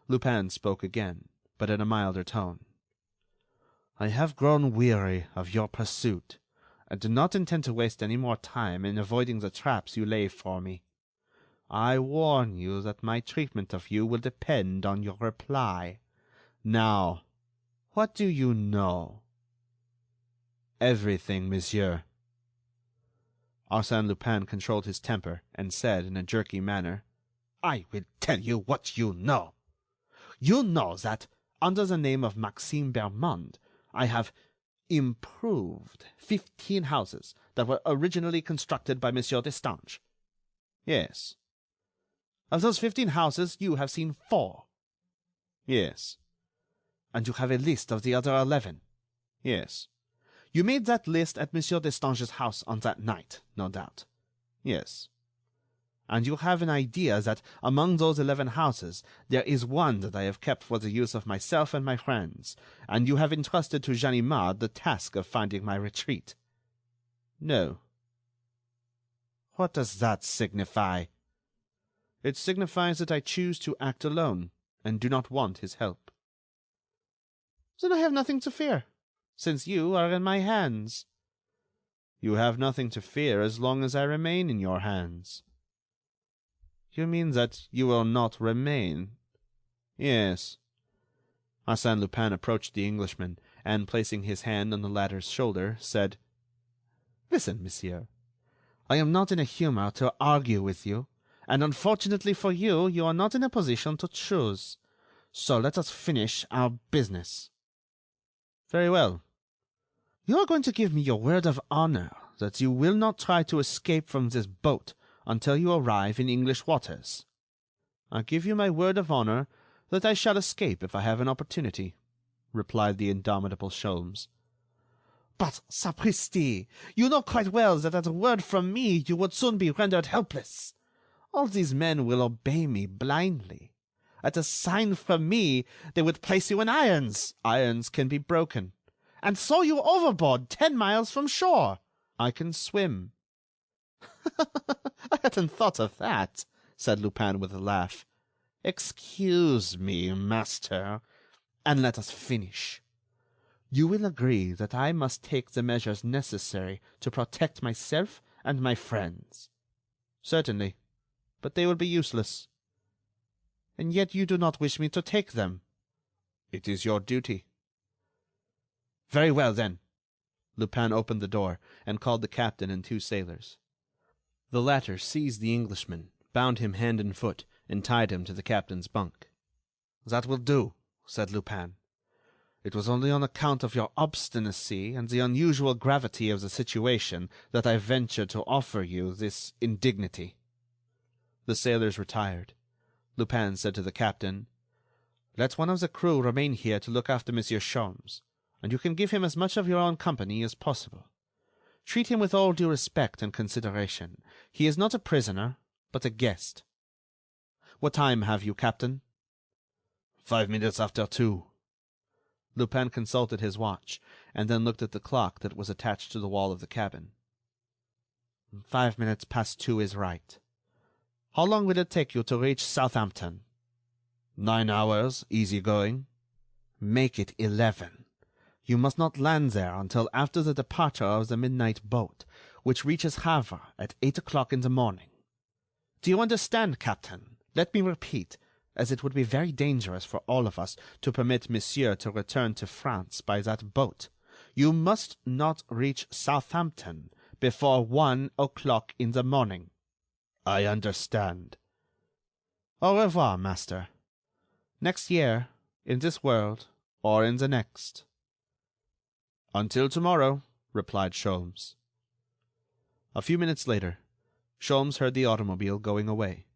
Lupin spoke again, but in a milder tone. "I have grown weary of your pursuit, and do not intend to waste any more time in avoiding the traps you lay for me. I warn you that my treatment of you will depend on your reply. Now, what do you know?" "Everything, monsieur." Arsène Lupin controlled his temper and said in a jerky manner, "I will tell you what you know. You know that, under the name of Maxime Bermond, I have improved 15 houses that were originally constructed by Monsieur Destange." "Yes." "Of those 15 houses, you have seen 4. "Yes." "And you have a list of the other 11. "Yes." You made that list at Monsieur Destange's house on that night, no doubt." "Yes." "And you have an idea that among those 11 houses there is one that I have kept for the use of myself and my friends, and you have entrusted to Ganimard the task of finding my retreat." "No." "What does that signify?" "It signifies that I choose to act alone, and do not want his help." "Then I have nothing to fear, since you are in my hands." "You have nothing to fear as long as I remain in your hands." "You mean that you will not remain?" "Yes." Arsène Lupin approached the Englishman, and, placing his hand on the latter's shoulder, said, "Listen, monsieur. I am not in a humor to argue with you, and unfortunately for you, you are not in a position to choose. So let us finish our business." "Very well." "You are going to give me your word of honor that you will not try to escape from this boat until you arrive in English waters." "I give you my word of honor that I shall escape if I have an opportunity," replied the indomitable Sholmes. "But, sapristi, you know quite well that at a word from me you would soon be rendered helpless. All these men will obey me blindly. At a sign from me they would place you in irons." "Irons can be broken." "And throw you overboard 10 miles from shore." "I can swim." "I hadn't thought of that," said Lupin with a laugh. "Excuse me, master, and let us finish. You will agree that I must take the measures necessary to protect myself and my friends." "Certainly, but they will be useless." "And yet you do not wish me to take them." "It is your duty." "Very well, then." Lupin opened the door and called the captain and 2 sailors. The latter seized the Englishman, bound him hand and foot, and tied him to the captain's bunk. "That will do," said Lupin. "It was only on account of your obstinacy and the unusual gravity of the situation that I ventured to offer you this indignity." The sailors retired. Lupin said to the captain, "Let one of the crew remain here to look after Monsieur Sholmes, and you can give him as much of your own company as possible. Treat him with all due respect and consideration. He is not a prisoner, but a guest. What time have you, captain?" 5 minutes after 2. Lupin consulted his watch, and then looked at the clock that was attached to the wall of the cabin. 5 minutes past 2 is right. How long will it take you to reach Southampton? 9 hours, easy going. Make it 11. You must not land there until after the departure of the midnight boat, which reaches Havre at 8 o'clock in the morning. Do you understand, Captain? Let me repeat, as it would be very dangerous for all of us to permit Monsieur to return to France by that boat. You must not reach Southampton before 1 o'clock in the morning. I understand. Au revoir, master. Next year, in this world, or in the next. Until tomorrow, replied Sholmes. A few minutes later, Sholmes heard the automobile going away,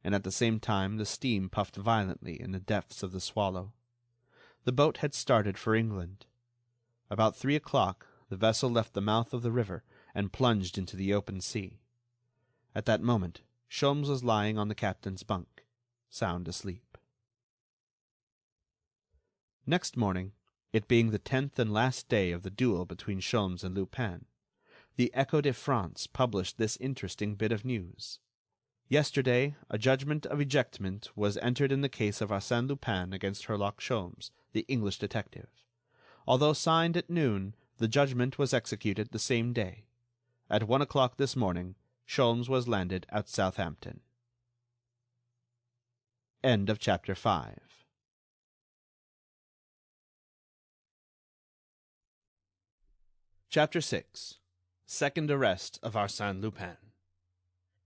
and at the same time the steam puffed violently in the depths of the Swallow. The boat had started for England. About 3 o'clock the vessel left the mouth of the river and plunged into the open sea. At that moment Sholmes was lying on the captain's bunk, sound asleep. Next morning, it being the 10th and last day of the duel between Sholmes and Lupin, the Echo de France published this interesting bit of news. Yesterday, a judgment of ejectment was entered in the case of Arsène Lupin against Herlock Sholmes, the English detective. Although signed at noon, the judgment was executed the same day. At 1 o'clock this morning, Sholmes was landed at Southampton. End of chapter 5. Chapter 6. Second arrest of Arsène Lupin.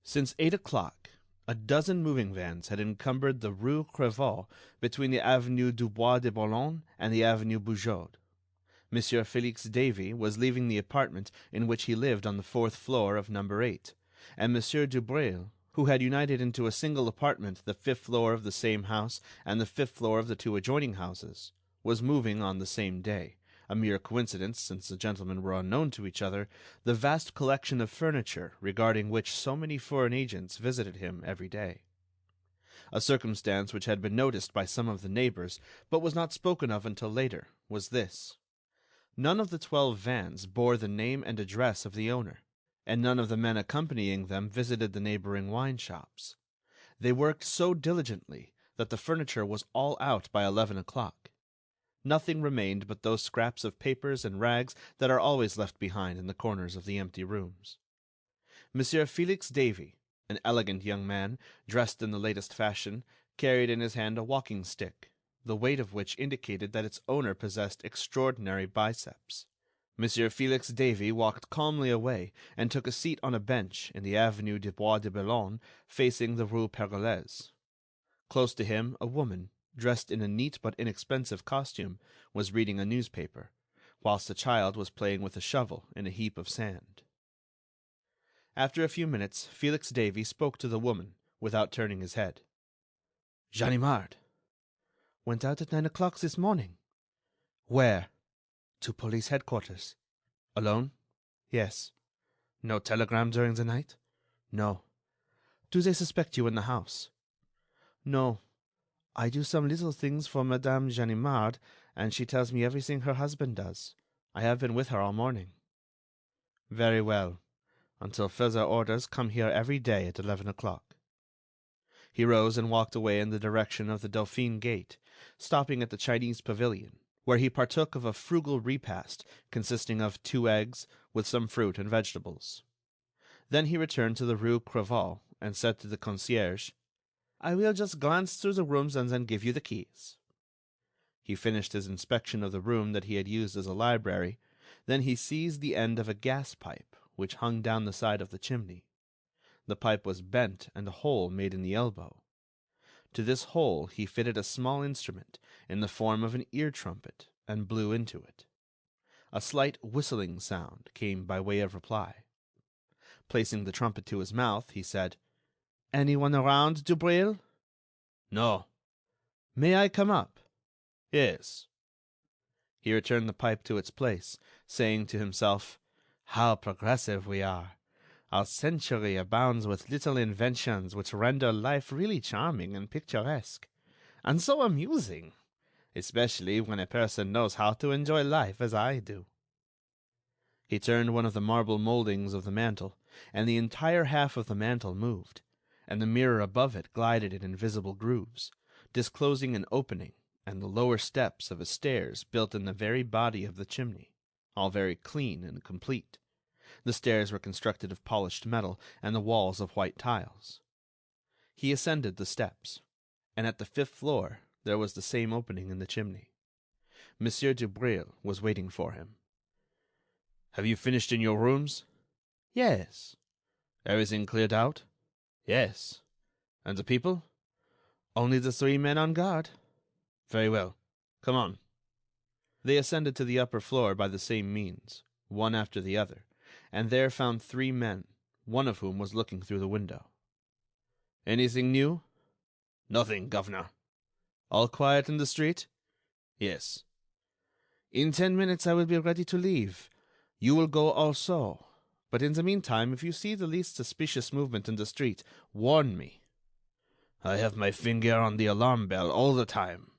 Since 8 o'clock, a dozen moving vans had encumbered the Rue Crevaux between the Avenue du Bois de Boulogne and the Avenue Bugeaud. Monsieur Félix Davy was leaving the apartment in which he lived on the 4th floor of number 8, and Monsieur Dubreuil, who had united into a single apartment the 5th floor of the same house and the 5th floor of the 2 adjoining houses, was moving on the same day, a mere coincidence since the gentlemen were unknown to each other, the vast collection of furniture regarding which so many foreign agents visited him every day. A circumstance which had been noticed by some of the neighbors, but was not spoken of until later, was this. None of the 12 vans bore the name and address of the owner, and none of the men accompanying them visited the neighboring wine shops. They worked so diligently that the furniture was all out by 11 o'clock. Nothing remained but those scraps of papers and rags that are always left behind in the corners of the empty rooms. Monsieur Félix Davy, an elegant young man, dressed in the latest fashion, carried in his hand a walking stick, the weight of which indicated that its owner possessed extraordinary biceps. Monsieur Félix Davy walked calmly away and took a seat on a bench in the Avenue du Bois de Boulogne, facing the Rue Pergolese. Close to him, a woman, dressed in a neat but inexpensive costume, was reading a newspaper, whilst a child was playing with a shovel in a heap of sand. After a few minutes, Félix Davy spoke to the woman, without turning his head. Ganimard. Went out at 9 o'clock this morning. Where? To police headquarters. Alone? Yes. No telegram during the night? No. Do they suspect you in the house? No. I do some little things for Madame Ganimard, and she tells me everything her husband does. I have been with her all morning. Very well. Until further orders, come here every day at 11 o'clock. He rose and walked away in the direction of the Dauphine Gate, stopping at the Chinese pavilion, where he partook of a frugal repast consisting of 2 eggs with some fruit and vegetables. Then he returned to the Rue Crevaux and said to the concierge, "I will just glance through the rooms and then give you the keys." He finished his inspection of the room that he had used as a library. Then he seized the end of a gas pipe which hung down the side of the chimney. The pipe was bent and a hole made in the elbow. To this hole he fitted a small instrument in the form of an ear trumpet and blew into it. A slight whistling sound came by way of reply. Placing the trumpet to his mouth, he said, "Anyone around, Dubreuil?" No. "May I come up?" Yes. He returned the pipe to its place, saying to himself, "How progressive we are! Our century abounds with little inventions which render life really charming and picturesque, and so amusing. especially when a person knows how to enjoy life as I do." He turned one of the marble moldings of the mantel, and the entire half of the mantel moved, and the mirror above it glided in invisible grooves, disclosing an opening and the lower steps of a stairs built in the very body of the chimney, all very clean and complete. The stairs were constructed of polished metal, and the walls of white tiles. He ascended the steps, and at the 5th floor there was the same opening in the chimney. Monsieur Dubreuil was waiting for him. "Have you finished in your rooms?" "Yes." "Everything cleared out?" "Yes." "And the people?" "Only the 3 men on guard." "Very well. Come on." They ascended to the upper floor by the same means, one after the other, and there found 3 men, one of whom was looking through the window. "Anything new?" "Nothing, governor." "All quiet in the street?" "Yes." "In 10 minutes I will be ready to leave. You will go also. But in the meantime, if you see the least suspicious movement in the street, warn me." "I have my finger on the alarm bell all the time."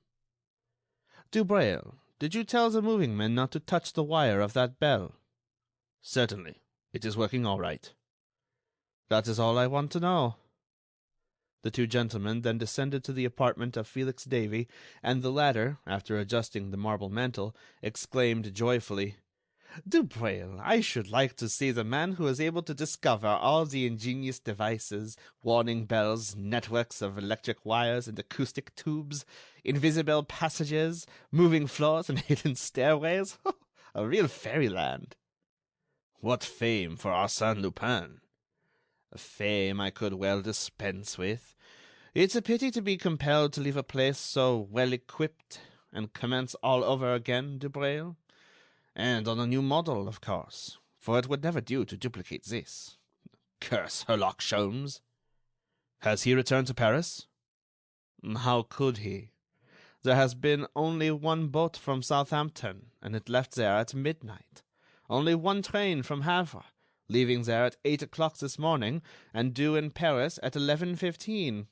"Dubreuil, did you tell the moving men not to touch the wire of that bell?" "Certainly. It is working all right." "That is all I want to know." The 2 gentlemen then descended to the apartment of Felix Davey, and the latter, after adjusting the marble mantel, exclaimed joyfully: "Dubreuil, I should like to see the man who is able to discover all the ingenious devices, warning bells, networks of electric wires and acoustic tubes, invisible passages, moving floors, and hidden stairways. A real fairyland." "What fame for Arsène Lupin!" "A fame I could well dispense with. It's a pity to be compelled to leave a place so well equipped and commence all over again, Dubreuil. And on a new model, of course, for it would never do to duplicate this. Curse Herlock Sholmes." "Has he returned to Paris?" "How could he? There has been only 1 boat from Southampton, and it left there at midnight. Only 1 train from Havre, leaving there at 8 o'clock this morning, and due in Paris at 11:15.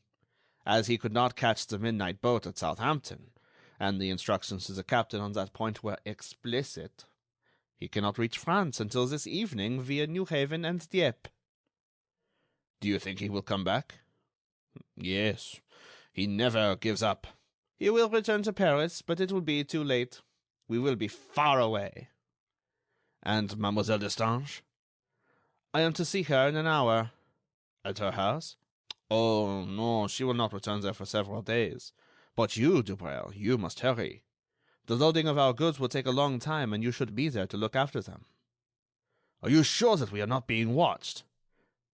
As he could not catch the midnight boat at Southampton, and the instructions to the captain on that point were explicit, he cannot reach France until this evening via Newhaven and Dieppe." "Do you think he will come back?" "Yes. He never gives up. He will return to Paris, but it will be too late. We will be far away." "And Mademoiselle Destange?" "I am to see her in an hour." "At her house?" "Oh, no, she will not return there for several days. But you, Dubreuil, you must hurry. The loading of our goods will take a long time, and you should be there to look after them." "Are you sure that we are not being watched?"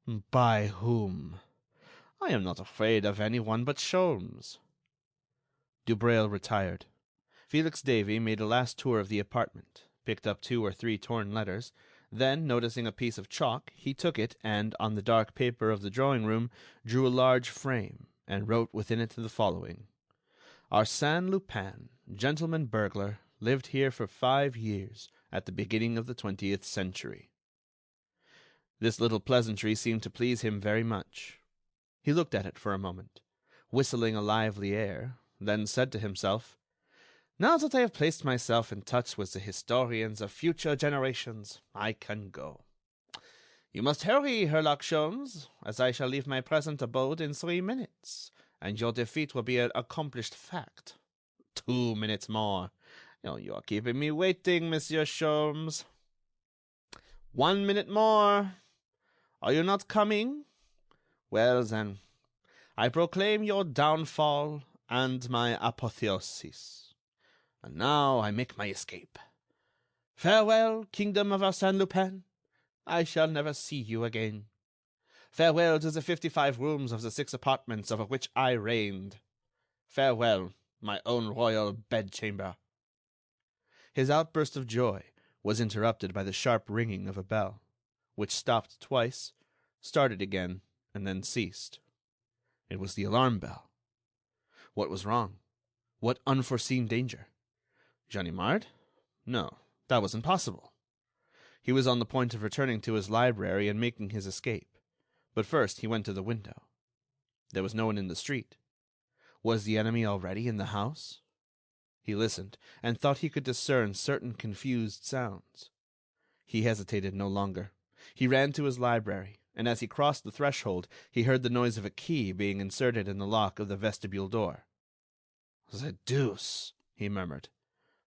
"By whom? I am not afraid of anyone but Sholmes." Dubreuil retired. Felix Davey made a last tour of the apartment, picked up 2 or 3 torn letters, then, noticing a piece of chalk, he took it and, on the dark paper of the drawing-room, drew a large frame, and wrote within it the following: "Arsène Lupin, gentleman burglar, lived here for 5 years, at the beginning of the 20th century." This little pleasantry seemed to please him very much. He looked at it for a moment, whistling a lively air, then said to himself, "Now that I have placed myself in touch with the historians of future generations, I can go. You must hurry, Herlock Sholmes, as I shall leave my present abode in 3 minutes, and your defeat will be an accomplished fact. 2 minutes more. Oh, you are keeping me waiting, Monsieur Sholmes. 1 minute more. Are you not coming? Well, then, I proclaim your downfall and my apotheosis. And now I make my escape. Farewell, kingdom of Arsène Lupin. I shall never see you again. Farewell to the 55 rooms of the 6 apartments over which I reigned. Farewell, my own royal bedchamber." His outburst of joy was interrupted by the sharp ringing of a bell, which stopped twice, started again, and then ceased. It was the alarm bell. What was wrong? What unforeseen danger? Ganimard? No, that was impossible. He was on the point of returning to his library and making his escape, but first he went to the window. There was no one in the street. Was the enemy already in the house? He listened, and thought he could discern certain confused sounds. He hesitated no longer. He ran to his library, and as he crossed the threshold, he heard the noise of a key being inserted in the lock of the vestibule door. "The deuce," he murmured.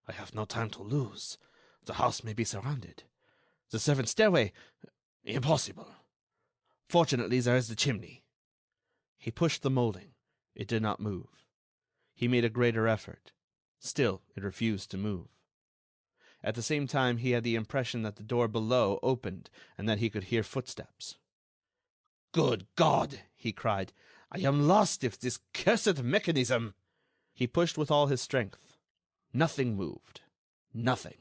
"I have no time to lose. The house may be surrounded. The servants' stairway... impossible. Fortunately, there is the chimney." He pushed the molding. It did not move. He made a greater effort. Still, it refused to move. At the same time, he had the impression that the door below opened and that he could hear footsteps. "Good God!" he cried. "I am lost if this cursed mechanism—" He pushed with all his strength. Nothing moved. Nothing.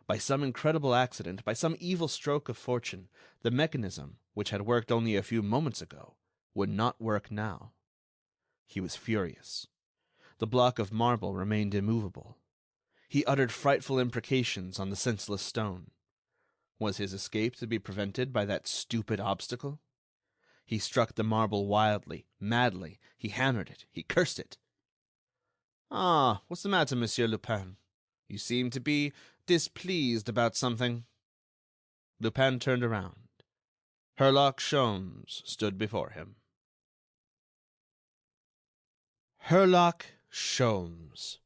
By some incredible accident, by some evil stroke of fortune, the mechanism, which had worked only a few moments ago, would not work now. He was furious. The block of marble remained immovable. He uttered frightful imprecations on the senseless stone. Was his escape to be prevented by that stupid obstacle? He struck the marble wildly, madly. He hammered it. He cursed it. "Ah, what's the matter, Monsieur Lupin? You seem to be displeased about something." Lupin turned around. Herlock Sholmes stood before him. Herlock Sholmes.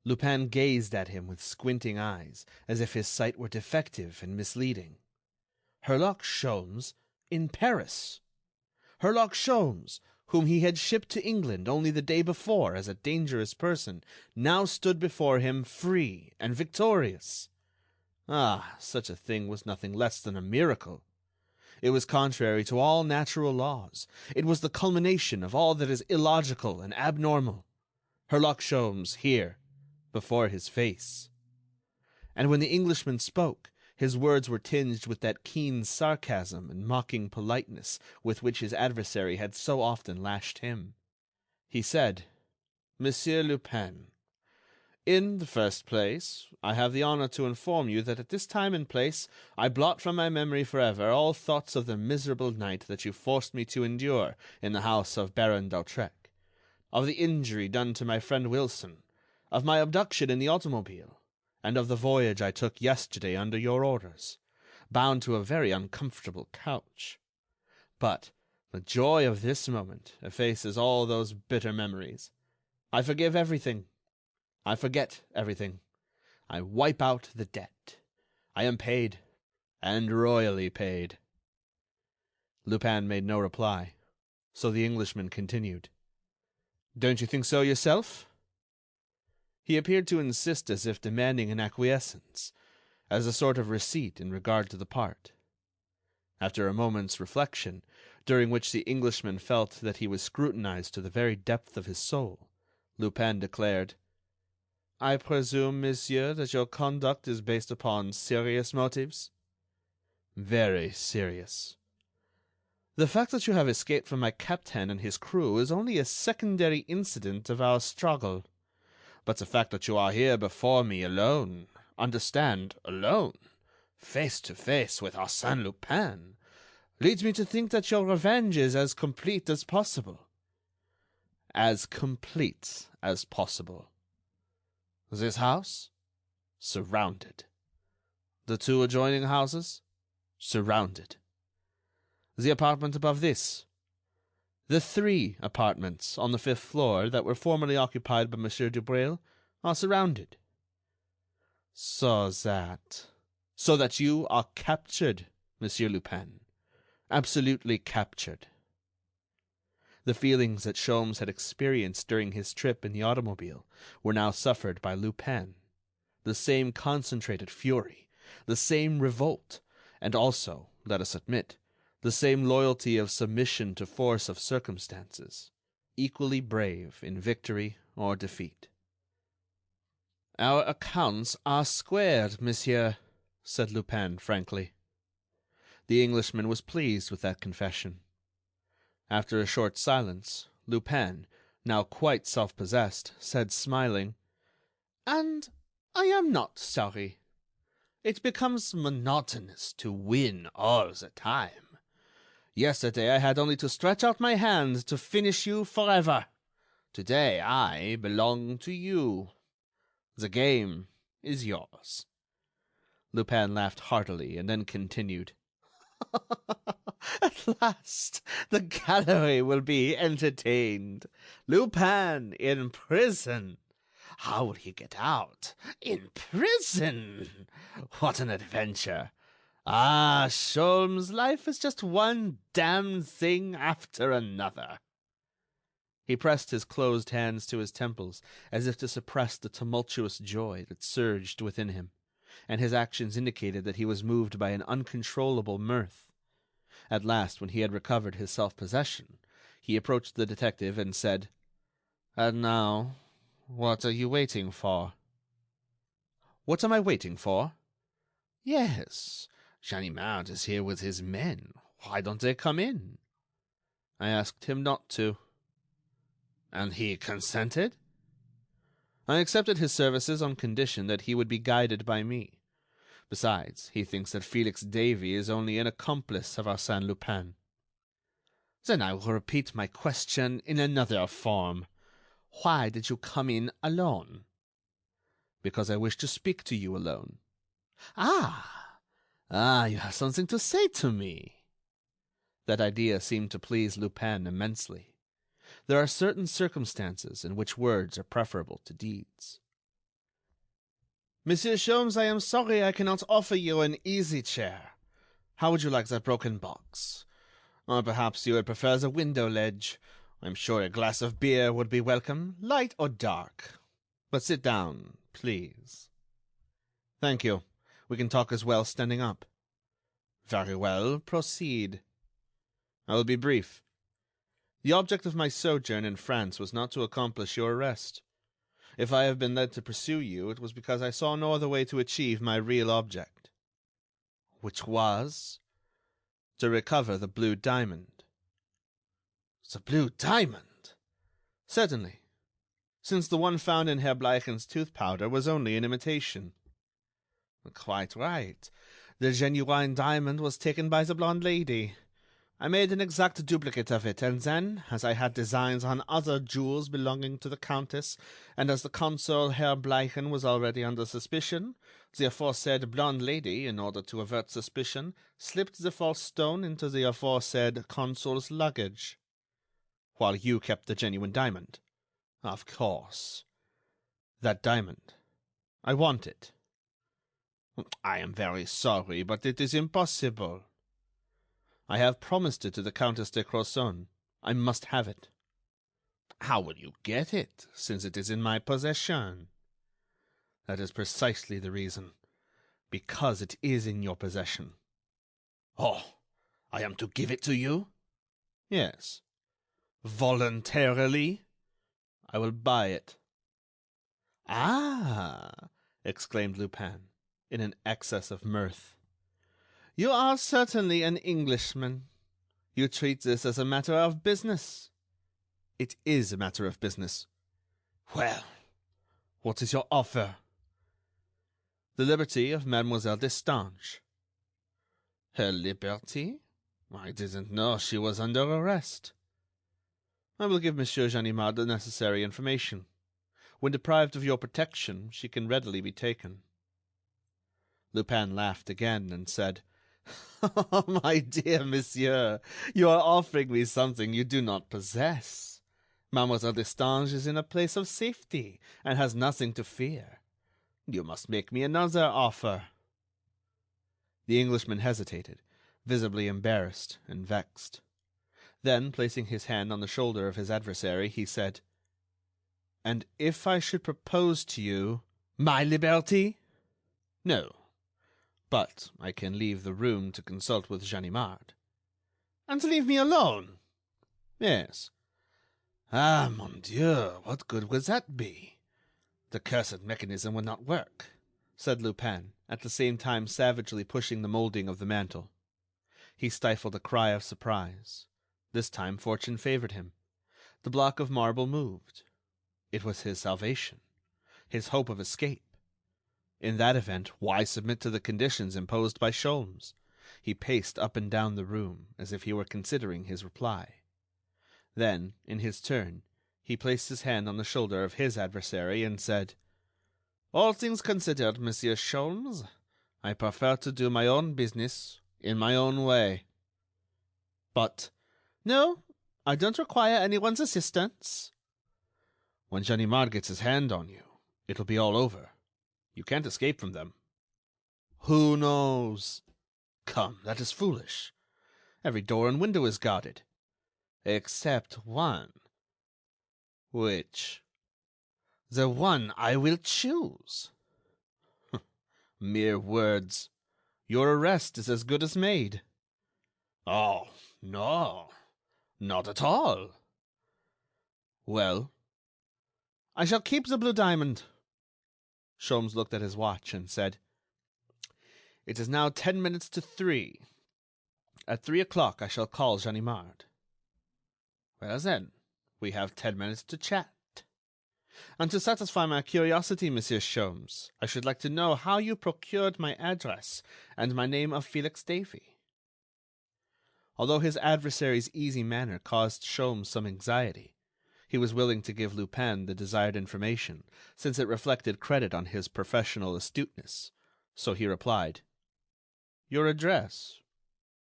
Lupin gazed at him with squinting eyes, as if his sight were defective and misleading. Herlock Sholmes in Paris! Herlock Sholmes, whom he had shipped to England only the day before as a dangerous person, now stood before him free and victorious. Ah, such a thing was nothing less than a miracle. It was contrary to all natural laws. It was the culmination of all that is illogical and abnormal. Herlock Sholmes here, before his face. And when the Englishman spoke, his words were tinged with that keen sarcasm and mocking politeness with which his adversary had so often lashed him. He said, "Monsieur Lupin, in the first place, I have the honor to inform you that at this time and place I blot from my memory forever all thoughts of the miserable night that you forced me to endure in the house of Baron d'Hautrec, of the injury done to my friend Wilson, of my abduction in the automobile, and of the voyage I took yesterday under your orders, bound to a very uncomfortable couch. But the joy of this moment effaces all those bitter memories. I forgive everything. I forget everything. I wipe out the debt. I am paid, and royally paid." Lupin made no reply, so the Englishman continued. "Don't you think so yourself?" He appeared to insist as if demanding an acquiescence, as a sort of receipt in regard to the part. After a moment's reflection, during which the Englishman felt that he was scrutinized to the very depth of his soul, Lupin declared, "I presume, monsieur, that your conduct is based upon serious motives?" "Very serious." "The fact that you have escaped from my captain and his crew is only a secondary incident of our struggle. But the fact that you are here before me alone, understand, alone, face to face with Arsène Lupin, leads me to think that your revenge is as complete as possible." "As complete as possible." "This house? Surrounded. The two adjoining houses? Surrounded. The apartment above this? The 3 apartments on the 5th floor that were formerly occupied by Monsieur Dubreuil are surrounded. So that you are captured, Monsieur Lupin. Absolutely captured." The feelings that Sholmes had experienced during his trip in the automobile were now suffered by Lupin. The same concentrated fury, the same revolt, and also, let us admit, the same loyalty of submission to force of circumstances, equally brave in victory or defeat. "Our accounts are squared, monsieur," said Lupin frankly. The Englishman was pleased with that confession. After a short silence, Lupin, now quite self-possessed, said smiling, "And I am not sorry. It becomes monotonous to win all the time. Yesterday I had only to stretch out my hand to finish you forever. Today I belong to you. The game is yours." Lupin laughed heartily, and then continued: "At last the gallery will be entertained. Lupin in prison. How will he get out? In prison! What an adventure! Ah, Sholmes, life is just one damned thing after another." He pressed his closed hands to his temples, as if to suppress the tumultuous joy that surged within him, and his actions indicated that he was moved by an uncontrollable mirth. At last, when he had recovered his self-possession, he approached the detective and said: "And now, what are you waiting for?" "What am I waiting for?" "Yes, Ganimard is here with his men. Why don't they come in?" "I asked him not to." "And he consented?" "I accepted his services on condition that he would be guided by me. Besides, he thinks that Felix Davey is only an accomplice of Arsène Lupin." "Then I will repeat my question in another form. Why did you come in alone?" "Because I wish to speak to you alone." "Ah! You have something to say to me." That idea seemed to please Lupin immensely. There are certain circumstances in which words are preferable to deeds. "Monsieur Sholmes, I am sorry I cannot offer you an easy chair. How would you like that broken box? Or perhaps you would prefer the window ledge. I'm sure a glass of beer would be welcome, light or dark. But sit down, please." "Thank you. We can talk as well standing up." "Very well, proceed." "I will be brief. The object of my sojourn in France was not to accomplish your arrest. If I have been led to pursue you, it was because I saw no other way to achieve my real object." "Which was?" "To recover the blue diamond." "The blue diamond?" "Certainly, since the one found in Herr Bleichen's tooth powder was only an imitation." "Quite right. The genuine diamond was taken by the blonde lady. I made an exact duplicate of it, and then, as I had designs on other jewels belonging to the Countess, and as the consul Herr Bleichen was already under suspicion, the aforesaid blonde lady, in order to avert suspicion, slipped the false stone into the aforesaid consul's luggage." "While you kept the genuine diamond?" "Of course." "That diamond. I want it." "I am very sorry, but it is impossible." "I have promised it to the Countess de Crozon. I must have it." "How will you get it, since it is in my possession?" "That is precisely the reason. Because it is in your possession." "Oh, I am to give it to you?" "Yes." "Voluntarily?" "I will buy it." "Ah!" exclaimed Lupin, in an excess of mirth. "You are certainly an Englishman. You treat this as a matter of business." "It is a matter of business." "Well, what is your offer?" "The liberty of Mademoiselle Destange." "Her liberty? I didn't know she was under arrest." "I will give Monsieur Ganimard the necessary information. When deprived of your protection, she can readily be taken." Lupin laughed again and said: "Oh, my dear monsieur, you are offering me something you do not possess. Mademoiselle Destange is in a place of safety and has nothing to fear. You must make me another offer." The Englishman hesitated, visibly embarrassed and vexed. Then, placing his hand on the shoulder of his adversary, he said: "And if I should propose to you—" "My liberty?" "No. But I can leave the room to consult with Ganimard." "And leave me alone?" "Yes." "Ah, mon Dieu, what good would that be? The cursed mechanism would not work," said Lupin, at the same time savagely pushing the molding of the mantel. He stifled a cry of surprise. This time fortune favored him. The block of marble moved. It was his salvation, his hope of escape. In that event, why submit to the conditions imposed by Sholmes? He paced up and down the room, as if he were considering his reply. Then, in his turn, he placed his hand on the shoulder of his adversary and said: All things considered, Monsieur Sholmes, I prefer to do my own business in my own way. But, no, I don't require anyone's assistance. When Ganimard gets his hand on you, it'll be all over. You can't escape from them. Who knows? Come, that is foolish. Every door and window is guarded. Except one. Which? The one I will choose. Mere words. Your arrest is as good as made. Oh, no, not at all. Well, I shall keep the blue diamond. Sholmes looked at his watch and said, It is now 10 minutes to 3. At 3 o'clock I shall call Ganimard. Well, then, we have 10 minutes to chat. And to satisfy my curiosity, Monsieur Sholmes, I should like to know how you procured my address and my name of Felix Davey. Although his adversary's easy manner caused Sholmes some anxiety, he was willing to give Lupin the desired information, since it reflected credit on his professional astuteness. So he replied, Your address?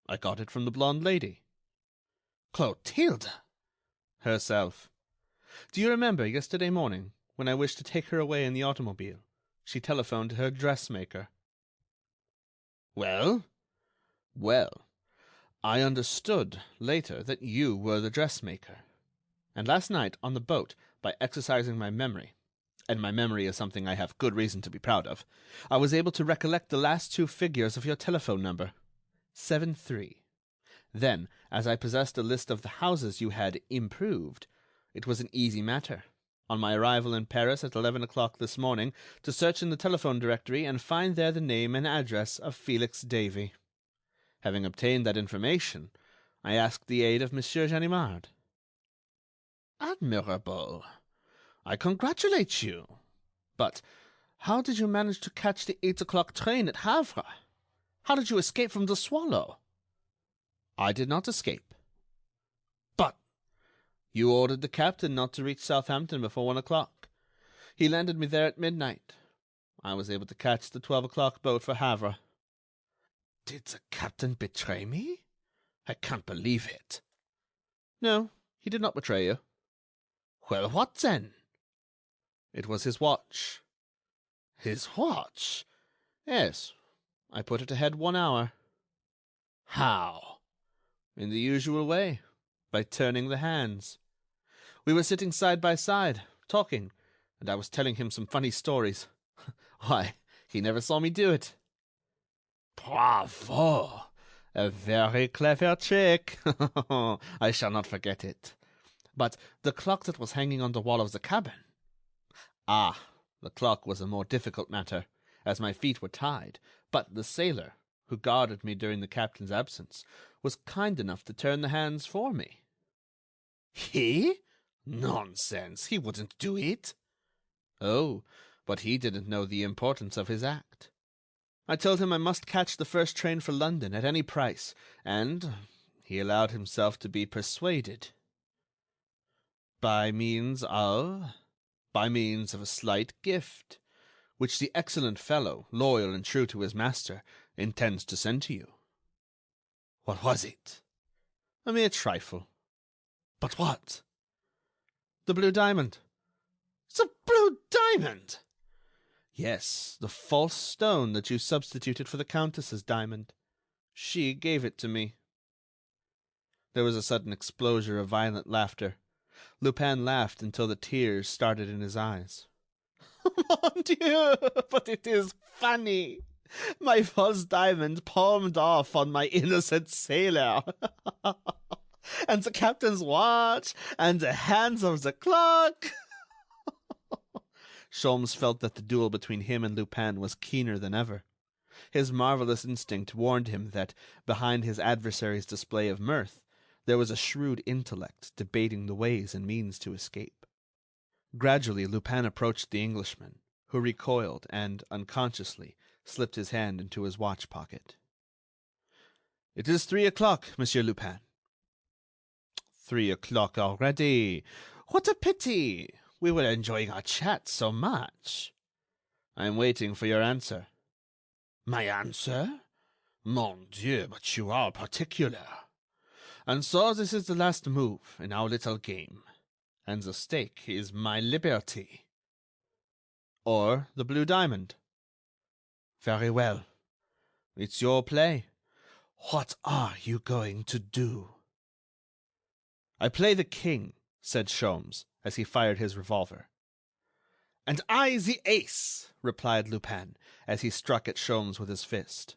I got it from the blonde lady. Clotilde? Herself. Do you remember yesterday morning, when I wished to take her away in the automobile, she telephoned to her dressmaker? Well? Well, I understood later that you were the dressmaker. And last night, on the boat, by exercising my memory, and my memory is something I have good reason to be proud of, I was able to recollect the last 2 figures of your telephone number, 73. Then, as I possessed a list of the houses you had improved, it was an easy matter, on my arrival in Paris at 11 o'clock this morning, to search in the telephone directory and find there the name and address of Felix Davey. Having obtained that information, I asked the aid of Monsieur Ganimard. Admirable. I congratulate you. But how did you manage to catch the 8 o'clock train at Havre? How did you escape from the Swallow? I did not escape. But you ordered the captain not to reach Southampton before 1 o'clock. He landed me there at midnight. I was able to catch the 12 o'clock boat for Havre. Did the captain betray me? I can't believe it. No, he did not betray you. Well, what then? It was his watch. His watch? Yes, I put it ahead 1 hour. How? In the usual way, by turning the hands. We were sitting side by side, talking, and I was telling him some funny stories. Why, he never saw me do it. Bravo! A very clever trick. I shall not forget it. But the clock that was hanging on the wall of the cabin? Ah, the clock was a more difficult matter, as my feet were tied, but the sailor, who guarded me during the captain's absence, was kind enough to turn the hands for me. He? Nonsense, he wouldn't do it. Oh, but he didn't know the importance of his act. I told him I must catch the first train for London at any price, and he allowed himself to be persuaded. By means of a slight gift, which the excellent fellow, loyal and true to his master, intends to send to you. What was it? A mere trifle. But what? The blue diamond. The blue diamond? Yes, the false stone that you substituted for the Countess's diamond. She gave it to me. There was a sudden explosion of violent laughter. Lupin laughed until the tears started in his eyes. Mon Dieu, but it is funny. My false diamond palmed off on my innocent sailor. And the captain's watch, and the hands of the clock. Sholmes felt that the duel between him and Lupin was keener than ever. His marvelous instinct warned him that, behind his adversary's display of mirth, there was a shrewd intellect debating the ways and means to escape. Gradually Lupin approached the Englishman, who recoiled and, unconsciously, slipped his hand into his watch pocket. "It is 3 o'clock, Monsieur Lupin." 3 o'clock already. What a pity! We were enjoying our chat so much. I'm waiting for your answer. My answer? Mon Dieu, but you are particular. And so this is the last move in our little game, and the stake is my liberty. Or the blue diamond. Very well. It's your play. What are you going to do? I play the king, said Sholmes, as he fired his revolver. And I the ace, replied Lupin, as he struck at Sholmes with his fist.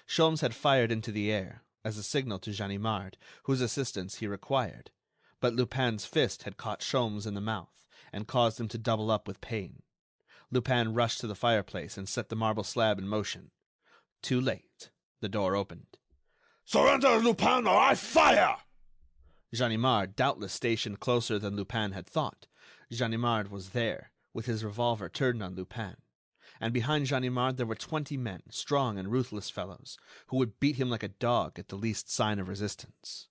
Sholmes had fired into the air, as a signal to Ganimard, whose assistance he required, but Lupin's fist had caught Sholmes in the mouth and caused him to double up with pain. Lupin rushed to the fireplace and set the marble slab in motion. Too late. The door opened. Surrender, Lupin, or I fire! Ganimard, doubtless stationed closer than Lupin had thought. Ganimard was there, with his revolver turned on Lupin. And behind Ganimard there were 20 men, strong and ruthless fellows, who would beat him like a dog at the least sign of resistance.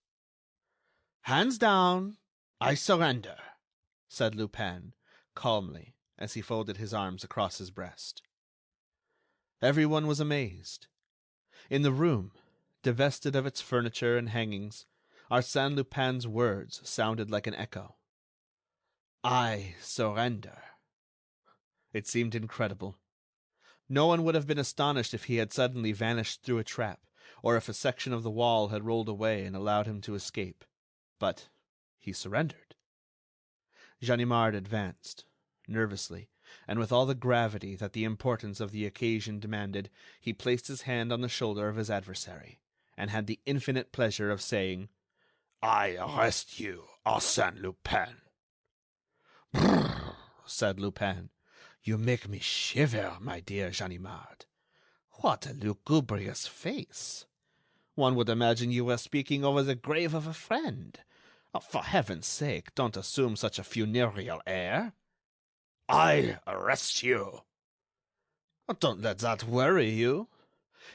Hands down, I surrender, said Lupin, calmly, as he folded his arms across his breast. Everyone was amazed. In the room, divested of its furniture and hangings, Arsène Lupin's words sounded like an echo. I surrender. It seemed incredible. No one would have been astonished if he had suddenly vanished through a trap, or if a section of the wall had rolled away and allowed him to escape. But he surrendered. Ganimard advanced, nervously, and with all the gravity that the importance of the occasion demanded, he placed his hand on the shoulder of his adversary, and had the infinite pleasure of saying, I arrest you, Arsène Lupin. Brrr, said Lupin. You make me shiver, my dear Ganimard. What a lugubrious face. One would imagine you were speaking over the grave of a friend. Oh, for heaven's sake, don't assume such a funereal air. I arrest you. Oh, don't let that worry you.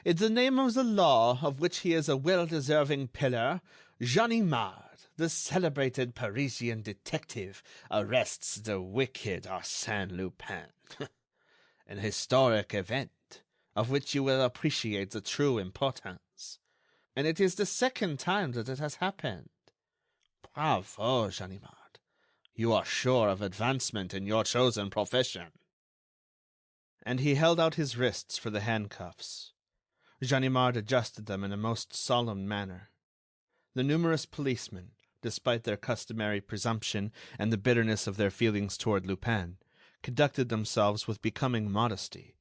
In the name of the law, of which he is a well-deserving pillar, Ganimard, the celebrated Parisian detective, arrests the wicked Arsène Lupin. An historic event, of which you will appreciate the true importance. And it is the second time that it has happened. Bravo, Ganimard. You are sure of advancement in your chosen profession. And he held out his wrists for the handcuffs. Ganimard adjusted them in a most solemn manner. The numerous policemen, despite their customary presumption and the bitterness of their feelings toward Lupin, conducted themselves with becoming modesty,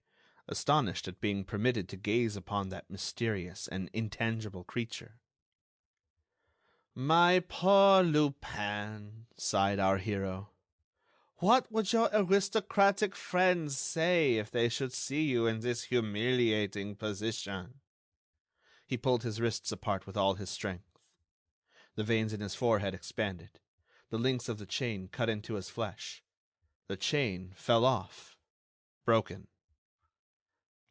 astonished at being permitted to gaze upon that mysterious and intangible creature. My poor Lupin, sighed our hero. What would your aristocratic friends say if they should see you in this humiliating position? He pulled his wrists apart with all his strength. The veins in his forehead expanded. The links of the chain cut into his flesh. The chain fell off, broken.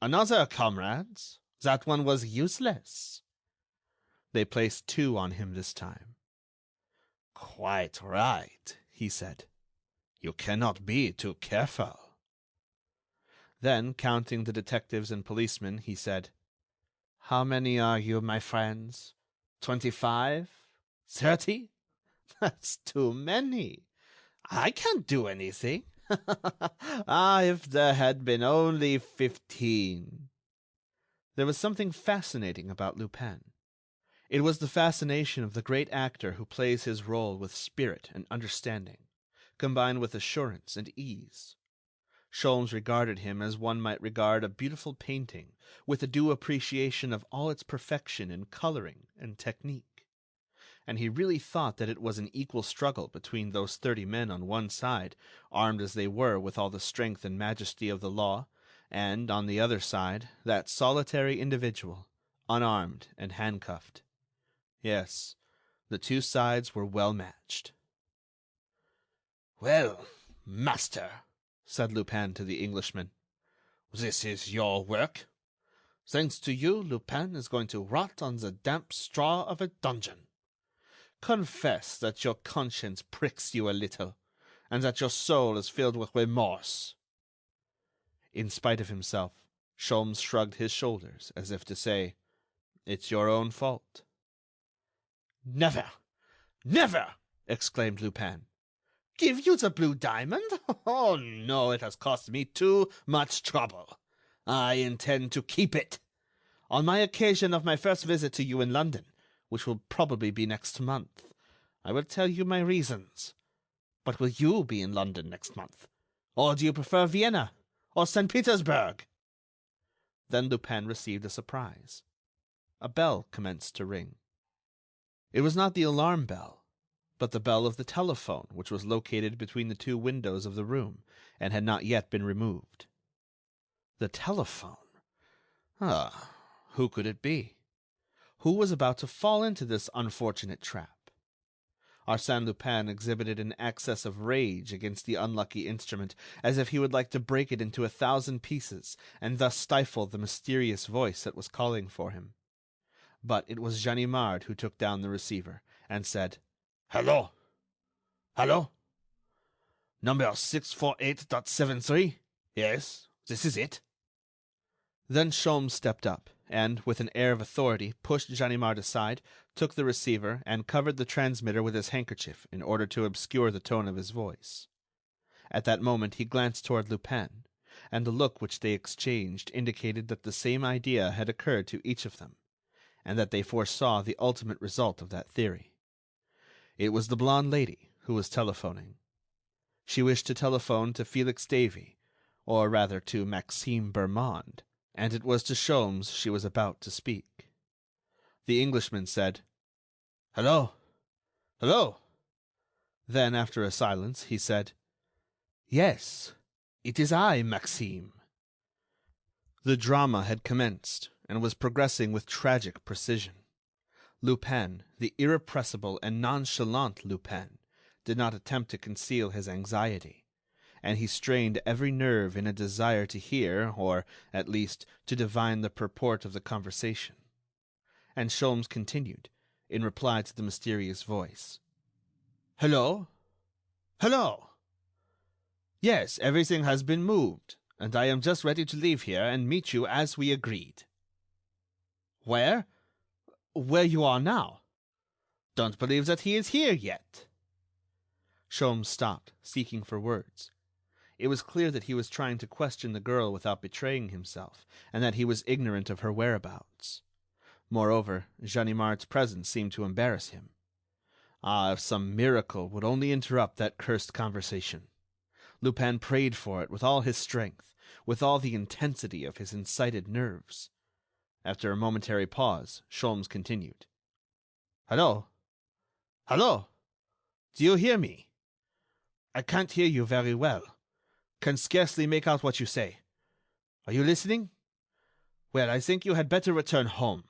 Another, comrades. That one was useless. They placed 2 on him this time. Quite right, he said. You cannot be too careful. Then, counting the detectives and policemen, he said, How many are you, my friends? 25? 30? That's too many. I can't do anything. If there had been only 15. There was something fascinating about Lupin. It was the fascination of the great actor who plays his role with spirit and understanding, combined with assurance and ease. Sholmes regarded him as one might regard a beautiful painting, with a due appreciation of all its perfection in coloring and technique. And he really thought that it was an equal struggle between those 30 men on one side, armed as they were with all the strength and majesty of the law, and, on the other side, that solitary individual, unarmed and handcuffed. Yes, the 2 sides were well matched. Well, master, said Lupin to the Englishman, this is your work. Thanks to you, Lupin is going to rot on the damp straw of a dungeon. Confess that your conscience pricks you a little, and that your soul is filled with remorse. In spite of himself, Sholmes shrugged his shoulders as if to say, "It's your own fault." Never, never, exclaimed Lupin. Give you the blue diamond? Oh, no, it has cost me too much trouble. I intend to keep it. On my occasion of my first visit to you in London, which will probably be next month, I will tell you my reasons. But will you be in London next month? Or do you prefer Vienna or St. Petersburg? Then Lupin received a surprise. A bell commenced to ring. It was not the alarm bell, but the bell of the telephone, which was located between the two windows of the room and had not yet been removed. The telephone? Who could it be? Who was about to fall into this unfortunate trap? Arsène Lupin exhibited an access of rage against the unlucky instrument, as if he would like to break it into 1,000 pieces, and thus stifle the mysterious voice that was calling for him. But it was Ganimard who took down the receiver, and said, Hello? Hello? Number 648.73? Yes, this is it. Then Sholmes stepped up, and, with an air of authority, pushed Ganimard aside, took the receiver, and covered the transmitter with his handkerchief in order to obscure the tone of his voice. At that moment he glanced toward Lupin, and the look which they exchanged indicated that the same idea had occurred to each of them, and that they foresaw the ultimate result of that theory. It was the blonde lady who was telephoning. She wished to telephone to Felix Davey, or rather to Maxime Bermond, and it was to Sholmes she was about to speak. The Englishman said, "Hello? Hello?" Then, after a silence, he said, "Yes, it is I, Maxime." The drama had commenced, and was progressing with tragic precision. Lupin, the irrepressible and nonchalant Lupin, did not attempt to conceal his anxiety, and he strained every nerve in a desire to hear, or, at least, to divine the purport of the conversation. And Sholmes continued, in reply to the mysterious voice. "Hello? Hello? Yes, everything has been moved, and I am just ready to leave here and meet you as we agreed." "Where? Where you are now? Don't believe that he is here yet." Sholmes stopped, seeking for words. It was clear that he was trying to question the girl without betraying himself, and that he was ignorant of her whereabouts. Moreover, Ganimard's presence seemed to embarrass him. If some miracle would only interrupt that cursed conversation! Lupin prayed for it with all his strength, with all the intensity of his incited nerves. After a momentary pause, Sholmes continued. "Hello? Hello? Do you hear me? I can't hear you very well. Can scarcely make out what you say. Are you listening? Well, I think you had better return home.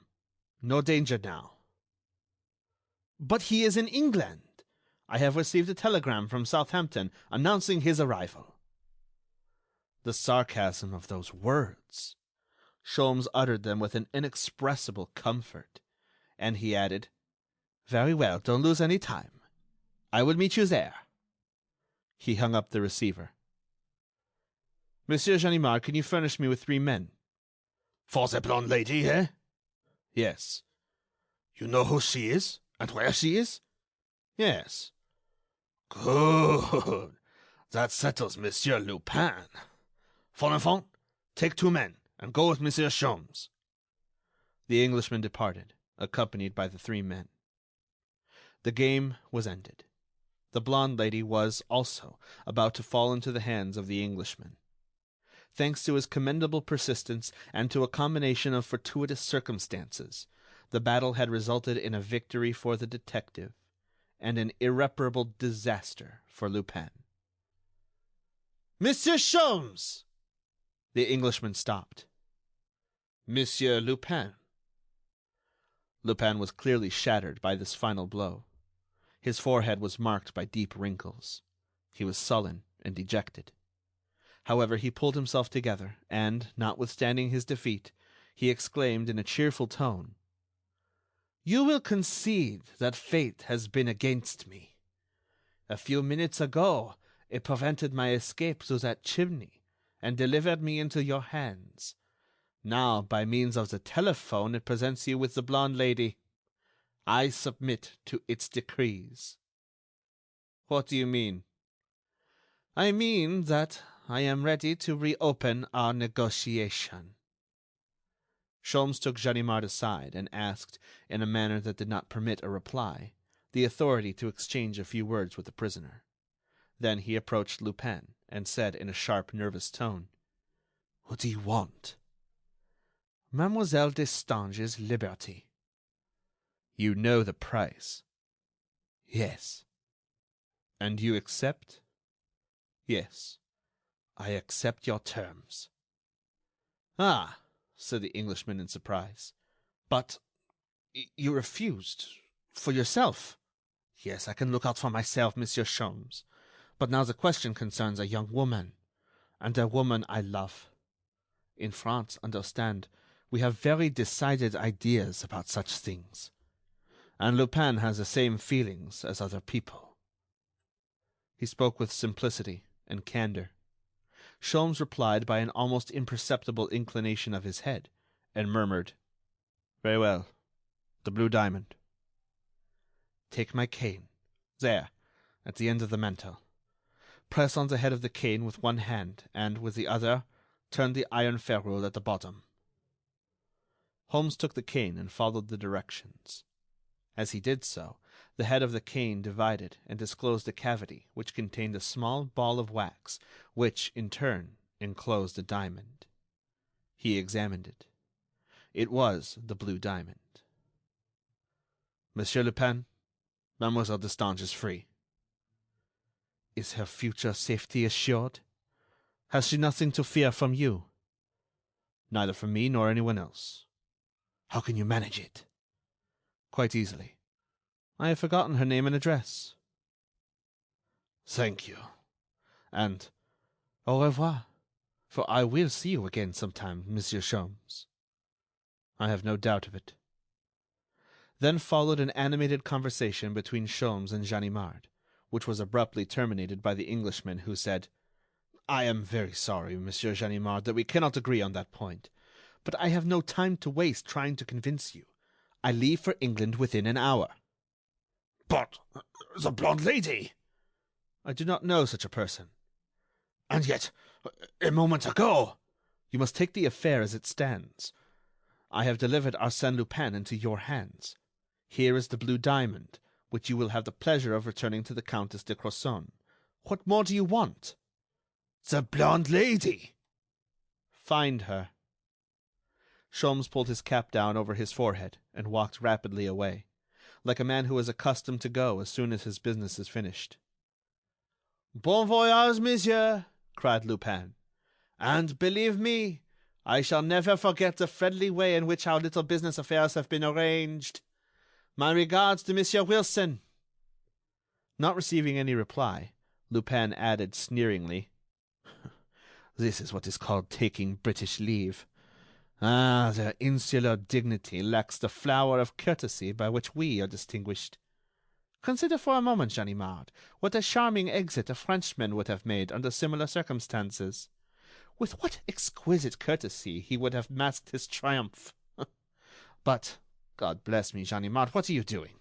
No danger now." "But he is in England. I have received a telegram from Southampton announcing his arrival." The sarcasm of those words! Sholmes uttered them with an inexpressible comfort, and he added, "Very well, don't lose any time. I will meet you there." He hung up the receiver. "Monsieur Ganimard, can you furnish me with 3 men?" "For the blonde lady, eh?" "Yes." "You know who she is, and where she is?" "Yes." "Good. That settles Monsieur Lupin. Folenfant, take 2 men, and go with Monsieur Sholmes." The Englishman departed, accompanied by the 3 men. The game was ended. The blonde lady was, also, about to fall into the hands of the Englishman. Thanks to his commendable persistence and to a combination of fortuitous circumstances, the battle had resulted in a victory for the detective and an irreparable disaster for Lupin. "Monsieur Sholmes!" The Englishman stopped. "Monsieur Lupin." Lupin was clearly shattered by this final blow. His forehead was marked by deep wrinkles. He was sullen and dejected. However, he pulled himself together, and, notwithstanding his defeat, he exclaimed in a cheerful tone: "You will concede that fate has been against me. A few minutes ago, it prevented my escape through that chimney, and delivered me into your hands. Now, by means of the telephone, it presents you with the blonde lady. I submit to its decrees." "What do you mean?" "I mean that I am ready to reopen our negotiation." Sholmes took Ganimard aside and asked, in a manner that did not permit a reply, the authority to exchange a few words with the prisoner. Then he approached Lupin and said in a sharp, nervous tone: "What do you want?" "Mademoiselle Destange's liberty." "You know the price?" "Yes." "And you accept?" "Yes, I accept your terms." "Ah," said the Englishman in surprise. "But you refused for yourself." "Yes, I can look out for myself, Monsieur Sholmes. But now the question concerns a young woman, and a woman I love. In France, understand, we have very decided ideas about such things. And Lupin has the same feelings as other people." He spoke with simplicity and candor. Sholmes replied by an almost imperceptible inclination of his head, and murmured: "Very well. The blue diamond." "Take my cane. There, at the end of the mantle. Press on the head of the cane with one hand, and, with the other, turn the iron ferrule at the bottom." Holmes took the cane and followed the directions. As he did so, the head of the cane divided and disclosed a cavity which contained a small ball of wax, which, in turn, enclosed a diamond. He examined it. It was the blue diamond. "Monsieur Lupin, Mademoiselle Destange is free." "Is her future safety assured? Has she nothing to fear from you?" "Neither from me nor anyone else." "How can you manage it?" "Quite easily. I have forgotten her name and address." "Thank you. And au revoir, for I will see you again sometime, Monsieur Sholmes." "I have no doubt of it." Then followed an animated conversation between Sholmes and Ganimard, which was abruptly terminated by the Englishman, who said: "I am very sorry, Monsieur Ganimard, that we cannot agree on that point, but I have no time to waste trying to convince you. I leave for England within an hour." "But the blonde lady—" "I do not know such a person." "And yet, a moment ago—" "You must take the affair as it stands. I have delivered Arsène Lupin into your hands. Here is the blue diamond, which you will have the pleasure of returning to the Countess de Crozon. What more do you want?" "The blonde lady!" "Find her." Sholmes pulled his cap down over his forehead and walked rapidly away, like a man who is accustomed to go as soon as his business is finished. "Bon voyage, monsieur," cried Lupin. "And, believe me, I shall never forget the friendly way in which our little business affairs have been arranged. My regards to Monsieur Wilson." Not receiving any reply, Lupin added sneeringly: "This is what is called taking British leave. Ah, their insular dignity lacks the flower of courtesy by which we are distinguished. Consider for a moment, Ganimard, what a charming exit a Frenchman would have made under similar circumstances. With what exquisite courtesy he would have masked his triumph. But, God bless me, Ganimard, what are you doing?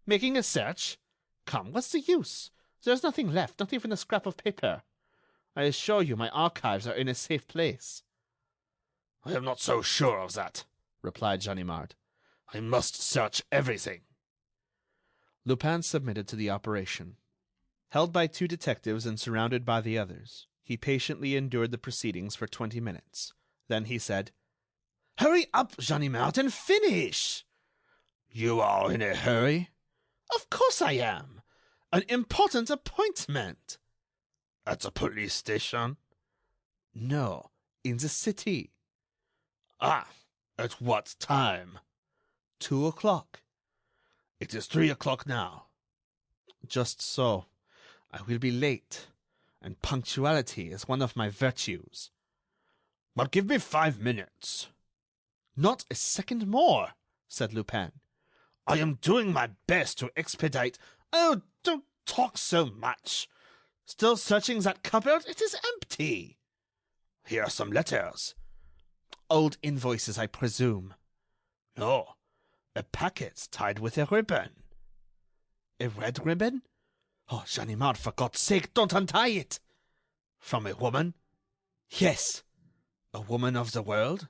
Making a search? Come, what's the use? There's nothing left, not even a scrap of paper. I assure you my archives are in a safe place." "I am not so sure of that," replied Ganimard. "I must search everything." Lupin submitted to the operation. Held by 2 detectives and surrounded by the others, he patiently endured the proceedings for 20 minutes. Then he said: "Hurry up, Ganimard, and finish." "You are in a hurry?" "Of course I am. An important appointment." "At the police station?" "No, in the city." "Ah, at what time?" 2 o'clock. "It is 3 o'clock now." "Just so. I will be late, and punctuality is one of my virtues." "But give me 5 minutes." "Not a second more," said Lupin. "I am doing my best to expedite—" "Oh, don't talk so much. Still searching that cupboard? It is empty." Here are some letters. Old invoices, I presume. No, a packet tied with a ribbon. A red ribbon? Oh, Ganimard, for God's sake, don't untie it! From a woman? Yes. A woman of the world?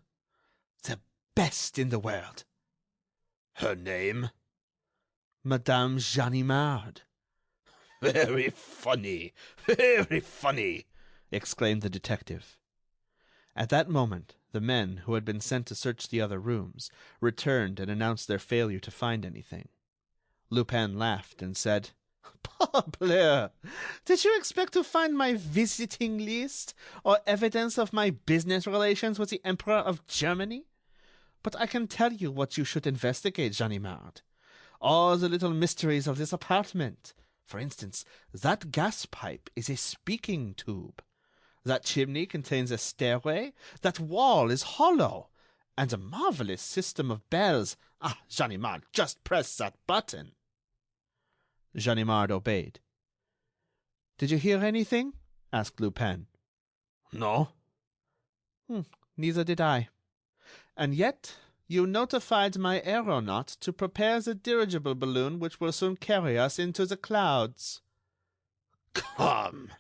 The best in the world. Her name? Madame Ganimard. Very funny, very funny, exclaimed the detective. At that moment, the men, who had been sent to search the other rooms, returned and announced their failure to find anything. Lupin laughed and said, "Parbleu! Did you expect to find my visiting list or evidence of my business relations with the Emperor of Germany? But I can tell you what you should investigate, Ganimard. All the little mysteries of this apartment. For instance, that gas pipe is a speaking tube. That chimney contains a stairway. That wall is hollow. And a marvelous system of bells. Ah, Ganimard, just press that button." Ganimard obeyed. "Did you hear anything?" asked Lupin. No. Neither did I. And yet you notified my aeronaut to prepare the dirigible balloon which will soon carry us into the clouds. Come,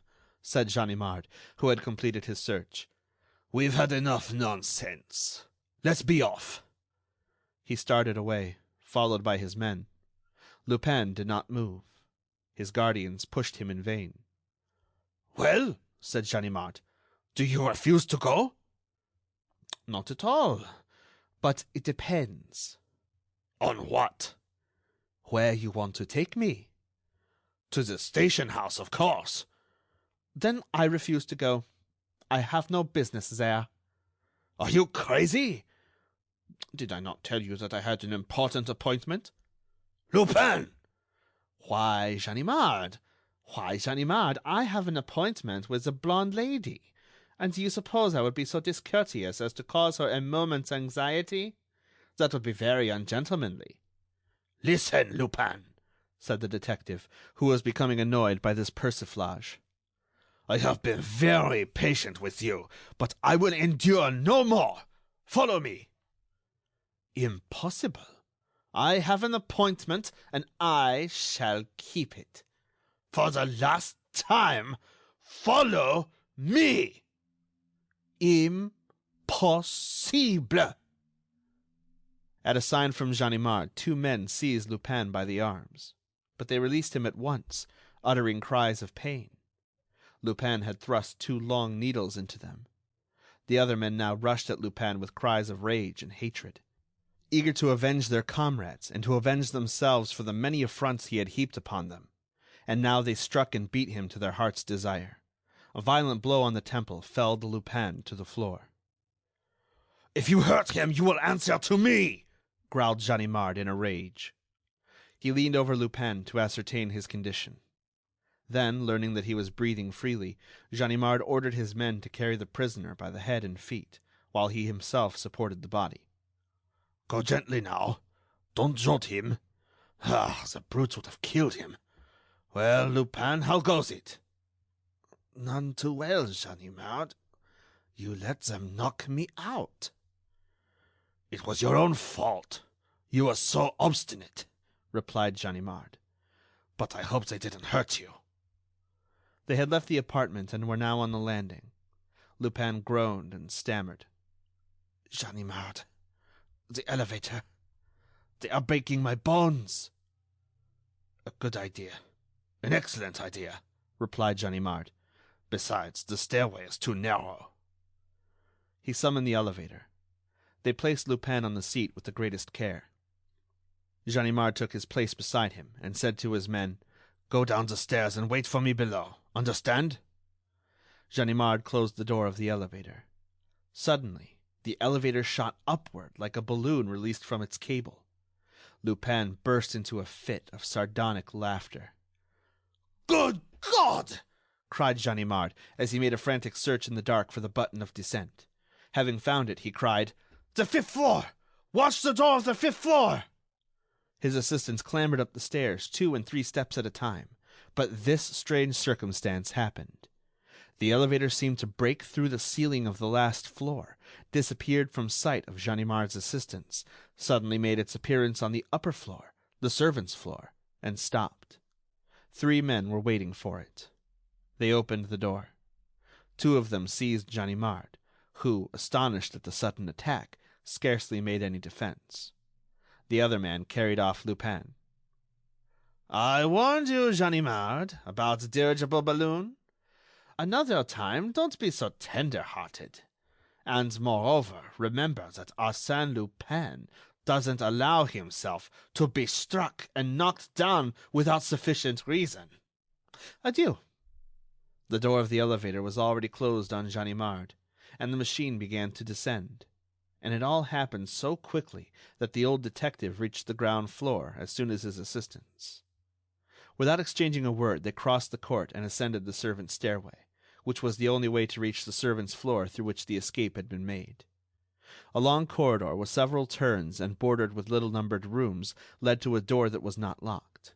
said Ganimard, who had completed his search. We've had enough nonsense. Let's be off. He started away, followed by his men. Lupin did not move. His guardians pushed him in vain. Well, said Ganimard, do you refuse to go? Not at all. But it depends. On what? Where you want to take me. To the station house, of course. Then I refuse to go. I have no business there. Are you crazy? Did I not tell you that I had an important appointment? Lupin! Why, Ganimard? Why, Ganimard? I have an appointment with the blonde lady. And do you suppose I would be so discourteous as to cause her a moment's anxiety? That would be very ungentlemanly. Listen, Lupin, said the detective, who was becoming annoyed by this persiflage. I have been very patient with you, but I will endure no more. Follow me. Impossible. I have an appointment, and I shall keep it. For the last time, follow me. Impossible. At a sign from Ganimard, 2 men seized Lupin by the arms. But they released him at once, uttering cries of pain. Lupin had thrust 2 long needles into them. The other men now rushed at Lupin with cries of rage and hatred, eager to avenge their comrades and to avenge themselves for the many affronts he had heaped upon them. And now they struck and beat him to their heart's desire. A violent blow on the temple felled Lupin to the floor. If you hurt him, you will answer to me, growled Ganimard in a rage. He leaned over Lupin to ascertain his condition. Then, learning that he was breathing freely, Ganimard ordered his men to carry the prisoner by the head and feet, while he himself supported the body. Go gently now. Don't jolt him. Ah, the brutes would have killed him. Well, Lupin, how goes it? None too well, Ganimard. You let them knock me out. It was your own fault. You were so obstinate, replied Ganimard. But I hope they didn't hurt you. They had left the apartment and were now on the landing. Lupin groaned and stammered. Ganimard, the elevator. They are breaking my bones. A good idea. An excellent idea, replied Ganimard. Besides, the stairway is too narrow. He summoned the elevator. They placed Lupin on the seat with the greatest care. Ganimard took his place beside him and said to his men, Go down the stairs and wait for me below. Understand? Ganimard closed the door of the elevator. Suddenly, the elevator shot upward like a balloon released from its cable. Lupin burst into a fit of sardonic laughter. Good God! cried Ganimard, as he made a frantic search in the dark for the button of descent. Having found it, he cried, The 5th floor! Watch the door of the 5th floor! His assistants clambered up the stairs, 2 and 3 steps at a time. But this strange circumstance happened. The elevator seemed to break through the ceiling of the last floor, disappeared from sight of Ganimard's assistants, suddenly made its appearance on the upper floor, the servants' floor, and stopped. 3 men were waiting for it. They opened the door. 2 of them seized Ganimard, who, astonished at the sudden attack, scarcely made any defense. The other man carried off Lupin. I warned you, Ganimard, about the dirigible balloon. Another time, don't be so tender-hearted. And moreover, remember that Arsène Lupin doesn't allow himself to be struck and knocked down without sufficient reason. Adieu." The door of the elevator was already closed on Ganimard, and the machine began to descend. And it all happened so quickly that the old detective reached the ground floor as soon as his assistants. Without exchanging a word, they crossed the court and ascended the servants' stairway, which was the only way to reach the servants' floor through which the escape had been made. A long corridor with several turns and bordered with little numbered rooms led to a door that was not locked.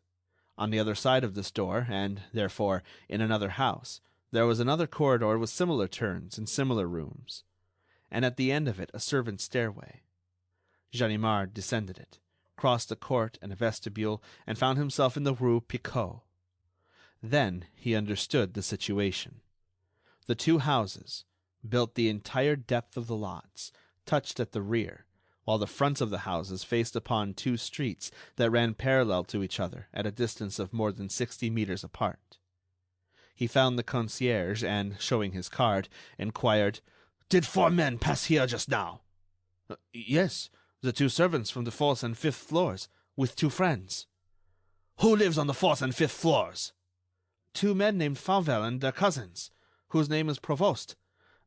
On the other side of this door, and, therefore, in another house, there was another corridor with similar turns and similar rooms, and at the end of it a servants' stairway. Ganimard descended it, crossed a court and a vestibule, and found himself in the Rue Picot. Then he understood the situation. The 2 houses, built the entire depth of the lots, touched at the rear, while the fronts of the houses faced upon 2 streets that ran parallel to each other at a distance of more than 60 meters apart. He found the concierge and, showing his card, inquired, "Did 4 men pass here just now?" Yes, the 2 servants from the 4th and 5th floors, with 2 friends." "Who lives on the 4th and 5th floors?" 2 men named Fanvel and their cousins, whose name is Provost.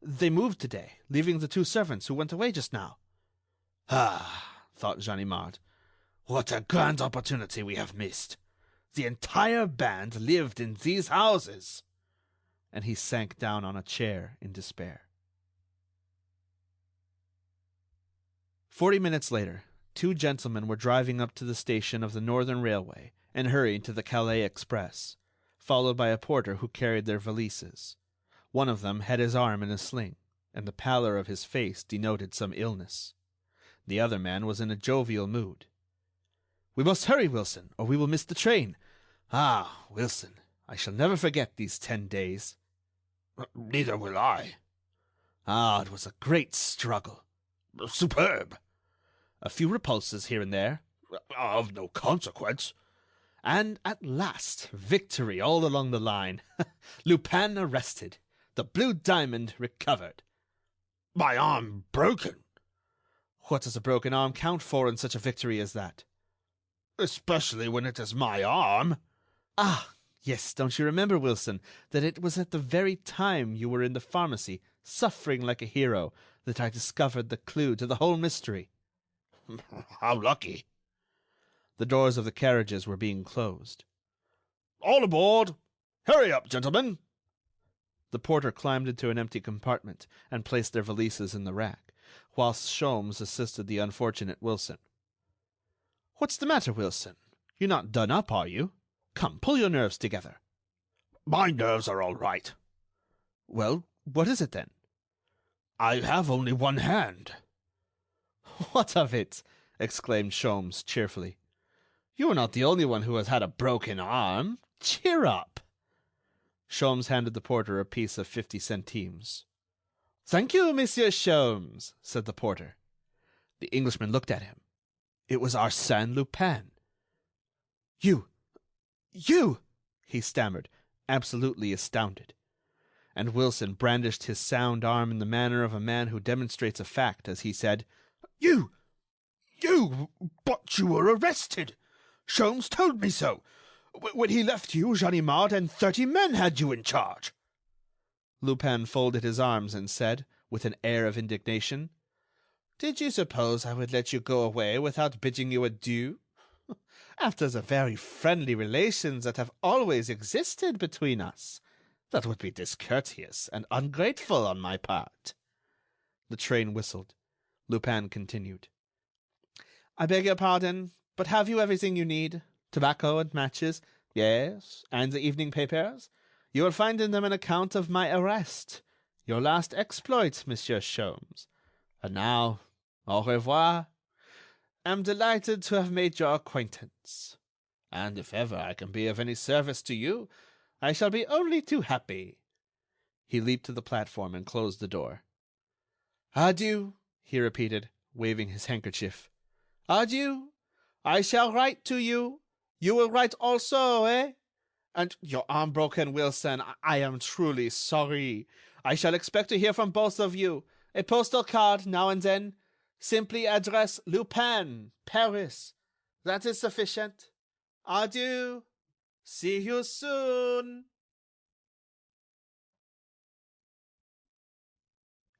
They moved today, leaving the 2 servants who went away just now." "Ah," thought Ganimard, "what a grand opportunity we have missed. The entire band lived in these houses." And he sank down on a chair in despair. 40 minutes later, 2 gentlemen were driving up to the station of the Northern Railway and hurried to the Calais Express, followed by a porter who carried their valises. One of them had his arm in a sling, and the pallor of his face denoted some illness. The other man was in a jovial mood. "We must hurry, Wilson, or we will miss the train. Ah, Wilson, I shall never forget these 10 days." "Neither will I." "Ah, it was a great struggle." "Superb." "A few repulses here and there." "Of no consequence." "And at last, victory all along the line. Lupin arrested. The blue diamond recovered." "My arm broken." "What does a broken arm count for in such a victory as that?" "Especially when it is my arm." "Ah, yes, don't you remember, Wilson, that it was at the very time you were in the pharmacy, suffering like a hero, that I discovered the clue to the whole mystery?" "How lucky." The doors of the carriages were being closed. "All aboard! Hurry up, gentlemen!" The porter climbed into an empty compartment and placed their valises in the rack, whilst Sholmes assisted the unfortunate Wilson. "What's the matter, Wilson? You're not done up, are you? Come, pull your nerves together." "My nerves are all right." "Well, what is it, then?" "I have only one hand." "What of it?" exclaimed Sholmes cheerfully. "You are not the only one who has had a broken arm. Cheer up." Sholmes handed the porter a piece of 50 centimes. "Thank you, Monsieur Sholmes," said the porter. The Englishman looked at him. It was Arsène Lupin. You, he stammered, absolutely astounded. And Wilson brandished his sound arm in the manner of a man who demonstrates a fact as he said, You! But you were arrested. Sholmes told me so. When he left you, Ganimard and 30 men had you in charge." Lupin folded his arms and said, with an air of indignation, "Did you suppose I would let you go away without bidding you adieu? After the very friendly relations that have always existed between us, that would be discourteous and ungrateful on my part." The train whistled. Lupin continued. "I beg your pardon, but have you everything you need? Tobacco and matches? Yes, and the evening papers? You will find in them an account of my arrest, your last exploit, Monsieur Sholmes. And now, au revoir. Am delighted to have made your acquaintance. And if ever I can be of any service to you, I shall be only too happy." He leaped to the platform and closed the door. "Adieu," he repeated, waving his handkerchief. "Adieu. I shall write to you. You will write also, eh? And your arm broken, Wilson. I am truly sorry. I shall expect to hear from both of you. A postal card now and then. Simply address Lupin, Paris. That is sufficient. Adieu. See you soon."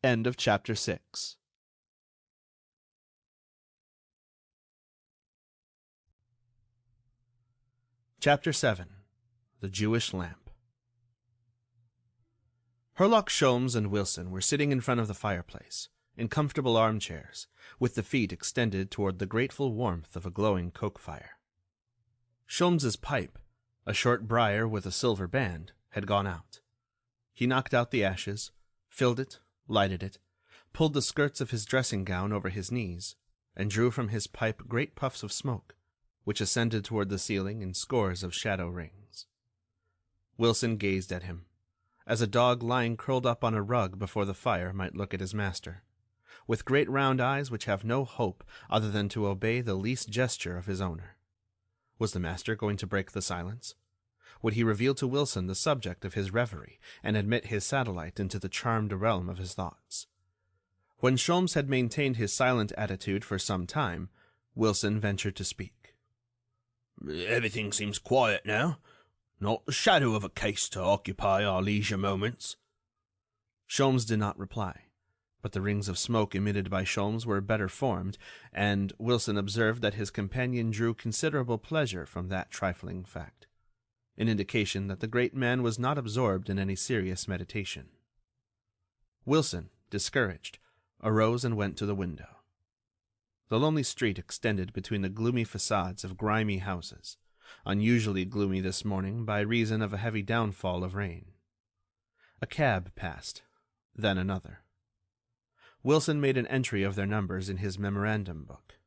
End of chapter 6. Chapter 7. The Jewish Lamp. Herlock Sholmes and Wilson were sitting in front of the fireplace, in comfortable armchairs, with the feet extended toward the grateful warmth of a glowing coke fire. Sholmes's pipe, a short briar with a silver band, had gone out. He knocked out the ashes, filled it, lighted it, pulled the skirts of his dressing gown over his knees, and drew from his pipe great puffs of smoke, which ascended toward the ceiling in scores of shadow rings. Wilson gazed at him, as a dog lying curled up on a rug before the fire might look at his master, with great round eyes which have no hope other than to obey the least gesture of his owner. Was the master going to break the silence? Would he reveal to Wilson the subject of his reverie and admit his satellite into the charmed realm of his thoughts? When Sholmes had maintained his silent attitude for some time, Wilson ventured to speak. "Everything seems quiet now. Not the shadow of a case to occupy our leisure moments." Sholmes did not reply, but the rings of smoke emitted by Sholmes were better formed, and Wilson observed that his companion drew considerable pleasure from that trifling fact, an indication that the great man was not absorbed in any serious meditation. Wilson, discouraged, arose and went to the window. The lonely street extended between the gloomy facades of grimy houses, unusually gloomy this morning by reason of a heavy downfall of rain. A cab passed, then another. Wilson made an entry of their numbers in his memorandum book.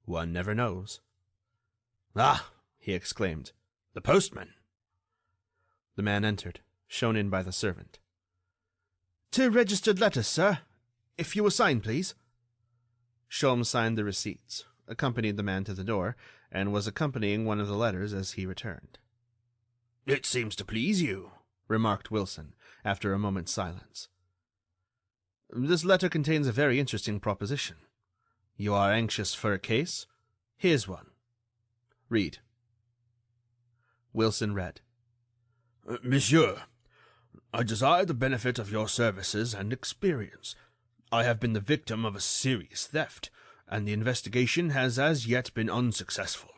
One never knows. "Ah!" he exclaimed. "The postman." The man entered, shown in by the servant. "Two registered letters, sir. If you will sign, please." Sholmes signed the receipts, accompanied the man to the door, and was accompanying one of the letters as he returned. "It seems to please you," remarked Wilson, after a moment's silence. "This letter contains a very interesting proposition. You are anxious for a case? Here's one. Read." Wilson read. "Monsieur, I desire the benefit of your services and experience. I have been the victim of a serious theft, and the investigation has as yet been unsuccessful.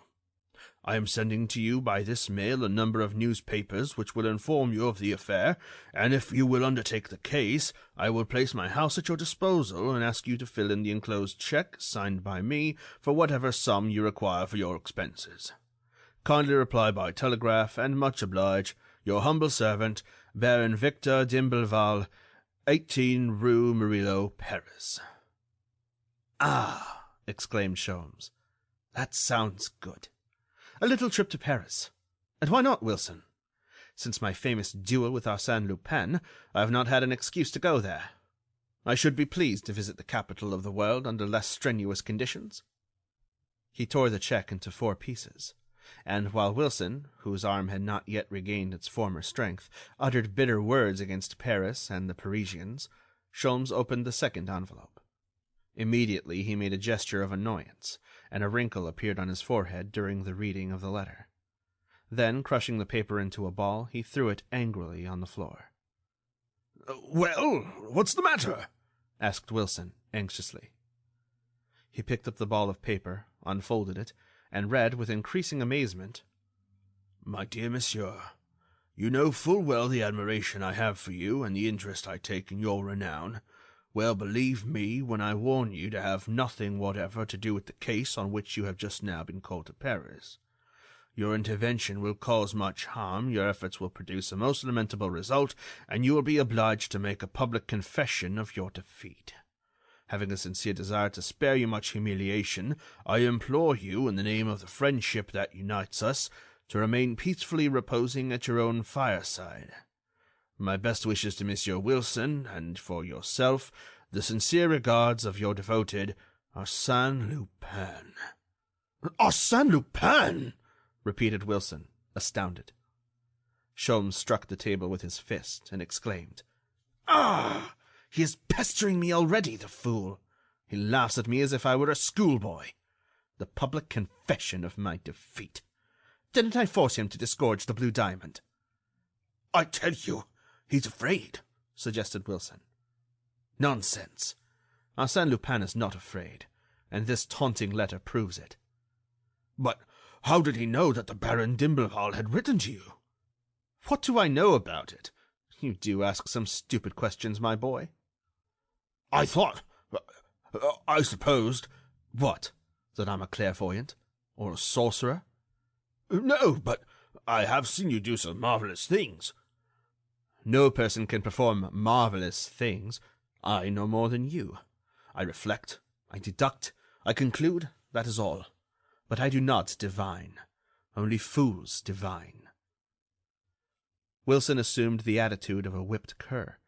I am sending to you by this mail a number of newspapers which will inform you of the affair, and if you will undertake the case, I will place my house at your disposal and ask you to fill in the enclosed check, signed by me, for whatever sum you require for your expenses. Kindly reply by telegraph, and much oblige, your humble servant, Baron Victor d'Imbleval, 18 Rue Murillo, Paris." "Ah!" exclaimed Sholmes. "That sounds good. A little trip to Paris. And why not, Wilson? Since my famous duel with Arsène Lupin, I have not had an excuse to go there. I should be pleased to visit the capital of the world under less strenuous conditions." He tore the check into 4 pieces, and while Wilson, whose arm had not yet regained its former strength, uttered bitter words against Paris and the Parisians, Sholmes opened the second envelope. Immediately he made a gesture of annoyance, and a wrinkle appeared on his forehead during the reading of the letter. Then, crushing the paper into a ball, he threw it angrily on the floor. "Well, what's the matter?" asked Wilson, anxiously. He picked up the ball of paper, unfolded it, and read with increasing amazement, "My dear monsieur, you know full well the admiration I have for you and the interest I take in your renown. Well, believe me when I warn you to have nothing whatever to do with the case on which you have just now been called to Paris. Your intervention will cause much harm, your efforts will produce a most lamentable result, and you will be obliged to make a public confession of your defeat. Having a sincere desire to spare you much humiliation, I implore you, in the name of the friendship that unites us, to remain peacefully reposing at your own fireside. My best wishes to Monsieur Wilson, and for yourself, the sincere regards of your devoted Arsène Lupin. Arsène Lupin! Repeated Wilson, astounded. Sholmes struck the table with his fist and exclaimed, Ah! He is pestering me already, the fool. He laughs at me as if I were a schoolboy. The public confession of my defeat. Didn't I force him to disgorge the blue diamond? I tell you, he's afraid, suggested Wilson. Nonsense. Arsène Lupin is not afraid, and this taunting letter proves it. But how did he know that the Baron d'Imblevalle had written to you? What do I know about it? You do ask some stupid questions, my boy. I supposed... What? That I'm a clairvoyant? Or a sorcerer? No, but I have seen you do some marvelous things. No person can perform marvelous things. I no more than you. I reflect, I deduct, I conclude, that is all. But I do not divine. Only fools divine. Wilson assumed the attitude of a whipped cur,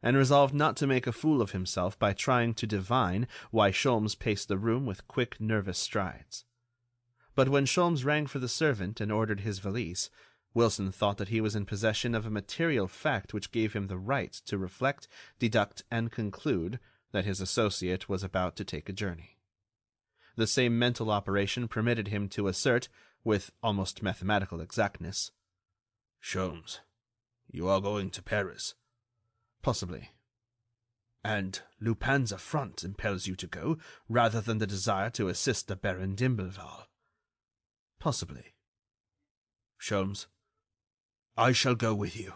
and resolved not to make a fool of himself by trying to divine why Sholmes paced the room with quick, nervous strides. But when Sholmes rang for the servant and ordered his valise, Wilson thought that he was in possession of a material fact which gave him the right to reflect, deduct, and conclude that his associate was about to take a journey. The same mental operation permitted him to assert, with almost mathematical exactness, Sholmes, you are going to Paris. Possibly. And Lupin's affront impels you to go, rather than the desire to assist the Baron d'Imblevalle. Possibly. Sholmes, I shall go with you.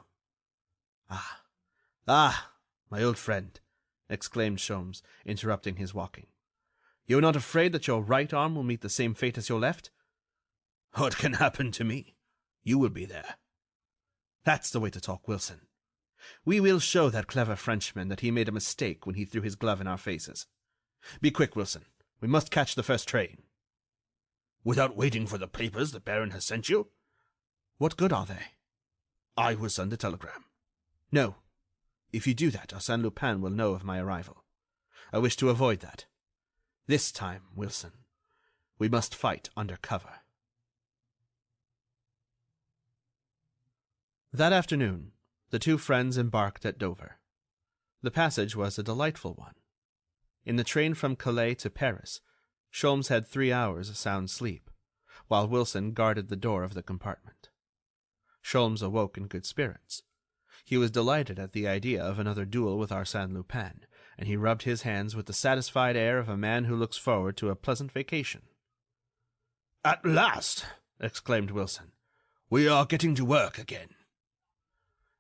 Ah, my old friend, exclaimed Sholmes, interrupting his walking. You are not afraid that your right arm will meet the same fate as your left? What can happen to me? You will be there. That's the way to talk, Wilson. We will show that clever Frenchman that he made a mistake when he threw his glove in our faces. Be quick, Wilson. We must catch the first train. Without waiting for the papers the Baron has sent you? What good are they? I will send a telegram. No. If you do that, Arsène Lupin will know of my arrival. I wish to avoid that. This time, Wilson, we must fight under cover. That afternoon, the two friends embarked at Dover. The passage was a delightful one. In the train from Calais to Paris, Sholmes had 3 hours sound sleep, while Wilson guarded the door of the compartment. Sholmes awoke in good spirits. He was delighted at the idea of another duel with Arsène Lupin, and he rubbed his hands with the satisfied air of a man who looks forward to a pleasant vacation. At last, exclaimed Wilson, we are getting to work again.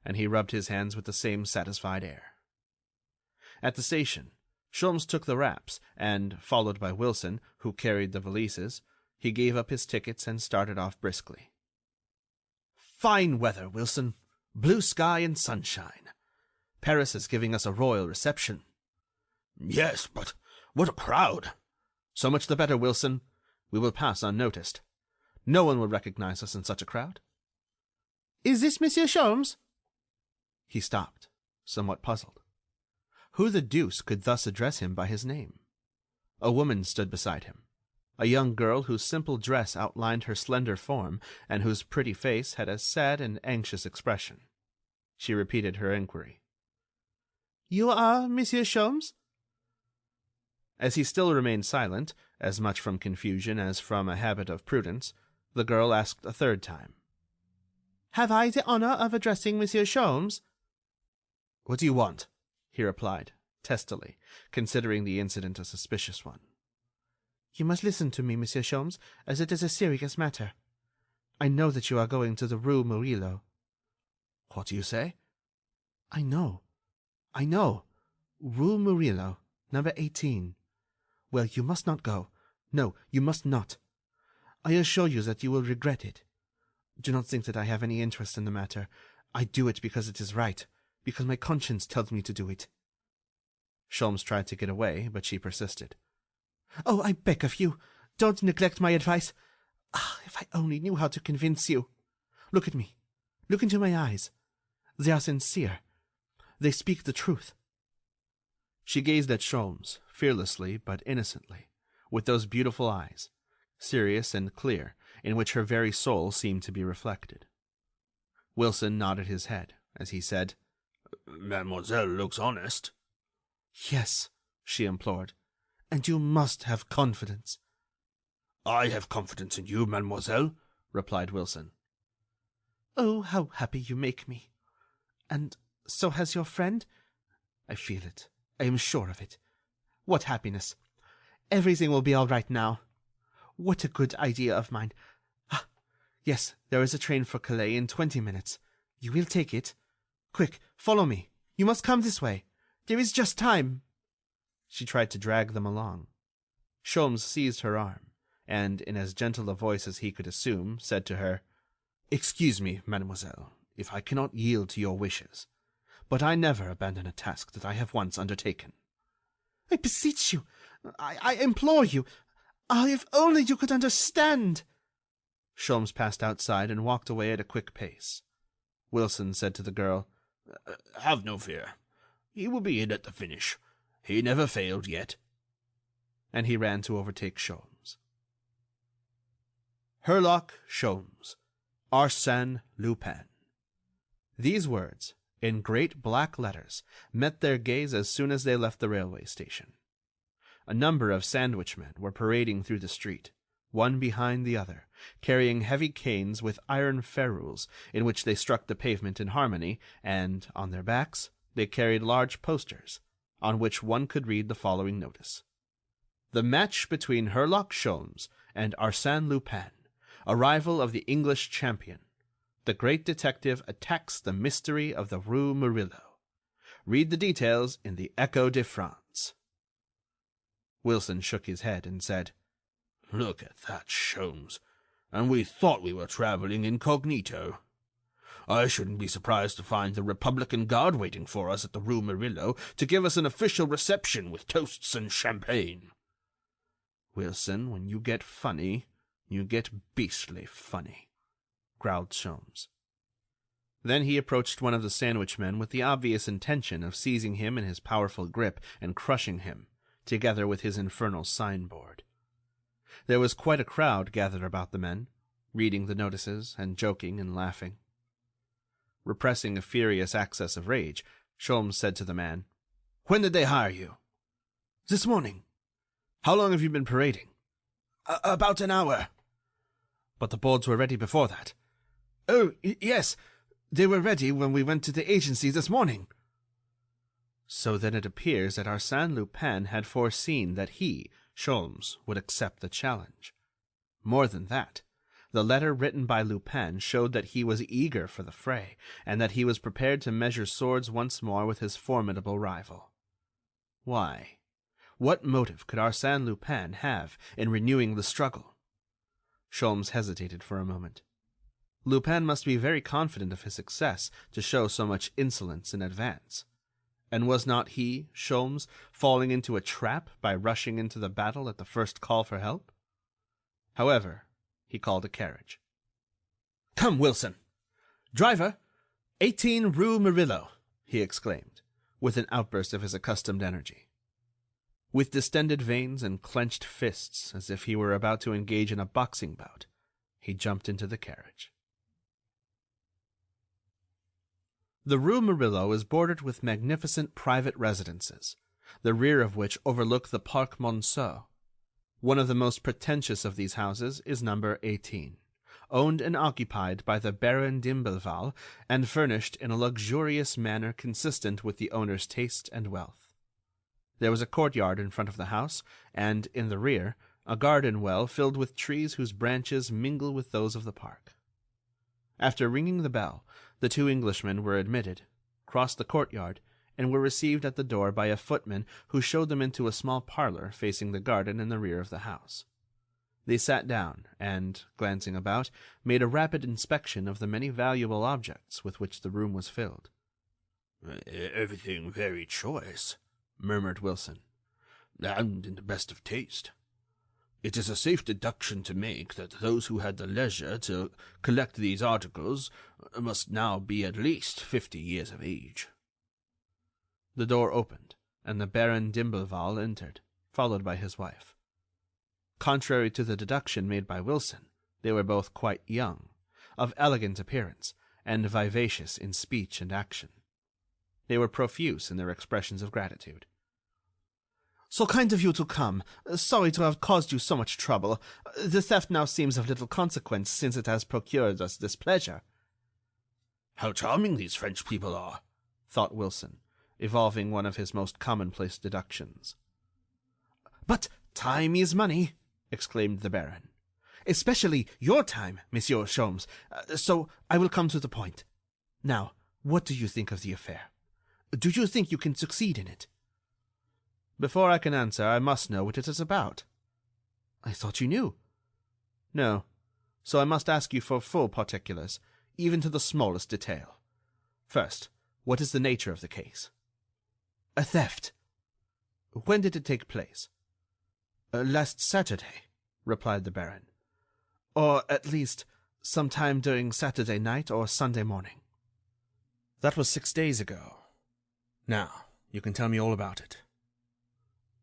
And he rubbed his hands with the same satisfied air. At the station, Sholmes took the wraps, and, followed by Wilson, who carried the valises, he gave up his tickets and started off briskly. Fine weather, Wilson. Blue sky and sunshine. Paris is giving us a royal reception. Yes, but what a crowd. So much the better, Wilson. We will pass unnoticed. No one will recognize us in such a crowd. Is this Monsieur Sholmes? He stopped, somewhat puzzled. Who the deuce could thus address him by his name? A woman stood beside him, a young girl whose simple dress outlined her slender form and whose pretty face had a sad and anxious expression. She repeated her inquiry. You are Monsieur Sholmes? As he still remained silent, as much from confusion as from a habit of prudence, the girl asked a third time. Have I the honor of addressing Monsieur Sholmes? What do you want? He replied, testily, considering the incident a suspicious one. You must listen to me, Monsieur Sholmes, as it is a serious matter. I know that you are going to the Rue Murillo. What do you say? I know. Rue Murillo, number 18. Well, you must not go. No, you must not. I assure you that you will regret it. Do not think that I have any interest in the matter. I do it because it is right, because my conscience tells me to do it." Sholmes tried to get away, but she persisted. "Oh, I beg of you, don't neglect my advice. Ah, if I only knew how to convince you. Look at me. Look into my eyes. They are sincere. They speak the truth." She gazed at Sholmes, fearlessly but innocently, with those beautiful eyes, serious and clear, in which her very soul seemed to be reflected. Wilson nodded his head, as he said, "Mademoiselle looks honest." "Yes," she implored, "and you must have confidence." "I have confidence in you, mademoiselle," replied Wilson. "Oh, how happy you make me. And so has your friend? I feel it. I am sure of it. What happiness. Everything will be all right now. What a good idea of mine. Ah, yes, there is a train for Calais in 20 minutes. You will take it? Quick, follow me. You must come this way. There is just time." She tried to drag them along. Sholmes seized her arm, and, in as gentle a voice as he could assume, said to her, "Excuse me, mademoiselle, if I cannot yield to your wishes, but I never abandon a task that I have once undertaken." "I beseech you, I implore you. Ah, if only you could understand." Sholmes passed outside and walked away at a quick pace. Wilson said to the girl, "Have no fear. He will be in at the finish. He never failed yet." And he ran to overtake Sholmes. Herlock Sholmes, Arsène Lupin. These words, in great black letters, met their gaze as soon as they left the railway station. A number of sandwichmen were parading through the street, one behind the other, carrying heavy canes with iron ferrules in which they struck the pavement in harmony, and, on their backs, they carried large posters, on which one could read the following notice: "The match between Herlock Sholmes and Arsène Lupin. Arrival of the English champion. The great detective attacks the mystery of the Rue Murillo. Read the details in the Echo de France." Wilson shook his head and said, "Look at that, Sholmes, and we thought we were traveling incognito. I shouldn't be surprised to find the Republican Guard waiting for us at the Rue Murillo to give us an official reception with toasts and champagne." "Wilson, when you get funny, you get beastly funny," growled Sholmes. Then he approached one of the sandwichmen with the obvious intention of seizing him in his powerful grip and crushing him, together with his infernal signboard. There was quite a crowd gathered about the men, reading the notices and joking and laughing. Repressing a furious access of rage, Sholmes said to the man, "When did they hire you?" "This morning." "How long have you been parading?" About an hour." "But the boards were ready before that." "Oh, yes. They were ready when we went to the agency this morning." So then it appears that Arsène Lupin had foreseen that he, Sholmes, would accept the challenge. More than that, the letter written by Lupin showed that he was eager for the fray, and that he was prepared to measure swords once more with his formidable rival. Why? What motive could Arsène Lupin have in renewing the struggle? Sholmes hesitated for a moment. Lupin must be very confident of his success to show so much insolence in advance. And was not he, Sholmes, falling into a trap by rushing into the battle at the first call for help? However, he called a carriage. "Come, Wilson! Driver, 18 Rue Murillo!" he exclaimed, with an outburst of his accustomed energy. With distended veins and clenched fists, as if he were about to engage in a boxing bout, he jumped into the carriage. The Rue Murillo is bordered with magnificent private residences, the rear of which overlook the Parc Monceau. One of the most pretentious of these houses is number 18, owned and occupied by the Baron d'Imblevalle, and furnished in a luxurious manner consistent with the owner's taste and wealth. There was a courtyard in front of the house, and, in the rear, a garden well filled with trees whose branches mingle with those of the park. After ringing the bell, the two Englishmen were admitted, crossed the courtyard, and were received at the door by a footman who showed them into a small parlor facing the garden in the rear of the house. They sat down and, glancing about, made a rapid inspection of the many valuable objects with which the room was filled. Everything very choice, murmured Wilson, and in the best of taste. It is a safe deduction to make that those who had the leisure to collect these articles must now be at least 50 years of age. The door opened, and the Baron d'Imblevalle entered, followed by his wife. Contrary to the deduction made by Wilson, they were both quite young, of elegant appearance, and vivacious in speech and action. They were profuse in their expressions of gratitude. "So kind of you to come. Sorry to have caused you so much trouble. The theft now seems of little consequence, since it has procured us this pleasure." "How charming these French people are," thought Wilson, evolving one of his most commonplace deductions. "But time is money," exclaimed the Baron. "Especially your time, Monsieur Sholmes. So I will come to the point. Now, what do you think of the affair? Do you think you can succeed in it?" "Before I can answer, I must know what it is about." "I thought you knew." "No, so I must ask you for full particulars, even to the smallest detail. First, what is the nature of the case?" "A theft." "When did it take place?" "Last Saturday," replied the Baron. "Or, at least, some time during Saturday night or Sunday morning." "That was 6 days ago. Now, you can tell me all about it."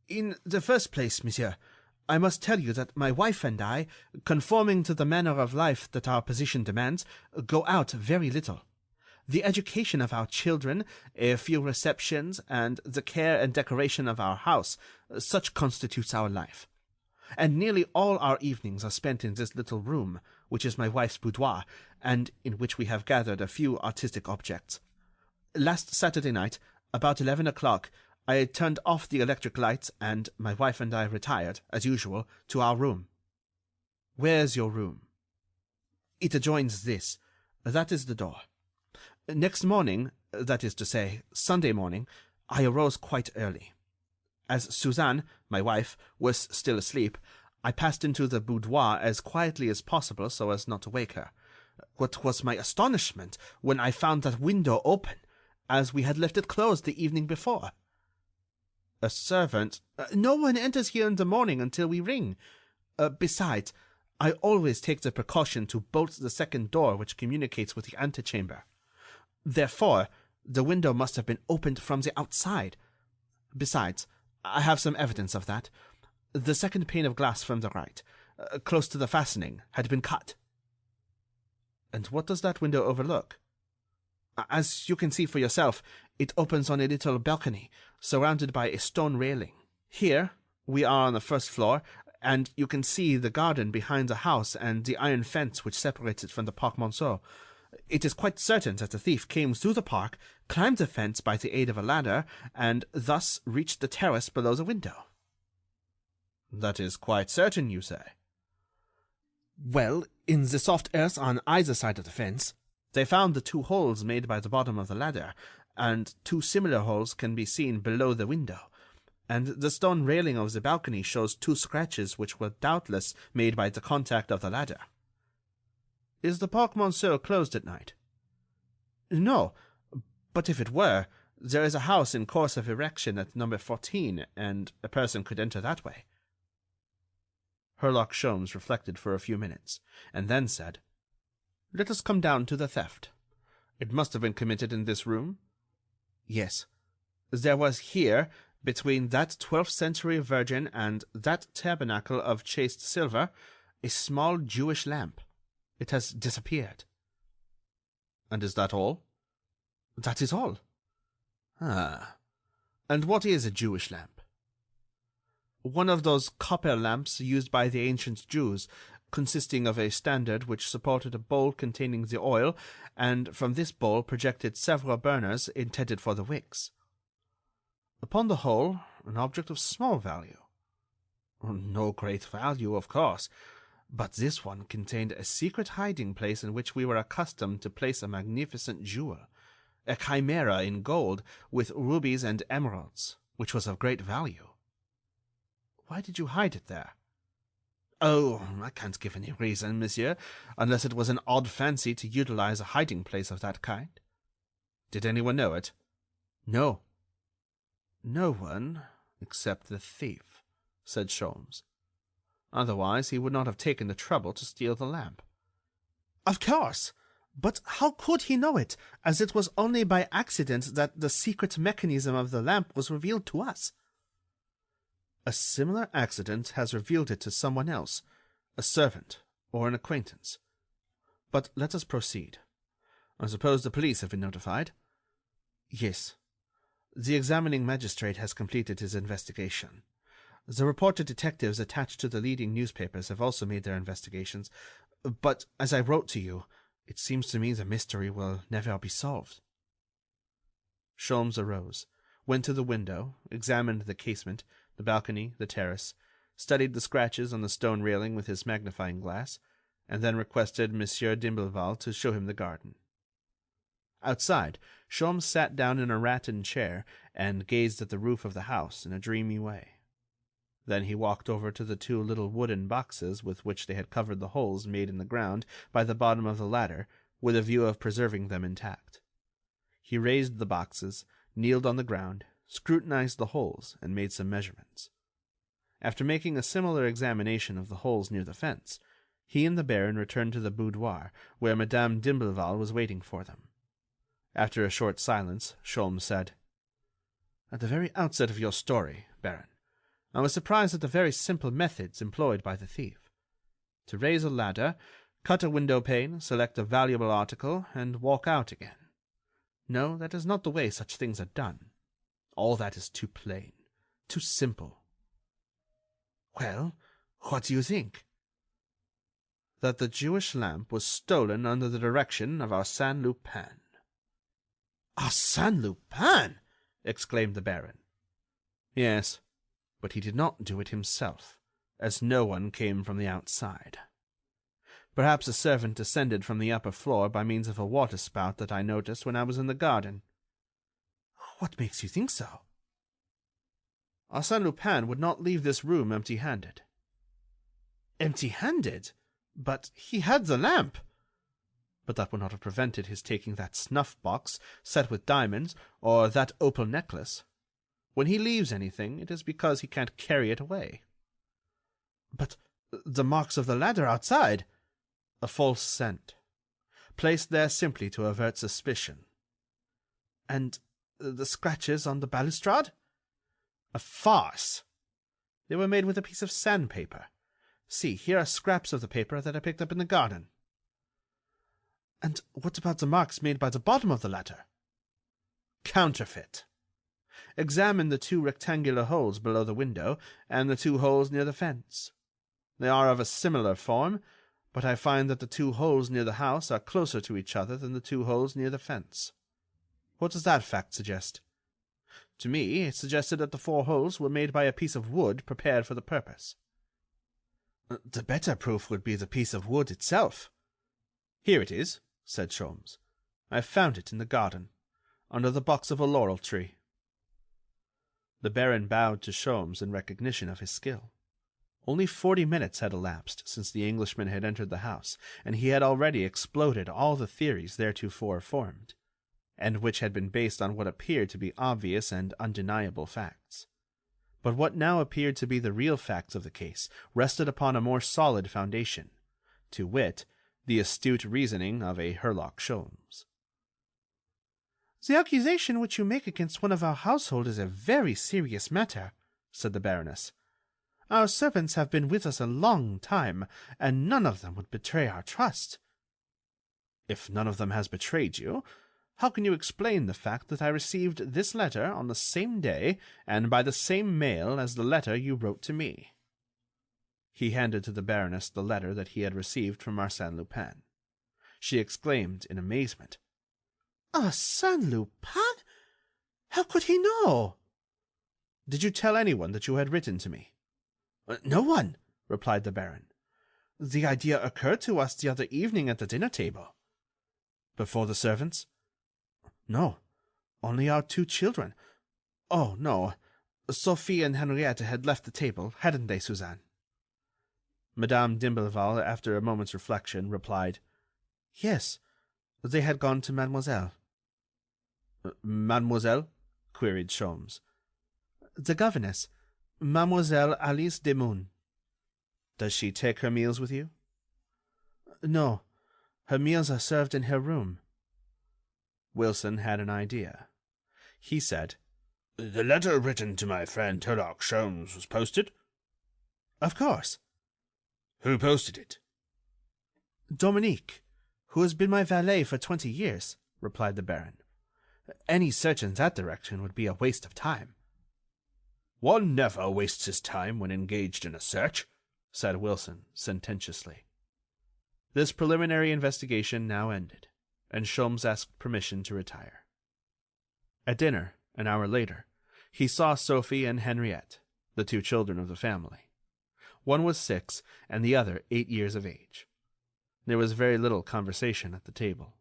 "In the first place, monsieur, I must tell you that my wife and I, conforming to the manner of life that our position demands, go out very little. The education of our children, a few receptions, and the care and decoration of our house, such constitutes our life. And nearly all our evenings are spent in this little room, which is my wife's boudoir, and in which we have gathered a few artistic objects. Last Saturday night, about 11 o'clock, I turned off the electric lights, and my wife and I retired, as usual, to our room." "Where's your room?" "It adjoins this. That is the door. Next morning, that is to say, Sunday morning, I arose quite early. As Suzanne, my wife, was still asleep, I passed into the boudoir as quietly as possible so as not to wake her. What was my astonishment when I found that window open, as we had left it closed the evening before." "A servant—" "No one enters here in the morning until we ring. Besides, I always take the precaution to bolt the second door which communicates with the antechamber. Therefore, the window must have been opened from the outside. Besides, I have some evidence of that. The second pane of glass from the right, close to the fastening, had been cut." "And what does that window overlook?" "As you can see for yourself, it opens on a little balcony, surrounded by a stone railing. Here, we are on the first floor, and you can see the garden behind the house and the iron fence which separates it from the Parc Monceau. It is quite certain that the thief came through the park, climbed the fence by the aid of a ladder, and thus reached the terrace below the window." "That is quite certain, you say?" "Well, in the soft earth on either side of the fence, they found the 2 holes made by the bottom of the ladder, and 2 similar holes can be seen below the window, and the stone railing of the balcony shows 2 scratches which were doubtless made by the contact of the ladder." "Is the Parc Monceau closed at night?" "No, but if it were, there is a house in course of erection at number 14, and a person could enter that way." Herlock Sholmes reflected for a few minutes, and then said, "Let us come down to the theft. It must have been committed in this room?" "Yes. There was here, between that 12th century Virgin and that tabernacle of chased silver, a small Jewish lamp. It has disappeared." "And is that all?" "That is all." "Ah. And what is a Jewish lamp?" "One of those copper lamps used by the ancient Jews, consisting of a standard which supported a bowl containing the oil, and from this bowl projected several burners intended for the wicks." "Upon the whole, an object of small value." "No great value, of course. But this one contained a secret hiding-place in which we were accustomed to place a magnificent jewel, a chimera in gold, with rubies and emeralds, which was of great value." "Why did you hide it there?" Oh, I can't give any reason, monsieur, unless it was an odd fancy to utilize a hiding place of that kind. Did anyone know it? No. No one except the thief, said Sholmes. Otherwise he would not have taken the trouble to steal the lamp. Of course. But how could he know it, as it was only by accident that the secret mechanism of the lamp was revealed to us? A similar accident has revealed it to someone else, a servant or an acquaintance. But let us proceed. I suppose the police have been notified? Yes. The examining magistrate has completed his investigation. The reporter detectives attached to the leading newspapers have also made their investigations, but as I wrote to you, it seems to me the mystery will never be solved. Sholmes arose, went to the window, examined the casement, the balcony, the terrace, studied the scratches on the stone railing with his magnifying glass, and then requested Monsieur d'Imblevalle to show him the garden. Outside, Sholmes sat down in a rattan chair and gazed at the roof of the house in a dreamy way. Then he walked over to the two little wooden boxes with which they had covered the holes made in the ground by the bottom of the ladder, with a view of preserving them intact. He raised the boxes, kneeled on the ground, scrutinized the holes, and made some measurements. After making a similar examination of the holes near the fence, he and the Baron returned to the boudoir, where Madame d'Imblevalle was waiting for them. After a short silence, Sholmes said, "At the very outset of your story, Baron, I was surprised at the very simple methods employed by the thief. To raise a ladder, cut a window pane, select a valuable article, and walk out again. No, that is not the way such things are done. All that is too plain, too simple." "Well, what do you think?" "That the Jewish lamp was stolen under the direction of Arsène Lupin." "Arsène Lupin!" exclaimed the Baron. "Yes, but he did not do it himself, as no one came from the outside. Perhaps a servant descended from the upper floor by means of a water spout that I noticed when I was in the garden." "What makes you think so?" "Arsène Lupin would not leave this room empty-handed." "Empty-handed? But he had the lamp." "But that would not have prevented his taking that snuff-box set with diamonds, or that opal necklace. When he leaves anything, it is because he can't carry it away." "But the marks of the ladder outside?" "A false scent, placed there simply to avert suspicion." "And the scratches on the balustrade?" "A farce. They were made with a piece of sandpaper. See, here are scraps of the paper that I picked up in the garden." "And what about the marks made by the bottom of the ladder?" "Counterfeit. Examine the two rectangular holes below the window and the two holes near the fence. They are of a similar form, but I find that the two holes near the house are closer to each other than the two holes near the fence. What does that fact suggest? To me, it suggested that the four holes were made by a piece of wood prepared for the purpose." "The better proof would be the piece of wood itself." "Here it is," said Sholmes. "I found it in the garden, under the box of a laurel tree." The Baron bowed to Sholmes in recognition of his skill. Only 40 minutes had elapsed since the Englishman had entered the house, and he had already exploded all the theories theretofore formed, and which had been based on what appeared to be obvious and undeniable facts. But what now appeared to be the real facts of the case rested upon a more solid foundation, to wit, the astute reasoning of a Herlock Sholmes. "The accusation which you make against one of our household is a very serious matter," said the Baroness. "Our servants have been with us a long time, and none of them would betray our trust." "If none of them has betrayed you, how can you explain the fact that I received this letter on the same day and by the same mail as the letter you wrote to me?" He handed to the Baroness the letter that he had received from Arsène Lupin. She exclaimed in amazement, "Arsène Lupin? How could he know?" "Did you tell anyone that you had written to me?" "No one," replied the Baron. "The idea occurred to us the other evening at the dinner table." "Before the servants?" "No, only our two children. Oh, no, Sophie and Henriette had left the table, hadn't they, Suzanne?" Madame d'Imblevalle, after a moment's reflection, replied, "Yes, they had gone to Mademoiselle." Mademoiselle? Queried Sholmes. "The governess, Mademoiselle Alice Desmouns." "Does she take her meals with you?" "No, her meals are served in her room." Wilson had an idea. He said, "The letter written to my friend Herlock Sholmes was posted?" "Of course." "Who posted it?" "Dominique, who has been my valet for 20 years," replied the Baron. "Any search in that direction would be a waste of time." "One never wastes his time when engaged in a search," said Wilson, sententiously. This preliminary investigation now ended, and Sholmes asked permission to retire. At dinner, an hour later, he saw Sophie and Henriette, the 2 children of the family. One was 6, and the other 8 years of age. There was very little conversation at the table.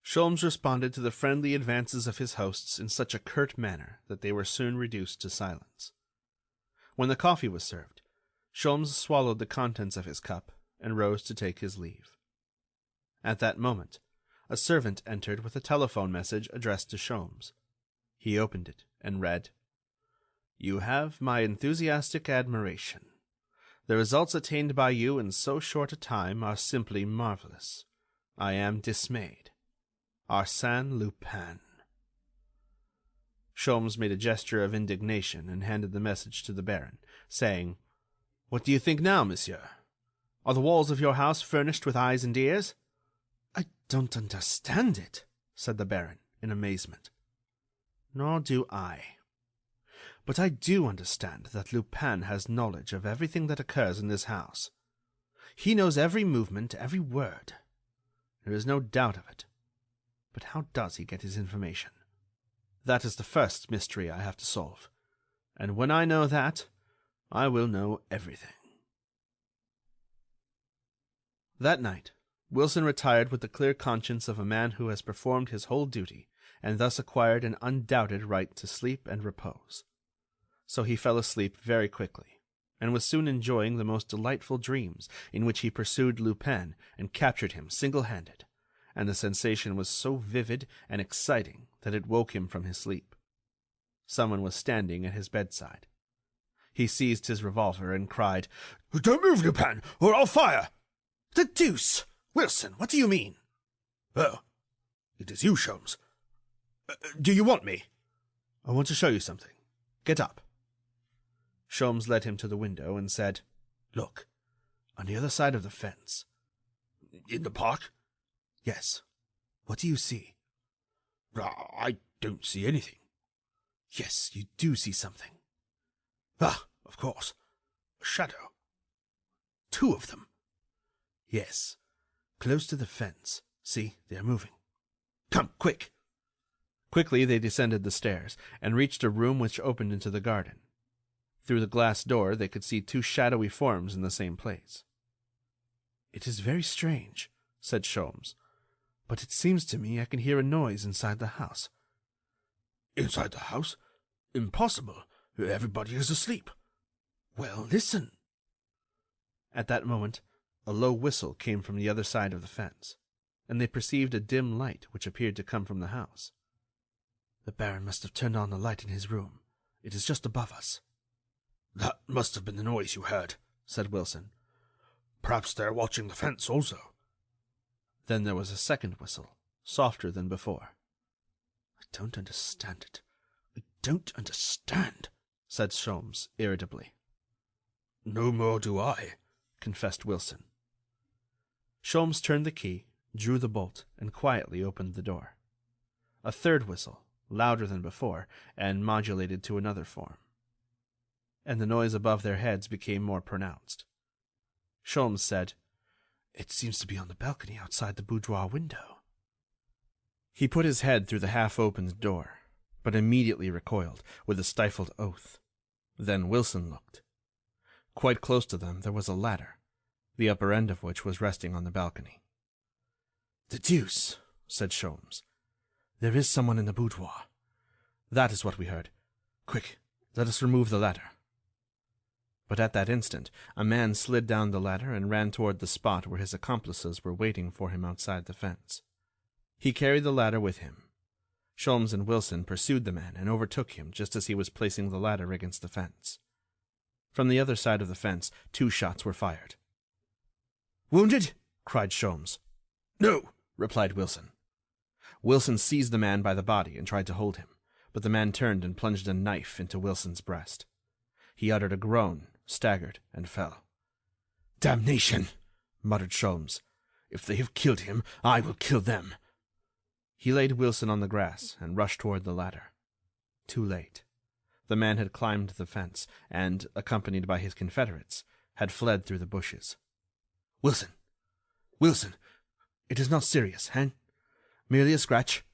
Sholmes responded to the friendly advances of his hosts in such a curt manner that they were soon reduced to silence. When the coffee was served, Sholmes swallowed the contents of his cup and rose to take his leave. At that moment, a servant entered with a telephone message addressed to Sholmes. He opened it and read, "You have my enthusiastic admiration. The results attained by you in so short a time are simply marvelous. I am dismayed. Arsène Lupin." Sholmes made a gesture of indignation and handed the message to the Baron, saying, "What do you think now, monsieur? Are the walls of your house furnished with eyes and ears?" "I don't understand it," said the Baron, in amazement. "Nor do I. But I do understand that Lupin has knowledge of everything that occurs in this house. He knows every movement, every word. There is no doubt of it. But how does he get his information? That is the first mystery I have to solve. And when I know that, I will know everything." That night, Wilson retired with the clear conscience of a man who has performed his whole duty, and thus acquired an undoubted right to sleep and repose. So he fell asleep very quickly, and was soon enjoying the most delightful dreams, in which he pursued Lupin and captured him single-handed, and the sensation was so vivid and exciting that it woke him from his sleep. Someone was standing at his bedside. He seized his revolver and cried, "Don't move, Lupin, or I'll fire!" "The deuce! Wilson, what do you mean?" "Oh, it is you, Sholmes. Do you want me?" "I want to show you something. Get up." Sholmes led him to the window and said, "Look, on the other side of the fence." "In the park?" "Yes. What do you see?" "I don't see anything." "Yes, you do see something." "Ah, of course. A shadow." "2 of them." "Yes, close to the fence. See, they are moving. Come, quick." Quickly they descended the stairs, and reached a room which opened into the garden. Through the glass door they could see 2 shadowy forms in the same place. "It is very strange," said Sholmes, "but it seems to me I can hear a noise inside the house." "Inside the house? Impossible. Everybody is asleep." "Well, listen." At that moment, a low whistle came from the other side of the fence, and they perceived a dim light which appeared to come from the house. "The Baron must have turned on the light in his room. It is just above us." "That must have been the noise you heard," said Wilson. "Perhaps they're watching the fence also." Then there was a second whistle, softer than before. "I don't understand it. I don't understand," said Sholmes irritably. "No more do I," confessed Wilson. Sholmes turned the key, drew the bolt, and quietly opened the door. A third whistle, louder than before, and modulated to another form. And the noise above their heads became more pronounced. Sholmes said, "It seems to be on the balcony outside the boudoir window." He put his head through the half-opened door, but immediately recoiled, with a stifled oath. Then Wilson looked. Quite close to them there was a ladder, the upper end of which was resting on the balcony. "The deuce," said Sholmes. "There is someone in the boudoir. That is what we heard. Quick, let us remove the ladder." But at that instant a man slid down the ladder and ran toward the spot where his accomplices were waiting for him outside the fence. He carried the ladder with him. Sholmes and Wilson pursued the man and overtook him just as he was placing the ladder against the fence. From the other side of the fence, 2 shots were fired. "Wounded?" cried Sholmes. "No," replied Wilson. Wilson seized the man by the body and tried to hold him, but the man turned and plunged a knife into Wilson's breast. He uttered a groan, staggered, and fell. "Damnation!" muttered Sholmes. "If they have killed him, I will kill them." He laid Wilson on the grass and rushed toward the ladder. Too late. The man had climbed the fence and, accompanied by his confederates, had fled through the bushes. "Wilson! Wilson! It is not serious, hein? Merely a scratch."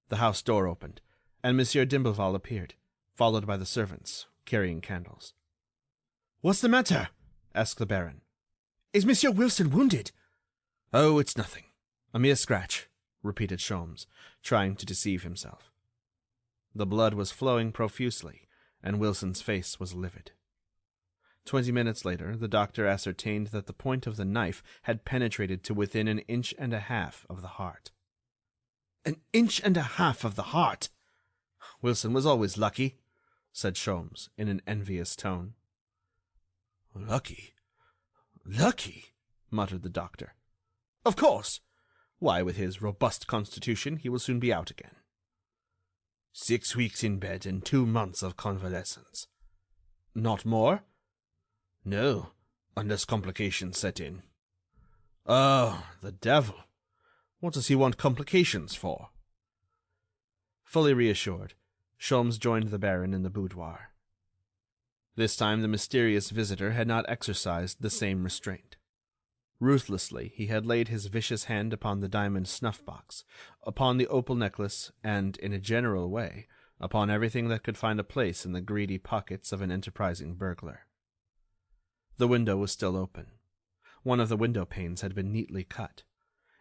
The house door opened, and Monsieur d'Imblevalle appeared, followed by the servants, carrying candles. "What's the matter?" asked the Baron. "Is Monsieur Wilson wounded?" "Oh, it's nothing. A mere scratch," repeated Sholmes, trying to deceive himself. The blood was flowing profusely, and Wilson's face was livid. 20 minutes later, the doctor ascertained that the point of the knife had penetrated to within 1.5 inches of the heart. 1.5 inches of the heart? Wilson was always lucky, said Sholmes in an envious tone. "Lucky? Lucky?" muttered the doctor. "Of course. Why, with his robust constitution, he will soon be out again." 6 weeks in bed and 2 months of convalescence." "Not more?" "No, unless complications set in." "Oh, the devil! What does he want complications for?" Fully reassured, Sholmes joined the Baron in the boudoir. This time the mysterious visitor had not exercised the same restraint. Ruthlessly he had laid his vicious hand upon the diamond snuff-box, upon the opal necklace, and, in a general way, upon everything that could find a place in the greedy pockets of an enterprising burglar. The window was still open. One of the window panes had been neatly cut,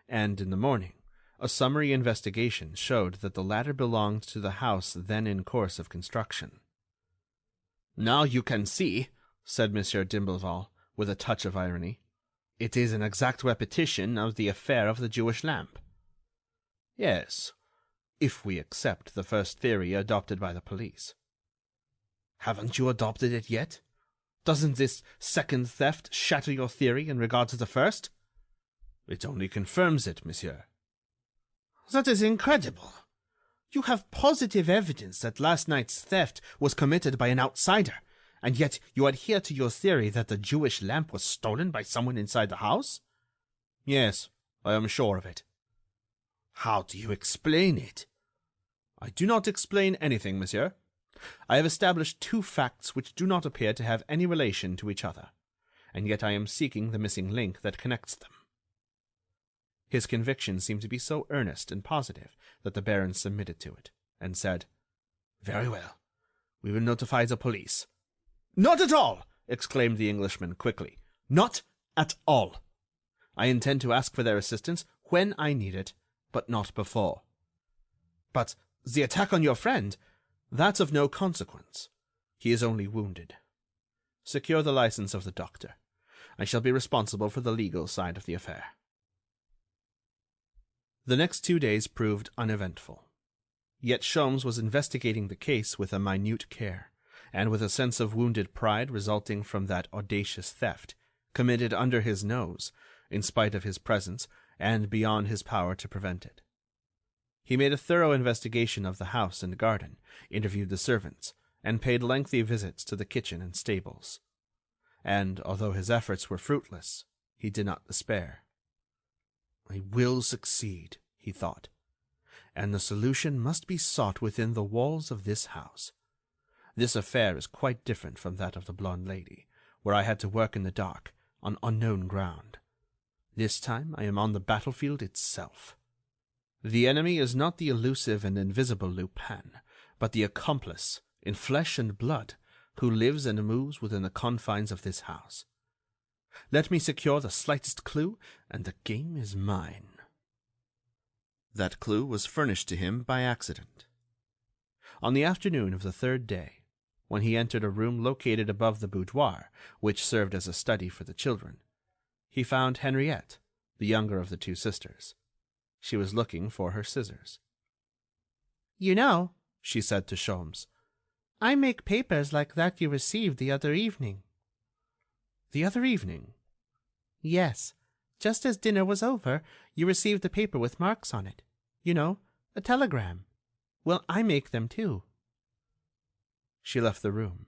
and, in the morning, a summary investigation showed that the latter belonged to the house then in course of construction. "Now you can see," said Monsieur d'Imblevalle, with a touch of irony, "it is an exact repetition of the affair of the Jewish lamp." "Yes, if we accept the first theory adopted by the police." "Haven't you adopted it yet? Doesn't this second theft shatter your theory in regard to the first?" "It only confirms it, monsieur." "That is incredible. You have positive evidence that last night's theft was committed by an outsider, and yet you adhere to your theory that the Jewish lamp was stolen by someone inside the house?" "Yes, I am sure of it." "How do you explain it?" "I do not explain anything, monsieur. I have established 2 facts which do not appear to have any relation to each other, and yet I am seeking the missing link that connects them." His conviction seemed to be so earnest and positive that the Baron submitted to it, and said, "Very well. We will notify the police." "Not at all!" exclaimed the Englishman quickly. "Not at all. I intend to ask for their assistance when I need it, but not before." "But the attack on your friend—" "That's of no consequence. He is only wounded. Secure the license of the doctor. I shall be responsible for the legal side of the affair." The next 2 days proved uneventful. Yet Sholmes was investigating the case with a minute care, and with a sense of wounded pride resulting from that audacious theft, committed under his nose, in spite of his presence, and beyond his power to prevent it. He made a thorough investigation of the house and garden, interviewed the servants, and paid lengthy visits to the kitchen and stables. And, although his efforts were fruitless, he did not despair. "I will succeed," he thought, "and the solution must be sought within the walls of this house. This affair is quite different from that of the blonde lady, where I had to work in the dark, on unknown ground. This time I am on the battlefield itself. The enemy is not the elusive and invisible Lupin, but the accomplice, in flesh and blood, who lives and moves within the confines of this house. Let me secure the slightest clue, and the game is mine." That clue was furnished to him by accident. On the afternoon of the 3rd day, when he entered a room located above the boudoir, which served as a study for the children. He found Henriette, the younger of the two sisters. She was looking for her scissors. "You know," she said to Sholmes, "I make papers like that you received the other evening." "The other evening?" "Yes. Just as dinner was over, you received a paper with marks on it. You know, a telegram. Well, I make them too." She left the room.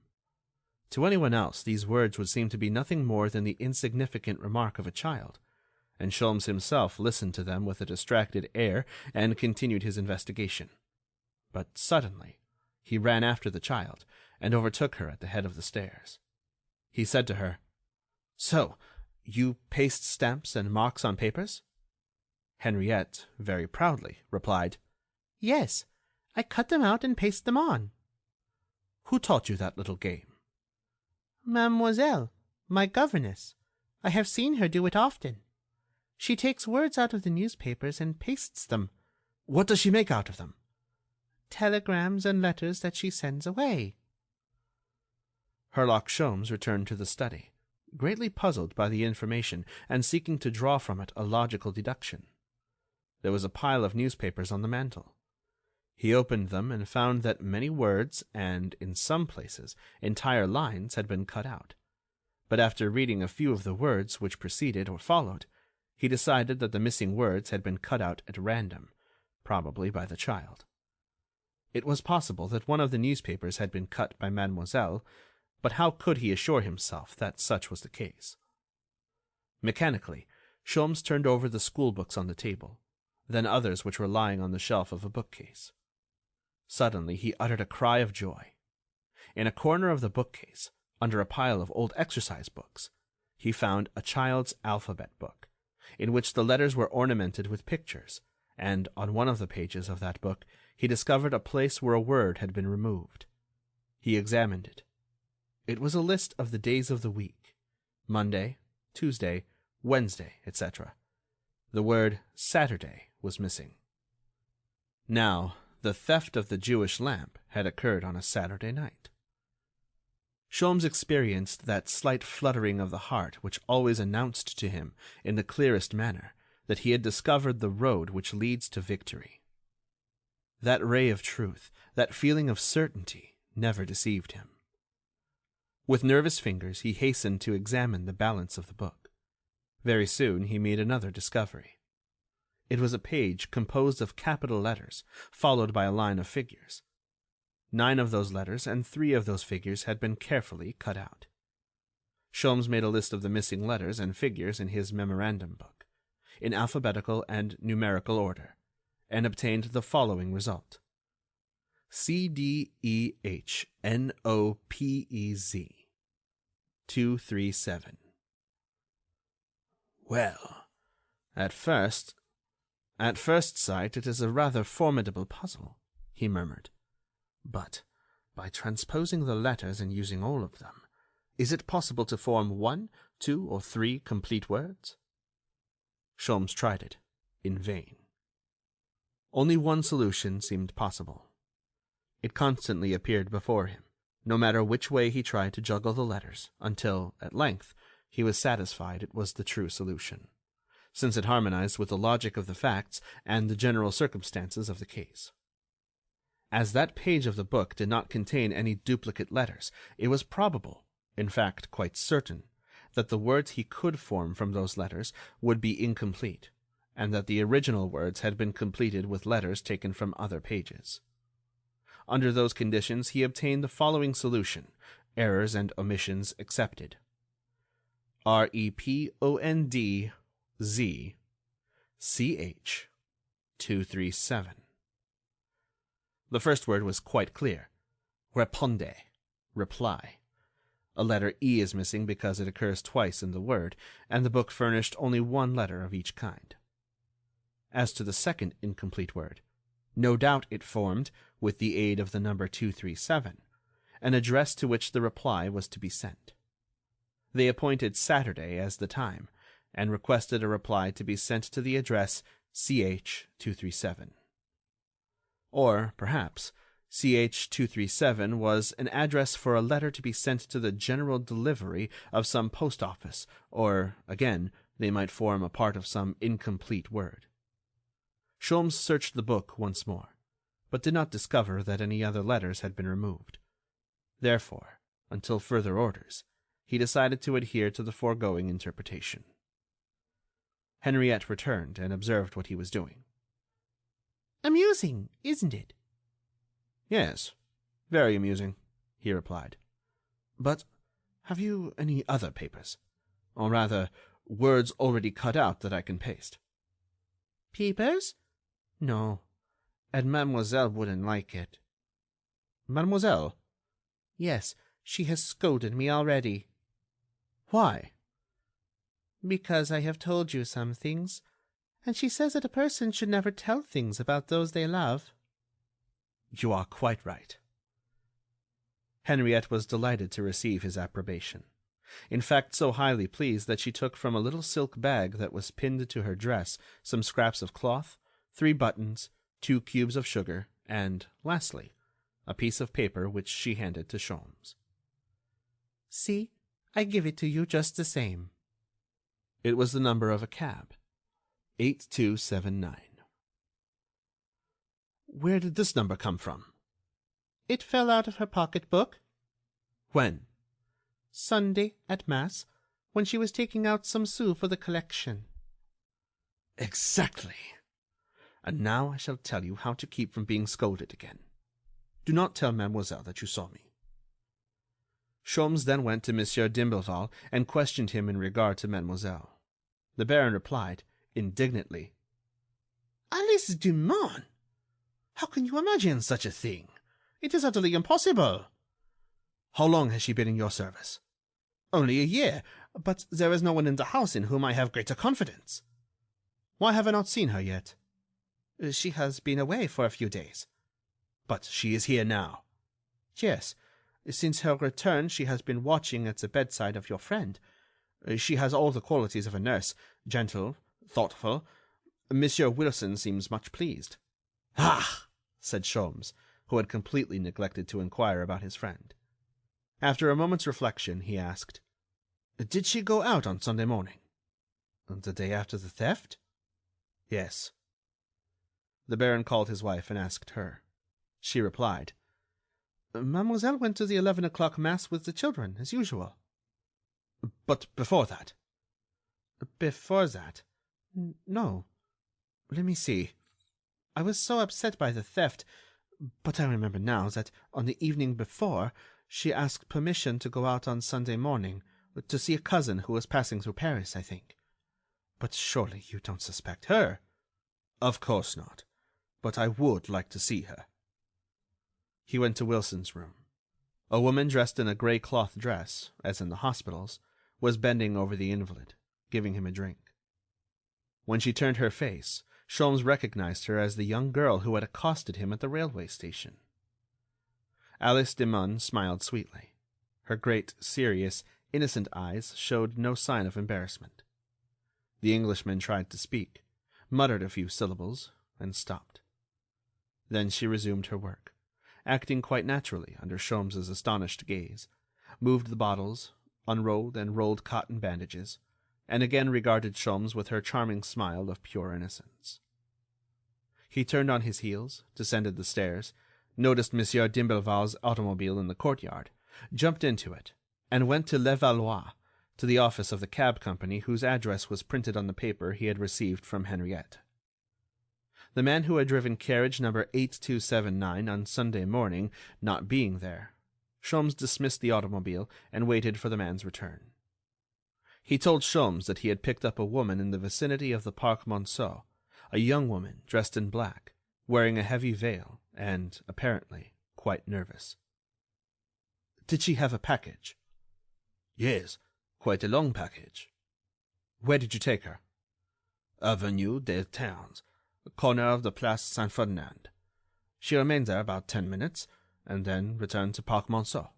To anyone else, these words would seem to be nothing more than the insignificant remark of a child, and Sholmes himself listened to them with a distracted air and continued his investigation. But suddenly he ran after the child and overtook her at the head of the stairs. He said to her, "So, you paste stamps and marks on papers?" Henriette, very proudly, replied, "Yes, I cut them out and paste them on." "Who taught you that little game?" "Mademoiselle, my governess. I have seen her do it often. She takes words out of the newspapers and pastes them." "What does she make out of them?" "Telegrams and letters that she sends away." Herlock Sholmes returned to the study, greatly puzzled by the information and seeking to draw from it a logical deduction. There was a pile of newspapers on the mantel. He opened them and found that many words and, in some places, entire lines had been cut out. But after reading a few of the words which preceded or followed, he decided that the missing words had been cut out at random, probably by the child. It was possible that one of the newspapers had been cut by Mademoiselle, but how could he assure himself that such was the case? Mechanically, Sholmes turned over the school books on the table, then others which were lying on the shelf of a bookcase. Suddenly he uttered a cry of joy. In a corner of the bookcase, under a pile of old exercise books, he found a child's alphabet book, in which the letters were ornamented with pictures, and on one of the pages of that book he discovered a place where a word had been removed. He examined it. It was a list of the days of the week: Monday, Tuesday, Wednesday, etc. The word Saturday was missing. Now, the theft of the Jewish lamp had occurred on a Saturday night. Sholmes experienced that slight fluttering of the heart which always announced to him, in the clearest manner, that he had discovered the road which leads to victory. That ray of truth, that feeling of certainty, never deceived him. With nervous fingers he hastened to examine the balance of the book. Very soon he made another discovery. It was a page composed of capital letters, followed by a line of figures. 9 of those letters and 3 of those figures had been carefully cut out. Sholmes made a list of the missing letters and figures in his memorandum book, in alphabetical and numerical order, and obtained the following result: CDEHNOPEZ 237. Well, at first sight it is a rather formidable puzzle, he murmured. But, by transposing the letters and using all of them, is it possible to form 1, 2, or 3 complete words? Sholmes tried it, in vain. Only one solution seemed possible. It constantly appeared before him, no matter which way he tried to juggle the letters, until, at length, he was satisfied it was the true solution, since it harmonized with the logic of the facts and the general circumstances of the case. As that page of the book did not contain any duplicate letters, it was probable, in fact quite certain, that the words he could form from those letters would be incomplete, and that the original words had been completed with letters taken from other pages. Under those conditions he obtained the following solution, errors and omissions excepted: REPONDZ CH 237. The first word was quite clear: répondez, reply. A letter E is missing because it occurs twice in the word, and the book furnished only one letter of each kind. As to the second incomplete word, no doubt it formed, with the aid of the number 237, an address to which the reply was to be sent. They appointed Saturday as the time, and requested a reply to be sent to the address CH 237. Or, perhaps, CH-237 was an address for a letter to be sent to the general delivery of some post office, or, again, they might form a part of some incomplete word. Sholmes searched the book once more, but did not discover that any other letters had been removed. Therefore, until further orders, he decided to adhere to the foregoing interpretation. Henriette returned and observed what he was doing. "Amusing, isn't it?" "Yes, very amusing," he replied. "But have you any other papers? Or rather, words already cut out that I can paste?" "Papers? No, and mademoiselle wouldn't like it." "Mademoiselle?" "Yes, she has scolded me already." "Why?" "Because I have told you some things, and she says that a person should never tell things about those they love." "You are quite right." Henriette was delighted to receive his approbation. In fact, so highly pleased that she took from a little silk bag that was pinned to her dress some scraps of cloth, 3 buttons, 2 cubes of sugar, and, lastly, a piece of paper which she handed to Sholmes. "See, I give it to you just the same." It was the number of a cab. 8279. "Where did this number come from?" "It fell out of her pocket-book." "When?" "Sunday, at Mass, when she was taking out some sous for the collection." "Exactly. And now I shall tell you how to keep from being scolded again. Do not tell mademoiselle that you saw me." Sholmes then went to Monsieur d'Imblevalle and questioned him in regard to mademoiselle. The baron replied, indignantly, "Alice Dumont! How can you imagine such a thing? It is utterly impossible." "How long has she been in your service?" "Only a year, but there is no one in the house in whom I have greater confidence." "Why have I not seen her yet?" "She has been away for a few days." "But she is here now." "Yes. Since her return she has been watching at the bedside of your friend. She has all the qualities of a nurse, gentle, thoughtful. Monsieur Wilson seems much pleased." "Ah!" said Sholmes, who had completely neglected to inquire about his friend. After a moment's reflection, he asked, "Did she go out on Sunday morning?" "The day after the theft?" "Yes." The baron called his wife and asked her. She replied, "Mademoiselle went to the 11 o'clock mass with the children, as usual." "But before that?" "Before that? No. Let me see. I was so upset by the theft, but I remember now that on the evening before, she asked permission to go out on Sunday morning, to see a cousin who was passing through Paris, I think. But surely you don't suspect her?" "Of course not, but I would like to see her." He went to Wilson's room. A woman dressed in a grey cloth dress, as in the hospitals, was bending over the invalid, giving him a drink. When she turned her face, Sholmes recognized her as the young girl who had accosted him at the railway station. Alice Demun smiled sweetly. Her great, serious, innocent eyes showed no sign of embarrassment. The Englishman tried to speak, muttered a few syllables, and stopped. Then she resumed her work, acting quite naturally under Sholmes's astonished gaze, moved the bottles, unrolled and rolled cotton bandages, and again regarded Sholmes with her charming smile of pure innocence. He turned on his heels, descended the stairs, noticed Monsieur d'Imblevalle's automobile in the courtyard, jumped into it, and went to Levallois, to the office of the cab company whose address was printed on the paper he had received from Henriette. The man who had driven carriage number 8279 on Sunday morning not being there, Sholmes dismissed the automobile and waited for the man's return. He told Sholmes that he had picked up a woman in the vicinity of the Parc Monceau, a young woman dressed in black, wearing a heavy veil, and, apparently, quite nervous. "Did she have a package?" "Yes, quite a long package." "Where did you take her?" "Avenue des Ternes, corner of the Place Saint-Ferdinand. She remained there about 10 minutes, and then returned to Parc Monceau."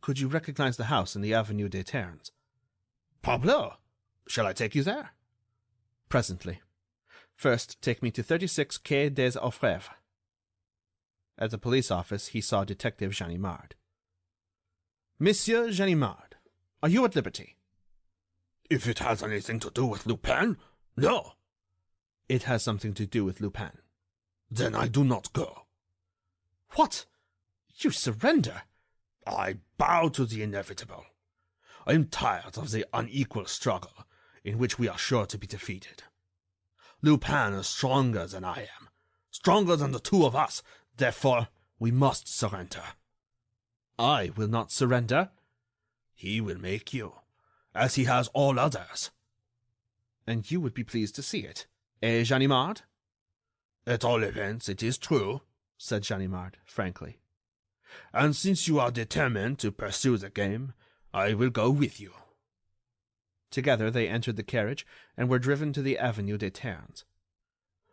"Could you recognize the house in the Avenue des Ternes?" "Parbleu! Shall I take you there?" "Presently. First, take me to 36 Quai des Orfèvres." At the police office, he saw Detective Ganimard. "Monsieur Ganimard, are you at liberty?" If it has anything to do with Lupin, no. "It has something to do with Lupin." Then I do not go. "What? You surrender?" I bow to the inevitable. I am tired of the unequal struggle in which we are sure to be defeated. Lupin is stronger than I am, stronger than the two of us. Therefore, we must surrender. "I will not surrender." He will make you, as he has all others. "And you would be pleased to see it, eh, Ganimard?" At all events, it is true, said Ganimard, frankly. And since you are determined to pursue the game, I will go with you. Together they entered the carriage and were driven to the Avenue des Ternes.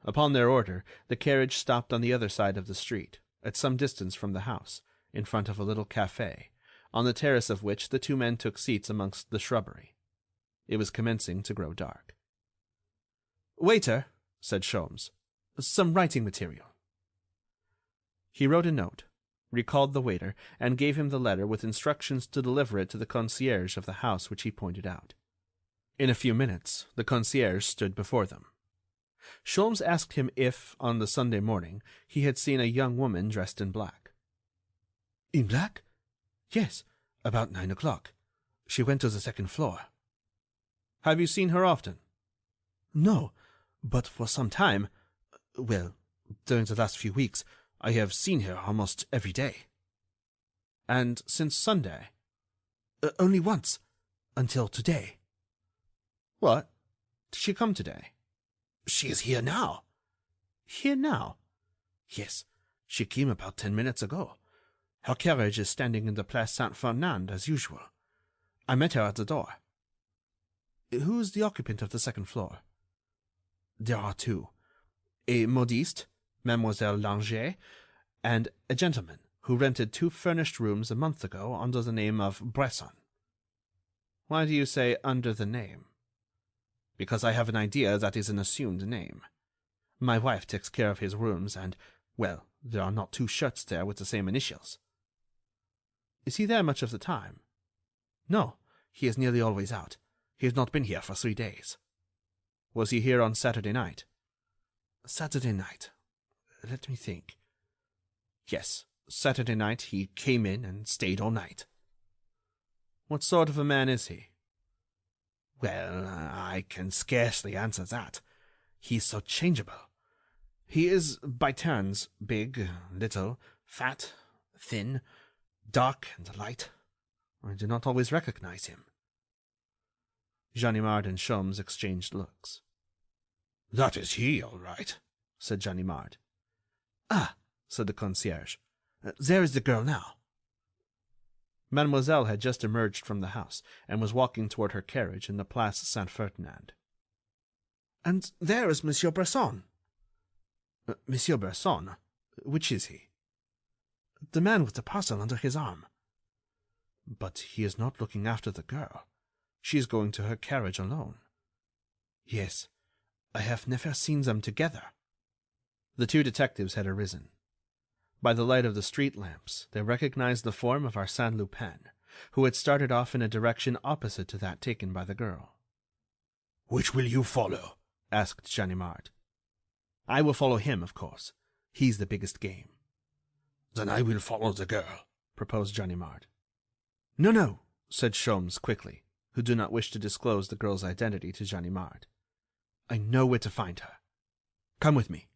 Upon their order, the carriage stopped on the other side of the street, at some distance from the house, in front of a little café, on the terrace of which the two men took seats amongst the shrubbery. It was commencing to grow dark. "Waiter," said Sholmes, "some writing material." He wrote a note, recalled the waiter, and gave him the letter with instructions to deliver it to the concierge of the house which he pointed out. In a few minutes, the concierge stood before them. Sholmes asked him if, on the Sunday morning, he had seen a young woman dressed in black. "In black? Yes, about 9 o'clock. She went to the second floor." "Have you seen her often?" "No, but for some time. Well, during the last few weeks, I have seen her almost every day." "And since Sunday?" "Only once, until today." "What? Did she come today?" "She is here now." "Here now?" "Yes, she came about 10 minutes ago. Her carriage is standing in the Place Saint-Ferdinand as usual. I met her at the door." "Who is the occupant of the second floor?" "There are two. A modiste, Mademoiselle Langeais, and a gentleman who rented 2 furnished rooms a month ago under the name of Bresson." "Why do you say under the name?" "Because I have an idea that is an assumed name. My wife takes care of his rooms, and, well, there are not 2 shirts there with the same initials." "Is he there much of the time?" "No, he is nearly always out. He has not been here for 3 days." "Was he here on Saturday night?" "Saturday night? Let me think. Yes, Saturday night he came in and stayed all night." "What sort of a man is he?" "Well, I can scarcely answer that. He is so changeable. He is, by turns, big, little, fat, thin, dark and light. I do not always recognize him." Ganimard and Sholmes exchanged looks. That is he, all right, said Ganimard. "Ah," said the concierge, "there is the girl now." Mademoiselle had just emerged from the house, and was walking toward her carriage in the Place Saint-Ferdinand. "And there is Monsieur Bresson." "Monsieur Bresson? Which is he?" "The man with the parcel under his arm." "But he is not looking after the girl. She is going to her carriage alone." "Yes, I have never seen them together." The 2 detectives had arisen. By the light of the street lamps, they recognized the form of Arsène Lupin, who had started off in a direction opposite to that taken by the girl. "Which will you follow?" asked Ganimard. "I will follow him, of course. He's the biggest game." "Then I will follow the girl," proposed Ganimard. "No, no," said Sholmes quickly, who did not wish to disclose the girl's identity to Ganimard. "I know where to find her. Come with me."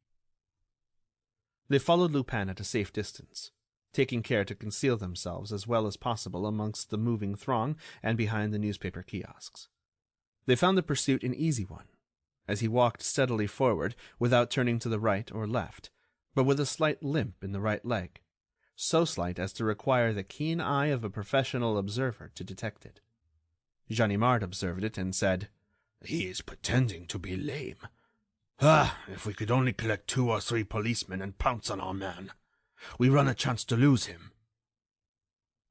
They followed Lupin at a safe distance, taking care to conceal themselves as well as possible amongst the moving throng and behind the newspaper kiosks. They found the pursuit an easy one, as he walked steadily forward without turning to the right or left, but with a slight limp in the right leg, so slight as to require the keen eye of a professional observer to detect it. Ganimard observed it and said, "He is pretending to be lame. Ah, if we could only collect 2 or 3 policemen and pounce on our man. We run a chance to lose him."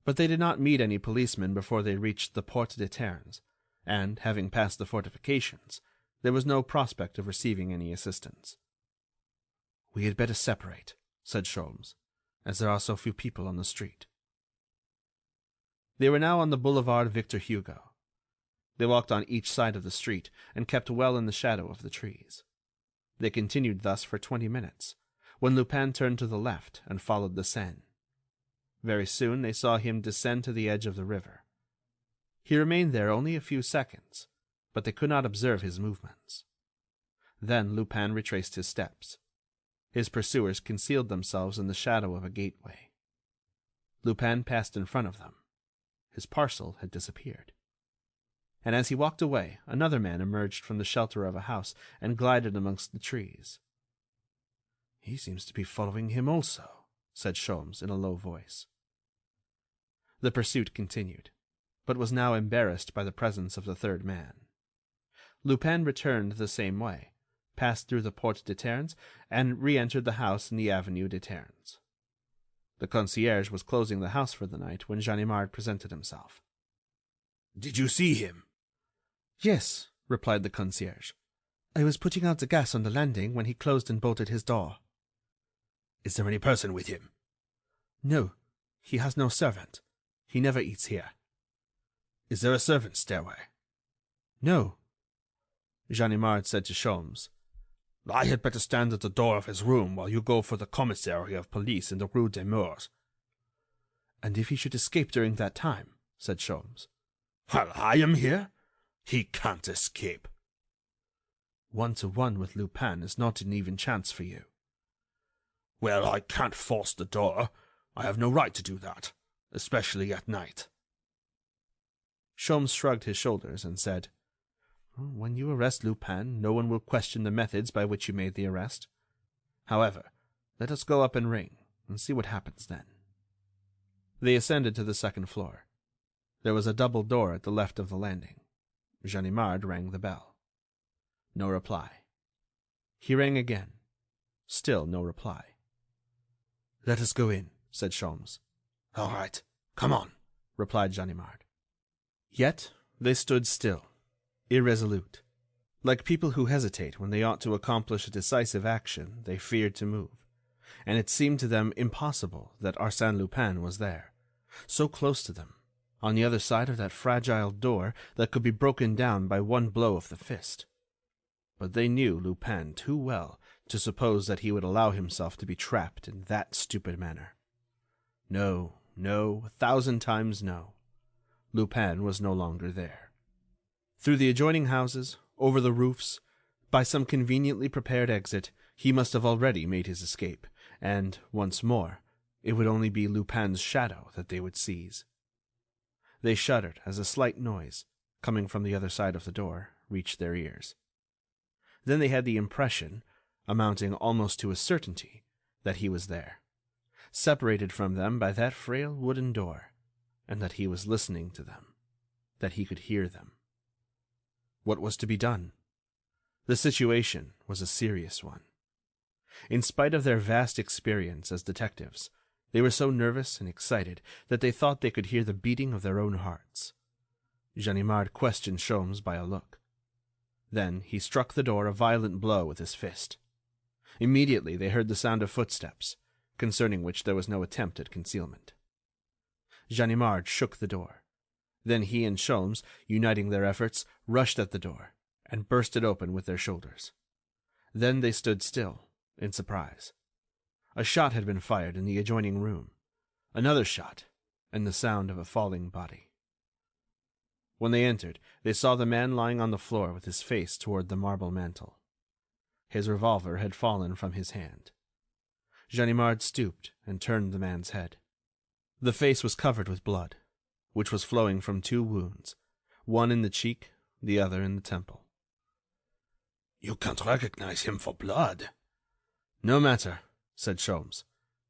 But they did not meet any policemen before they reached the Porte des Ternes, and, having passed the fortifications, there was no prospect of receiving any assistance. "We had better separate," said Sholmes. as there are so few people on the street. They were now on the Boulevard Victor Hugo. They walked on each side of the street and kept well in the shadow of the trees. They continued thus for 20 minutes, when Lupin turned to the left and followed the Seine. Very soon they saw him descend to the edge of the river. He remained there only a few seconds, but they could not observe his movements. Then Lupin retraced his steps. His pursuers concealed themselves in the shadow of a gateway. Lupin passed in front of them. His parcel had disappeared. And as he walked away, another man emerged from the shelter of a house and glided amongst the trees. "He seems to be following him also," said Sholmes in a low voice. The pursuit continued, but was now embarrassed by the presence of the third man. Lupin returned the same way, passed through the Porte des Ternes, and re-entered the house in the Avenue des Ternes. The concierge was closing the house for the night when Ganimard presented himself. "Did you see him?" "Yes," replied the concierge. "I was putting out the gas on the landing when he closed and bolted his door." "Is there any person with him?" "No, he has no servant. He never eats here." "Is there a servant's stairway?" "No." Ganimard said to Sholmes, "I had better stand at the door of his room while you go for the commissary of police in the Rue des Moors." "And if he should escape during that time?" said Sholmes. "While I am here? He can't escape." 1-to-1 with Lupin is not an even chance for you." "Well, I can't force the door. I have no right to do that, especially at night." Sholmes shrugged his shoulders and said, "When you arrest Lupin, no one will question the methods by which you made the arrest. However, let us go up and ring, and see what happens then." They ascended to the second floor. There was a double door at the left of the landing. Ganimard rang the bell. No reply. He rang again. Still no reply. "Let us go in," said Sholmes. "All right, come on," replied Ganimard. Yet they stood still, irresolute. Like people who hesitate when they ought to accomplish a decisive action, they feared to move, and it seemed to them impossible that Arsène Lupin was there, so close to them, on the other side of that fragile door that could be broken down by one blow of the fist. But they knew Lupin too well to suppose that he would allow himself to be trapped in that stupid manner. No, 1,000 times no. Lupin was no longer there. Through the adjoining houses, over the roofs, by some conveniently prepared exit, he must have already made his escape, and, once more, it would only be Lupin's shadow that they would seize. They shuddered as a slight noise, coming from the other side of the door, reached their ears. Then they had the impression, amounting almost to a certainty, that he was there, separated from them by that frail wooden door, and that he was listening to them, that he could hear them. What was to be done? The situation was a serious one. In spite of their vast experience as detectives, they were so nervous and excited that they thought they could hear the beating of their own hearts. Ganimard questioned Sholmes by a look. Then he struck the door a violent blow with his fist. Immediately they heard the sound of footsteps, concerning which there was no attempt at concealment. Ganimard shook the door. Then he and Sholmes, uniting their efforts, rushed at the door, and burst it open with their shoulders. Then they stood still, in surprise. A shot had been fired in the adjoining room, another shot, and the sound of a falling body. When they entered, they saw the man lying on the floor with his face toward the marble mantel. His revolver had fallen from his hand. Ganimard stooped and turned the man's head. The face was covered with blood, which was flowing from 2 wounds, one in the cheek, the other in the temple. "You can't recognize him for blood." "No matter," said Sholmes.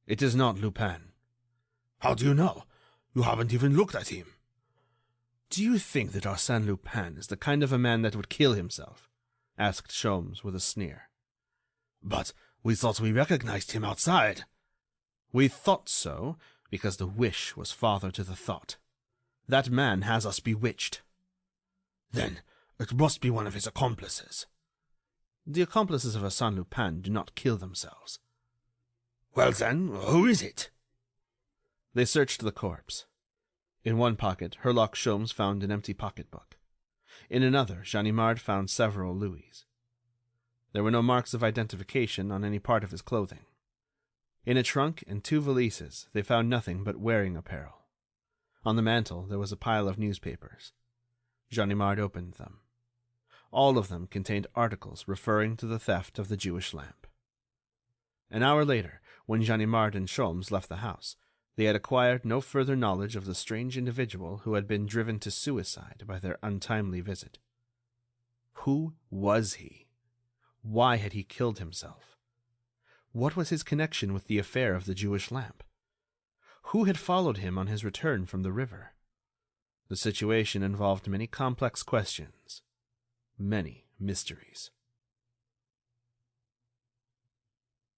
"It is not Lupin." "How do you know? You haven't even looked at him." "Do you think that Arsène Lupin is the kind of a man that would kill himself?" asked Sholmes with a sneer. "But we thought we recognized him outside." "We thought so, because the wish was father to the thought. That man has us bewitched." "Then it must be one of his accomplices." "The accomplices of Arsène Lupin do not kill themselves." "Well then, who is it?" They searched the corpse. In one pocket, Herlock Sholmes found an empty pocketbook. In another, Ganimard found several louis. There were no marks of identification on any part of his clothing. In a trunk and 2 valises, they found nothing but wearing apparel. On the mantel there was a pile of newspapers. Ganimard opened them. All of them contained articles referring to the theft of the Jewish lamp. An hour later, when Ganimard and Sholmes left the house, they had acquired no further knowledge of the strange individual who had been driven to suicide by their untimely visit. Who was he? Why had he killed himself? What was his connection with the affair of the Jewish lamp? Who had followed him on his return from the river? The situation involved many complex questions, many mysteries.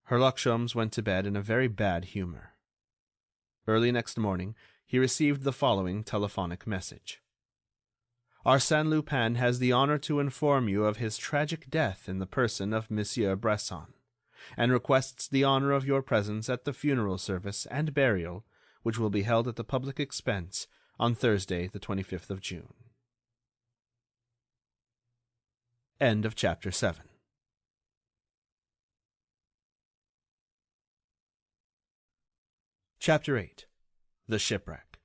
Herlock Sholmes went to bed in a very bad humor. Early next morning, he received the following telephonic message. Arsène Lupin has the honor to inform you of his tragic death in the person of Monsieur Bresson, and requests the honor of your presence at the funeral service and burial, which will be held at the public expense on Thursday, the 25th of June. End of Chapter 7. Chapter 8. The Shipwreck.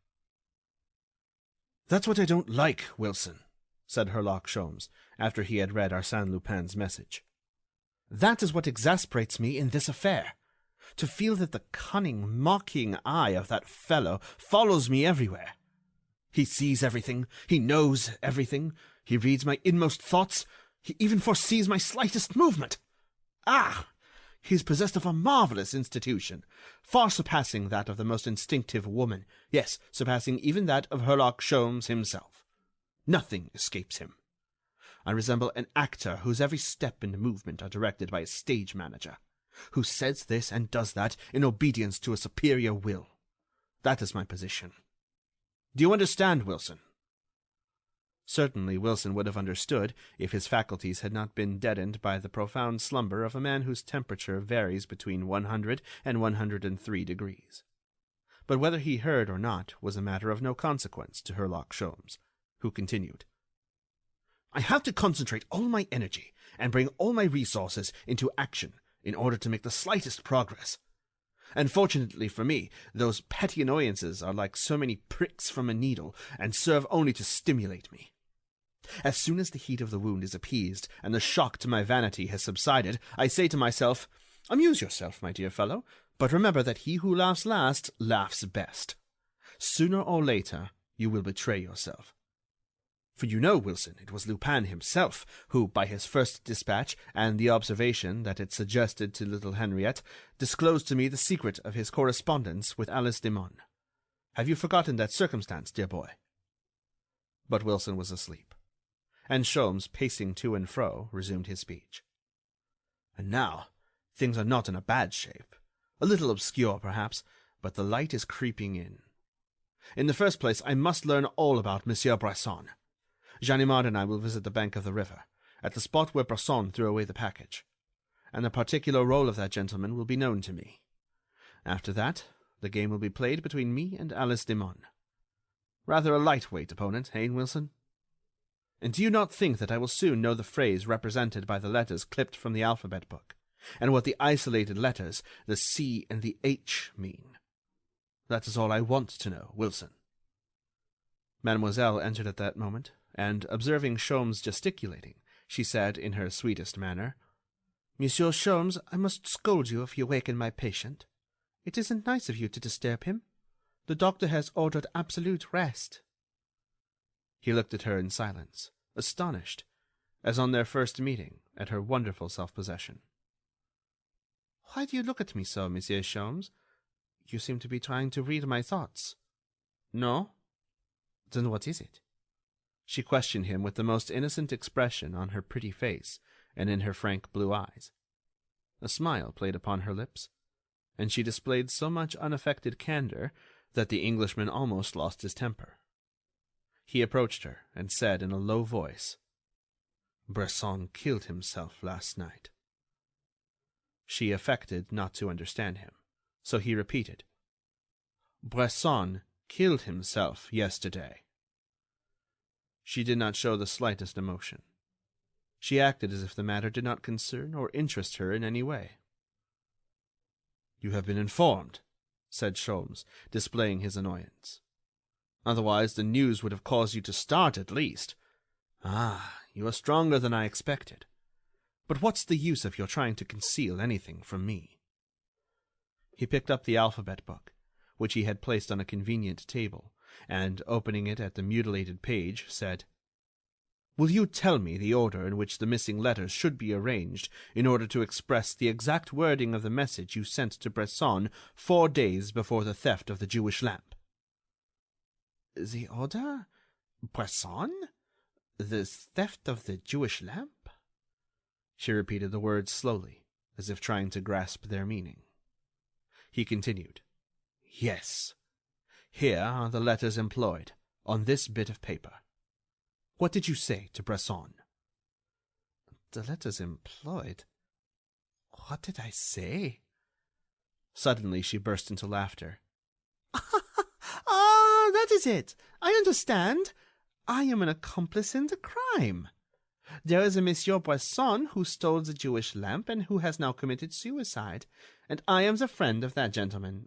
"That's what I don't like, Wilson," said Herlock Sholmes, after he had read Arsène Lupin's message. "That is what exasperates me in this affair. To feel that the cunning, mocking eye of that fellow follows me everywhere. He sees everything, he knows everything, he reads my inmost thoughts, he even foresees my slightest movement. Ah! He is possessed of a marvelous institution, far surpassing that of the most instinctive woman, yes, surpassing even that of Herlock Sholmes himself. Nothing escapes him. I resemble an actor whose every step and movement are directed by a stage manager, who says this and does that in obedience to a superior will. That is my position. Do you understand, Wilson?" Certainly Wilson would have understood if his faculties had not been deadened by the profound slumber of a man whose temperature varies between 100 and 103 degrees. But whether he heard or not was a matter of no consequence to Herlock Sholmes, who continued, "I have to concentrate all my energy and bring all my resources into action in order to make the slightest progress. Unfortunately for me, those petty annoyances are like so many pricks from a needle and serve only to stimulate me. As soon as the heat of the wound is appeased and the shock to my vanity has subsided, I say to myself, 'Amuse yourself, my dear fellow, but remember that he who laughs last laughs best. Sooner or later you will betray yourself.' For you know, Wilson, it was Lupin himself who, by his first dispatch and the observation that it suggested to little Henriette, disclosed to me the secret of his correspondence with Alice Demun. Have you forgotten that circumstance, dear boy?" But Wilson was asleep, and Sholmes, pacing to and fro, resumed his speech. "And now, things are not in a bad shape. A little obscure, perhaps, but the light is creeping in. In the first place, I must learn all about Monsieur Bresson. Ganimard and I will visit the bank of the river, at the spot where Bresson threw away the package, and the particular role of that gentleman will be known to me. After that, the game will be played between me and Alice Demun. Rather a lightweight opponent, eh, Wilson? And do you not think that I will soon know the phrase represented by the letters clipped from the alphabet book, and what the isolated letters, the C and the H, mean? That is all I want to know, Wilson." Mademoiselle entered at that moment, and, observing Sholmes gesticulating, she said in her sweetest manner, "Monsieur Sholmes, I must scold you if you waken my patient. It isn't nice of you to disturb him. The doctor has ordered absolute rest." He looked at her in silence, astonished, as on their first meeting, at her wonderful self-possession. "Why do you look at me so, Monsieur Sholmes? You seem to be trying to read my thoughts." "No?" "Then what is it?" She questioned him with the most innocent expression on her pretty face and in her frank blue eyes. A smile played upon her lips, and she displayed so much unaffected candor that the Englishman almost lost his temper. He approached her and said in a low voice, "Bresson killed himself last night." She affected not to understand him, so he repeated, Bresson killed himself yesterday." She did not show the slightest emotion. She acted as if the matter did not concern or interest her in any way. "You have been informed," said Sholmes, displaying his annoyance. "Otherwise the news would have caused you to start at least. Ah, you are stronger than I expected. But what's the use of your trying to conceal anything from me?" He picked up the alphabet book, which he had placed on a convenient table, and, opening it at the mutilated page, said, "Will you tell me the order in which the missing letters should be arranged in order to express the exact wording of the message you sent to Bresson 4 days before the theft of the Jewish lamp?" "The order? Bresson? The theft of the Jewish lamp?" She repeated the words slowly, as if trying to grasp their meaning. He continued, "Yes. Here are the letters employed, on this bit of paper. What did you say to Bresson?" "The letters employed? What did I say?" Suddenly she burst into laughter. "Ah, that is it! I understand! I am an accomplice in the crime. There is a Monsieur Bresson who stole the Jewish lamp and who has now committed suicide, and I am the friend of that gentleman.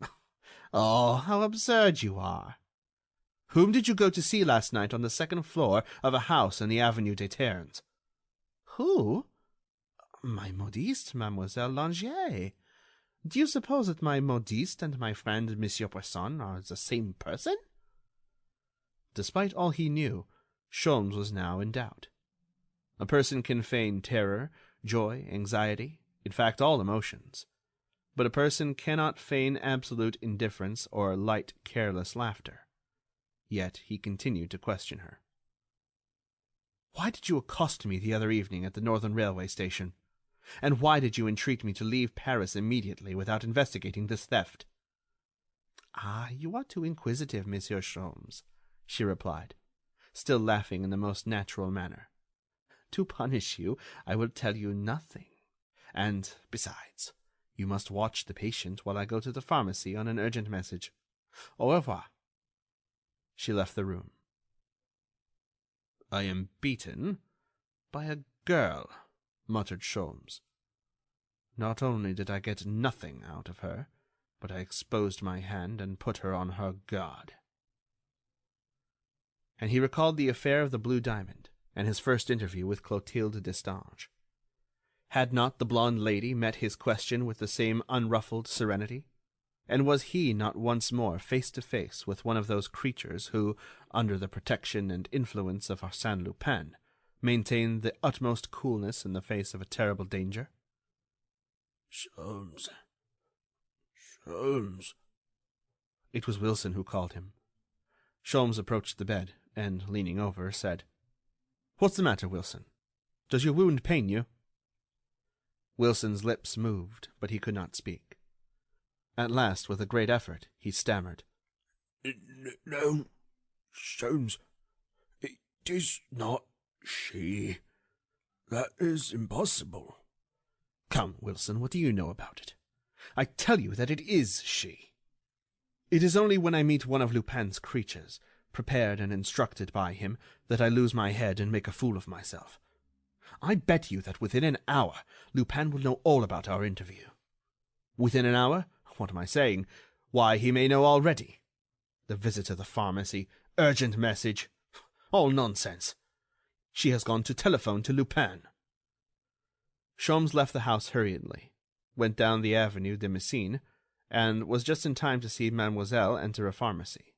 Oh, how absurd you are! Whom did you go to see last night on the second floor of a house in the Avenue des Ternes?" "Who? My modiste, Mademoiselle Langier. Do you suppose that my modiste and my friend Monsieur Bresson are the same person?" Despite all he knew, Sholmes was now in doubt. A person can feign terror, joy, anxiety, in fact all emotions. But a person cannot feign absolute indifference or light, careless laughter. Yet he continued to question her. "Why did you accost me the other evening at the Northern Railway station? And why did you entreat me to leave Paris immediately without investigating this theft?" "Ah, you are too inquisitive, Monsieur Sholmes," she replied, still laughing in the most natural manner. "To punish you, I will tell you nothing. And, besides, you must watch the patient while I go to the pharmacy on an urgent message. Au revoir." She left the room. "I am beaten by a girl," muttered Sholmes. "Not only did I get nothing out of her, but I exposed my hand and put her on her guard." And he recalled the affair of the blue diamond, and his first interview with Clotilde Destange. Had not the blonde lady met his question with the same unruffled serenity? And was he not once more face to face with one of those creatures who, under the protection and influence of Arsène Lupin, maintained the utmost coolness in the face of a terrible danger? "Sholmes. Sholmes." It was Wilson who called him. Sholmes approached the bed, and, leaning over, said, "What's the matter, Wilson? Does your wound pain you?" Wilson's lips moved, but he could not speak. At last, with a great effort, he stammered, "No, Sholmes, it is not she. That is impossible." "Come, Wilson, what do you know about it? I tell you that it is she. It is only when I meet one of Lupin's creatures, prepared and instructed by him, that I lose my head and make a fool of myself. I bet you that within an hour Lupin will know all about our interview. Within an hour? What am I saying? Why, he may know already. The visit to the pharmacy, urgent message, all nonsense. She has gone to telephone to Lupin." Sholmes left the house hurriedly, went down the Avenue de Messine, and was just in time to see Mademoiselle enter a pharmacy.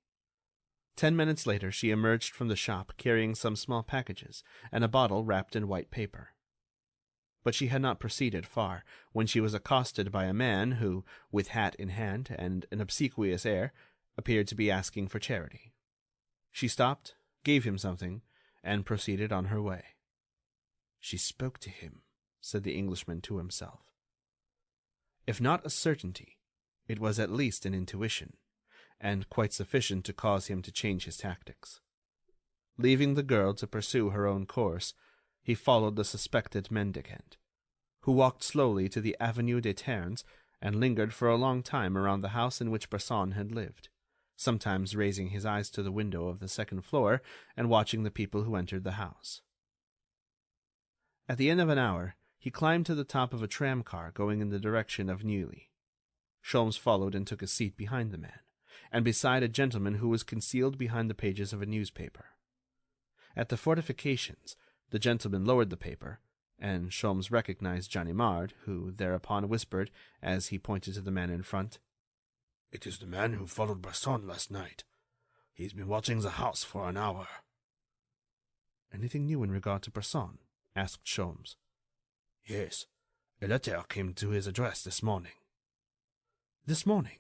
10 minutes later she emerged from the shop carrying some small packages and a bottle wrapped in white paper. But she had not proceeded far when she was accosted by a man who, with hat in hand and an obsequious air, appeared to be asking for charity. She stopped, gave him something, and proceeded on her way. "She spoke to him," said the Englishman to himself. If not a certainty, it was at least an intuition, and quite sufficient to cause him to change his tactics. Leaving the girl to pursue her own course, he followed the suspected mendicant, who walked slowly to the Avenue des Ternes and lingered for a long time around the house in which Bresson had lived, sometimes raising his eyes to the window of the second floor and watching the people who entered the house. At the end of an hour, he climbed to the top of a tram-car going in the direction of Neuilly. Sholmes followed and took a seat behind the man, and beside a gentleman who was concealed behind the pages of a newspaper. At the fortifications, the gentleman lowered the paper, and Sholmes recognized Ganimard, who thereupon whispered, as he pointed to the man in front, "It is the man who followed Bresson last night. He's been watching the house for an hour." "Anything new in regard to Bresson?" asked Sholmes. "Yes. A letter came to his address this morning." "This morning?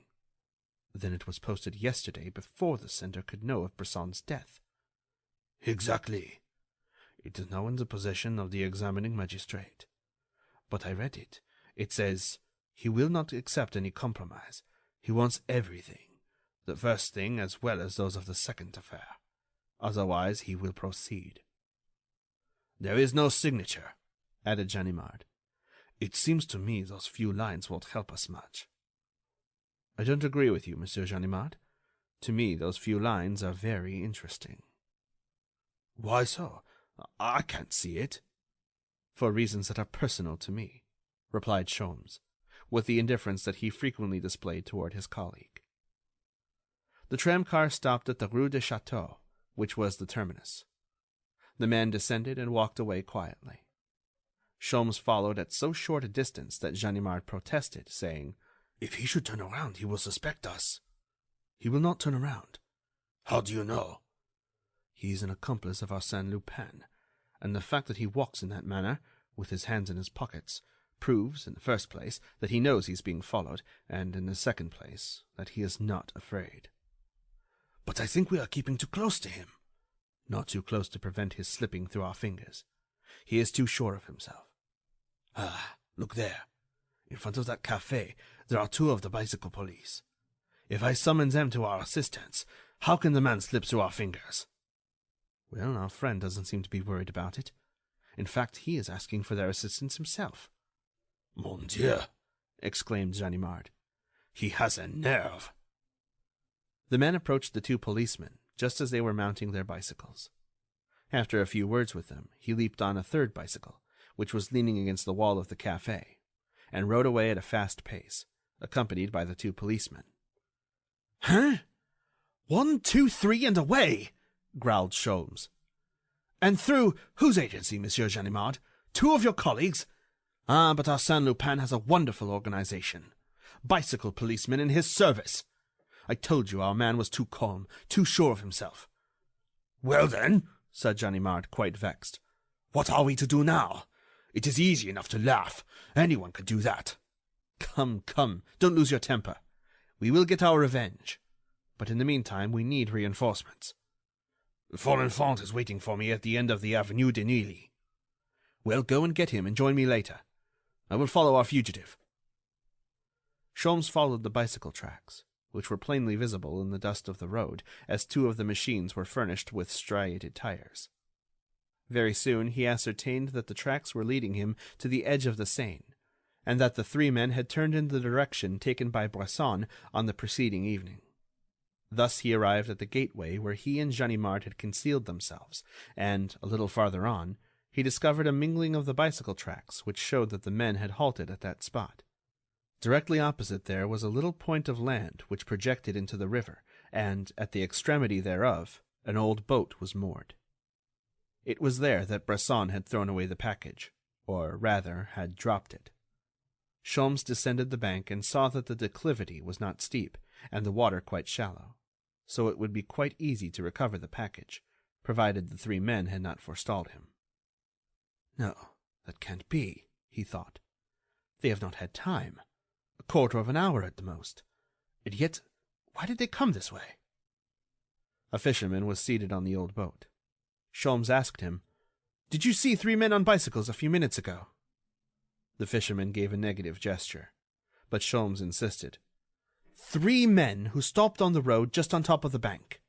Then it was posted yesterday before the sender could know of Bresson's death." "Exactly. It is now in the possession of the examining magistrate. But I read it. It says, 'He will not accept any compromise. He wants everything, the first thing as well as those of the second affair. Otherwise he will proceed.'" "There is no signature," added Ganimard. "It seems to me those few lines won't help us much." "I don't agree with you, Monsieur Ganimard. To me those few lines are very interesting." "Why so? I can't see it." "For reasons that are personal to me," replied Sholmes, with the indifference that he frequently displayed toward his colleague. The tram-car stopped at the Rue de Château, which was the terminus. The man descended and walked away quietly. Sholmes followed at so short a distance that Ganimard protested, saying, "If he should turn around, he will suspect us." "He will not turn around." "How do you know?" "He is an accomplice of Arsène Lupin, and the fact that he walks in that manner, with his hands in his pockets, proves, in the first place, that he knows he is being followed, and, in the second place, that he is not afraid." "But I think we are keeping too close to him." "Not too close to prevent his slipping through our fingers. He is too sure of himself." "Ah, look there. In front of that café, there are two of the bicycle police. If I summon them to our assistance, how can the man slip through our fingers?" "Well, our friend doesn't seem to be worried about it. In fact, he is asking for their assistance himself." "Mon Dieu!" exclaimed Ganimard. "He has a nerve." The men approached the two policemen just as they were mounting their bicycles. After a few words with them, he leaped on a third bicycle, which was leaning against the wall of the café, and rode away at a fast pace, accompanied by the two policemen. "Huh? 1, 2, 3, and away!" growled Sholmes. "And through whose agency, Monsieur Ganimard? Two of your colleagues? Ah, but Arsène Lupin has a wonderful organization. Bicycle policemen in his service. I told you our man was too calm, too sure of himself." "Well, then," said Ganimard, quite vexed, "what are we to do now? It is easy enough to laugh. Anyone could do that. Come, come, don't lose your temper. We will get our revenge. But in the meantime we need reinforcements." "The Folenfant is waiting for me at the end of the Avenue de Neuilly." "Well, go and get him and join me later. I will follow our fugitive." Sholmes followed the bicycle tracks, which were plainly visible in the dust of the road, as two of the machines were furnished with striated tires. Very soon he ascertained that the tracks were leading him to the edge of the Seine, and that the three men had turned in the direction taken by Bresson on the preceding evening. Thus he arrived at the gateway where he and Ganimard had concealed themselves, and, a little farther on, he discovered a mingling of the bicycle tracks which showed that the men had halted at that spot. Directly opposite there was a little point of land which projected into the river, and, at the extremity thereof, an old boat was moored. It was there that Bresson had thrown away the package, or rather had dropped it. Sholmes descended the bank and saw that the declivity was not steep, and the water quite shallow, so it would be quite easy to recover the package, provided the three men had not forestalled him. "No, that can't be," he thought. "They have not had time. A quarter of an hour at the most. And yet, why did they come this way?" A fisherman was seated on the old boat. Sholmes asked him, "Did you see 3 men on bicycles a few minutes ago?" The fisherman gave a negative gesture, but Sholmes insisted. 3 men who stopped on the road just on top of the bank."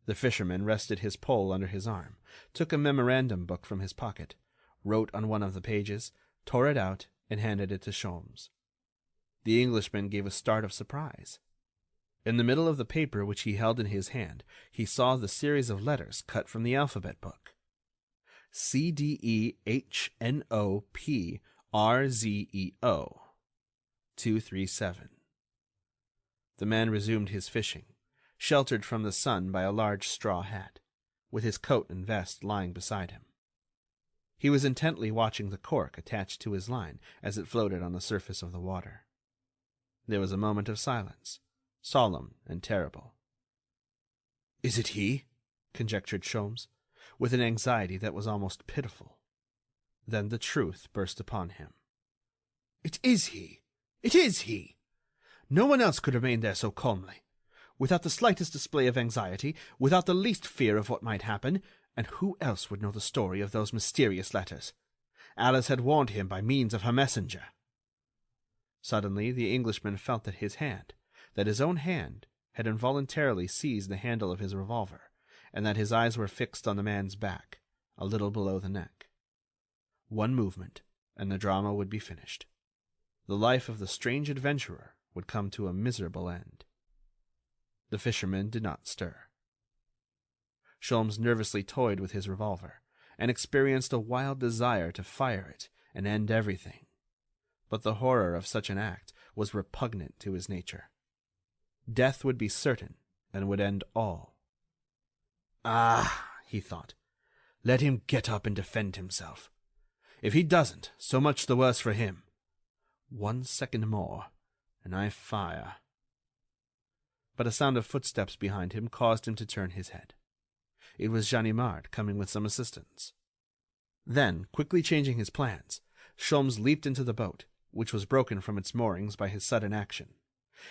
The fisherman rested his pole under his arm, took a memorandum book from his pocket, wrote on one of the pages, tore it out, and handed it to Sholmes. The Englishman gave a start of surprise. In the middle of the paper which he held in his hand, he saw the series of letters cut from the alphabet book. CDEHNOPRZEO 237. The man resumed his fishing, sheltered from the sun by a large straw hat, with his coat and vest lying beside him. He was intently watching the cork attached to his line as it floated on the surface of the water. There was a moment of silence, solemn and terrible. "Is it he?" conjectured Sholmes, with an anxiety that was almost pitiful. Then the truth burst upon him. "It is he! It is he! No one else could remain there so calmly, without the slightest display of anxiety, without the least fear of what might happen, and who else would know the story of those mysterious letters? Alice had warned him by means of her messenger." Suddenly the Englishman felt that his own hand, had involuntarily seized the handle of his revolver, and that his eyes were fixed on the man's back, a little below the neck. One movement, and the drama would be finished. The life of the strange adventurer would come to a miserable end. The fisherman did not stir. Sholmes nervously toyed with his revolver, and experienced a wild desire to fire it and end everything. But the horror of such an act was repugnant to his nature. Death would be certain, and would end all. "Ah," he thought, "let him get up and defend himself. If he doesn't, so much the worse for him. 1 second more, and I fire." But a sound of footsteps behind him caused him to turn his head. It was Ganimard coming with some assistance. Then, quickly changing his plans, Sholmes leaped into the boat, which was broken from its moorings by his sudden action.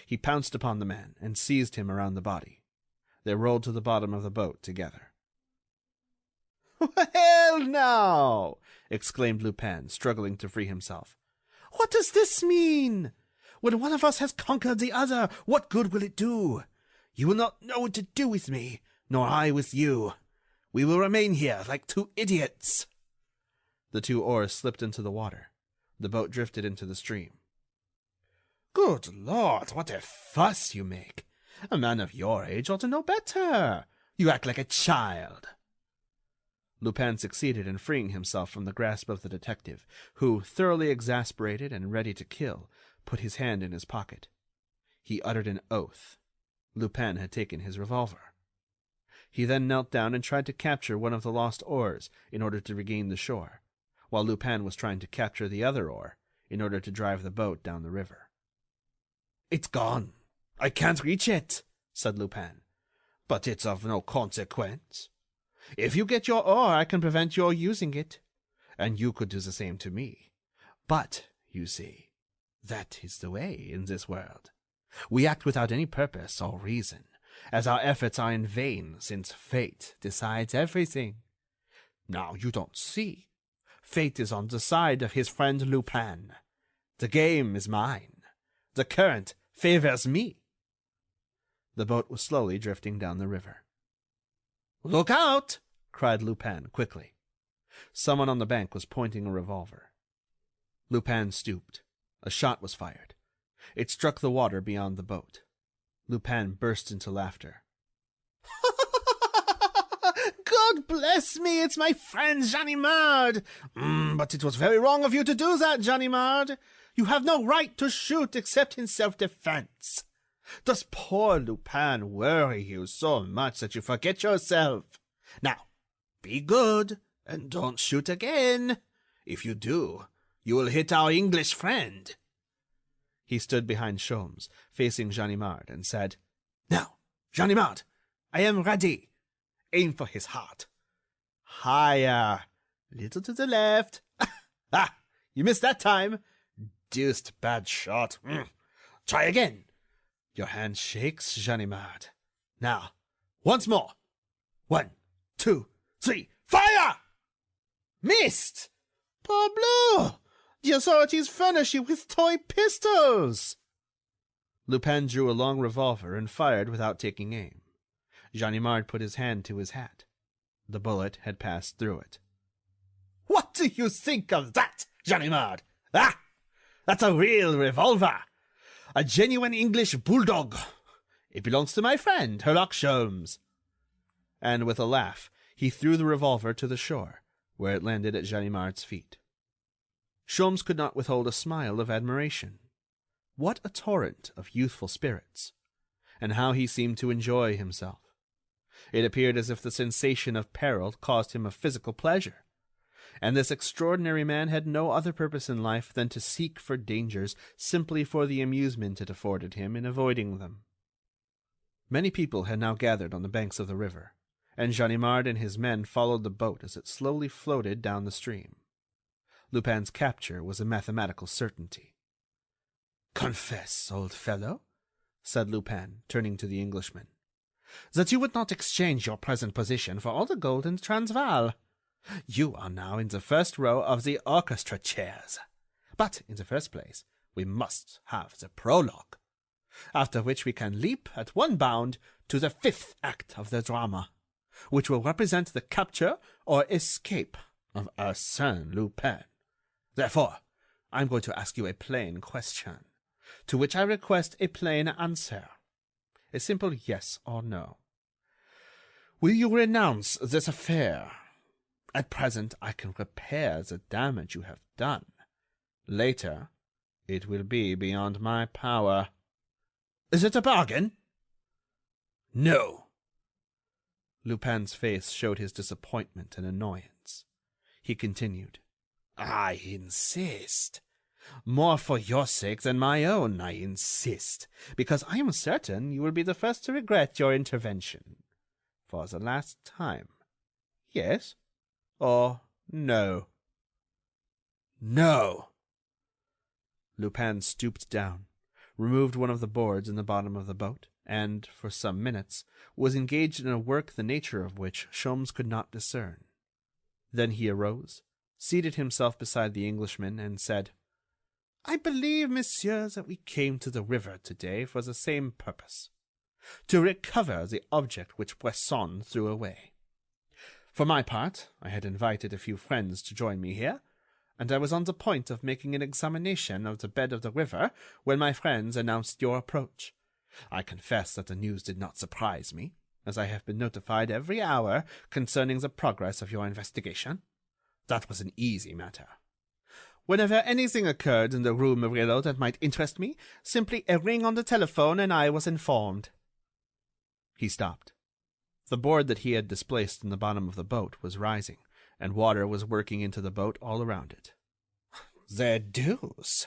He pounced upon the man and seized him around the body. They rolled to the bottom of the boat together. "Well, now!" exclaimed Lupin, struggling to free himself. "What does this mean? When one of us has conquered the other, what good will it do? You will not know what to do with me, nor I with you. We will remain here like two idiots." The 2 oars slipped into the water. The boat drifted into the stream. "Good Lord, what a fuss you make! A man of your age ought to know better. You act like a child." Lupin succeeded in freeing himself from the grasp of the detective, who, thoroughly exasperated and ready to kill, put his hand in his pocket. He uttered an oath. Lupin had taken his revolver. He then knelt down and tried to capture one of the lost oars in order to regain the shore, while Lupin was trying to capture the other oar in order to drive the boat down the river. "It's gone. I can't reach it," said Lupin. "But it's of no consequence. If you get your oar, I can prevent your using it, and you could do the same to me. But, you see, that is the way in this world. We act without any purpose or reason, as our efforts are in vain, since fate decides everything. Now you don't see. Fate is on the side of his friend Lupin. The game is mine. The current favors me." The boat was slowly drifting down the river. "Look out!" cried Lupin quickly. Someone on the bank was pointing a revolver. Lupin stooped. A shot was fired. It struck the water beyond the boat. Lupin burst into laughter. "God bless me, it's my friend Ganimard! But it was very wrong of you to do that, Ganimard. You have no right to shoot except in self-defense. Does poor Lupin worry you so much that you forget yourself? Now, be good, and don't shoot again. If you do, you will hit our English friend." He stood behind Sholmes, facing Ganimard, and said, "Now, Ganimard, I am ready. Aim for his heart. Higher. Little to the left. Ah, you missed that time. Deuced bad shot. Try again. Your hand shakes, Ganimard. Now, once more. 1, 2, 3, fire! Missed! Parbleu! The authorities furnish you with toy pistols. Lupin drew a long revolver and fired without taking aim. Ganimard put his hand to his hat. The bullet had passed through it. "What do you think of that, Ganimard? Ah! That's a real revolver. A genuine English bulldog. It belongs to my friend, Herlock Sholmes." And with a laugh, he threw the revolver to the shore, where it landed at Ganimard's feet. Sholmes could not withhold a smile of admiration. What a torrent of youthful spirits! And how he seemed to enjoy himself! It appeared as if the sensation of peril caused him a physical pleasure. And this extraordinary man had no other purpose in life than to seek for dangers simply for the amusement it afforded him in avoiding them. Many people had now gathered on the banks of the river, and Ganimard and his men followed the boat as it slowly floated down the stream. Lupin's capture was a mathematical certainty. "Confess, old fellow," said Lupin, turning to the Englishman, "that you would not exchange your present position for all the gold in Transvaal. You are now in the first row of the orchestra chairs. But, in the first place, we must have the prologue, after which we can leap at one bound to the 5th act of the drama, which will represent the capture or escape of Arsène Lupin. Therefore, I am going to ask you a plain question, to which I request a plain answer. A simple yes or no. Will you renounce this affair? At present, I can repair the damage you have done. Later, it will be beyond my power. Is it a bargain?" "No." Lupin's face showed his disappointment and annoyance. He continued, "I insist. More for your sake than my own, I insist, because I am certain you will be the first to regret your intervention. For the last time. Yes or no?" "No." Lupin stooped down, removed one of the boards in the bottom of the boat, and, for some minutes, was engaged in a work the nature of which Sholmes could not discern. Then he arose, seated himself beside the Englishman, and said, "I believe, monsieur, that we came to the river today for the same purpose, to recover the object which Bresson threw away. For my part, I had invited a few friends to join me here, and I was on the point of making an examination of the bed of the river when my friends announced your approach. I confess that the news did not surprise me, as I have been notified every hour concerning the progress of your investigation. That was an easy matter. Whenever anything occurred in the Rue Murillo that might interest me, simply a ring on the telephone and I was informed." He stopped. The board that he had displaced in the bottom of the boat was rising, and water was working into the boat all around it. "The deuce!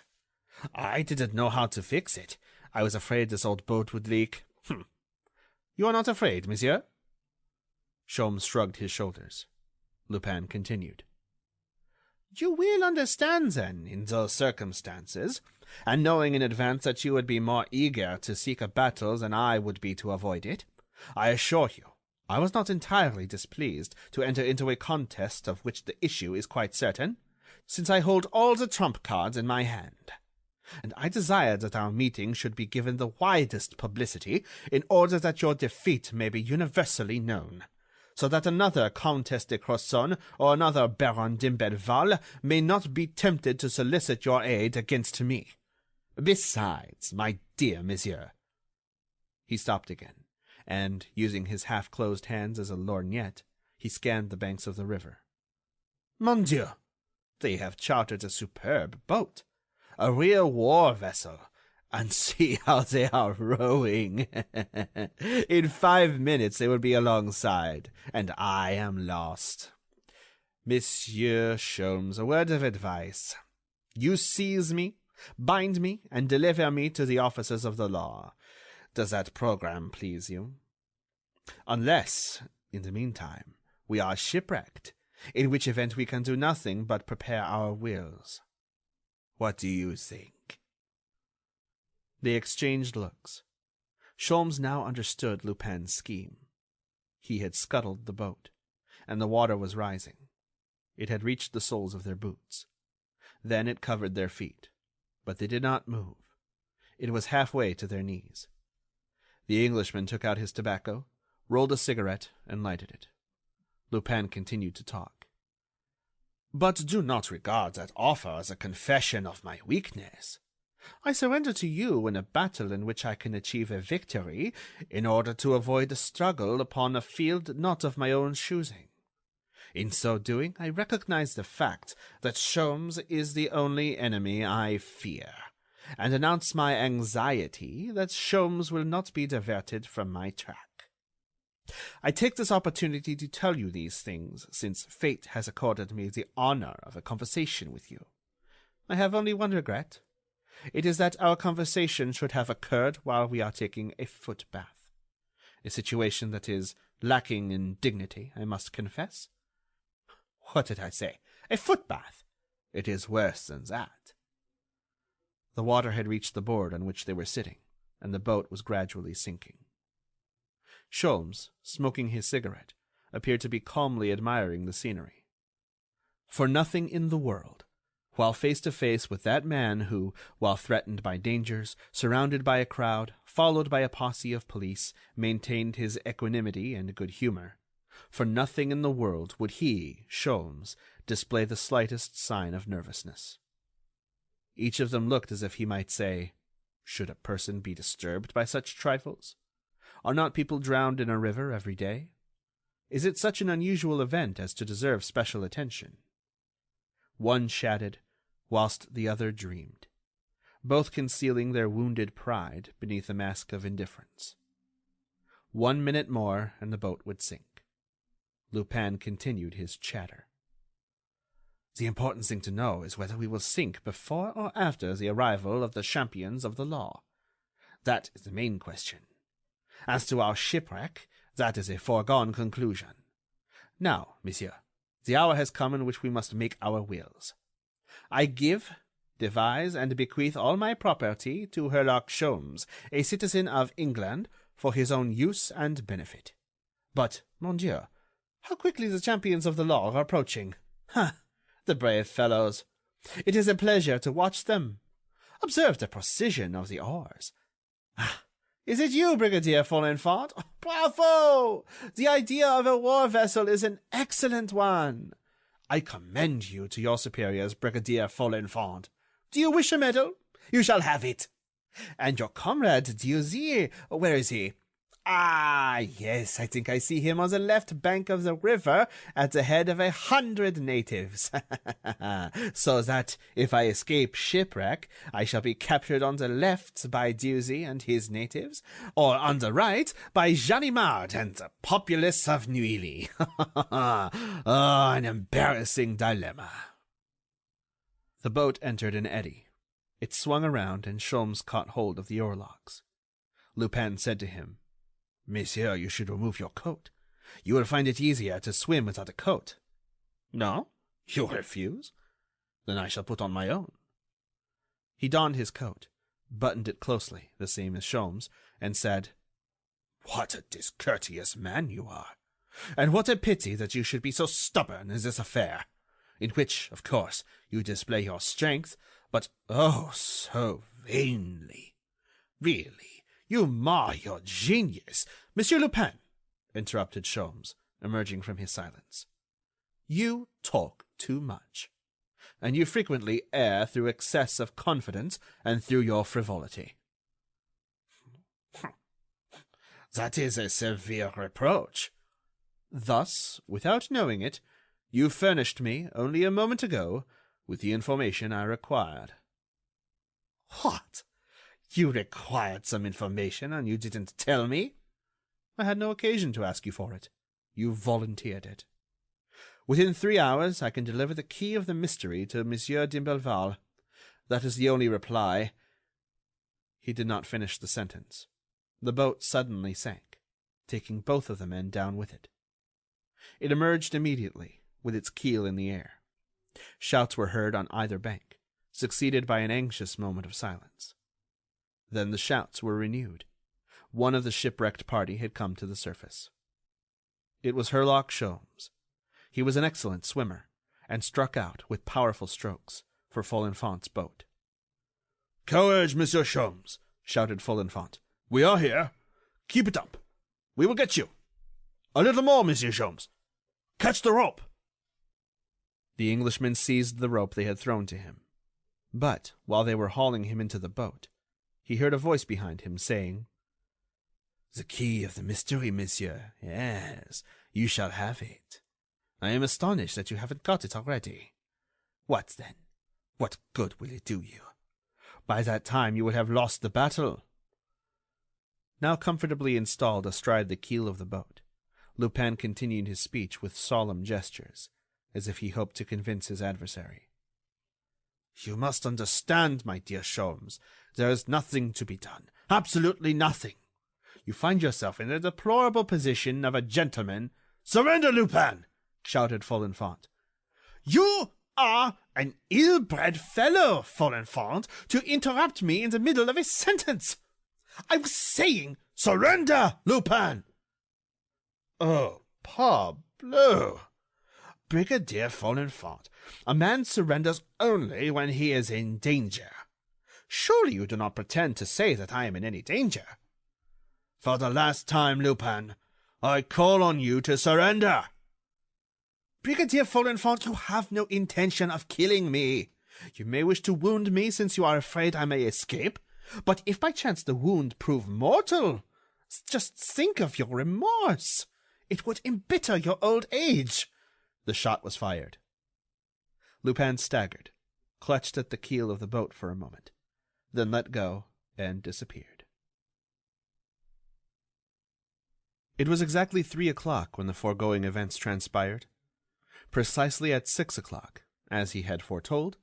I didn't know how to fix it. I was afraid this old boat would leak. You are not afraid, monsieur?" Sholmes shrugged his shoulders. Lupin continued. "You will understand, then, in those circumstances, and knowing in advance that you would be more eager to seek a battle than I would be to avoid it, I assure you I was not entirely displeased to enter into a contest of which the issue is quite certain, since I hold all the trump cards in my hand. And I desired that our meeting should be given the widest publicity in order that your defeat may be universally known, so that another Countess de Crozon or another Baron d'Imbleval may not be tempted to solicit your aid against me. Besides, my dear monsieur—" He stopped again, and, using his half-closed hands as a lorgnette, he scanned the banks of the river. "Mon Dieu! They have chartered a superb boat, a real war vessel, and see how they are rowing. In 5 minutes they will be alongside, and I am lost. Monsieur Sholmes, a word of advice. You seize me, bind me, and deliver me to the officers of the law. Does that program please you? Unless, in the meantime, we are shipwrecked, in which event we can do nothing but prepare our wills. What do you think?" They exchanged looks. Sholmes now understood Lupin's scheme. He had scuttled the boat, and the water was rising. It had reached the soles of their boots. Then it covered their feet, but they did not move. It was halfway to their knees. The Englishman took out his tobacco, rolled a cigarette, and lighted it. Lupin continued to talk. "But do not regard that offer as a confession of my weakness. I surrender to you in a battle in which I can achieve a victory in order to avoid a struggle upon a field not of my own choosing. In so doing, I recognize the fact that Sholmes is the only enemy I fear, and announce my anxiety that Sholmes will not be diverted from my track. I take this opportunity to tell you these things, since fate has accorded me the honor of a conversation with you. I have only one regret. It is that our conversation should have occurred while we are taking a foot bath. A situation that is lacking in dignity, I must confess. What did I say? A foot bath? It is worse than that. The water had reached the board on which they were sitting, and the boat was gradually sinking. Sholmes, smoking his cigarette, appeared to be calmly admiring the scenery. For nothing in the world, while face to face with that man who, while threatened by dangers, surrounded by a crowd, followed by a posse of police, maintained his equanimity and good humor, for nothing in the world would he, Sholmes, display the slightest sign of nervousness. Each of them looked as if he might say, "Should a person be disturbed by such trifles? Are not people drowned in a river every day? Is it such an unusual event as to deserve special attention?" One chatted, whilst the other dreamed, both concealing their wounded pride beneath a mask of indifference. 1 minute more, and the boat would sink. Lupin continued his chatter. "The important thing to know is whether we will sink before or after the arrival of the champions of the law. That is the main question. As to our shipwreck, that is a foregone conclusion. Now, monsieur, the hour has come in which we must make our wills. I give, devise, and bequeath all my property to Herlock Sholmes, a citizen of England, for his own use and benefit. But, mon Dieu, how quickly the champions of the law are approaching! Ha! The brave fellows! It is a pleasure to watch them. Observe the precision of the oars. Ah! Is it you, Brigadier Folenfant? Oh, bravo! The idea of a war vessel is an excellent one. I commend you to your superiors, Brigadier Folenfant. Do you wish a medal? You shall have it. And your comrade, Dieuzy, where is he? Ah, yes, I think I see him on the left bank of the river at the head of 100 natives. So that, if I escape shipwreck, I shall be captured on the left by Dieuzy and his natives, or on the right by Ganimard and the populace of Neuilly. Oh, an embarrassing dilemma. The boat entered an eddy. It swung around, and Sholmes caught hold of the oarlocks. Lupin said to him, "Monsieur, you should remove your coat. You will find it easier to swim without a coat." "No? You refuse? Then I shall put on my own." He donned his coat, buttoned it closely, the same as Sholmes, and said, "What a discourteous man you are! And what a pity that you should be so stubborn in this affair, in which, of course, you display your strength, but oh, so vainly. Really, you mar your genius." "Monsieur Lupin," interrupted Sholmes, emerging from his silence, "you talk too much, and you frequently err through excess of confidence and through your frivolity." "That is a severe reproach." "Thus, without knowing it, you furnished me, only a moment ago, with the information I required." "What? You required some information, and you didn't tell me?" "I had no occasion to ask you for it. You volunteered it. Within 3 hours I can deliver the key of the mystery to Monsieur d'Imblevalle. That is the only reply—" He did not finish the sentence. The boat suddenly sank, taking both of the men down with it. It emerged immediately, with its keel in the air. Shouts were heard on either bank, succeeded by an anxious moment of silence. Then the shouts were renewed. One of the shipwrecked party had come to the surface. It was Herlock Sholmes. He was an excellent swimmer, and struck out, with powerful strokes, for Folenfant's boat. "Courage, Monsieur Sholmes!" shouted Folenfant. "We are here. Keep it up. We will get you. A little more, Monsieur Sholmes. Catch the rope." The Englishman seized the rope they had thrown to him. But, while they were hauling him into the boat, he heard a voice behind him saying, "The key of the mystery, monsieur. Yes, you shall have it. I am astonished that you haven't got it already. What then? What good will it do you? By that time you will have lost the battle." Now comfortably installed astride the keel of the boat, Lupin continued his speech with solemn gestures, as if he hoped to convince his adversary. "You must understand, my dear Sholmes, there is nothing to be done. Absolutely nothing. You find yourself in the deplorable position of a gentleman—" "Surrender, Lupin!" shouted Folenfant. "You are an ill-bred fellow, Folenfant, to interrupt me in the middle of a sentence. I was saying, surrender, Lupin!" "Oh, parbleu! Brigadier Folenfant, a man surrenders only when he is in danger. Surely you do not pretend to say that I am in any danger?" "For the last time, Lupin, I call on you to surrender." "Brigadier Folenfant, you have no intention of killing me. You may wish to wound me since you are afraid I may escape, but if by chance the wound prove mortal, just think of your remorse. It would embitter your old age." The shot was fired. Lupin staggered, clutched at the keel of the boat for a moment, then let go and disappeared. It was exactly 3:00 when the foregoing events transpired. Precisely at 6:00, as he had foretold,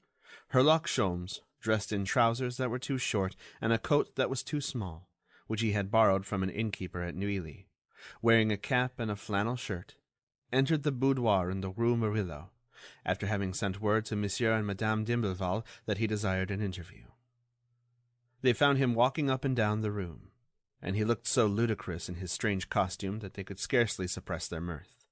Herlock Sholmes, dressed in trousers that were too short and a coat that was too small, which he had borrowed from an innkeeper at Neuilly, wearing a cap and a flannel shirt, entered the boudoir in the Rue Murillo, after having sent word to Monsieur and Madame d'Imblevalle that he desired an interview. They found him walking up and down the room, and he looked so ludicrous in his strange costume that they could scarcely suppress their mirth.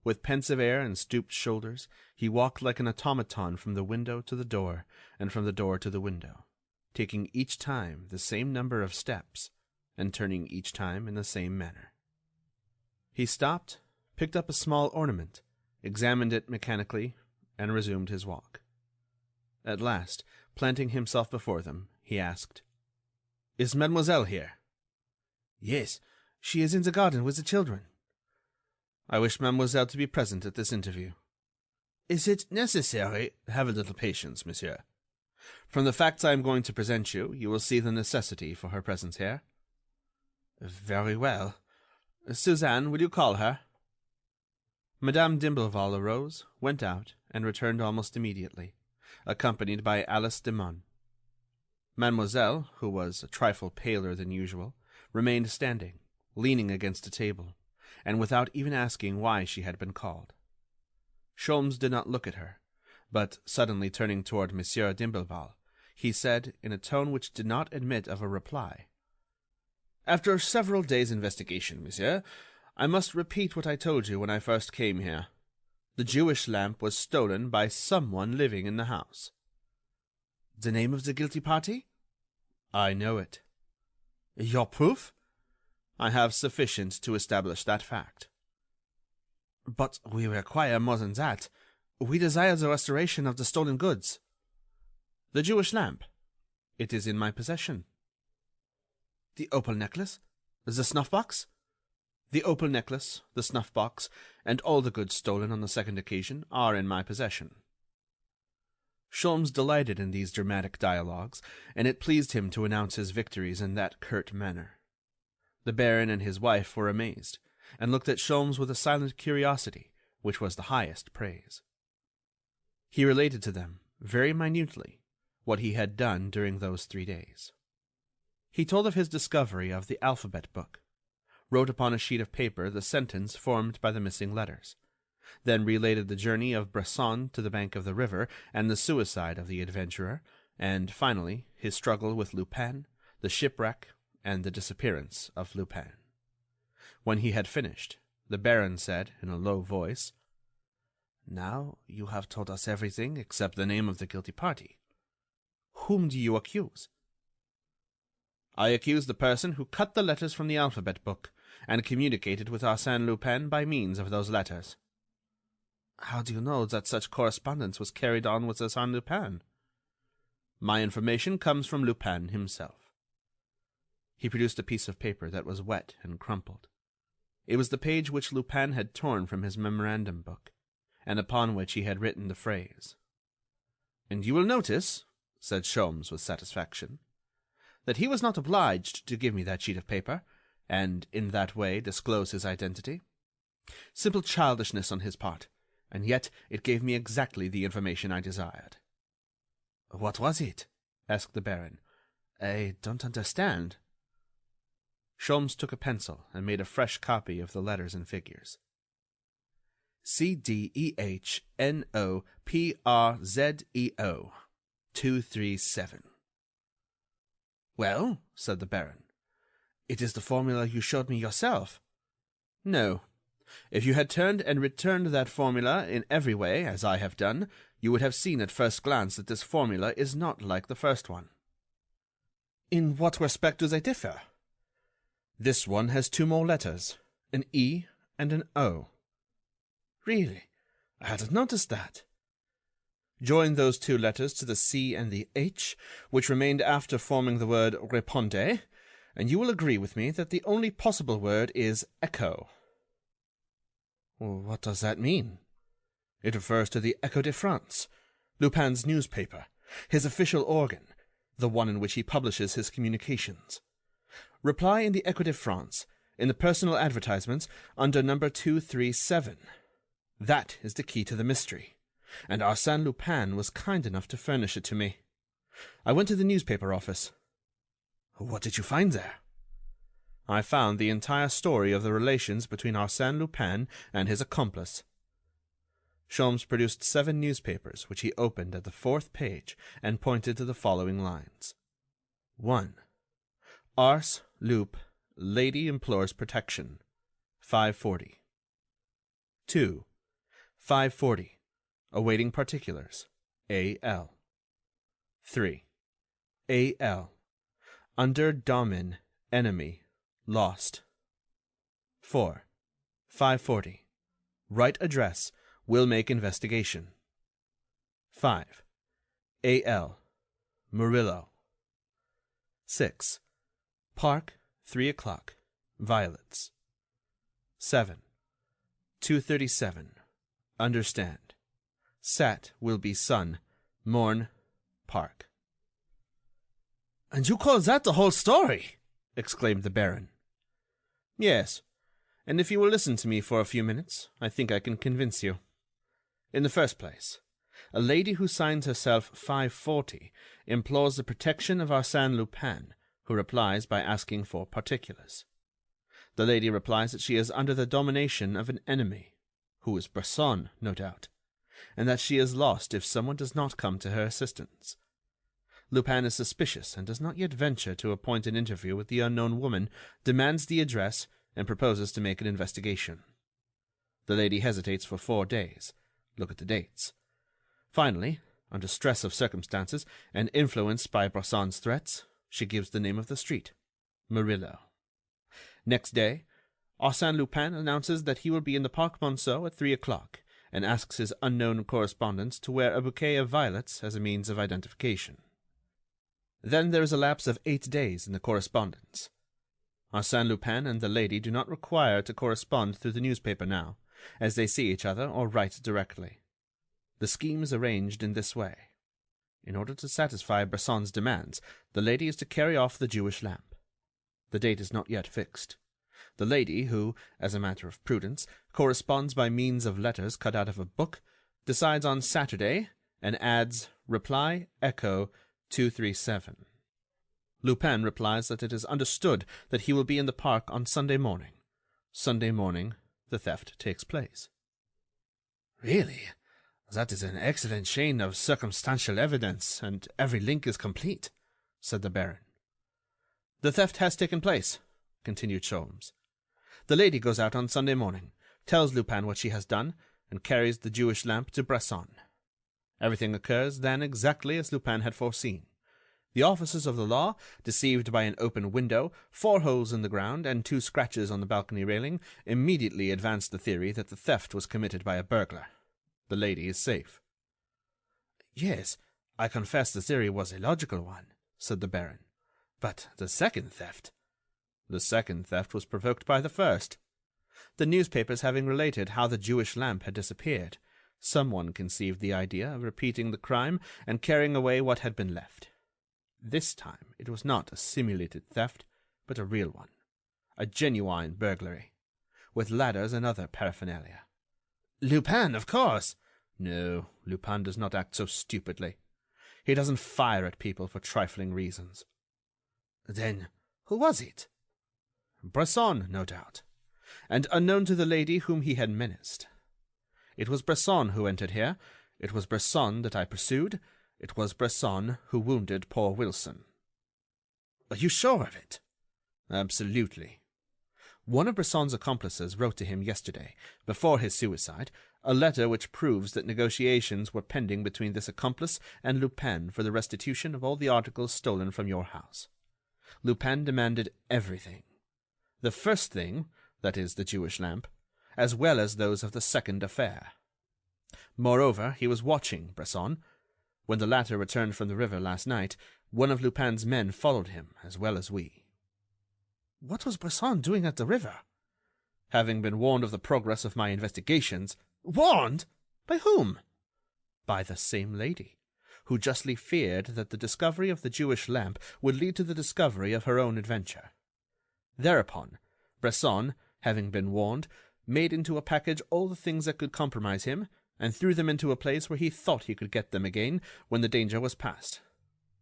With pensive air and stooped shoulders, he walked like an automaton from the window to the door, and from the door to the window, taking each time the same number of steps, and turning each time in the same manner. He stopped, picked up a small ornament, examined it mechanically, and resumed his walk. At last, planting himself before them, he asked, "Is Mademoiselle here?" "Yes, she is in the garden with the children." "I wish Mademoiselle to be present at this interview." "Is it necessary—" "Have a little patience, monsieur. From the facts I am going to present you, you will see the necessity for her presence here." "Very well. Suzanne, will you call her?" Madame d'Imblevalle arose, went out, and returned almost immediately, accompanied by Alice Demun. Mademoiselle, who was a trifle paler than usual, remained standing, leaning against a table, and without even asking why she had been called. Sholmes did not look at her, but, suddenly turning toward Monsieur d'Imblevalle, he said, in a tone which did not admit of a reply, "After several days' investigation, monsieur, I must repeat what I told you when I first came here. The Jewish lamp was stolen by someone living in the house." "The name of the guilty party?" "I know it." "Your proof?" "I have sufficient to establish that fact." "But we require more than that. We desire the restoration of the stolen goods." "The Jewish lamp? It is in my possession." "The opal necklace? The snuff-box?" "The opal necklace, the snuff-box, and all the goods stolen on the second occasion are in my possession." Sholmes delighted in these dramatic dialogues, and it pleased him to announce his victories in that curt manner. The Baron and his wife were amazed, and looked at Sholmes with a silent curiosity, which was the highest praise. He related to them, very minutely, what he had done during those 3 days. He told of his discovery of the alphabet book, wrote upon a sheet of paper the sentence formed by the missing letters, then related the journey of Bresson to the bank of the river and the suicide of the adventurer, and, finally, his struggle with Lupin, the shipwreck, and the disappearance of Lupin. When he had finished, the Baron said, in a low voice, "Now you have told us everything except the name of the guilty party. Whom do you accuse?" "I accuse the person who cut the letters from the alphabet book, and communicated with Arsène Lupin by means of those letters." "How do you know that such correspondence was carried on with Arsène Lupin?" My information comes from Lupin himself." He produced a piece of paper that was wet and crumpled. It was the page which Lupin had torn from his memorandum book, and upon which he had written the phrase. "And you will notice," said Sholmes with satisfaction, "that he was not obliged to give me that sheet of paper, and in that way disclose his identity. Simple childishness on his part, and yet it gave me exactly the information I desired." "What was it?" asked the Baron. "I don't understand." Sholmes took a pencil and made a fresh copy of the letters and figures. CDEHNOPRZEO 237. "Well," said the Baron, "it is the formula you showed me yourself." "No. If you had turned and returned that formula in every way, as I have done, you would have seen at first glance that this formula is not like the first one." "In what respect do they differ?" "This one has 2 more letters, an E and an O." "Really? I hadn't noticed that." "Join those 2 letters to the C and the H, which remained after forming the word répondez, and you will agree with me that the only possible word is echo." "What does that mean?" "It refers to the Echo de France, Lupin's newspaper, his official organ, the one in which he publishes his communications. Reply in the Echo de France, in the personal advertisements, under number 237. That is the key to the mystery, and Arsène Lupin was kind enough to furnish it to me. I went to the newspaper office." "What did you find there?" "I found the entire story of the relations between Arsène Lupin and his accomplice." Sholmes produced 7 newspapers, which he opened at the 4th page, and pointed to the following lines. 1. Ars Lup, lady implores protection, 540. 2. 540, awaiting particulars, A.L. 3. A.L. under domin, enemy, lost. 4. 540, right address, will make investigation. 5. A.L. Murillo. 6. Park, 3 o'clock, violets. 7. 237, understand. Sat will be sun, morn, park. "And you call that the whole story?" exclaimed the Baron. "Yes, and if you will listen to me for a few minutes, I think I can convince you. In the first place, a lady who signs herself 540 implores the protection of Arsène Lupin, who replies by asking for particulars. The lady replies that she is under the domination of an enemy, who is Bresson, no doubt, and that she is lost if someone does not come to her assistance. Lupin is suspicious and does not yet venture to appoint an interview with the unknown woman, demands the address, and proposes to make an investigation. The lady hesitates for 4 days. Look at the dates. Finally, under stress of circumstances and influenced by Bresson's threats, she gives the name of the street, Murillo. Next day, Arsène Lupin announces that he will be in the Parc Monceau at 3 o'clock, and asks his unknown correspondent to wear a bouquet of violets as a means of identification. Then there is a lapse of 8 days in the correspondence. Arsène Lupin and the lady do not require to correspond through the newspaper now, as they see each other or write directly. The scheme is arranged in this way. In order to satisfy Bresson's demands, the lady is to carry off the Jewish lamp. The date is not yet fixed. The lady, who, as a matter of prudence, corresponds by means of letters cut out of a book, decides on Saturday, and adds reply echo 237. Lupin replies that it is understood that he will be in the park on Sunday morning. Sunday morning, the theft takes place. "Really? That is an excellent chain of circumstantial evidence, and every link is complete," said the Baron. "The theft has taken place," continued Sholmes. "The lady goes out on Sunday morning, tells Lupin what she has done, and carries the Jewish lamp to Bresson. Everything occurs then exactly as Lupin had foreseen. The officers of the law, deceived by an open window, 4 holes in the ground, and 2 scratches on the balcony railing, immediately advanced the theory that the theft was committed by a burglar. The lady is safe." "Yes, I confess the theory was a logical one, said the Baron. But the second theft... The second theft was provoked by the first. The newspapers having related how the Jewish lamp had disappeared, someone conceived the idea of repeating the crime and carrying away what had been left. This time it was not a simulated theft, but a real one, a genuine burglary, with ladders and other paraphernalia. Lupin, of course! No, Lupin does not act so stupidly. He doesn't fire at people for trifling reasons. Then who was it? Bresson, no doubt, and unknown to the lady whom he had menaced. It was Bresson who entered here. It was Bresson that I pursued. It was Bresson who wounded poor Wilson. Are you sure of it? Absolutely. One of Bresson's accomplices wrote to him yesterday, before his suicide, a letter which proves that negotiations were pending between this accomplice and Lupin for the restitution of all the articles stolen from your house. Lupin demanded everything. The first thing, that is, the Jewish lamp, as well as those of the second affair. Moreover, he was watching Bresson. When the latter returned from the river last night, one of Lupin's men followed him, as well as we. What was Bresson doing at the river? Having been warned of the progress of my investigations... Warned? By whom? By the same lady, who justly feared that the discovery of the Jewish lamp would lead to the discovery of her own adventure. Thereupon, Bresson, having been warned, made into a package all the things that could compromise him, and threw them into a place where he thought he could get them again when the danger was past.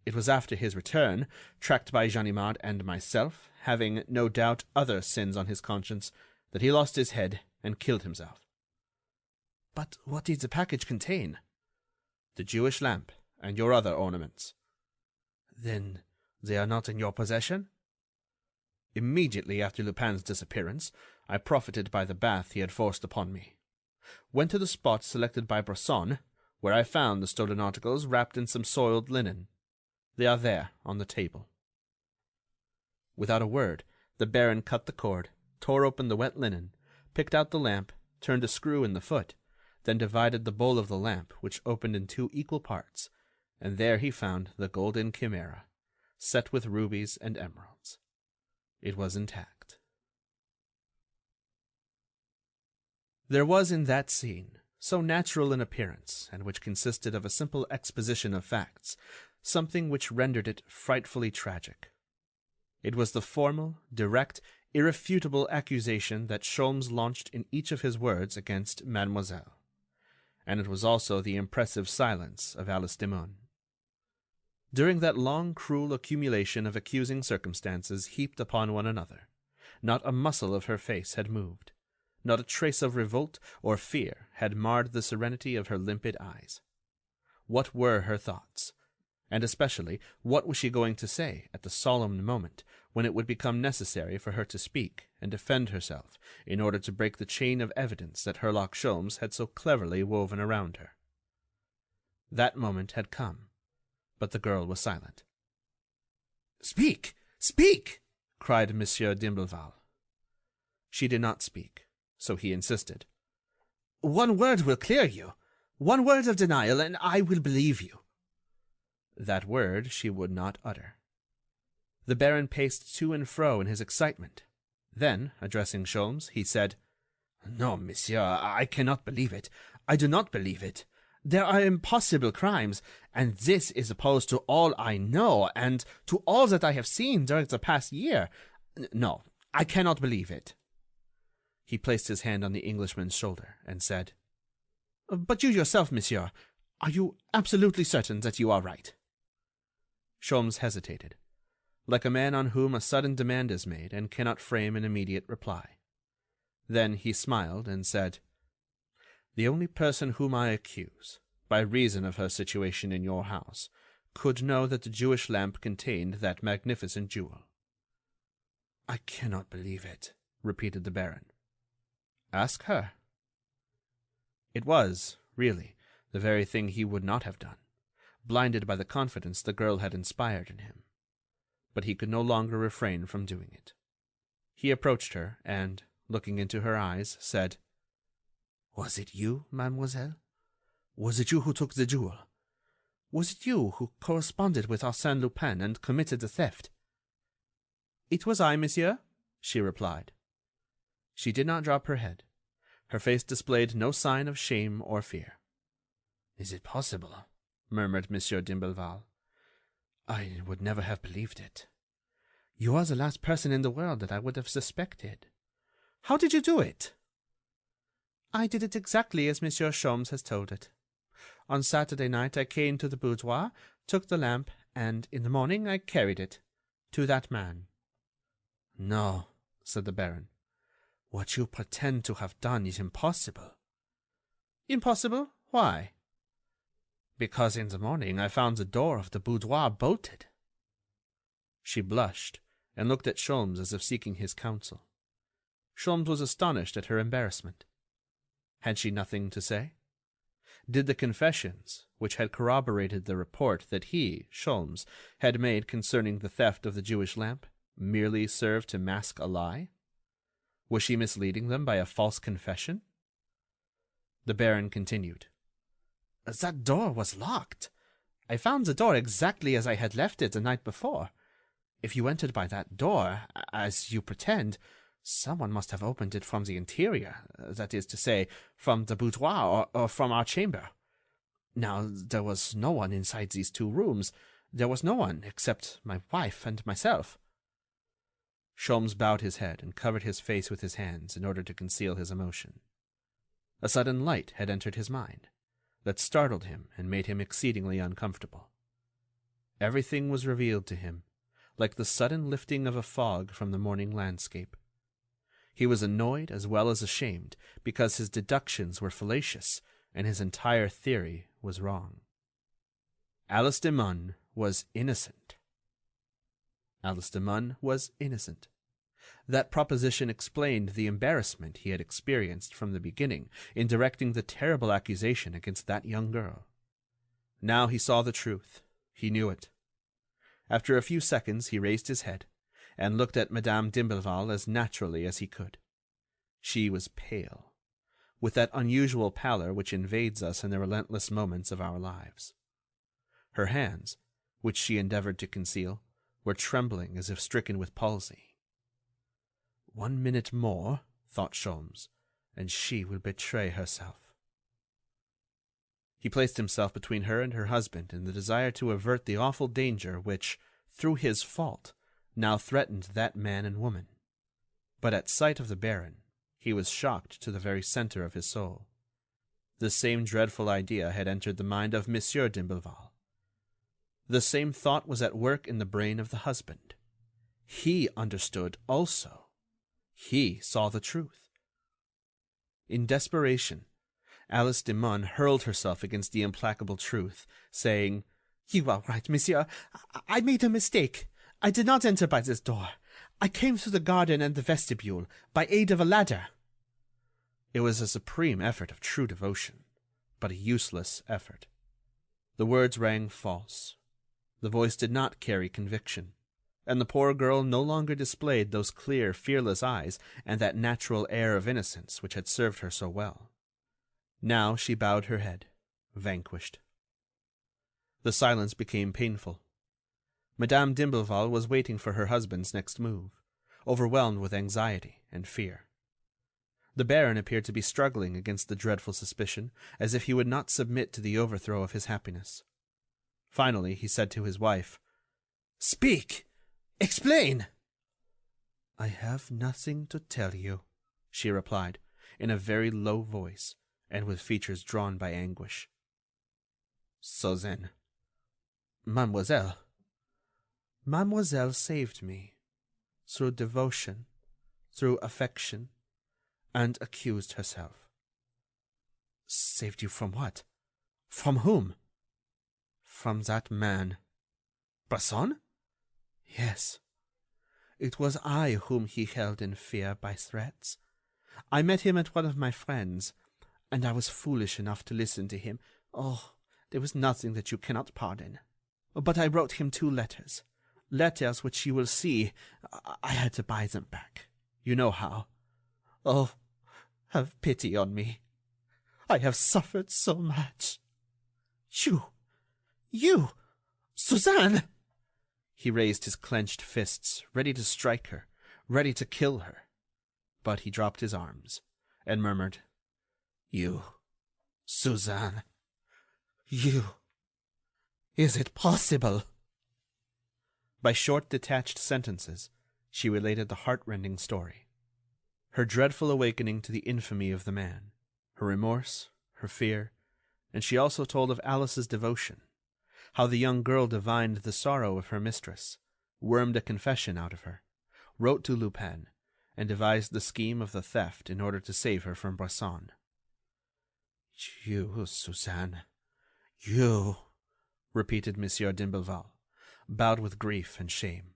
It was after his return, tracked by Ganimard and myself, having, no doubt, other sins on his conscience, that he lost his head and killed himself. But what did the package contain? The Jewish lamp and your other ornaments. Then they are not in your possession? Immediately after Lupin's disappearance, I profited by the bath he had forced upon me. Went to the spot selected by Bresson, where I found the stolen articles wrapped in some soiled linen. They are there, on the table. Without a word, the Baron cut the cord, tore open the wet linen, picked out the lamp, turned a screw in the foot, then divided the bowl of the lamp, which opened in 2 equal parts, and there he found the golden chimera, set with rubies and emeralds. It was intact. There was in that scene, so natural in appearance, and which consisted of a simple exposition of facts, something which rendered it frightfully tragic. It was the formal, direct, irrefutable accusation that Sholmes launched in each of his words against Mademoiselle, and it was also the impressive silence of Alice Demun. During that long, cruel accumulation of accusing circumstances heaped upon one another, not a muscle of her face had moved, not a trace of revolt or fear had marred the serenity of her limpid eyes. What were her thoughts? And especially, what was she going to say at the solemn moment when it would become necessary for her to speak and defend herself in order to break the chain of evidence that Herlock Sholmes had so cleverly woven around her? That moment had come, but the girl was silent. "Speak! Speak!" cried Monsieur d'Imblevalle. She did not speak, so he insisted. "One word will clear you. One word of denial, and I will believe you." That word she would not utter. The Baron paced to and fro in his excitement. Then, addressing Sholmes, he said, "No, monsieur, I cannot believe it. I do not believe it. There are impossible crimes, and this is opposed to all I know, and to all that I have seen during the past year. No, I cannot believe it." He placed his hand on the Englishman's shoulder and said, "But you yourself, monsieur, are you absolutely certain that you are right?" Sholmes hesitated, like a man on whom a sudden demand is made and cannot frame an immediate reply. Then he smiled and said, "The only person whom I accuse, by reason of her situation in your house, could know that the Jewish lamp contained that magnificent jewel." "I cannot believe it," repeated the Baron. "Ask her." It was, really, the very thing he would not have done, blinded by the confidence the girl had inspired in him. But he could no longer refrain from doing it. He approached her, and, looking into her eyes, said, "Was it you, mademoiselle? Was it you who took the jewel? Was it you who corresponded with Arsène Lupin and committed the theft?" "It was I, monsieur," she replied. She did not drop her head. Her face displayed no sign of shame or fear. "Is it possible?" murmured Monsieur d'Imblevalle. "I would never have believed it. You are the last person in the world that I would have suspected. How did you do it?" "I did it exactly as Monsieur Sholmes has told it. On Saturday night I came to the boudoir, took the lamp, and in the morning I carried it to that man." "No," said the Baron. "What you pretend to have done is impossible." "Impossible? Why?" "Because in the morning I found the door of the boudoir bolted." She blushed and looked at Sholmes as if seeking his counsel. Sholmes was astonished at her embarrassment. Had she nothing to say? Did the confessions, which had corroborated the report that he, Sholmes, had made concerning the theft of the Jewish lamp, merely serve to mask a lie? Was she misleading them by a false confession? The Baron continued. "That door was locked. I found the door exactly as I had left it the night before. If you entered by that door, as you pretend, someone must have opened it from the interior, that is to say, from the boudoir or from our chamber. Now, there was no one inside these 2 rooms. There was no one except my wife and myself." Sholmes bowed his head and covered his face with his hands in order to conceal his emotion. A sudden light had entered his mind that startled him and made him exceedingly uncomfortable. Everything was revealed to him, like the sudden lifting of a fog from the morning landscape. He was annoyed as well as ashamed, because his deductions were fallacious and his entire theory was wrong. Alice Demun was innocent. Alice Demun was innocent. That proposition explained the embarrassment he had experienced from the beginning in directing the terrible accusation against that young girl. Now he saw the truth. He knew it. After a few seconds he raised his head and looked at Madame d'Imblevalle as naturally as he could. She was pale, with that unusual pallor which invades us in the relentless moments of our lives. Her hands, which she endeavored to conceal, were trembling as if stricken with palsy. 1 minute more, thought Sholmes, and she will betray herself. He placed himself between her and her husband in the desire to avert the awful danger which, through his fault, now threatened that man and woman. But at sight of the Baron, he was shocked to the very center of his soul. The same dreadful idea had entered the mind of Monsieur d'Imblevalle. The same thought was at work in the brain of the husband. He understood also. He saw the truth. In desperation, Alice Demun hurled herself against the implacable truth, saying, "You are right, monsieur. I made a mistake. I did not enter by this door. I came through the garden and the vestibule, by aid of a ladder." It was a supreme effort of true devotion, but a useless effort. The words rang false. The voice did not carry conviction, and the poor girl no longer displayed those clear, fearless eyes and that natural air of innocence which had served her so well. Now she bowed her head, vanquished. The silence became painful. Madame d'Imblevalle was waiting for her husband's next move, overwhelmed with anxiety and fear. The Baron appeared to be struggling against the dreadful suspicion, as if he would not submit to the overthrow of his happiness. Finally, he said to his wife, "Speak! Explain!" "I have nothing to tell you," she replied, in a very low voice, and with features drawn by anguish. "So then, Mademoiselle saved me, through devotion, through affection, and accused herself." "Saved you from what? From whom?" "From that man." "Bresson?" "Yes. It was I whom he held in fear by threats. I met him at one of my friends, and I was foolish enough to listen to him. Oh, there was nothing that you cannot pardon. But I wrote him 2 letters. Letters which you will see. I had to buy them back. You know how. Oh, have pity on me. I have suffered so much. You! Suzanne! He raised his clenched fists, ready to strike her, ready to kill her. But he dropped his arms and murmured, "You, Suzanne, you. Is it possible?" By short, detached sentences, she related the heart-rending story. Her dreadful awakening to the infamy of the man, her remorse, her fear, and she also told of Alice's devotion, how the young girl divined the sorrow of her mistress, wormed a confession out of her, wrote to Lupin, and devised the scheme of the theft in order to save her from Bresson. "You, Suzanne, you," repeated Monsieur d'Imblevalle, bowed with grief and shame.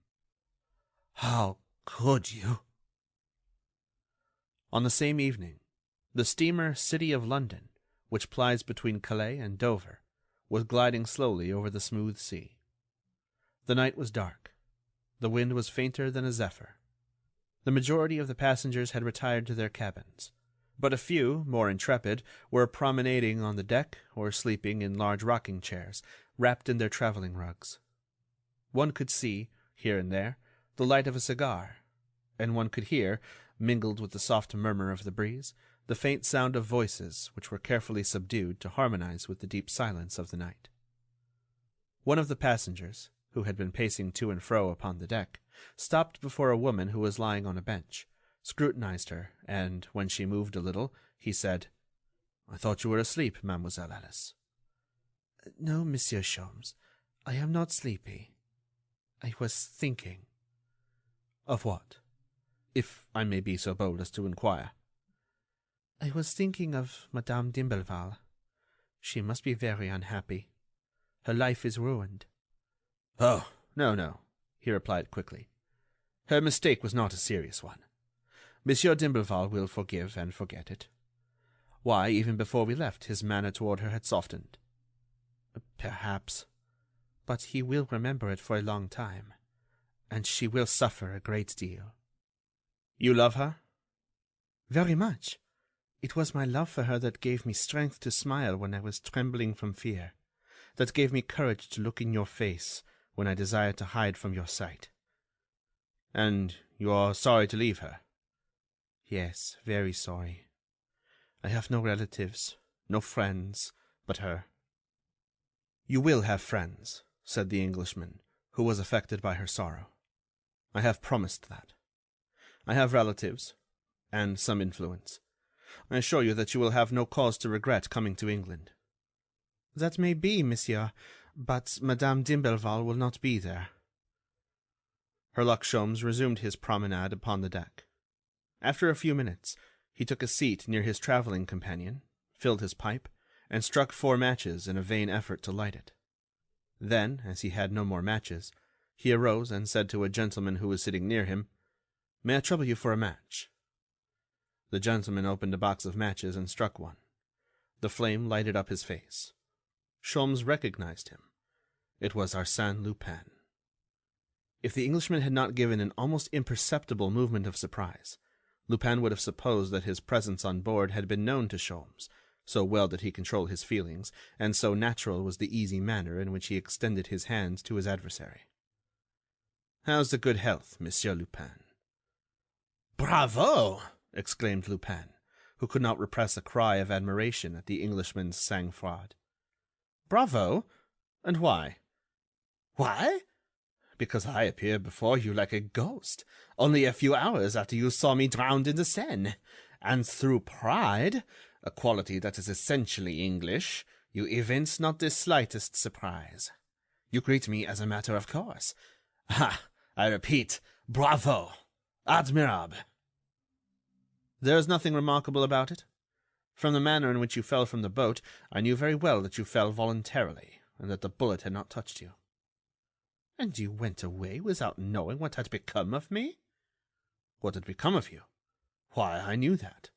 "How could you?" On the same evening, the steamer City of London, which plies between Calais and Dover, was gliding slowly over the smooth sea. The night was dark. The wind was fainter than a zephyr. The majority of the passengers had retired to their cabins, but a few, more intrepid, were promenading on the deck or sleeping in large rocking chairs, wrapped in their traveling rugs. One could see, here and there, the light of a cigar, and one could hear, mingled with the soft murmur of the breeze, the faint sound of voices which were carefully subdued to harmonize with the deep silence of the night. One of the passengers, who had been pacing to and fro upon the deck, stopped before a woman who was lying on a bench, scrutinized her, and, when she moved a little, he said, "I thought you were asleep, Mademoiselle Alice." "No, Monsieur Sholmes, I am not sleepy. I was thinking." "Of what? If I may be so bold as to inquire." "I was thinking of Madame d'Imblevalle. She must be very unhappy. Her life is ruined." "Oh, no," he replied quickly. "Her mistake was not a serious one. Monsieur d'Imblevalle will forgive and forget it. Why, even before we left, his manner toward her had softened." "Perhaps. But he will remember it for a long time, and she will suffer a great deal." "You love her?" "Very much. It was my love for her that gave me strength to smile when I was trembling from fear, that gave me courage to look in your face when I desired to hide from your sight." "And you are sorry to leave her?" "Yes, very sorry. I have no relatives, no friends, but her." "You will have friends," said the Englishman, who was affected by her sorrow. "I have promised that. I have relatives, and some influence. I assure you that you will have no cause to regret coming to England." "That may be, monsieur, but Madame d'Imblevalle will not be there." Herlock Sholmes resumed his promenade upon the deck. After a few minutes, he took a seat near his traveling companion, filled his pipe, and struck 4 matches in a vain effort to light it. Then, as he had no more matches, he arose and said to a gentleman who was sitting near him, "May I trouble you for a match?" The gentleman opened a box of matches and struck one. The flame lighted up his face. Sholmes recognized him. It was Arsène Lupin. If the Englishman had not given an almost imperceptible movement of surprise, Lupin would have supposed that his presence on board had been known to Sholmes, so well did he control his feelings, and so natural was the easy manner in which he extended his hand to his adversary. "How's the good health, Monsieur Lupin?" "Bravo!" exclaimed Lupin, who could not repress a cry of admiration at the Englishman's sang-froid. "Bravo? And why?" "Why? Because I appeared before you like a ghost, only a few hours after you saw me drowned in the Seine, and through pride, a quality that is essentially English, you evince not the slightest surprise. You greet me as a matter of course. Ah, I repeat, bravo! Admirable!" "There is nothing remarkable about it. From the manner in which you fell from the boat, I knew very well that you fell voluntarily, and that the bullet had not touched you." "And you went away without knowing what had become of me?" "What had become of you? Why, I knew that.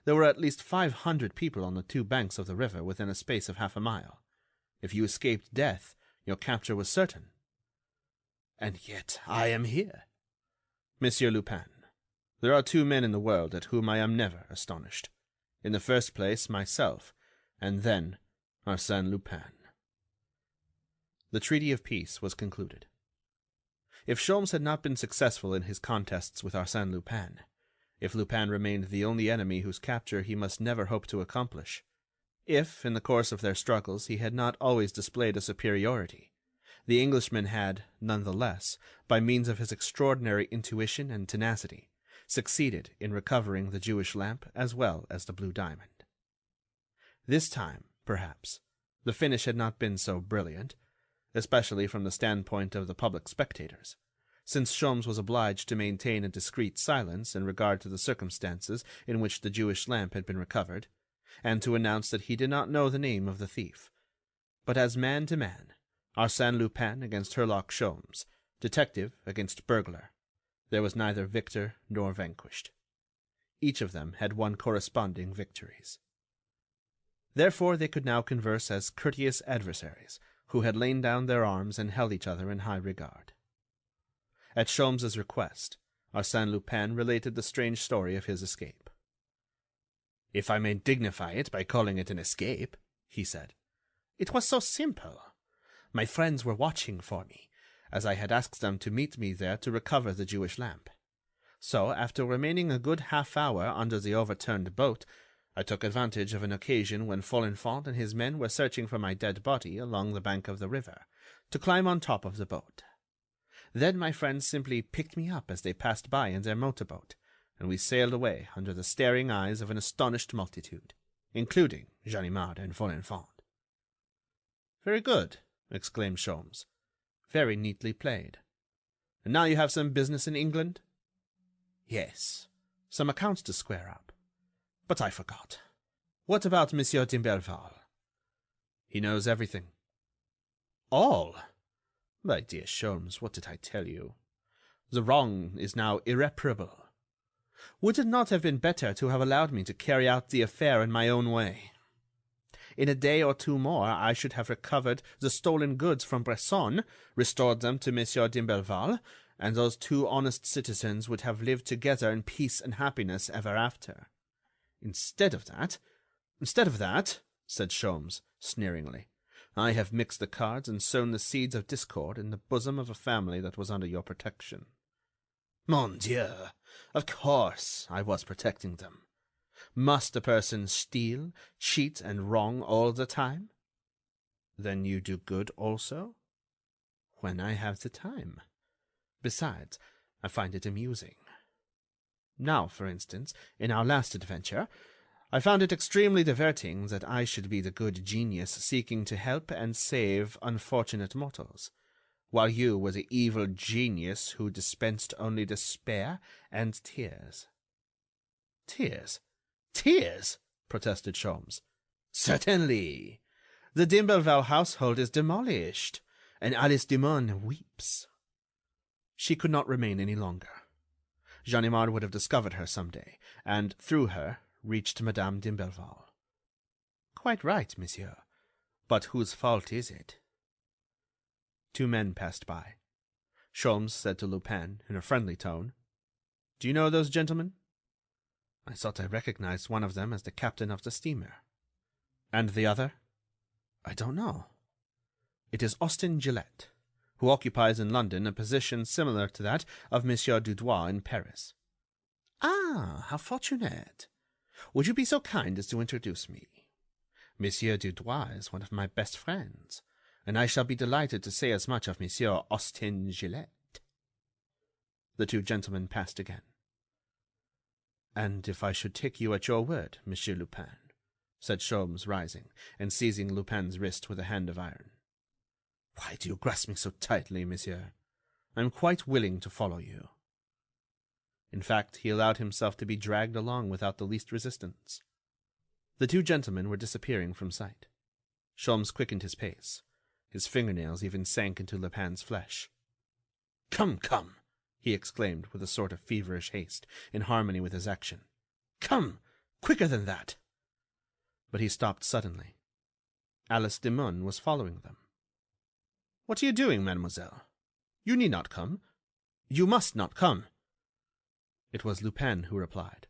There were at least 500 people on the 2 banks of the river within a space of half a mile. If you escaped death, your capture was certain." "And yet I am here." "Monsieur Lupin, there are 2 men in the world at whom I am never astonished. In the first place, myself, and then Arsène Lupin." The treaty of peace was concluded. If Sholmes had not been successful in his contests with Arsène Lupin, if Lupin remained the only enemy whose capture he must never hope to accomplish, if, in the course of their struggles, he had not always displayed a superiority, the Englishman had, none the less, by means of his extraordinary intuition and tenacity, succeeded in recovering the Jewish lamp as well as the blue diamond. This time, perhaps, the finish had not been so brilliant, especially from the standpoint of the public spectators, since Sholmes was obliged to maintain a discreet silence in regard to the circumstances in which the Jewish lamp had been recovered, and to announce that he did not know the name of the thief. But as man to man, Arsène Lupin against Herlock Sholmes, detective against burglar, there was neither victor nor vanquished. Each of them had won corresponding victories. Therefore they could now converse as courteous adversaries, who had lain down their arms and held each other in high regard. At Sholmes's request, Arsène Lupin related the strange story of his escape. "If I may dignify it by calling it an escape," he said, "it was so simple. My friends were watching for me, as I had asked them to meet me there to recover the Jewish lamp. So, after remaining a good half-hour under the overturned boat, I took advantage of an occasion when Folenfant and his men were searching for my dead body along the bank of the river, to climb on top of the boat. Then my friends simply picked me up as they passed by in their motorboat, and we sailed away under the staring eyes of an astonished multitude, including Ganimard and Folenfant." "Very good," exclaimed Sholmes. "Very neatly played. And now you have some business in England?" "Yes, some accounts to square up. But I forgot. What about Monsieur d'Imblevalle?" "He knows everything." "All? My dear Sholmes, what did I tell you? The wrong is now irreparable. Would it not have been better to have allowed me to carry out the affair in my own way? In a day or two more I should have recovered the stolen goods from Bresson, restored them to Monsieur d'Imblevalle, and those two honest citizens would have lived together in peace and happiness ever after. Instead of that, said Sholmes, sneeringly, I have mixed the cards and sown the seeds of discord in the bosom of a family that was under your protection. Mon Dieu! Of course I was protecting them. Must a person steal, cheat, and wrong all the time? Then you do good also? When I have the time. Besides, I find it amusing. Now, for instance, in our last adventure, I found it extremely diverting that I should be the good genius seeking to help and save unfortunate mortals, while you were the evil genius who dispensed only despair and tears. Tears? Tears? Protested Sholmes. Certainly. The d'Imblevalle household is demolished, and Alice Dumont weeps. She could not remain any longer. Ganimard would have discovered her some day, and, through her, reached Madame d'Imblevalle. Quite right, monsieur. But whose fault is it? Two men passed by. Sholmes said to Lupin, in a friendly tone, Do you know those gentlemen? I thought I recognized one of them as the captain of the steamer. And the other? I don't know. It is Austin Gillette, who occupies in London a position similar to that of Monsieur Dudois in Paris. Ah, how fortunate! Would you be so kind as to introduce me? Monsieur Dudois is one of my best friends, and I shall be delighted to say as much of Monsieur Austin Gillette. The two gentlemen passed again. And if I should take you at your word, Monsieur Lupin, said Sholmes, rising, and seizing Lupin's wrist with a hand of iron. Why do you grasp me so tightly, monsieur? I am quite willing to follow you. In fact, he allowed himself to be dragged along without the least resistance. The two gentlemen were disappearing from sight. Sholmes quickened his pace. His fingernails even sank into Lupin's flesh. Come, come, he exclaimed with a sort of feverish haste, in harmony with his action. Come, quicker than that! But he stopped suddenly. Alice Dumont was following them. What are you doing, mademoiselle? You need not come. You must not come. It was Lupin who replied.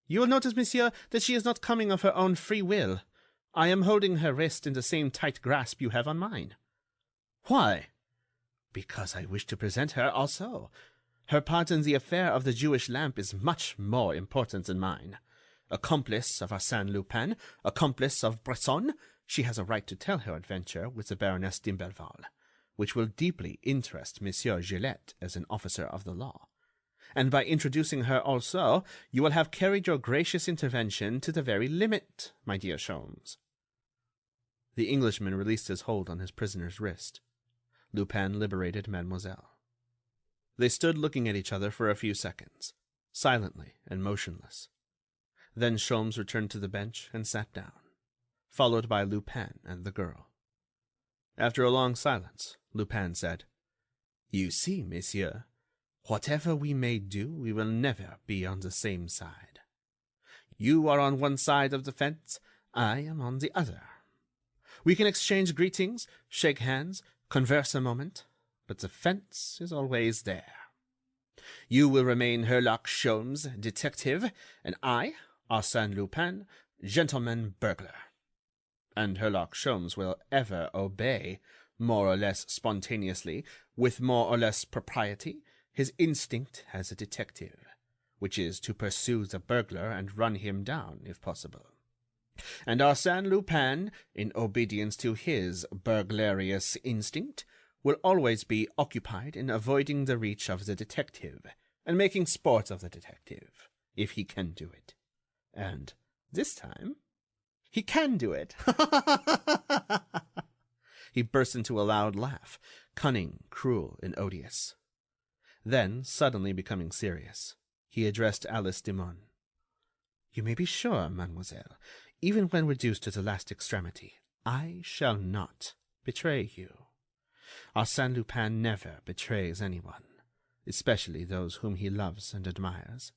You will notice, monsieur, that she is not coming of her own free will. I am holding her wrist in the same tight grasp you have on mine. Why? Because I wish to present her also. Her part in the affair of the Jewish lamp is much more important than mine. Accomplice of Arsène Lupin, accomplice of Bresson, she has a right to tell her adventure with the Baroness d'Imblevalle, which will deeply interest Monsieur Gillette as an officer of the law. And by introducing her also, you will have carried your gracious intervention to the very limit, my dear Sholmes. The Englishman released his hold on his prisoner's wrist. Lupin liberated Mademoiselle. They stood looking at each other for a few seconds, silently and motionless. Then Sholmes returned to the bench and sat down, followed by Lupin and the girl. After a long silence, Lupin said, "You see, monsieur, whatever we may do, we will never be on the same side. You are on one side of the fence, I am on the other. We can exchange greetings, shake hands, converse a moment, but the fence is always there. You will remain Herlock Sholmes, detective, and I, Arsène Lupin, gentleman burglar. And Herlock Sholmes will ever obey, more or less spontaneously, with more or less propriety, his instinct as a detective, which is to pursue the burglar and run him down, if possible. And Arsène Lupin, in obedience to his burglarious instinct, will always be occupied in avoiding the reach of the detective, and making sport of the detective, if he can do it. And this time, he can do it." He burst into a loud laugh, cunning, cruel, and odious. Then, suddenly becoming serious, he addressed Alice Demun. "You may be sure, mademoiselle, even when reduced to the last extremity, I shall not betray you. Arsène Lupin never betrays anyone, especially those whom he loves and admires.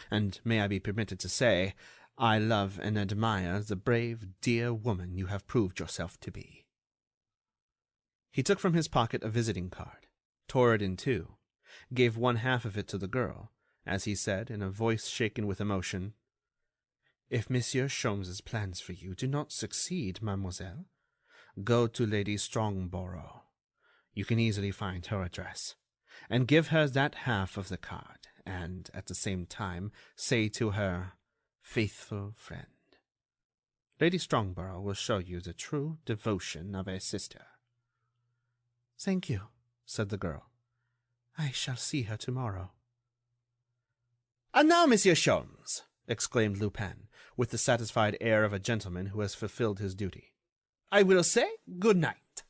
And may I be permitted to say, I love and admire the brave, dear woman you have proved yourself to be." He took from his pocket a visiting card, tore it in two, gave one half of it to the girl, as he said, in a voice shaken with emotion, "If Monsieur Sholmes's plans for you do not succeed, mademoiselle, go to Lady Strongborough. You can easily find her address, and give her that half of the card, and, at the same time, say to her, 'Faithful friend.' Lady Strongborough will show you the true devotion of a sister." "Thank you," said the girl. "I shall see her tomorrow." "And now, Monsieur Sholmes," exclaimed Lupin, with the satisfied air of a gentleman who has fulfilled his duty, "I will say good night.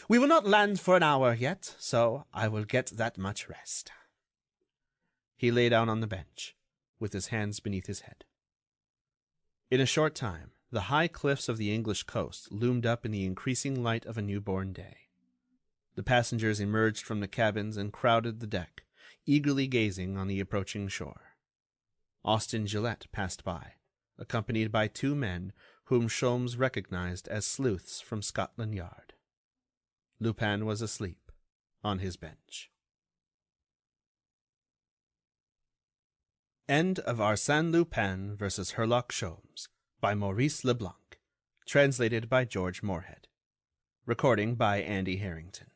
We will not land for an hour yet, so I will get that much rest." He lay down on the bench, with his hands beneath his head. In a short time, the high cliffs of the English coast loomed up in the increasing light of a newborn day. The passengers emerged from the cabins and crowded the deck, eagerly gazing on the approaching shore. Austin Gillette passed by, accompanied by two men whom Sholmes recognized as sleuths from Scotland Yard. Lupin was asleep on his bench. End of Arsène Lupin versus Herlock Sholmes by Maurice Leblanc, translated by George Moorhead. Recording by Andy Harrington.